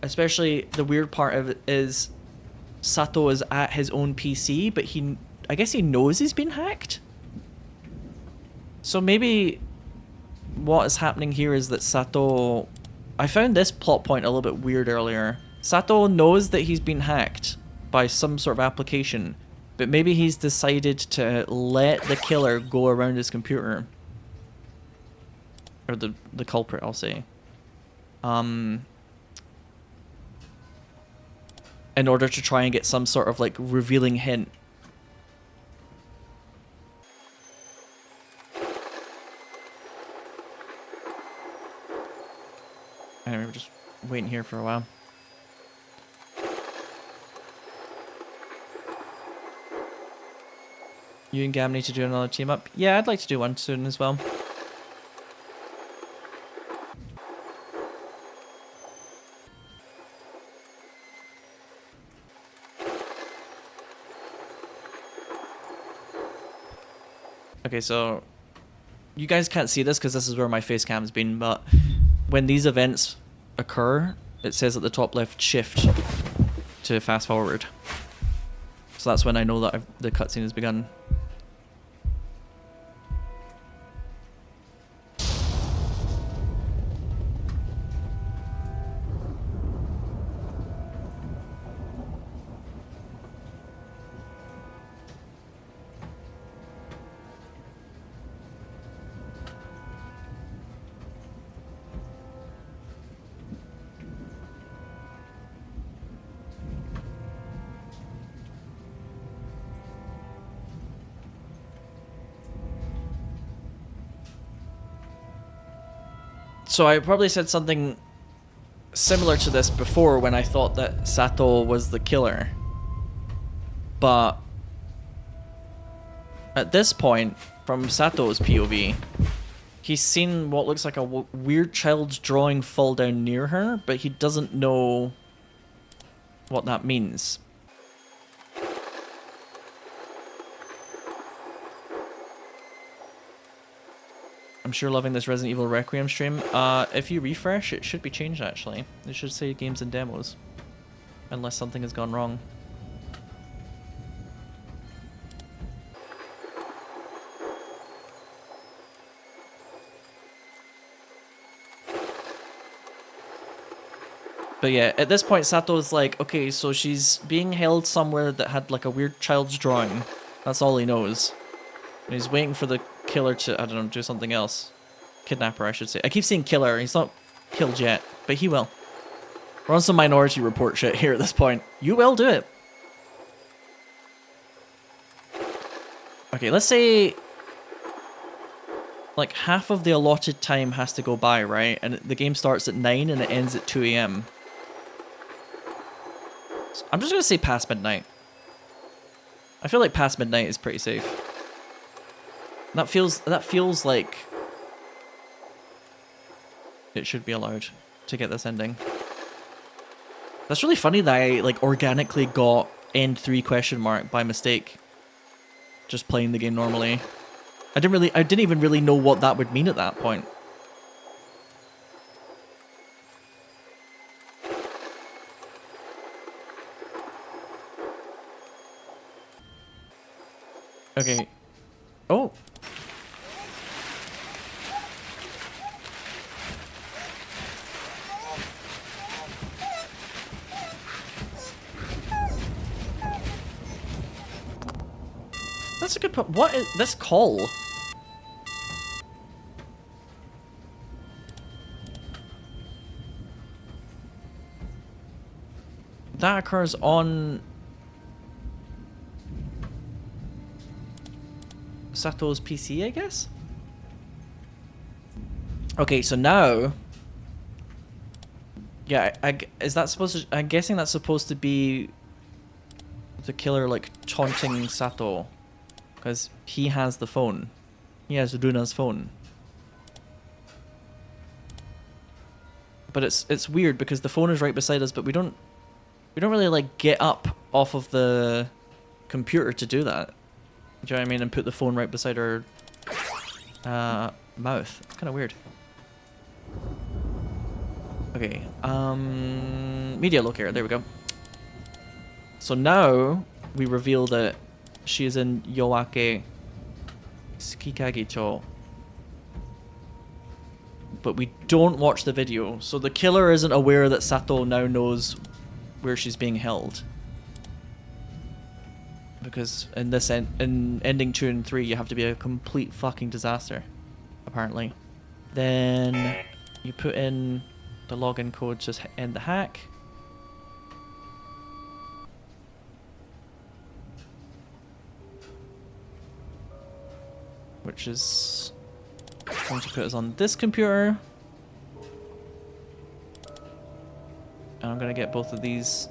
Speaker 1: Especially the weird part of it is Sato is at his own PC, but I guess he knows he's been hacked. So maybe what is happening here is that Sato... I found this plot point a little bit weird earlier. Sato knows that he's been hacked by some sort of application, but maybe he's decided to let the killer go around his computer. Or the culprit, I'll say. In order to try and get some sort of like revealing hint. Anyway, we're just waiting here for a while. You and Gam need to do another team up? Yeah, I'd like to do one soon as well. Okay, so you guys can't see this because this is where my face cam's been, but when these events occur, it says at the top left, shift to fast forward. So that's when I know that the cutscene has begun. So I probably said something similar to this before when I thought that Sato was the killer. But at this point, from Sato's POV, he's seen what looks like a weird child's drawing fall down near her, but he doesn't know what that means. I'm sure loving this Resident Evil Requiem stream. If you refresh, it should be changed actually. It should say games and demos. Unless something has gone wrong. But yeah, at this point Sato's like, okay, so she's being held somewhere that had like a weird child's drawing. That's all he knows. And he's waiting for the killer to, I don't know, do something else. Kidnapper, I should say. I keep saying killer. He's not killed yet, but he will. We're on some Minority Report shit here at this point. You will do it. Okay, let's say like half of the allotted time has to go by, right? And the game starts at 9 and it ends at 2 AM. So I'm just gonna say past midnight. I feel like past midnight is pretty safe. That feels like it should be allowed to get this ending. That's really funny that I like organically got end 3 question mark by mistake. Just playing the game normally. I didn't even really know what that would mean at that point. Okay. Oh. That's a good point. What is this call? That occurs on Sato's PC, I guess? Okay, so now... Yeah, is that supposed to... I'm guessing that's supposed to be the killer, like, taunting Sato. Because he has the phone. He has Runa's phone. But it's weird because the phone is right beside us, but we don't really, like, get up off of the computer to do that. Do you know what I mean? And put the phone right beside our mouth. It's kind of weird. Okay, media locator, there we go. So now we reveal that she is in Yoake Tsukikage-cho. But we don't watch the video, so the killer isn't aware that Sato now knows where she's being held. Because in this in ending 2 and 3, you have to be a complete fucking disaster, apparently. Then you put in the login code, just end the hack. Which is going to put us on this computer. And I'm going to get both of these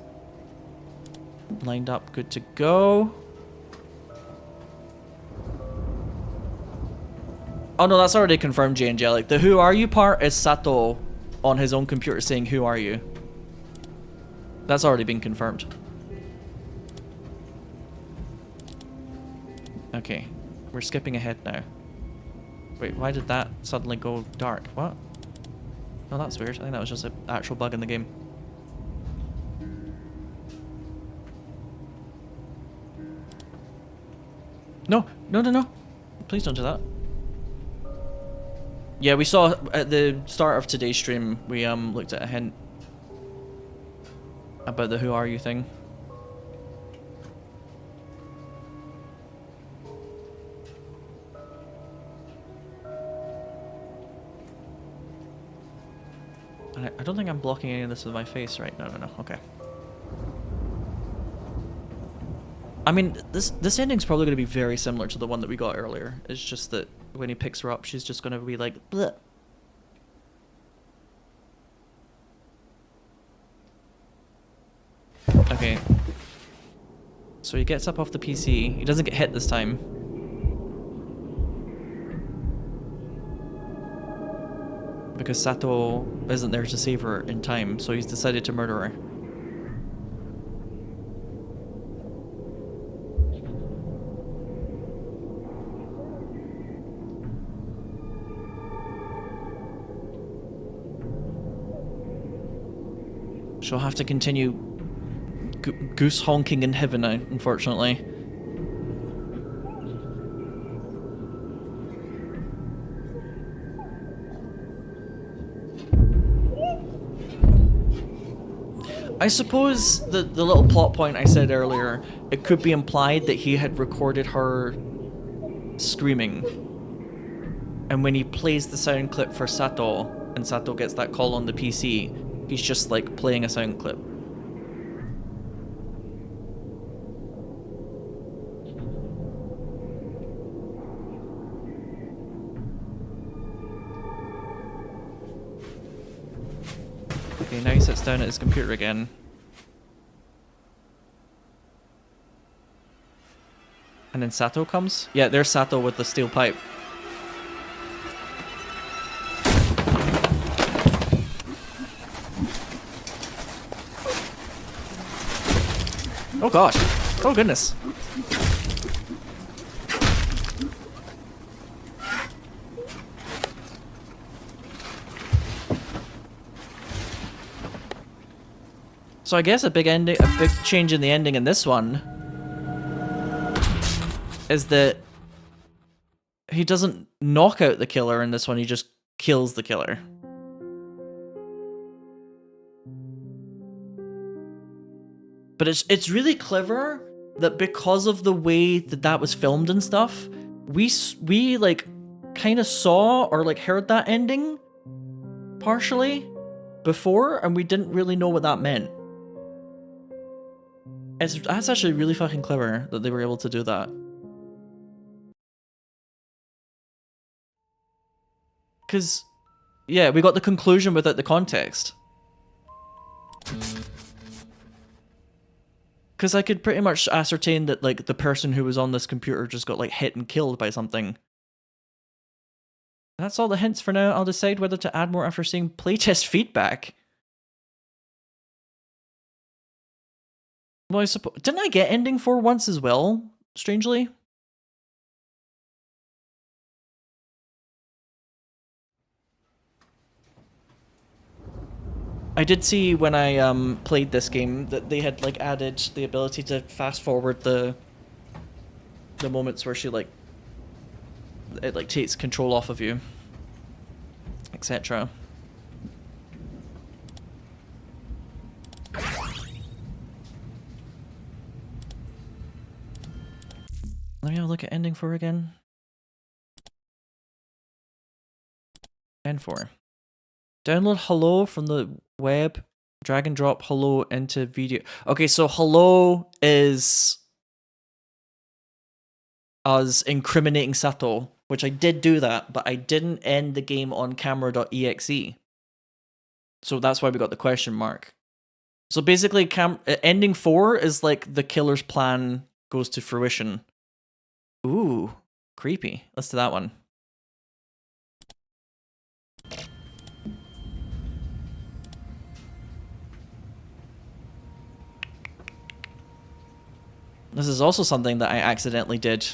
Speaker 1: lined up, good to go. Oh no, that's already confirmed, Jay Angelic. The who are you part is Sato on his own computer saying who are you. That's already been confirmed. Okay, we're skipping ahead now. Wait, why did that suddenly go dark? What? Oh, that's weird. I think that was just an actual bug in the game. No, no, no, no. Please don't do that. Yeah, we saw at the start of today's stream, we looked at a hint about the who are you thing. And I don't think I'm blocking any of this with my face, right? No, no, no. Okay. I mean, this ending's probably going to be very similar to the one that we got earlier. It's just that when he picks her up, she's just going to be like, bleh. Okay. So he gets up off the PC. He doesn't get hit this time. Because Sato isn't there to save her in time, so he's decided to murder her. She'll have to continue goose honking in heaven now, unfortunately. I suppose the little plot point I said earlier, it could be implied that he had recorded her screaming. And when he plays the sound clip for Sato, and Sato gets that call on the PC, he's just like playing a sound clip. Okay, now he sits down at his computer again. And then Sato comes? Yeah, there's Sato with the steel pipe. Oh gosh. Oh goodness. So I guess a big change in the ending in this one is that he doesn't knock out the killer in this one, he just kills the killer. But it's really clever that because of the way that that was filmed and stuff, we like kind of saw or like heard that ending partially before, and we didn't really know what that meant. That's actually really fucking clever that they were able to do that. Because, yeah, we got the conclusion without the context. Because I could pretty much ascertain that, like, the person who was on this computer just got, like, hit and killed by something. That's all the hints for now. I'll decide whether to add more after seeing playtest feedback. Well, I suppose... Didn't I get ending 4 once as well, strangely? I did see when I played this game that they had like added the ability to fast forward the moments where she like it like takes control off of you, etc. Let me have a look at ending 4 again. End 4. Download hello from the web, drag and drop hello into video. Okay, so hello is us incriminating Sato, which I did do that, but I didn't end the game on camera.exe. So that's why we got the question mark. So basically, ending 4 is like the killer's plan goes to fruition. Ooh, creepy. Let's do that one. This is also something that I accidentally did.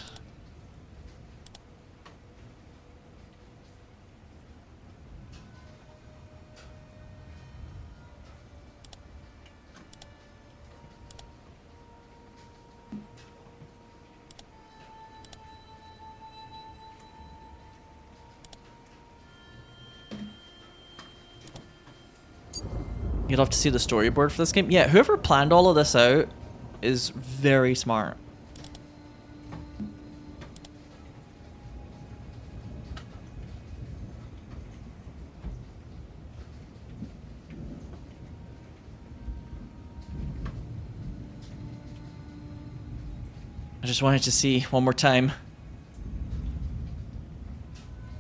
Speaker 1: You'd love to see the storyboard for this game. Yeah, whoever planned all of this out is very smart. I just wanted to see one more time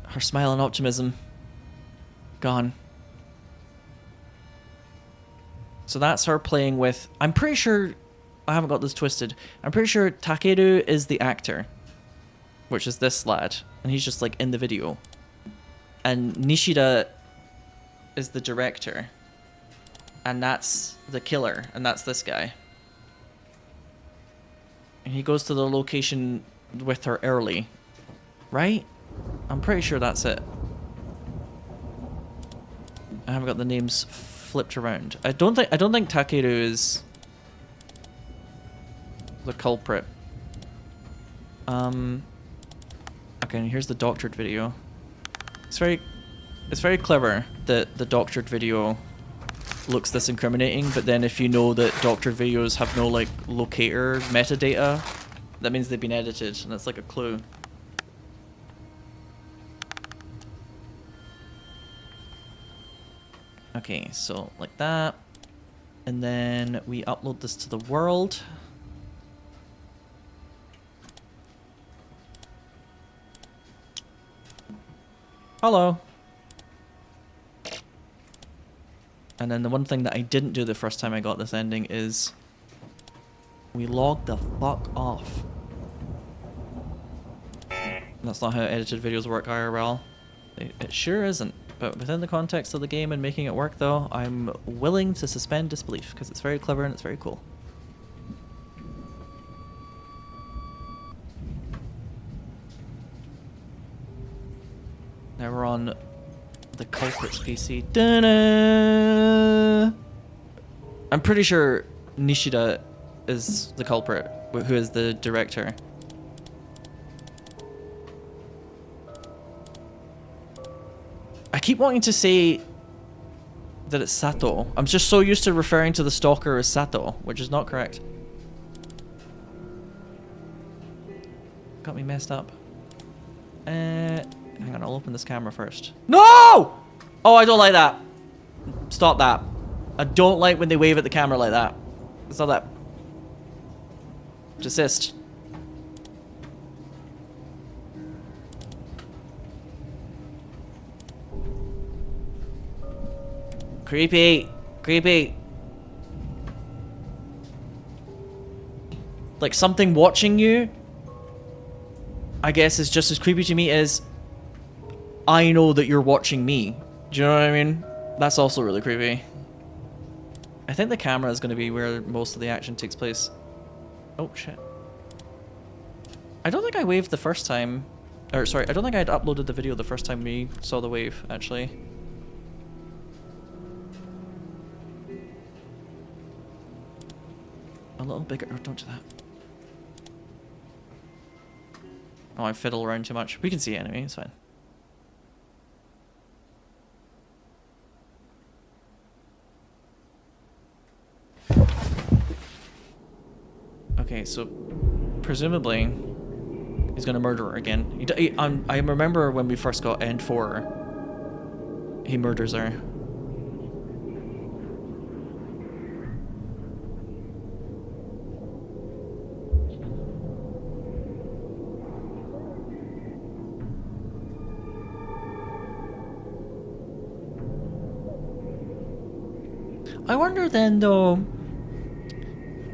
Speaker 1: her smile and optimism gone. So that's her playing with... I'm pretty sure... I haven't got this twisted. I'm pretty sure Takeru is the actor, which is this lad, and he's just like in the video. And Nishida is the director, and that's the killer, and that's this guy. And he goes to the location with her early, right? I'm pretty sure that's it. I haven't got the names flipped around. I don't think Takeru is the culprit. Okay, and here's the doctored video. It's very clever that the doctored video looks this incriminating, but then if you know that doctored videos have no like locator metadata, that means they've been edited, and it's like a clue. Okay, so like that, and then we upload this to the world. Hello. And then the one thing that I didn't do the first time I got this ending is we logged the fuck off. That's not how edited videos work IRL. It sure isn't. But within the context of the game and making it work though, I'm willing to suspend disbelief because it's very clever and it's very cool. Now we're on the culprit's PC. Da-na! I'm pretty sure Nishida is the culprit, who is the director. I keep wanting to say that it's Sato. I'm just so used to referring to the stalker as Sato, which is not correct. Got me messed up. Hang on, I'll open this camera first. No! Oh, I don't like that. Stop that. I don't like when they wave at the camera like that. Stop that. Desist. Creepy. Creepy. Like something watching you, I guess, is just as creepy to me as I know that you're watching me. Do you know what I mean? That's also really creepy. I think the camera is going to be where most of the action takes place. Oh, shit. I don't think I waved the first time. Or, sorry, I don't think I had uploaded the video the first time we saw the wave, actually. A little bigger. Oh, don't do that. Oh, I fiddle around too much. We can see it anyway, it's fine. Okay, so presumably he's gonna murder her again. I remember when we first got End 4, he murders her. I wonder then though,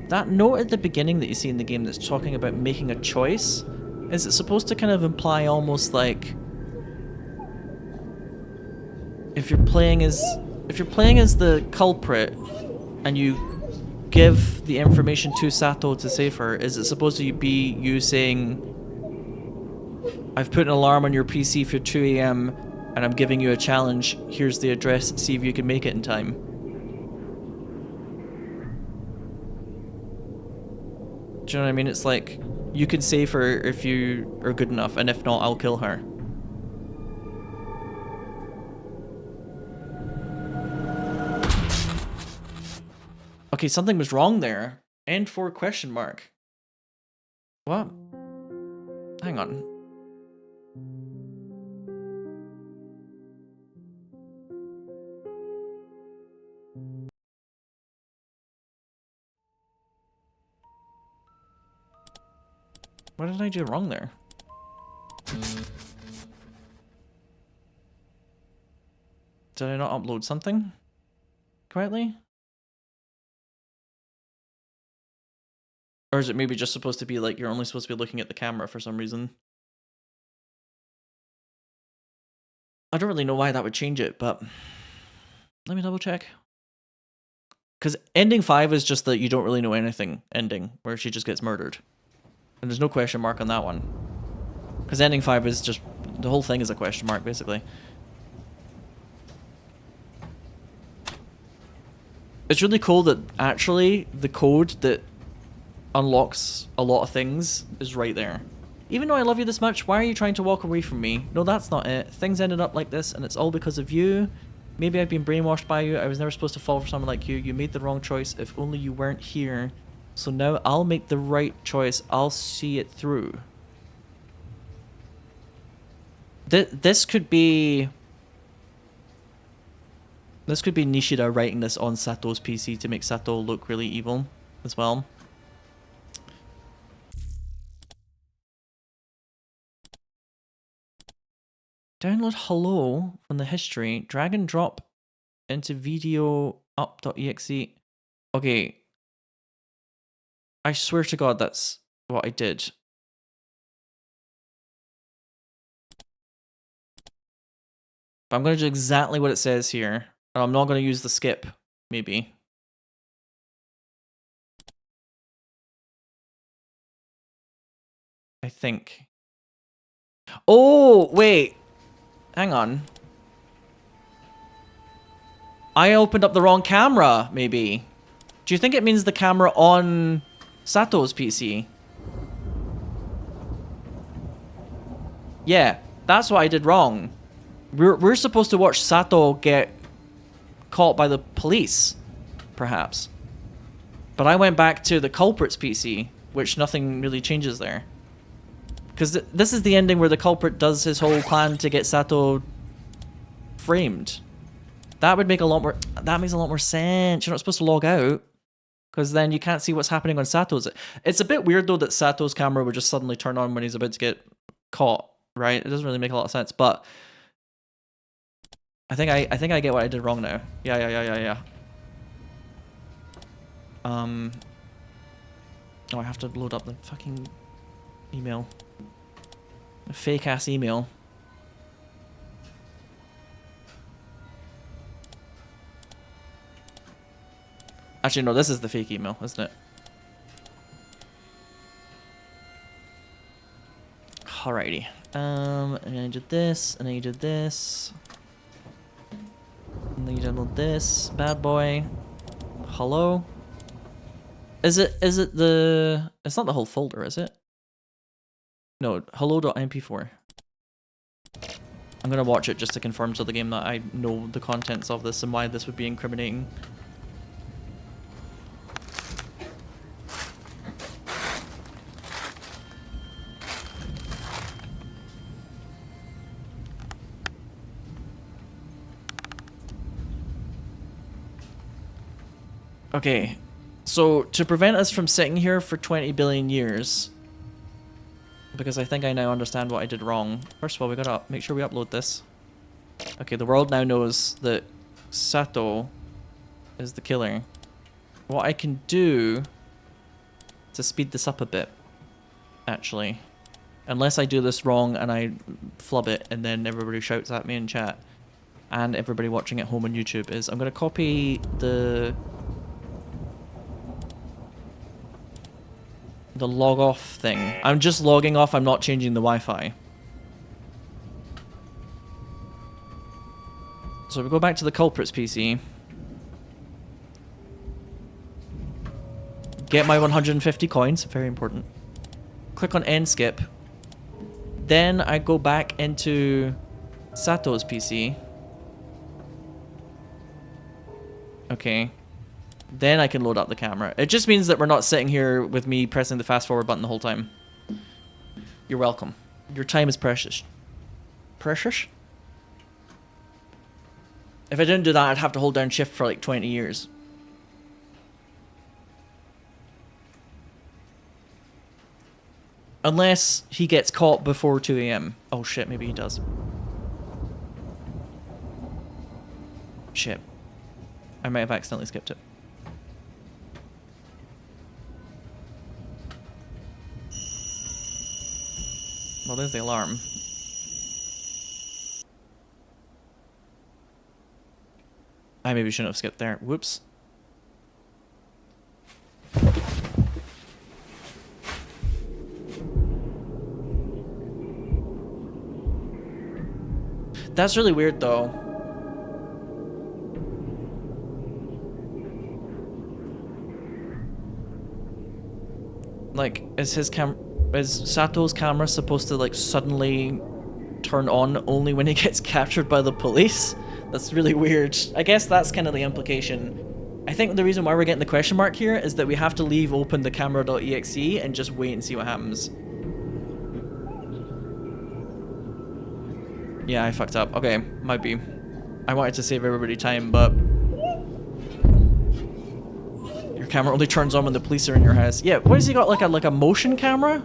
Speaker 1: that note at the beginning that you see in the game that's talking about making a choice, is it supposed to kind of imply almost like if you're playing as the culprit and you give the information to Sato to save her, is it supposed to be you saying, I've put an alarm on your PC for 2 AM and I'm giving you a challenge, here's the address, see if you can make it in time? Do you know what I mean? It's like, you can save her if you are good enough, and if not, I'll kill her. Okay, something was wrong there. End 4 question mark. What? Hang on. What did I do wrong there? Did I not upload something correctly? Or is it maybe just supposed to be like you're only supposed to be looking at the camera for some reason? I don't really know why that would change it, but let me double check. Because ending 5 is just that you don't really know anything ending, where she just gets murdered. And there's no question mark on that one. Because ending 5 is just, the whole thing is a question mark, basically. It's really cool that actually the code that unlocks a lot of things is right there. Even though I love you this much, why are you trying to walk away from me? No, that's not it. Things ended up like this, and it's all because of you. Maybe I've been brainwashed by you. I was never supposed to fall for someone like you. You made the wrong choice. If only you weren't here. So now I'll make the right choice. I'll see it through. This could be Nishida writing this on Sato's PC to make Sato look really evil as well. Download hello from the history, drag and drop into video up.exe. Okay. I swear to God that's what I did. But I'm going to do exactly what it says here. And I'm not going to use the skip, maybe. I think. Oh, wait. Hang on. I opened up the wrong camera, maybe. Do you think it means the camera on Sato's PC? Yeah, that's what I did wrong. We're supposed to watch Sato get caught by the police, perhaps. But I went back to the culprit's PC, which nothing really changes there. Because this is the ending where the culprit does his whole plan to get Sato framed. That would make a lot more... That makes a lot more sense. You're not supposed to log out. Because then you can't see what's happening on Sato's. It's a bit weird, though, that Sato's camera would just suddenly turn on when he's about to get caught, right? It doesn't really make a lot of sense, but... I think I get what I did wrong now. Yeah. Oh, I have to load up the fucking email. A fake-ass email. Actually, no, this is the fake email, isn't it? Alrighty. And then you did this, and then you did this. And then you download this. Bad boy. Hello? Is it the... It's not the whole folder, is it? No, hello.mp4. I'm gonna watch it just to confirm to the game that I know the contents of this and why this would be incriminating. Okay, so to prevent us from sitting here for 20 billion years, because I think I now understand what I did wrong. First of all, we gotta make sure we upload this. Okay, the world now knows that Sato is the killer. What I can do to speed this up a bit, actually, unless I do this wrong and I flub it and then everybody shouts at me in chat, and everybody watching at home on YouTube, is I'm gonna copy the log off thing. I'm just logging off, I'm not changing the Wi-Fi. So we go back to the culprit's PC. Get my 150 coins, very important. Click on end skip. Then I go back into Sato's PC. Okay. Then I can load up the camera. It just means that we're not sitting here with me pressing the fast forward button the whole time. You're welcome. Your time is precious. Precious? If I didn't do that, I'd have to hold down shift for like 20 years. Unless he gets caught before 2 AM. Oh shit, maybe he does. Shit. I might have accidentally skipped it. Well, there's the alarm. I maybe shouldn't have skipped there. Whoops. That's really weird, though. Like, is Sato's camera supposed to, like, suddenly turn on only when he gets captured by the police? That's really weird. I guess that's kind of the implication. I think the reason why we're getting the question mark here is that we have to leave open the camera.exe and just wait and see what happens. Yeah, I fucked up. Okay, might be. I wanted to save everybody time, but... Your camera only turns on when the police are in your house. Yeah, what has he got, like a motion camera?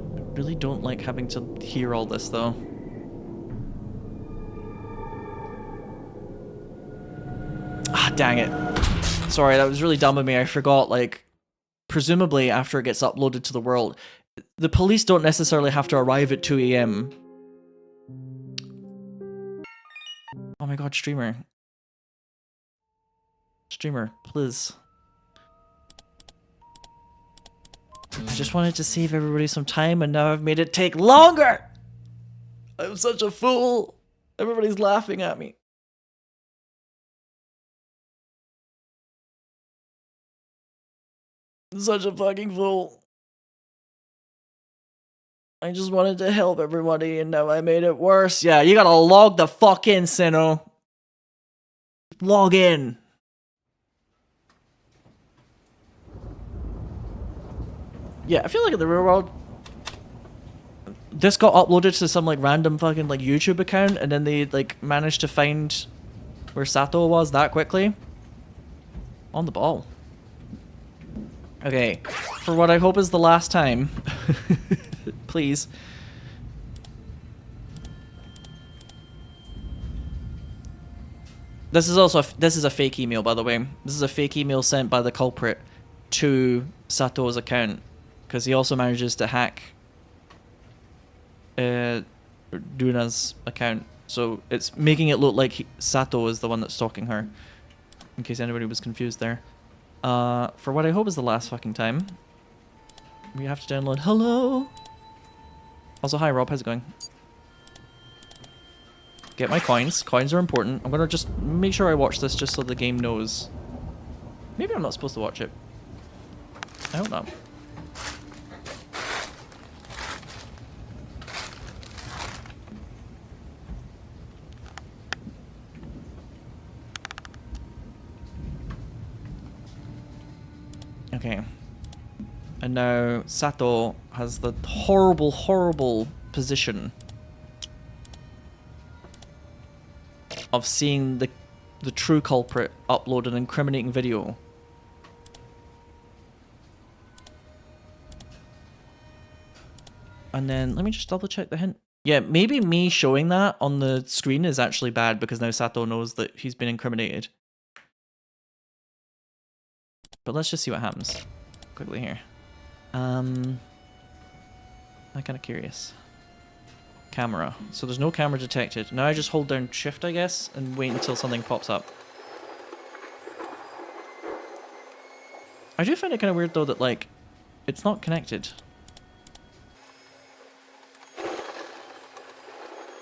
Speaker 1: I really don't like having to hear all this, though. Ah, dang it. Sorry, that was really dumb of me. I forgot, like, presumably after it gets uploaded to the world, the police don't necessarily have to arrive at 2 AM. Oh my god, streamer. Streamer, please. I just wanted to save everybody some time, and now I've made it take longer! I'm such a fool! Everybody's laughing at me. I'm such a fucking fool. I just wanted to help everybody and now I made it worse. Yeah, you gotta log the fuck in, Sinow. Log in. Yeah, I feel like in the real world, this got uploaded to some like random fucking like YouTube account and then they like managed to find where Sato was that quickly. On the ball. Okay, for what I hope is the last time. Please. This is also this is a fake email, by the way. This is a fake email sent by the culprit to Sato's account because he also manages to hack Duna's account. So it's making it look like Sato is the one that's stalking her. In case anybody was confused there. For what I hope is the last fucking time. We have to download Hello. Also, hi Rob, how's it going? Get my coins. Coins are important. I'm gonna just make sure I watch this just so the game knows. Maybe I'm not supposed to watch it. I hope not. Okay. And now Sato has the horrible, horrible position of seeing the true culprit upload an incriminating video. And then, let me just double check the hint. Yeah, maybe me showing that on the screen is actually bad because now Sato knows that he's been incriminated. But let's just see what happens quickly here. I'm kind of curious. Camera. So there's no camera detected. Now I just hold down shift, I guess, and wait until something pops up. I do find it kind of weird though that like, it's not connected.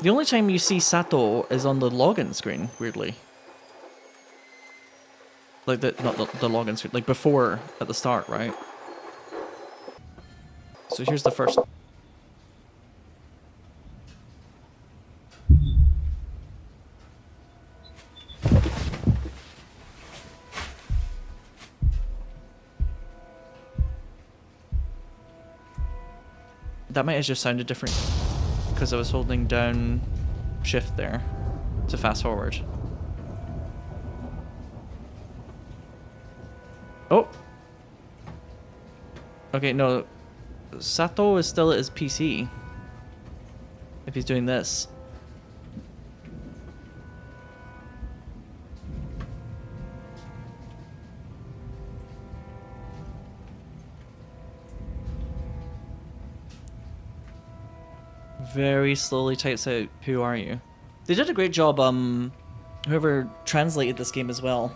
Speaker 1: The only time you see Sato is on the login screen, weirdly. Like not the login screen, like before, at the start, right? So here's the first. That might have just sounded different because I was holding down shift there to fast forward. Oh! Okay, no. Sato is still at his PC. If he's doing this. Very slowly types out, "Who are you?" They did a great job, whoever translated this game as well.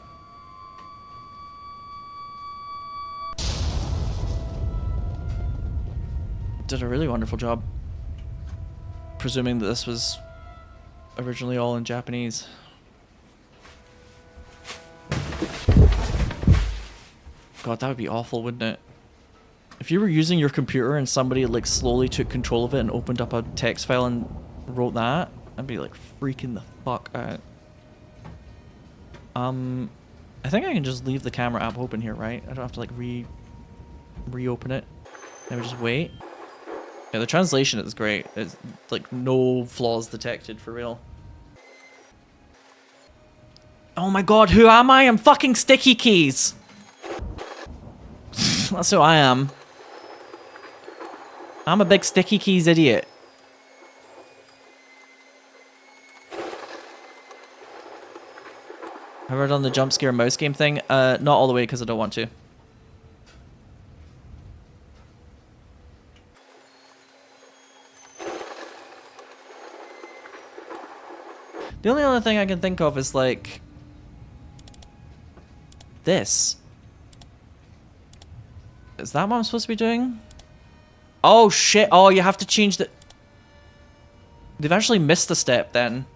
Speaker 1: Did a really wonderful job. Presuming that this was originally all in Japanese. God, that would be awful, wouldn't it? If you were using your computer and somebody like slowly took control of it and opened up a text file and wrote that, I'd be like freaking the fuck out. I think I can just leave the camera app open here, right? I don't have to like reopen it. Maybe just wait. Yeah, the translation is great. It's like no flaws detected for real. Oh my god, who am I? I'm fucking Sticky Keys! That's who I am. I'm a big Sticky Keys idiot. Have I done the jump scare mouse game thing? Not all the way because I don't want to. The only other thing I can think of is like this. Is that what I'm supposed to be doing? Oh shit, oh you have to change the... They've actually missed a step then.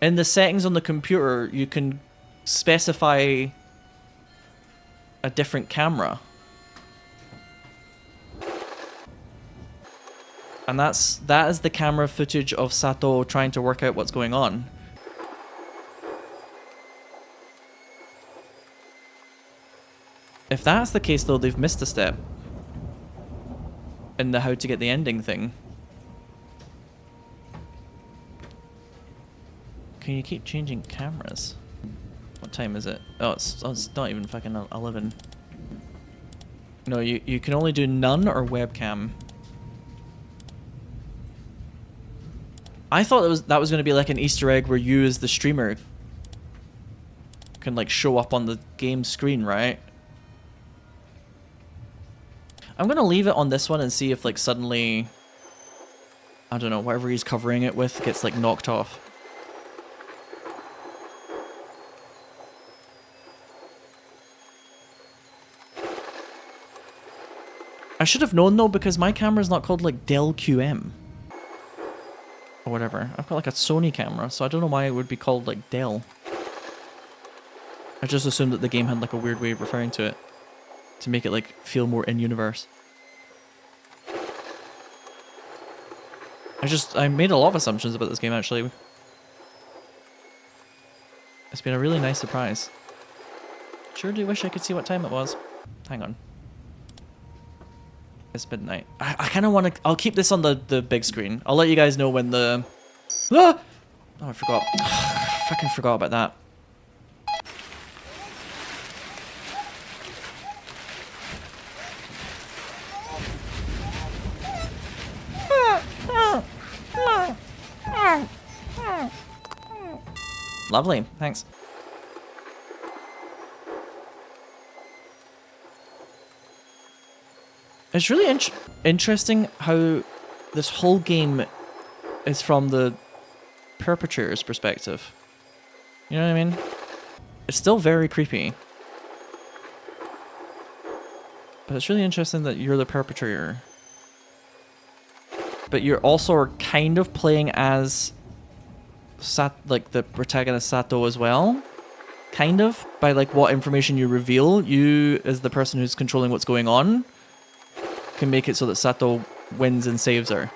Speaker 1: In the settings on the computer, you can specify a different camera. And that is the camera footage of Sato trying to work out what's going on. If that's the case though, they've missed a step in the how to get the ending thing. Can you keep changing cameras? What time is it? Oh, it's not even fucking 11. No, you can only do none or webcam. I thought that was going to be like an Easter egg where you as the streamer can like show up on the game screen, right? I'm going to leave it on this one and see if like suddenly, I don't know, whatever he's covering it with gets like knocked off. I should have known though, because my camera's not called like Dell QM. Or whatever. I've got like a Sony camera, so I don't know why it would be called like Dell. I just assumed that the game had like a weird way of referring to it. To make it like feel more in-universe. I made a lot of assumptions about this game actually. It's been a really nice surprise. Sure do wish I could see what time it was. Hang on. It's midnight. I kind of want to... I'll keep this on the big screen. I'll let you guys know when the... Ah! Oh, I forgot. I fucking forgot about that. Lovely. Thanks. It's really interesting how this whole game is from the perpetrator's perspective. You know what I mean? It's still very creepy. But it's really interesting that you're the perpetrator. But you're also kind of playing as like the protagonist Sato as well. Kind of. By like what information you reveal. You, as the person who's controlling what's going on, can make it so that Sato wins and saves her.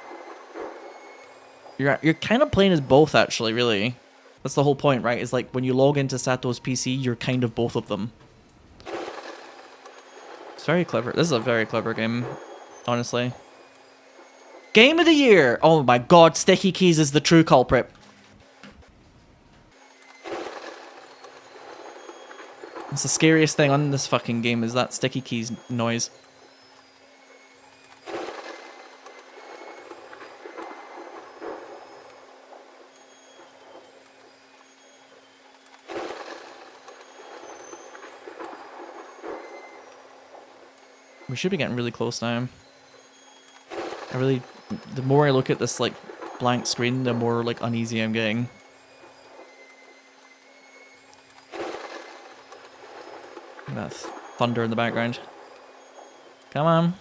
Speaker 1: You're kind of playing as both, actually, really. That's the whole point, right? Is like when you log into Sato's PC, you're kind of both of them. It's very clever. This is a very clever game, honestly. Game of the year! Oh my god, sticky keys is the true culprit. It's the scariest thing on this fucking game is that sticky keys noise. We should be getting really close now. The more I look at this like blank screen, the more like uneasy I'm getting. That thunder in the background. Come on.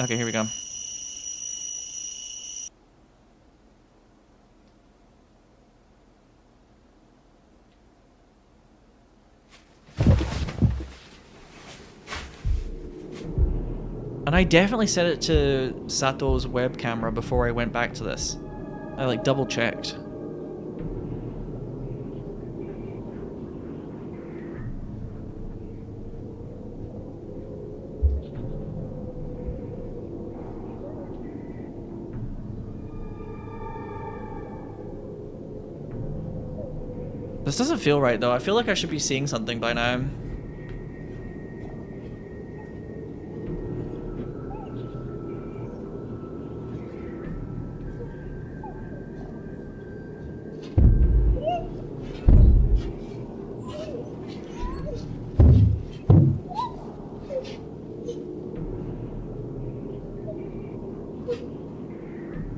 Speaker 1: Okay, here we go. And I definitely set it to Sato's web camera before I went back to this. I like double checked. This doesn't feel right though. I feel like I should be seeing something by now.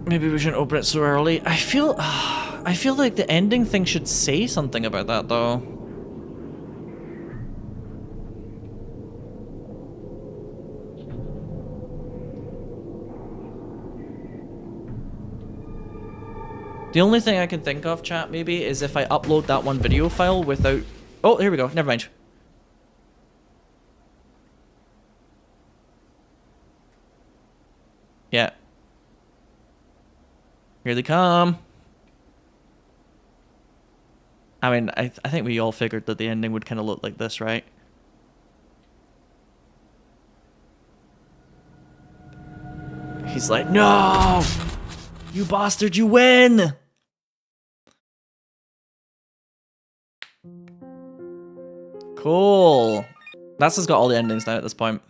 Speaker 1: Maybe we shouldn't open it so early. I feel like the ending thing should say something about that though. The only thing I can think of, chat, maybe, is if I upload that one video file without... Oh, here we go. Never mind. Here they come. I mean, I think we all figured that the ending would kind of look like this, right? He's like, no! You bastard, you win! Cool. That's just got all the endings now at this point.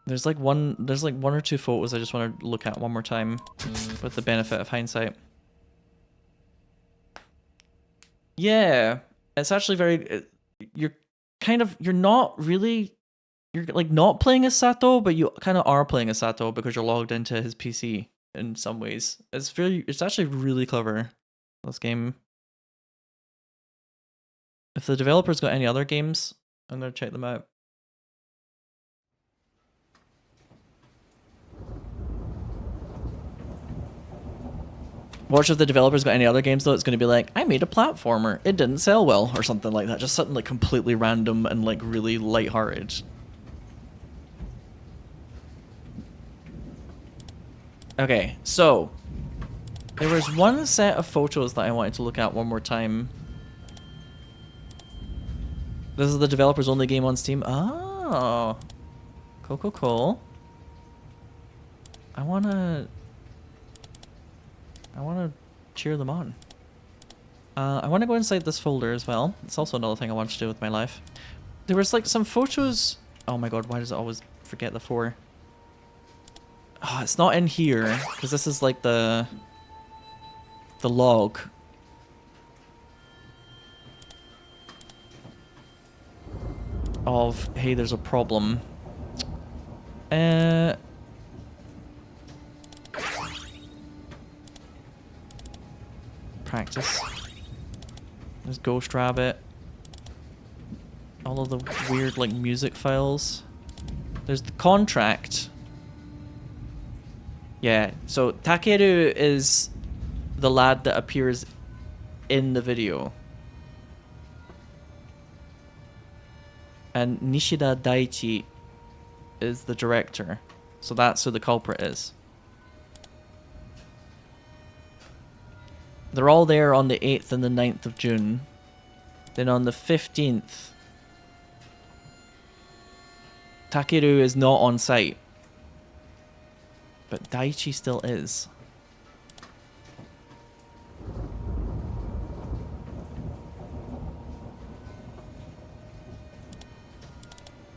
Speaker 1: There's like one or two photos I just want to look at one more time with the benefit of hindsight. Yeah, it's actually very, you're not really, you're like not playing as Sato, but you kind of are playing as Sato because you're logged into his PC in some ways. It's actually really clever, this game. If the developer's got any other games, I'm gonna check them out. Watch if the developer's got any other games though, it's gonna be like, I made a platformer, it didn't sell well, or something like that. Just something like completely random and like really lighthearted. Okay, so there was one set of photos that I wanted to look at one more time. This is the developer's only game on Steam. Oh, cool. I wanna cheer them on. I want to go inside this folder as well. It's also another thing I want to do with my life. There was like some photos. Oh my god, why does it always forget the 4? Oh, it's not in here because this is like the log. Of, hey, there's a problem. Practice. There's Ghost Rabbit. All of the weird like music files. There's the contract. Yeah, so Takeru is the lad that appears in the video. And Nishida Daichi is the director. So that's who the culprit is. They're all there on the 8th and the 9th of June. Then on the 15th, Takeru is not on site. But Daichi still is.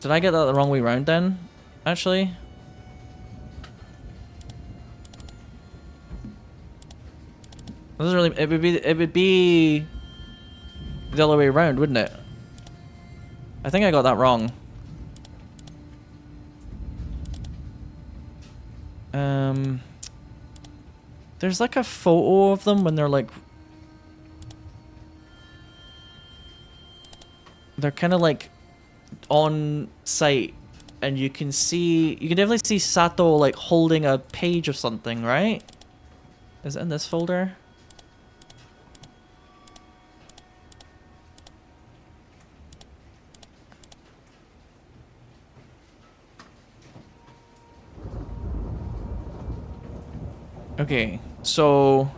Speaker 1: Did I get that the wrong way around then? Actually? It doesn't really, it would be the other way around, wouldn't it? I think I got that wrong. There's like a photo of them when they're like, they're kind of like on site, and you can definitely see Sato like holding a page of something, right? Is it in this folder? Okay, so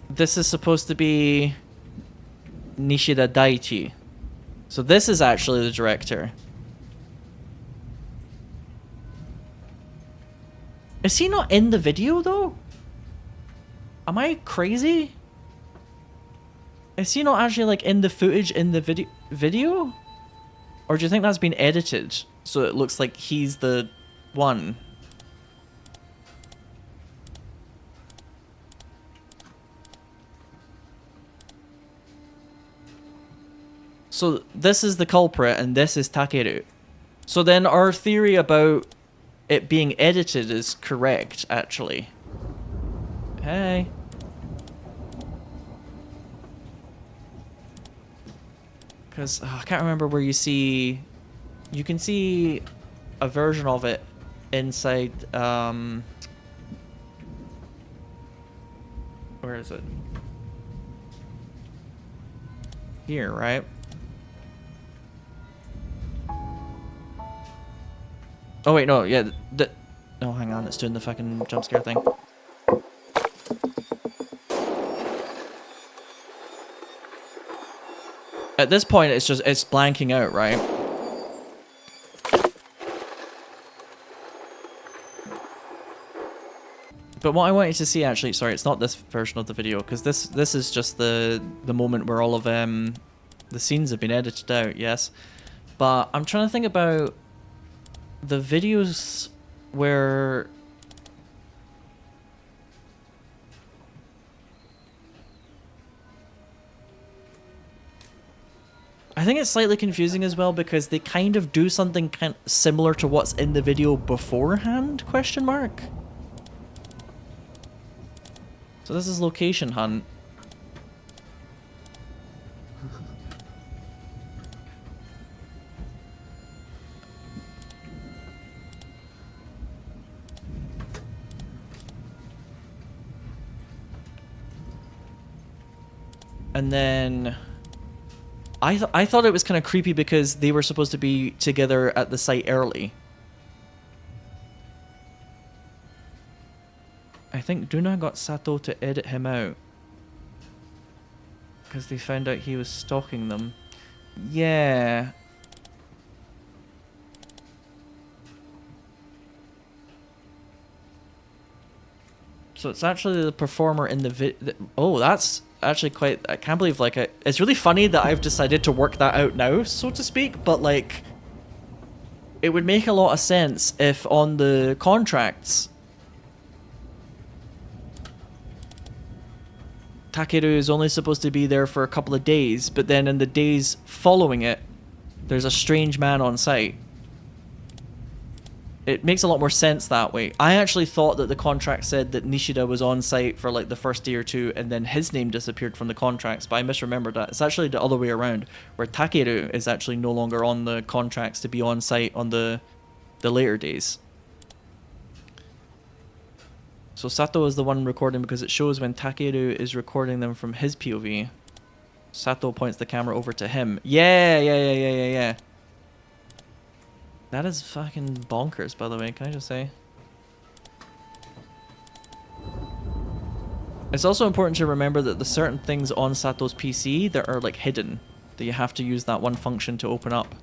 Speaker 1: this is supposed to be Nishida Daichi. So this is actually the director. Is he not in the video though? Am I crazy? Is he not actually like in the footage in the video? Or do you think that's been edited so it looks like he's the one? So this is the culprit and this is Takeru. So then our theory about it being edited is correct, actually. Hey. Because I can't remember where you can see a version of it inside, where is it? here, right? Oh wait, no, yeah, oh, hang on, it's doing the fucking jump scare thing. At this point, it's blanking out, right? But what I wanted to see, actually, sorry, it's not this version of the video, because this is just the moment where all of the scenes have been edited out, yes. But I'm trying to think about the videos where... I think it's slightly confusing as well because they kind of do something kind of similar to what's in the video beforehand, question mark? So this is location hunt. And then I thought it was kind of creepy because they were supposed to be together at the site early. I think Duna got Sato to edit him out because they found out he was stalking them. Yeah. So it's actually the performer in the oh, that's actually quite... I can't believe, like, it's really funny that I've decided to work that out now, so to speak, but, like, it would make a lot of sense if on the contracts Takeru is only supposed to be there for a couple of days, but then in the days following it, there's a strange man on site. It makes a lot more sense that way. I actually thought that the contract said that Nishida was on site for like the first day or two and then his name disappeared from the contracts, but I misremembered that. It's actually the other way around, where Takeru is actually no longer on the contracts to be on site on the later days. So Sato is the one recording because it shows when Takeru is recording them from his POV. Sato points the camera over to him. Yeah. That is fucking bonkers, by the way, can I just say? It's also important to remember that there's certain things on Sato's PC that are like hidden, that you have to use that one function to open up.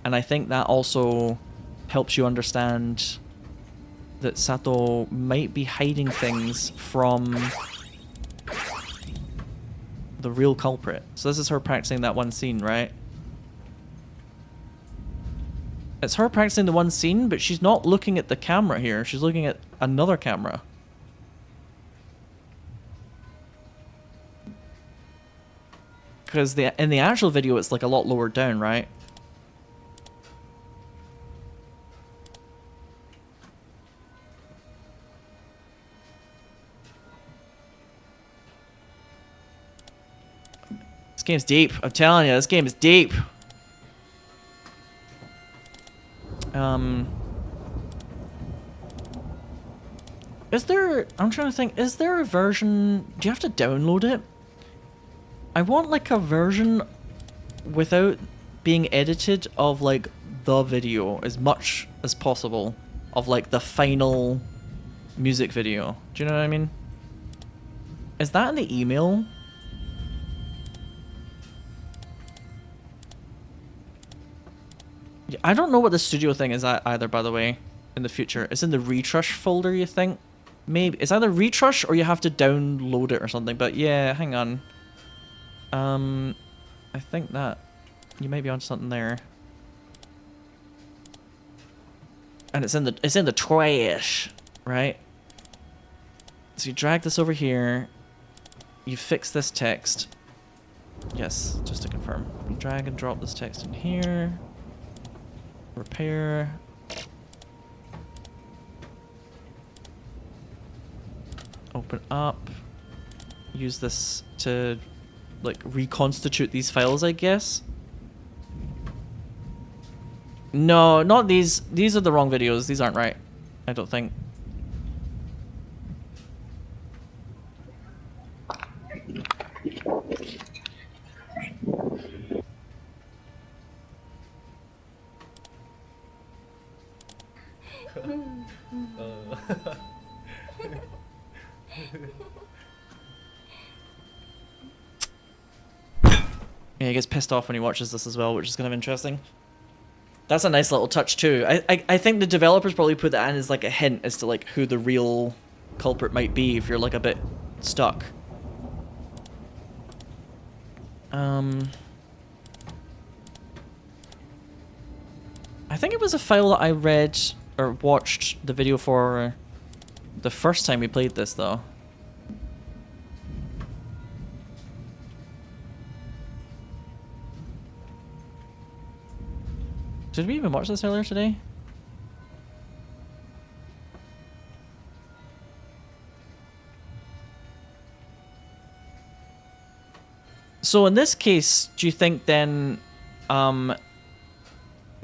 Speaker 1: And I think that also helps you understand that Sato might be hiding things from the real culprit. So this is her practicing that one scene, right? It's her practicing the one scene, but she's not looking at the camera here. She's looking at another camera. Because in the actual video, it's like a lot lower down, right? This game's deep. I'm telling you, this game is deep. Is there... I'm trying to think, is there a version... Do you have to download it? I want, like, a version without being edited of, like, the video as much as possible. Of, like, the final music video. Do you know what I mean? Is that in the email? I don't know what the studio thing is either, by the way, in the future. It's in the retrush folder, you think? Maybe. It's either retrush or you have to download it or something, but yeah, hang on. I think that you might be on something there. And it's in the trash, right? So you drag this over here. You fix this text. Yes, just to confirm. You drag and drop this text in here. Repair. Open up. Use this to, like, reconstitute these files, I guess. No, not these. These are the wrong videos. These aren't right, I don't think. Yeah, he gets pissed off when he watches this as well, which is kind of interesting. That's a nice little touch too. I think the developers probably put that in as like a hint as to like who the real culprit might be if you're like a bit stuck. I think it was a file that I read or watched the video for the first time we played this though. Did we even watch this earlier today? So in this case, do you think then,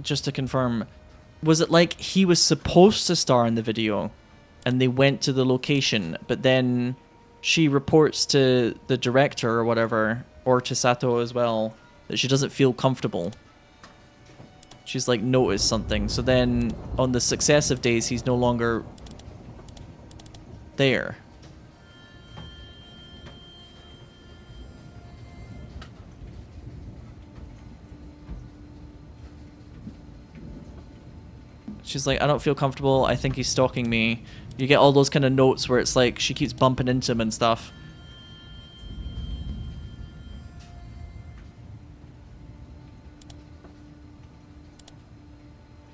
Speaker 1: just to confirm, was it like he was supposed to star in the video and they went to the location, but then she reports to the director or whatever, or to Sato as well, that she doesn't feel comfortable? She's like noticed something, so then on the successive days he's no longer there. She's like, I don't feel comfortable, I think he's stalking me. You get all those kind of notes where it's like she keeps bumping into him and stuff.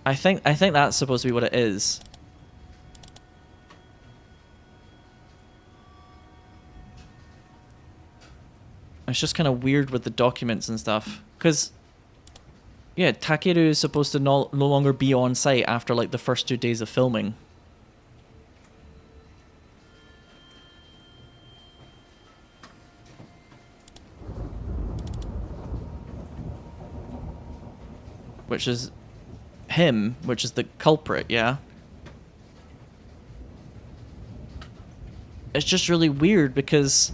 Speaker 1: I think that's supposed to be what it is. It's just kind of weird with the documents and stuff, because yeah, Takeru is supposed to no longer be on site after like the first 2 days of filming. Which is him, which is the culprit, yeah. It's just really weird because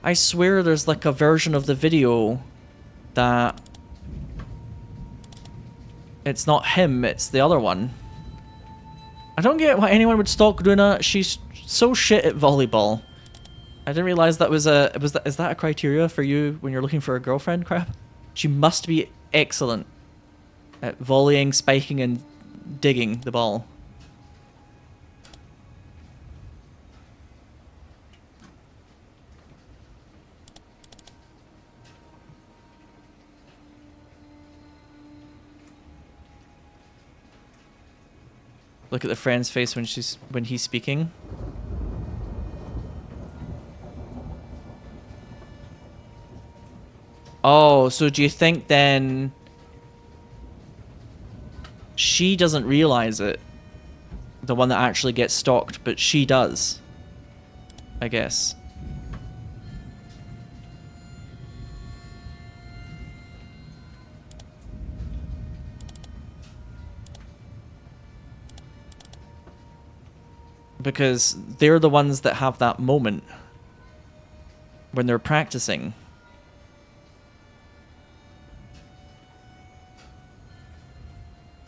Speaker 1: I swear there's like a version of the video that it's not him, it's the other one. I don't get why anyone would stalk Runa. She's so shit at volleyball. I didn't realize that was is that a criteria for you when you're looking for a girlfriend, crap? She must be excellent at volleying, spiking, and digging the ball. Look at the friend's face when he's speaking. Oh, so do you think then she doesn't realize it? The one that actually gets stalked, but she does, I guess. Because they're the ones that have that moment when they're practicing.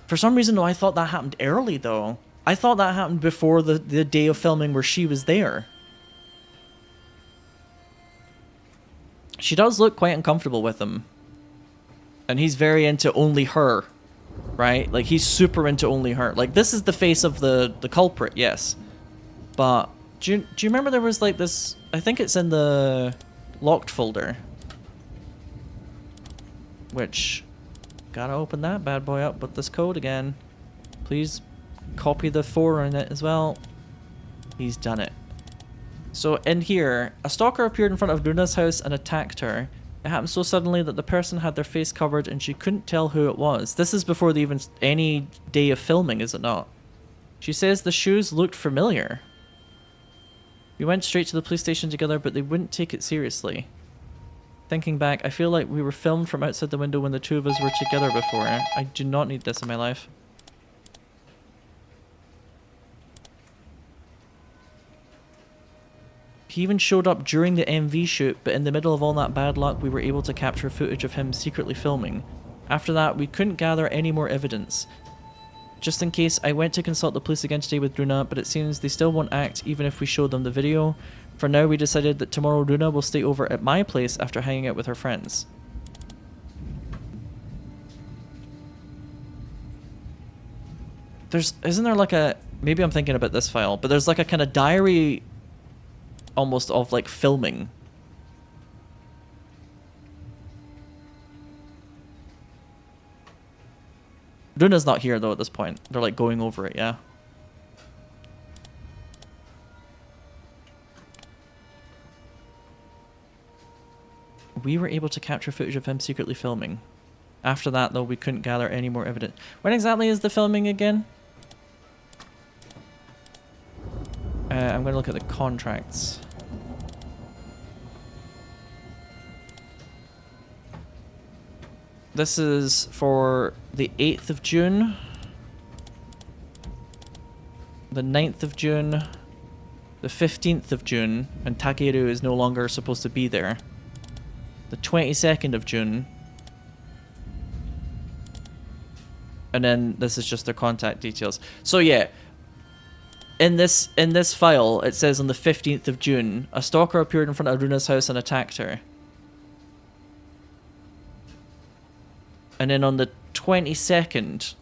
Speaker 1: For some reason, though, I thought that happened early, though. I thought that happened before the day of filming where she was there. She does look quite uncomfortable with him. And he's very into only her, right? Like, he's super into only her. Like, this is the face of the culprit, yes. But, do you remember there was, like, this... I think it's in the locked folder. Which... Gotta open that bad boy up with this code again. Please copy the 4 in it as well. He's done it. So in here, a stalker appeared in front of Runa's house and attacked her. It happened so suddenly that the person had their face covered and she couldn't tell who it was. This is before the even any day of filming, is it not? She says the shoes looked familiar. We went straight to the police station together, but they wouldn't take it seriously. Thinking back, I feel like we were filmed from outside the window when the two of us were together before. I do not need this in my life. He even showed up during the MV shoot, but in the middle of all that bad luck, we were able to capture footage of him secretly filming. After that, we couldn't gather any more evidence. Just in case, I went to consult the police again today with Runa, but it seems they still won't act even if we show them the video. For now, we decided that tomorrow Runa will stay over at my place after hanging out with her friends. Isn't there like a, maybe I'm thinking about this file, but there's like a kind of diary almost of like filming. Runa's not here though at this point. They're like going over it, yeah. We were able to capture footage of him secretly filming. After that though, we couldn't gather any more evidence. When exactly is the filming again? I'm going to look at the contracts. This is for the 8th of June, the 9th of June, the 15th of June, and Takeru is no longer supposed to be there. The 22nd of June. And then this is just their contact details. So yeah, in this file, it says on the 15th of June, a stalker appeared in front of Runa's house and attacked her. And then on the 22nd,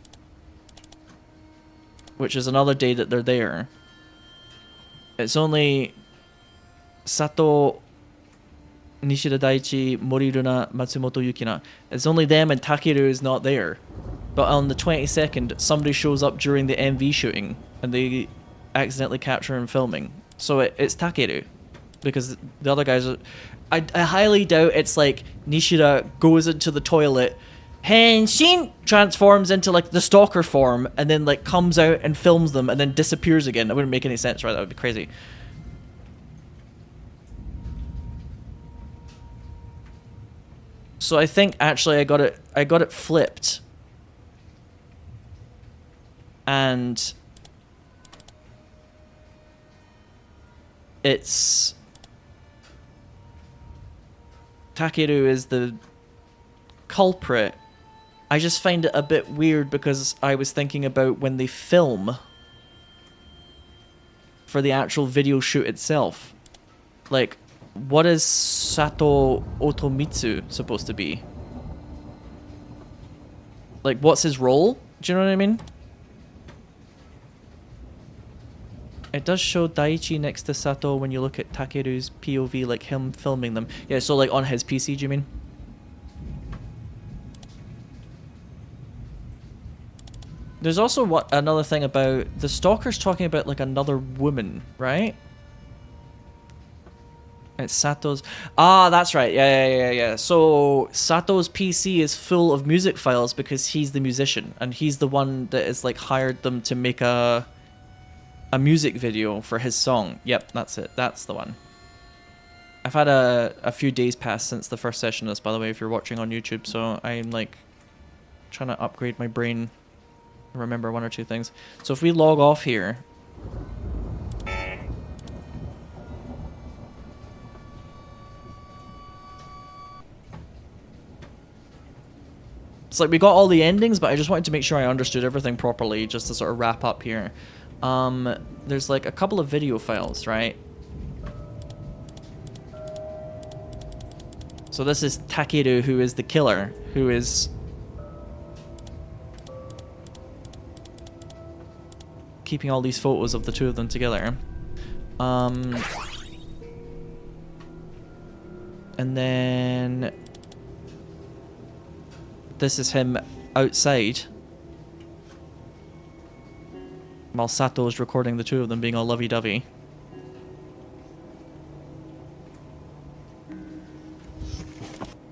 Speaker 1: which is another day that they're there, it's only Sato, Nishida Daichi, Mori Runa, Matsumoto Yukina. It's only them and Takeru is not there. But on the 22nd, somebody shows up during the MV shooting and they accidentally capture him filming. So it's Takeru. Because the other guys are... I highly doubt it's like Nishida goes into the toilet, Henshin transforms into like the stalker form and then like comes out and films them and then disappears again. That wouldn't make any sense, right? That would be crazy. So I think actually I got it flipped. And it's Takeru is the culprit. I just find it a bit weird because I was thinking about when they film for the actual video shoot itself. Like, what is Sato Otomitsu supposed to be? Like, what's his role? Do you know what I mean? It does show Daichi next to Sato when you look at Takeru's POV, like him filming them. Yeah, so like on his PC, do you mean? There's also another thing about the stalker's talking about like another woman, right? It's Sato's. Ah, that's right. Yeah. So Sato's PC is full of music files because he's the musician and he's the one that is like hired them to make a music video for his song. Yep, that's it. That's the one. I've had a few days pass since the first session of this, by the way, if you're watching on YouTube, so I'm like trying to upgrade my brain. Remember one or two things. So if we log off here, it's like we got all the endings, but I just wanted to make sure I understood everything properly just to sort of wrap up here. There's like a couple of video files, right? So this is Takeru, who is the killer, who is keeping all these photos of the two of them together. And then this is him outside while Sato is recording the two of them being all lovey-dovey.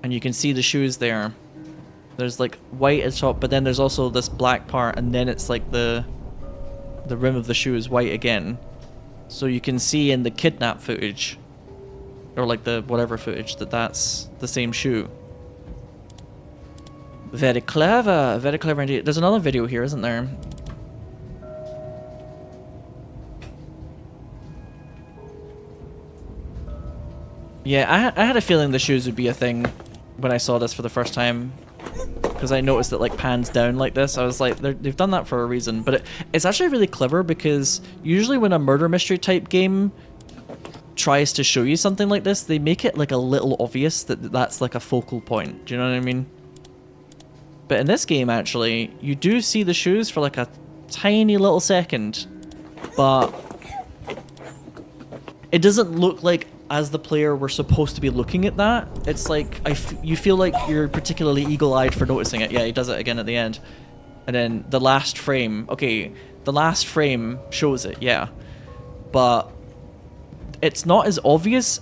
Speaker 1: And you can see the shoes there. There's like white at the top, but then there's also this black part, and then it's like the rim of the shoe is white again. So you can see in the kidnap footage, or like the whatever footage, that's the same shoe. Very clever indeed. There's another video here, isn't there? Yeah, I had a feeling the shoes would be a thing when I saw this for the first time. because I noticed it like pans down like this. I was like, they've done that for a reason. But it's actually really clever because usually when a murder mystery type game tries to show you something like this, they make it like a little obvious that that's like a focal point. Do you know what I mean? But in this game, actually, you do see the shoes for like a tiny little second, but it doesn't look like as the player we're supposed to be looking at that. It's like you feel like you're particularly eagle-eyed for noticing it. Yeah, he does it again at the end. And then the last frame, okay, the last frame shows it, yeah. But it's not as obvious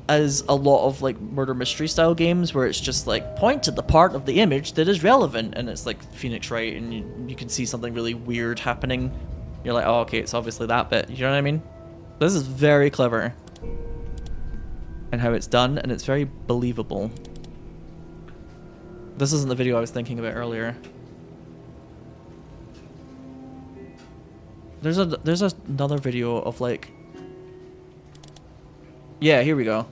Speaker 1: as a lot of like murder mystery style games where it's just like point to the part of the image that is relevant, and it's like Phoenix Wright and you can see something really weird happening. You're like, oh, okay, it's obviously that bit. You know what I mean? This is very clever and how it's done, and it's very believable. This isn't the video I was thinking about earlier. There's another video of like, yeah, here we go.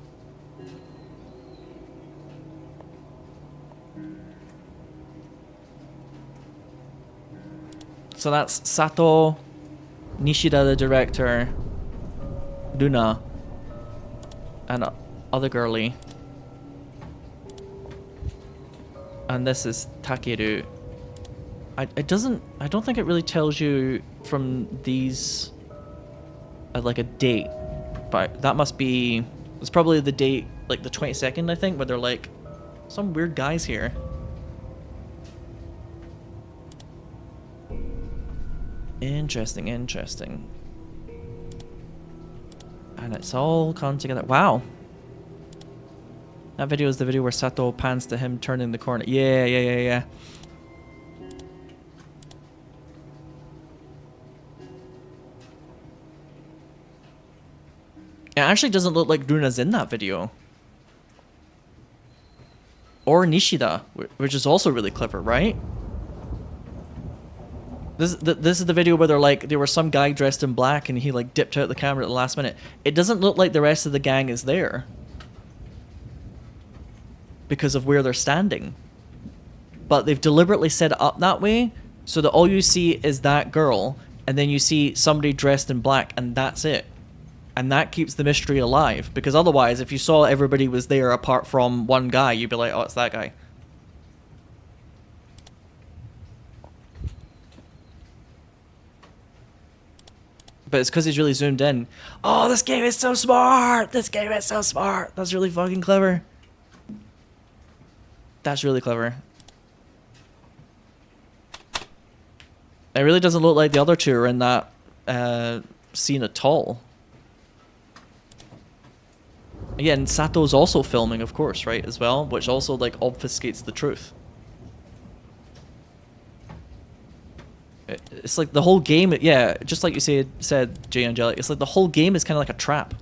Speaker 1: So that's Sato, Nishida the director, Luna, and other girly. And this is Takeru. I don't think it really tells you from these like a date, but that must be, it's probably the date, like the 22nd, I think, where they're like, some weird guys here. Interesting, interesting. And it's all come together. Wow. That video is the video where Sato pans to him turning the corner. Yeah. It actually doesn't look like Runa's in that video. Or Nishida, which is also really clever, right? This is the video where they're like, there was some guy dressed in black and he like dipped out the camera at the last minute. It doesn't look like the rest of the gang is there because of where they're standing. But they've deliberately set it up that way so that all you see is that girl, and then you see somebody dressed in black, and that's it. And that keeps the mystery alive, because otherwise, if you saw everybody was there apart from one guy, you'd be like, oh, it's that guy. But it's because he's really zoomed in. Oh, this game is so smart! This game is so smart! That's really fucking clever. That's really clever. It really doesn't look like the other two are in that scene at all. Again, Sato's also filming, of course, right, as well, which also like obfuscates the truth. It's like the whole game, yeah, just like you said, Jay Angelic, it's like the whole game is kind of like a trap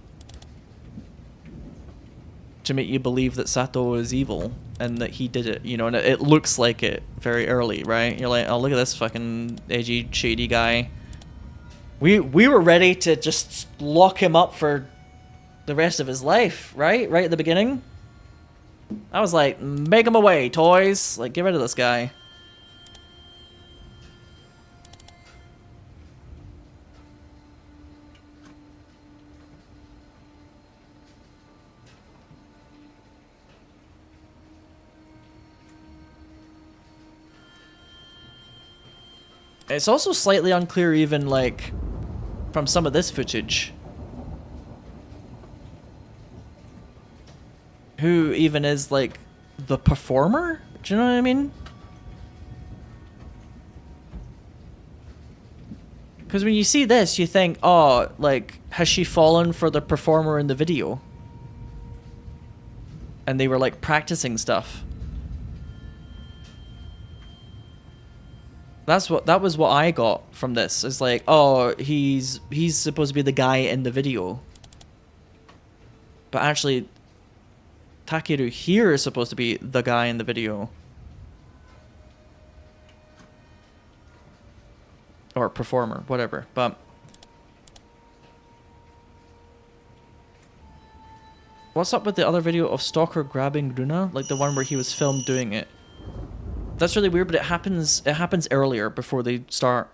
Speaker 1: to make you believe that Sato is evil and that he did it, you know, and it looks like it very early, right? You're like, oh, look at this fucking edgy, shady guy. We were ready to just lock him up for the rest of his life, right? Right at the beginning. I was like, make him away, toys. Like, get rid of this guy. It's also slightly unclear even, like, from some of this footage, who even is, like, the performer? Do you know what I mean? Because when you see this, you think, oh, like, has she fallen for the performer in the video? And they were, like, practicing stuff. That was what I got from this. It's like, oh, he's supposed to be the guy in the video. But actually, Takeru here is supposed to be the guy in the video. Or performer, whatever. But what's up with the other video of Stalker grabbing Runa? Like the one where he was filmed doing it. That's really weird, but it happens earlier before they start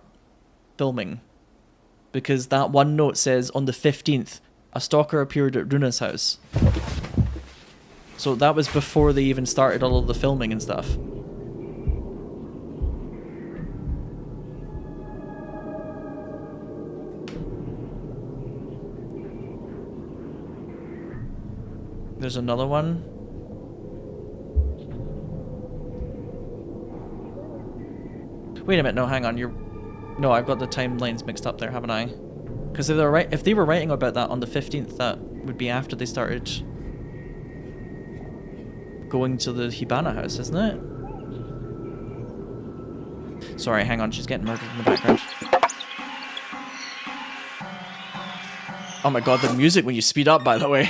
Speaker 1: filming. Because that one note says on the 15th, a stalker appeared at Runa's house. So that was before they even started all of the filming and stuff. There's another one. Wait a minute, no, hang on, no, I've got the timelines mixed up there, haven't I? Because if they were writing about that on the 15th, that would be after they started going to the Hibana house, isn't it? Sorry, hang on, she's getting murdered in the background. Oh my god, the music when you speed up, by the way.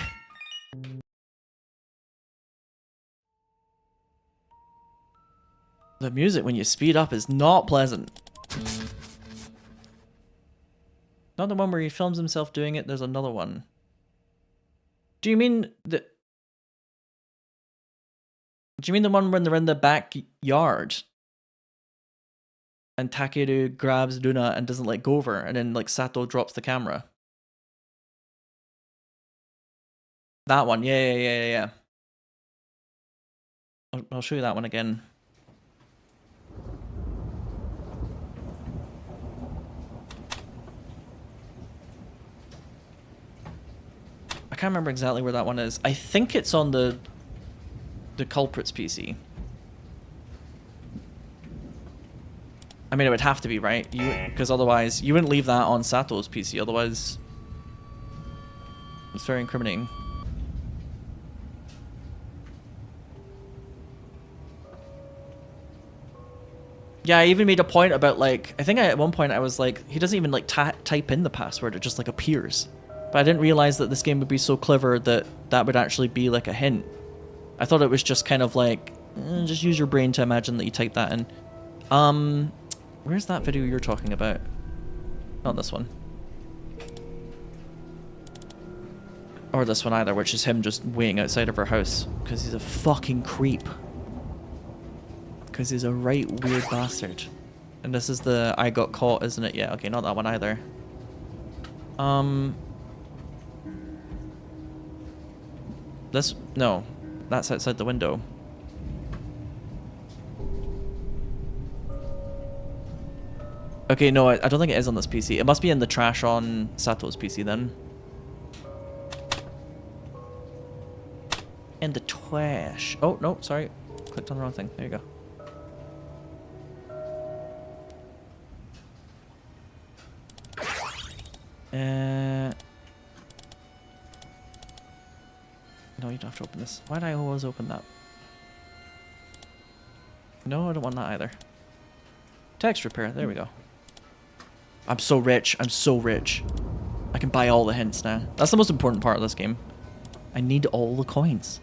Speaker 1: The music when you speed up is not pleasant. Not the one where he films himself doing it, there's another one. Do you mean the one when they're in the backyard? And Takeru grabs Luna and doesn't let go of her, and then like Sato drops the camera. That one, yeah. I'll show you that one again. I can't remember exactly where that one is. I think it's on the Culprit's PC. I mean, it would have to be, right? Because otherwise, you wouldn't leave that on Sato's PC. Otherwise, it's very incriminating. Yeah, I even made a point about, like, I think at one point I was like, he doesn't even like type in the password, it just like appears. But I didn't realize that this game would be so clever that that would actually be like a hint. I thought it was just kind of like, just use your brain to imagine that you type that in. Where's that video you're talking about? Not this one. Or this one either, which is him just waiting outside of her house. Because he's a fucking creep. Because he's a right weird bastard. And this is the I got caught, isn't it? Yeah, okay, not that one either. No, that's outside the window. Okay, no, I don't think it is on this PC. It must be in the trash on Sato's PC then. In the trash. Oh, no, sorry. Clicked on the wrong thing. There you go. No, you don't have to open this. Why did I always open that? No, I don't want that either. Text repair. There we go. I'm so rich. I'm so rich. I can buy all the hints now. That's the most important part of this game. I need all the coins.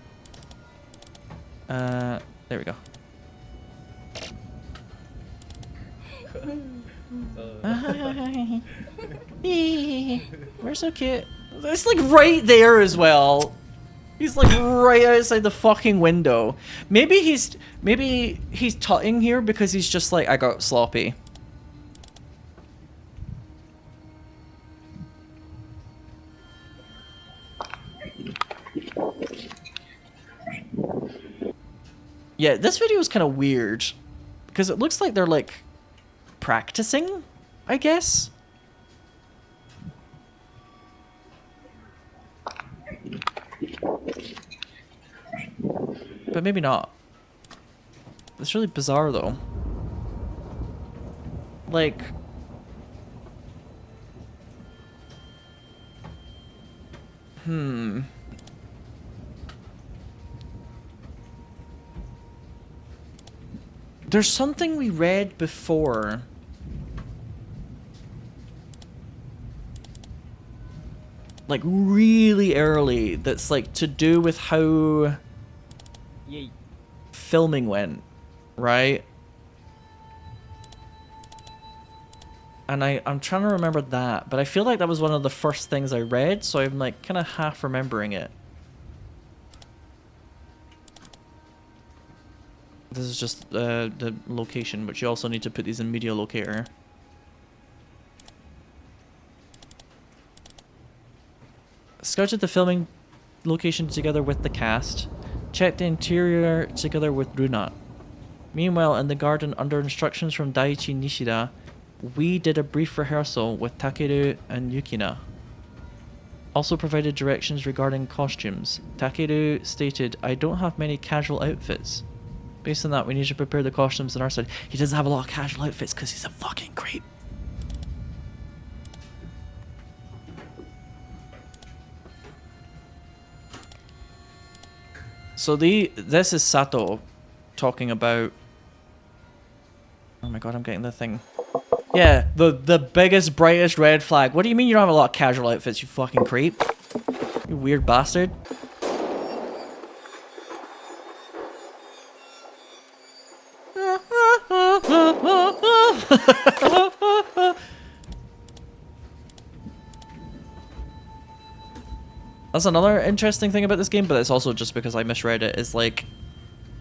Speaker 1: There we go. We're so cute. It's like right there as well. He's like right outside the fucking window. Maybe he's tutting here because he's just like, I got sloppy. Yeah, this video is kind of weird because it looks like they're like practicing, I guess. But maybe not. It's really bizarre though. Like, there's something we read before. Like really early that's like to do with how
Speaker 2: Yay.
Speaker 1: filming went, right? And I'm trying to remember that, but I feel like that was one of the first things I read, so I'm like kind of half remembering it. This is just the location, but you also need to put these in media locator. Scouted the filming location together with the cast. Checked the interior together with Runa. Meanwhile, in the garden, under instructions from Daiichi Nishida, we did a brief rehearsal with Takeru and Yukina. Also provided directions regarding costumes. Takeru stated, I don't have many casual outfits. Based on that, we need to prepare the costumes on our side. He doesn't have a lot of casual outfits because he's a fucking creep. So this is Sato talking about... Oh my god, I'm getting the thing. Yeah, the biggest, brightest red flag. What do you mean you don't have a lot of casual outfits, you fucking creep? You weird bastard. That's another interesting thing about this game, but it's also just because I misread it, is like,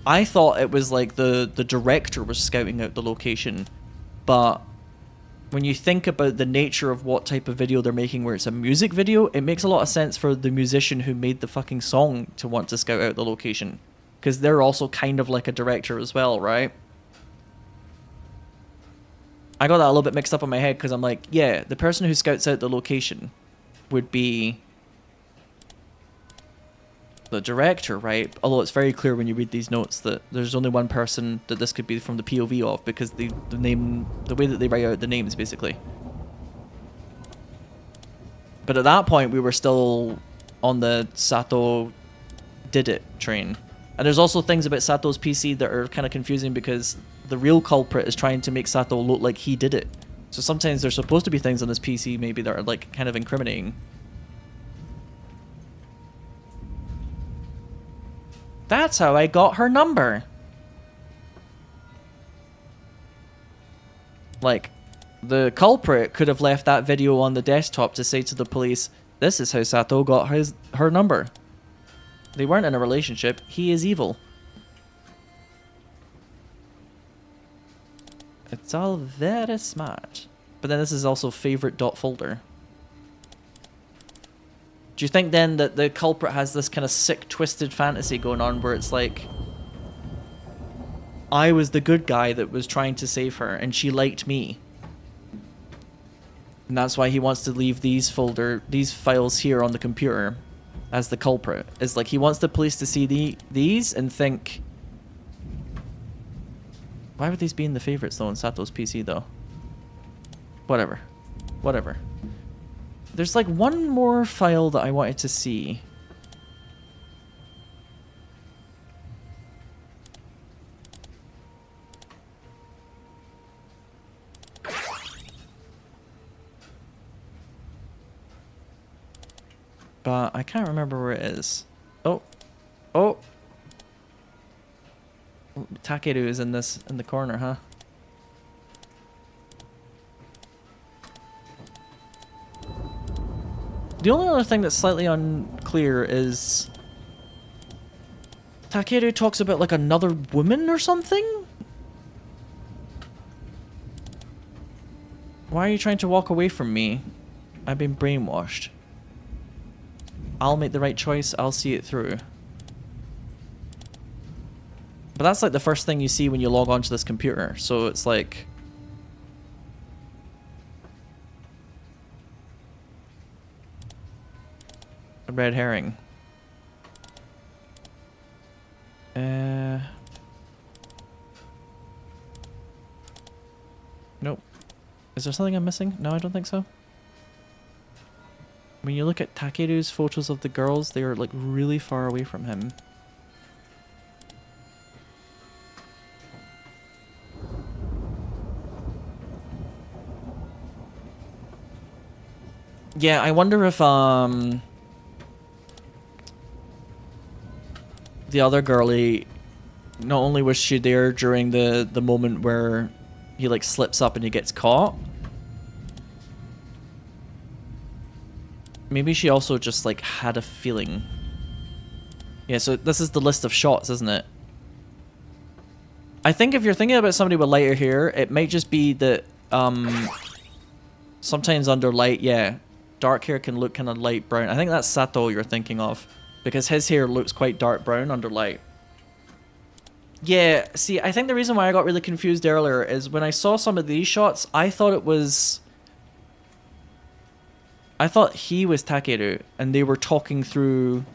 Speaker 1: I thought it was like the director was scouting out the location, but when you think about the nature of what type of video they're making where it's a music video, it makes a lot of sense for the musician who made the fucking song to want to scout out the location. Because they're also kind of like a director as well, right? I got that a little bit mixed up in my head because I'm like, yeah, the person who scouts out the location would be the director, right? Although it's very clear when you read these notes that there's only one person that this could be from the POV of, because the way that they write out the names, basically. But at that point, we were still on the Sato did it train. And there's also things about Sato's PC that are kind of confusing because the real culprit is trying to make Sato look like he did it. So sometimes there's supposed to be things on this PC maybe that are like kind of incriminating. That's how I got her number. Like, the culprit could have left that video on the desktop to say to the police, this is how Sato got her number. They weren't in a relationship. He is evil. It's all very smart. But then this is also favorite .folder. Do you think then that the culprit has this kind of sick, twisted fantasy going on where it's like, I was the good guy that was trying to save her and she liked me. And that's why he wants to leave these files here on the computer as the culprit. It's like he wants the police to see these and think, why would these be in the favorites though on Sato's PC though? Whatever. Whatever. There's like one more file that I wanted to see. But I can't remember where it is. Oh. Oh. Takeru is in the corner, huh? The only other thing that's slightly unclear is Takeru talks about like another woman or something? Why are you trying to walk away from me? I've been brainwashed. I'll make the right choice, I'll see it through. But that's like the first thing you see when you log onto this computer, so it's like... a red herring. Nope. Is there something I'm missing? No, I don't think so. When you look at Takeru's photos of the girls, they are like really far away from him. Yeah, I wonder if the other girlie, not only was she there during the moment where he like slips up and he gets caught, maybe she also just like had a feeling. Yeah, so this is the list of shots, isn't it? I think if you're thinking about somebody with lighter hair, it might just be that sometimes under light, yeah, dark hair can look kind of light brown. I think that's Sato you're thinking of, because his hair looks quite dark brown under light. Yeah, see, I think the reason why I got really confused earlier is when I saw some of these shots, I thought he was Takeru, and they were talking through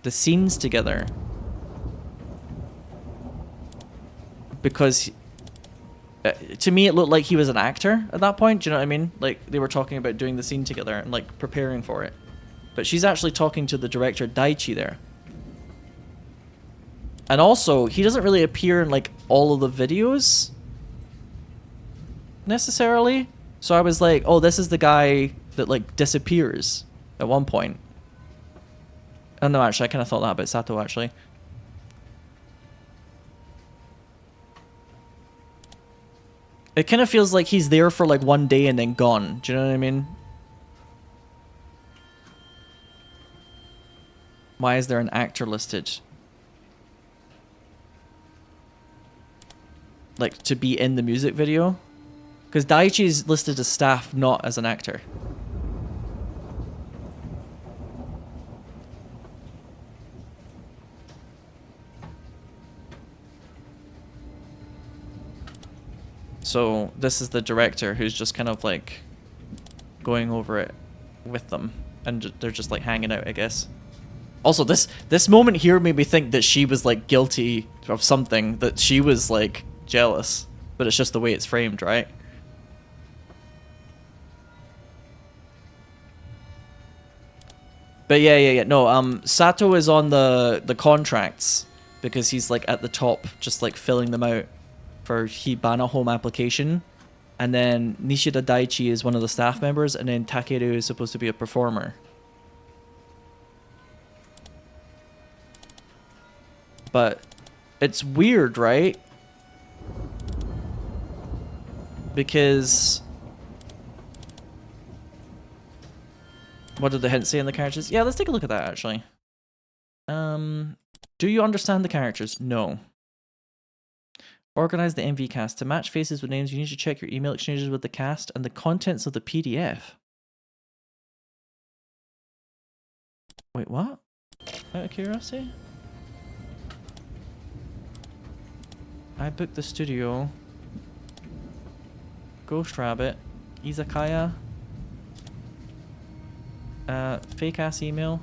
Speaker 1: the scenes together. Because to me it looked like he was an actor at that point, do you know what I mean? Like, they were talking about doing the scene together and like preparing for it. But she's actually talking to the director Daichi there. And also, he doesn't really appear in like all of the videos necessarily. So I was like, oh, this is the guy that like disappears at one point. Oh no, actually, I kind of thought that about Sato actually. It kind of feels like he's there for like one day and then gone. Do you know what I mean? Why is there an actor listed? Like, to be in the music video? Because Daichi's listed as staff, not as an actor. So this is the director who's just kind of like going over it with them, and they're just like hanging out, I guess. Also, this moment here made me think that she was like guilty of something, that she was like jealous, but it's just the way it's framed, right? But yeah. No, Sato is on the contracts because he's like at the top, just like filling them out for Hibana home application. And then Nishida Daichi is one of the staff members, and then Takeru is supposed to be a performer. But it's weird, right? Because what did the hint say in the characters? Yeah, let's take a look at that actually. Do you understand the characters? No. Organize the MV cast. To match faces with names, you need to check your email exchanges with the cast and the contents of the PDF. Wait, what? Out of curiosity? I booked the studio. Ghost Rabbit. Izakaya. Fake ass email.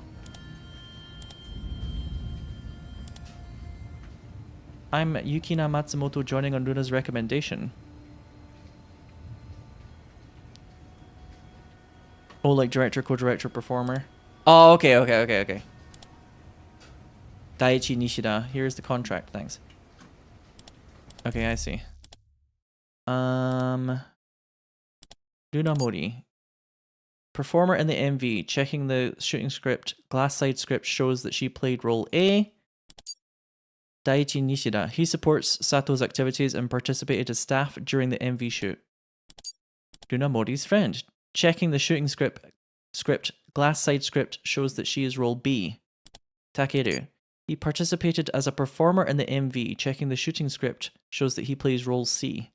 Speaker 1: I'm Yukina Matsumoto joining on Luna's recommendation. Oh, like director, co-director, performer. Oh, okay. Daichi Nishida. Here's the contract, thanks. Okay, I see. Luna Mori. Performer in the MV. Checking the shooting script. Glass side script shows that she played role A. Daichi Nishida. He supports Sato's activities and participated as staff during the MV shoot. Luna Mori's friend. Checking the shooting script. Glass side script shows that she is role B. Takeru. He participated as a performer in the MV. Checking the shooting script shows that he plays role C.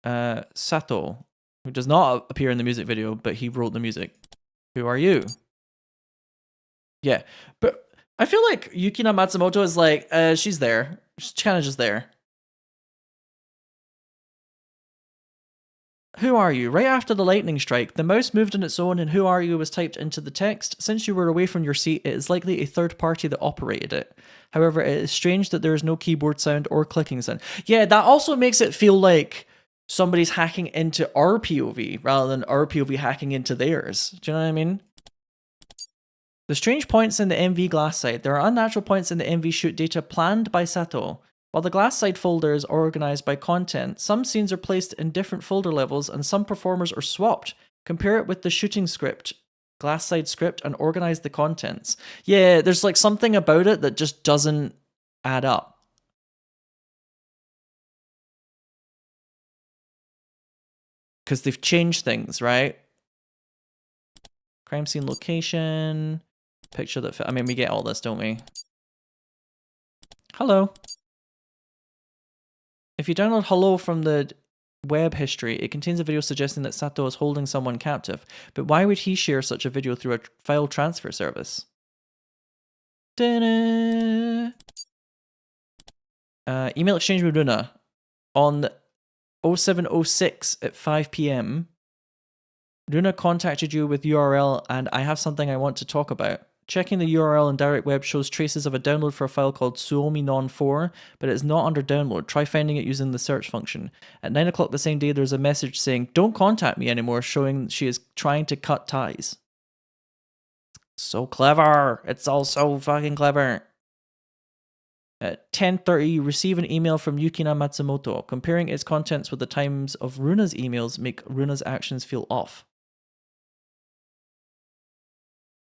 Speaker 1: Sato, who does not appear in the music video, but he wrote the music. Who are you? Yeah, but I feel like Yukina Matsumoto is like, she's there. She's kind of just there. Who are you? Right after the lightning strike, the mouse moved on its own and who are you was typed into the text. Since you were away from your seat, it is likely a third party that operated it. However, it is strange that there is no keyboard sound or clicking sound. Yeah, that also makes it feel like somebody's hacking into our POV rather than our POV hacking into theirs. Do you know what I mean? The strange points in the MV glass side. There are unnatural points in the MV shoot data planned by Sato. While the glass side folder is organized by content, some scenes are placed in different folder levels and some performers are swapped. Compare it with the shooting script, glass side script, and organize the contents. Yeah, there's like something about it that just doesn't add up. Because they've changed things, right? Crime scene location, picture that fit. I mean, we get all this, don't we? Hello. If you download hello from the web history, it contains a video suggesting that Sato is holding someone captive. But why would he share such a video through a file transfer service? Ta-da! Email exchange with Runa on 0706 at 5 p.m. Runa contacted you with URL and I have something I want to talk about. Checking the URL in direct web shows traces of a download for a file called Suomi Non 4, but it's not under download. Try finding it using the search function. At 9 o'clock the same day, there's a message saying, "Don't contact me anymore," showing she is trying to cut ties. So clever. It's all so fucking clever. At 10:30, you receive an email from Yukina Matsumoto. Comparing its contents with the times of Runa's emails make Runa's actions feel off.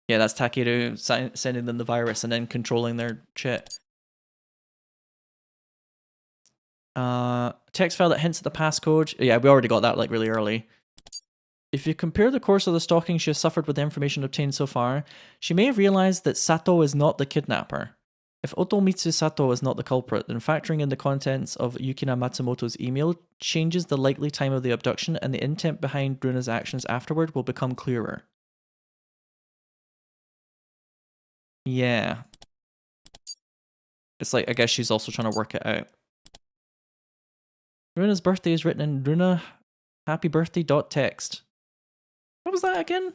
Speaker 1: Yeah, that's Takeru sending them the virus and then controlling their shit. Text file that hints at the passcode. Yeah, we already got that like really early. If you compare the course of the stalking she has suffered with the information obtained so far, she may have realized that Sato is not the kidnapper. If Otomitsu Sato is not the culprit, then factoring in the contents of Yukina Matsumoto's email changes the likely time of the abduction, and the intent behind Runa's actions afterward will become clearer. Yeah. It's like, I guess she's also trying to work it out. Runa's birthday is written in Runa happy birthday .text. What was that again?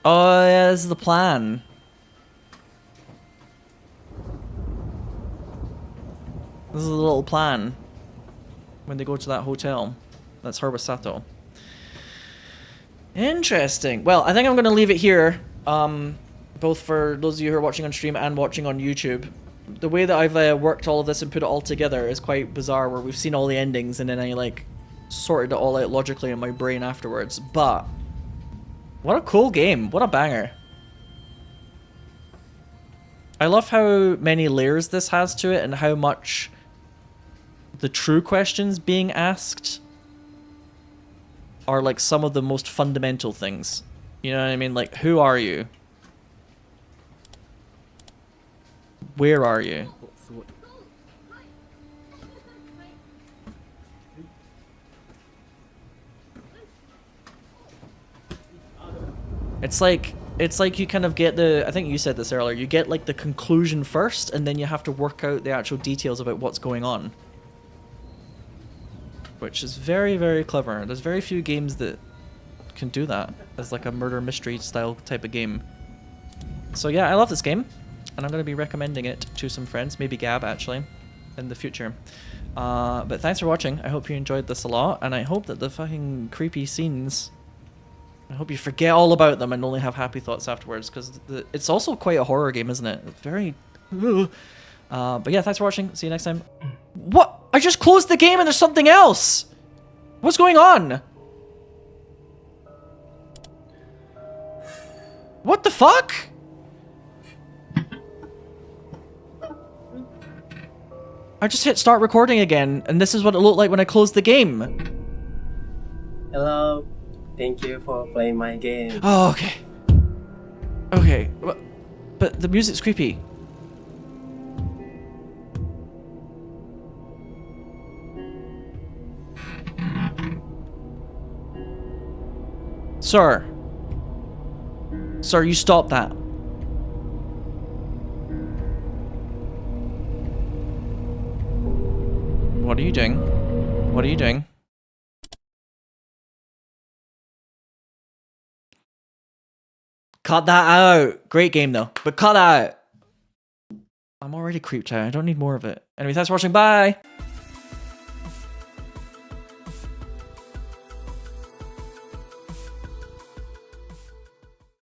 Speaker 1: Oh yeah, this is the plan. This is a little plan. When they go to that hotel. That's her with Sato. Interesting. Well, I think I'm going to leave it here. Both for those of you who are watching on stream and watching on YouTube. The way that I've worked all of this and put it all together is quite bizarre, where we've seen all the endings and then I like sorted it all out logically in my brain afterwards. But what a cool game. What a banger. I love how many layers this has to it and how much the true questions being asked are like some of the most fundamental things. You know what I mean? Like, who are you? Where are you? It's like you kind of get the, I think you said this earlier, you get like the conclusion first and then you have to work out the actual details about what's going on. Which is very, very clever. There's very few games that can do that as like a murder mystery style type of game. So yeah, I love this game. And I'm going to be recommending it to some friends, maybe Gab actually, in the future. But thanks for watching. I hope you enjoyed this a lot. And I hope that the fucking creepy scenes, I hope you forget all about them and only have happy thoughts afterwards. Because it's also quite a horror game, isn't it? It's very... but yeah, thanks for watching. See you next time. What? I just closed the game and there's something else! What's going on? What the fuck? I just hit start recording again, and this is what it looked like when I closed the game.
Speaker 5: Hello. Thank you for playing my game.
Speaker 1: Oh, okay. Okay, but the music's creepy. Sir. Sir, you stop that. What are you doing? What are you doing? Cut that out. Great game though, but cut that out. I'm already creeped out. I don't need more of it. Anyway, thanks for watching. Bye.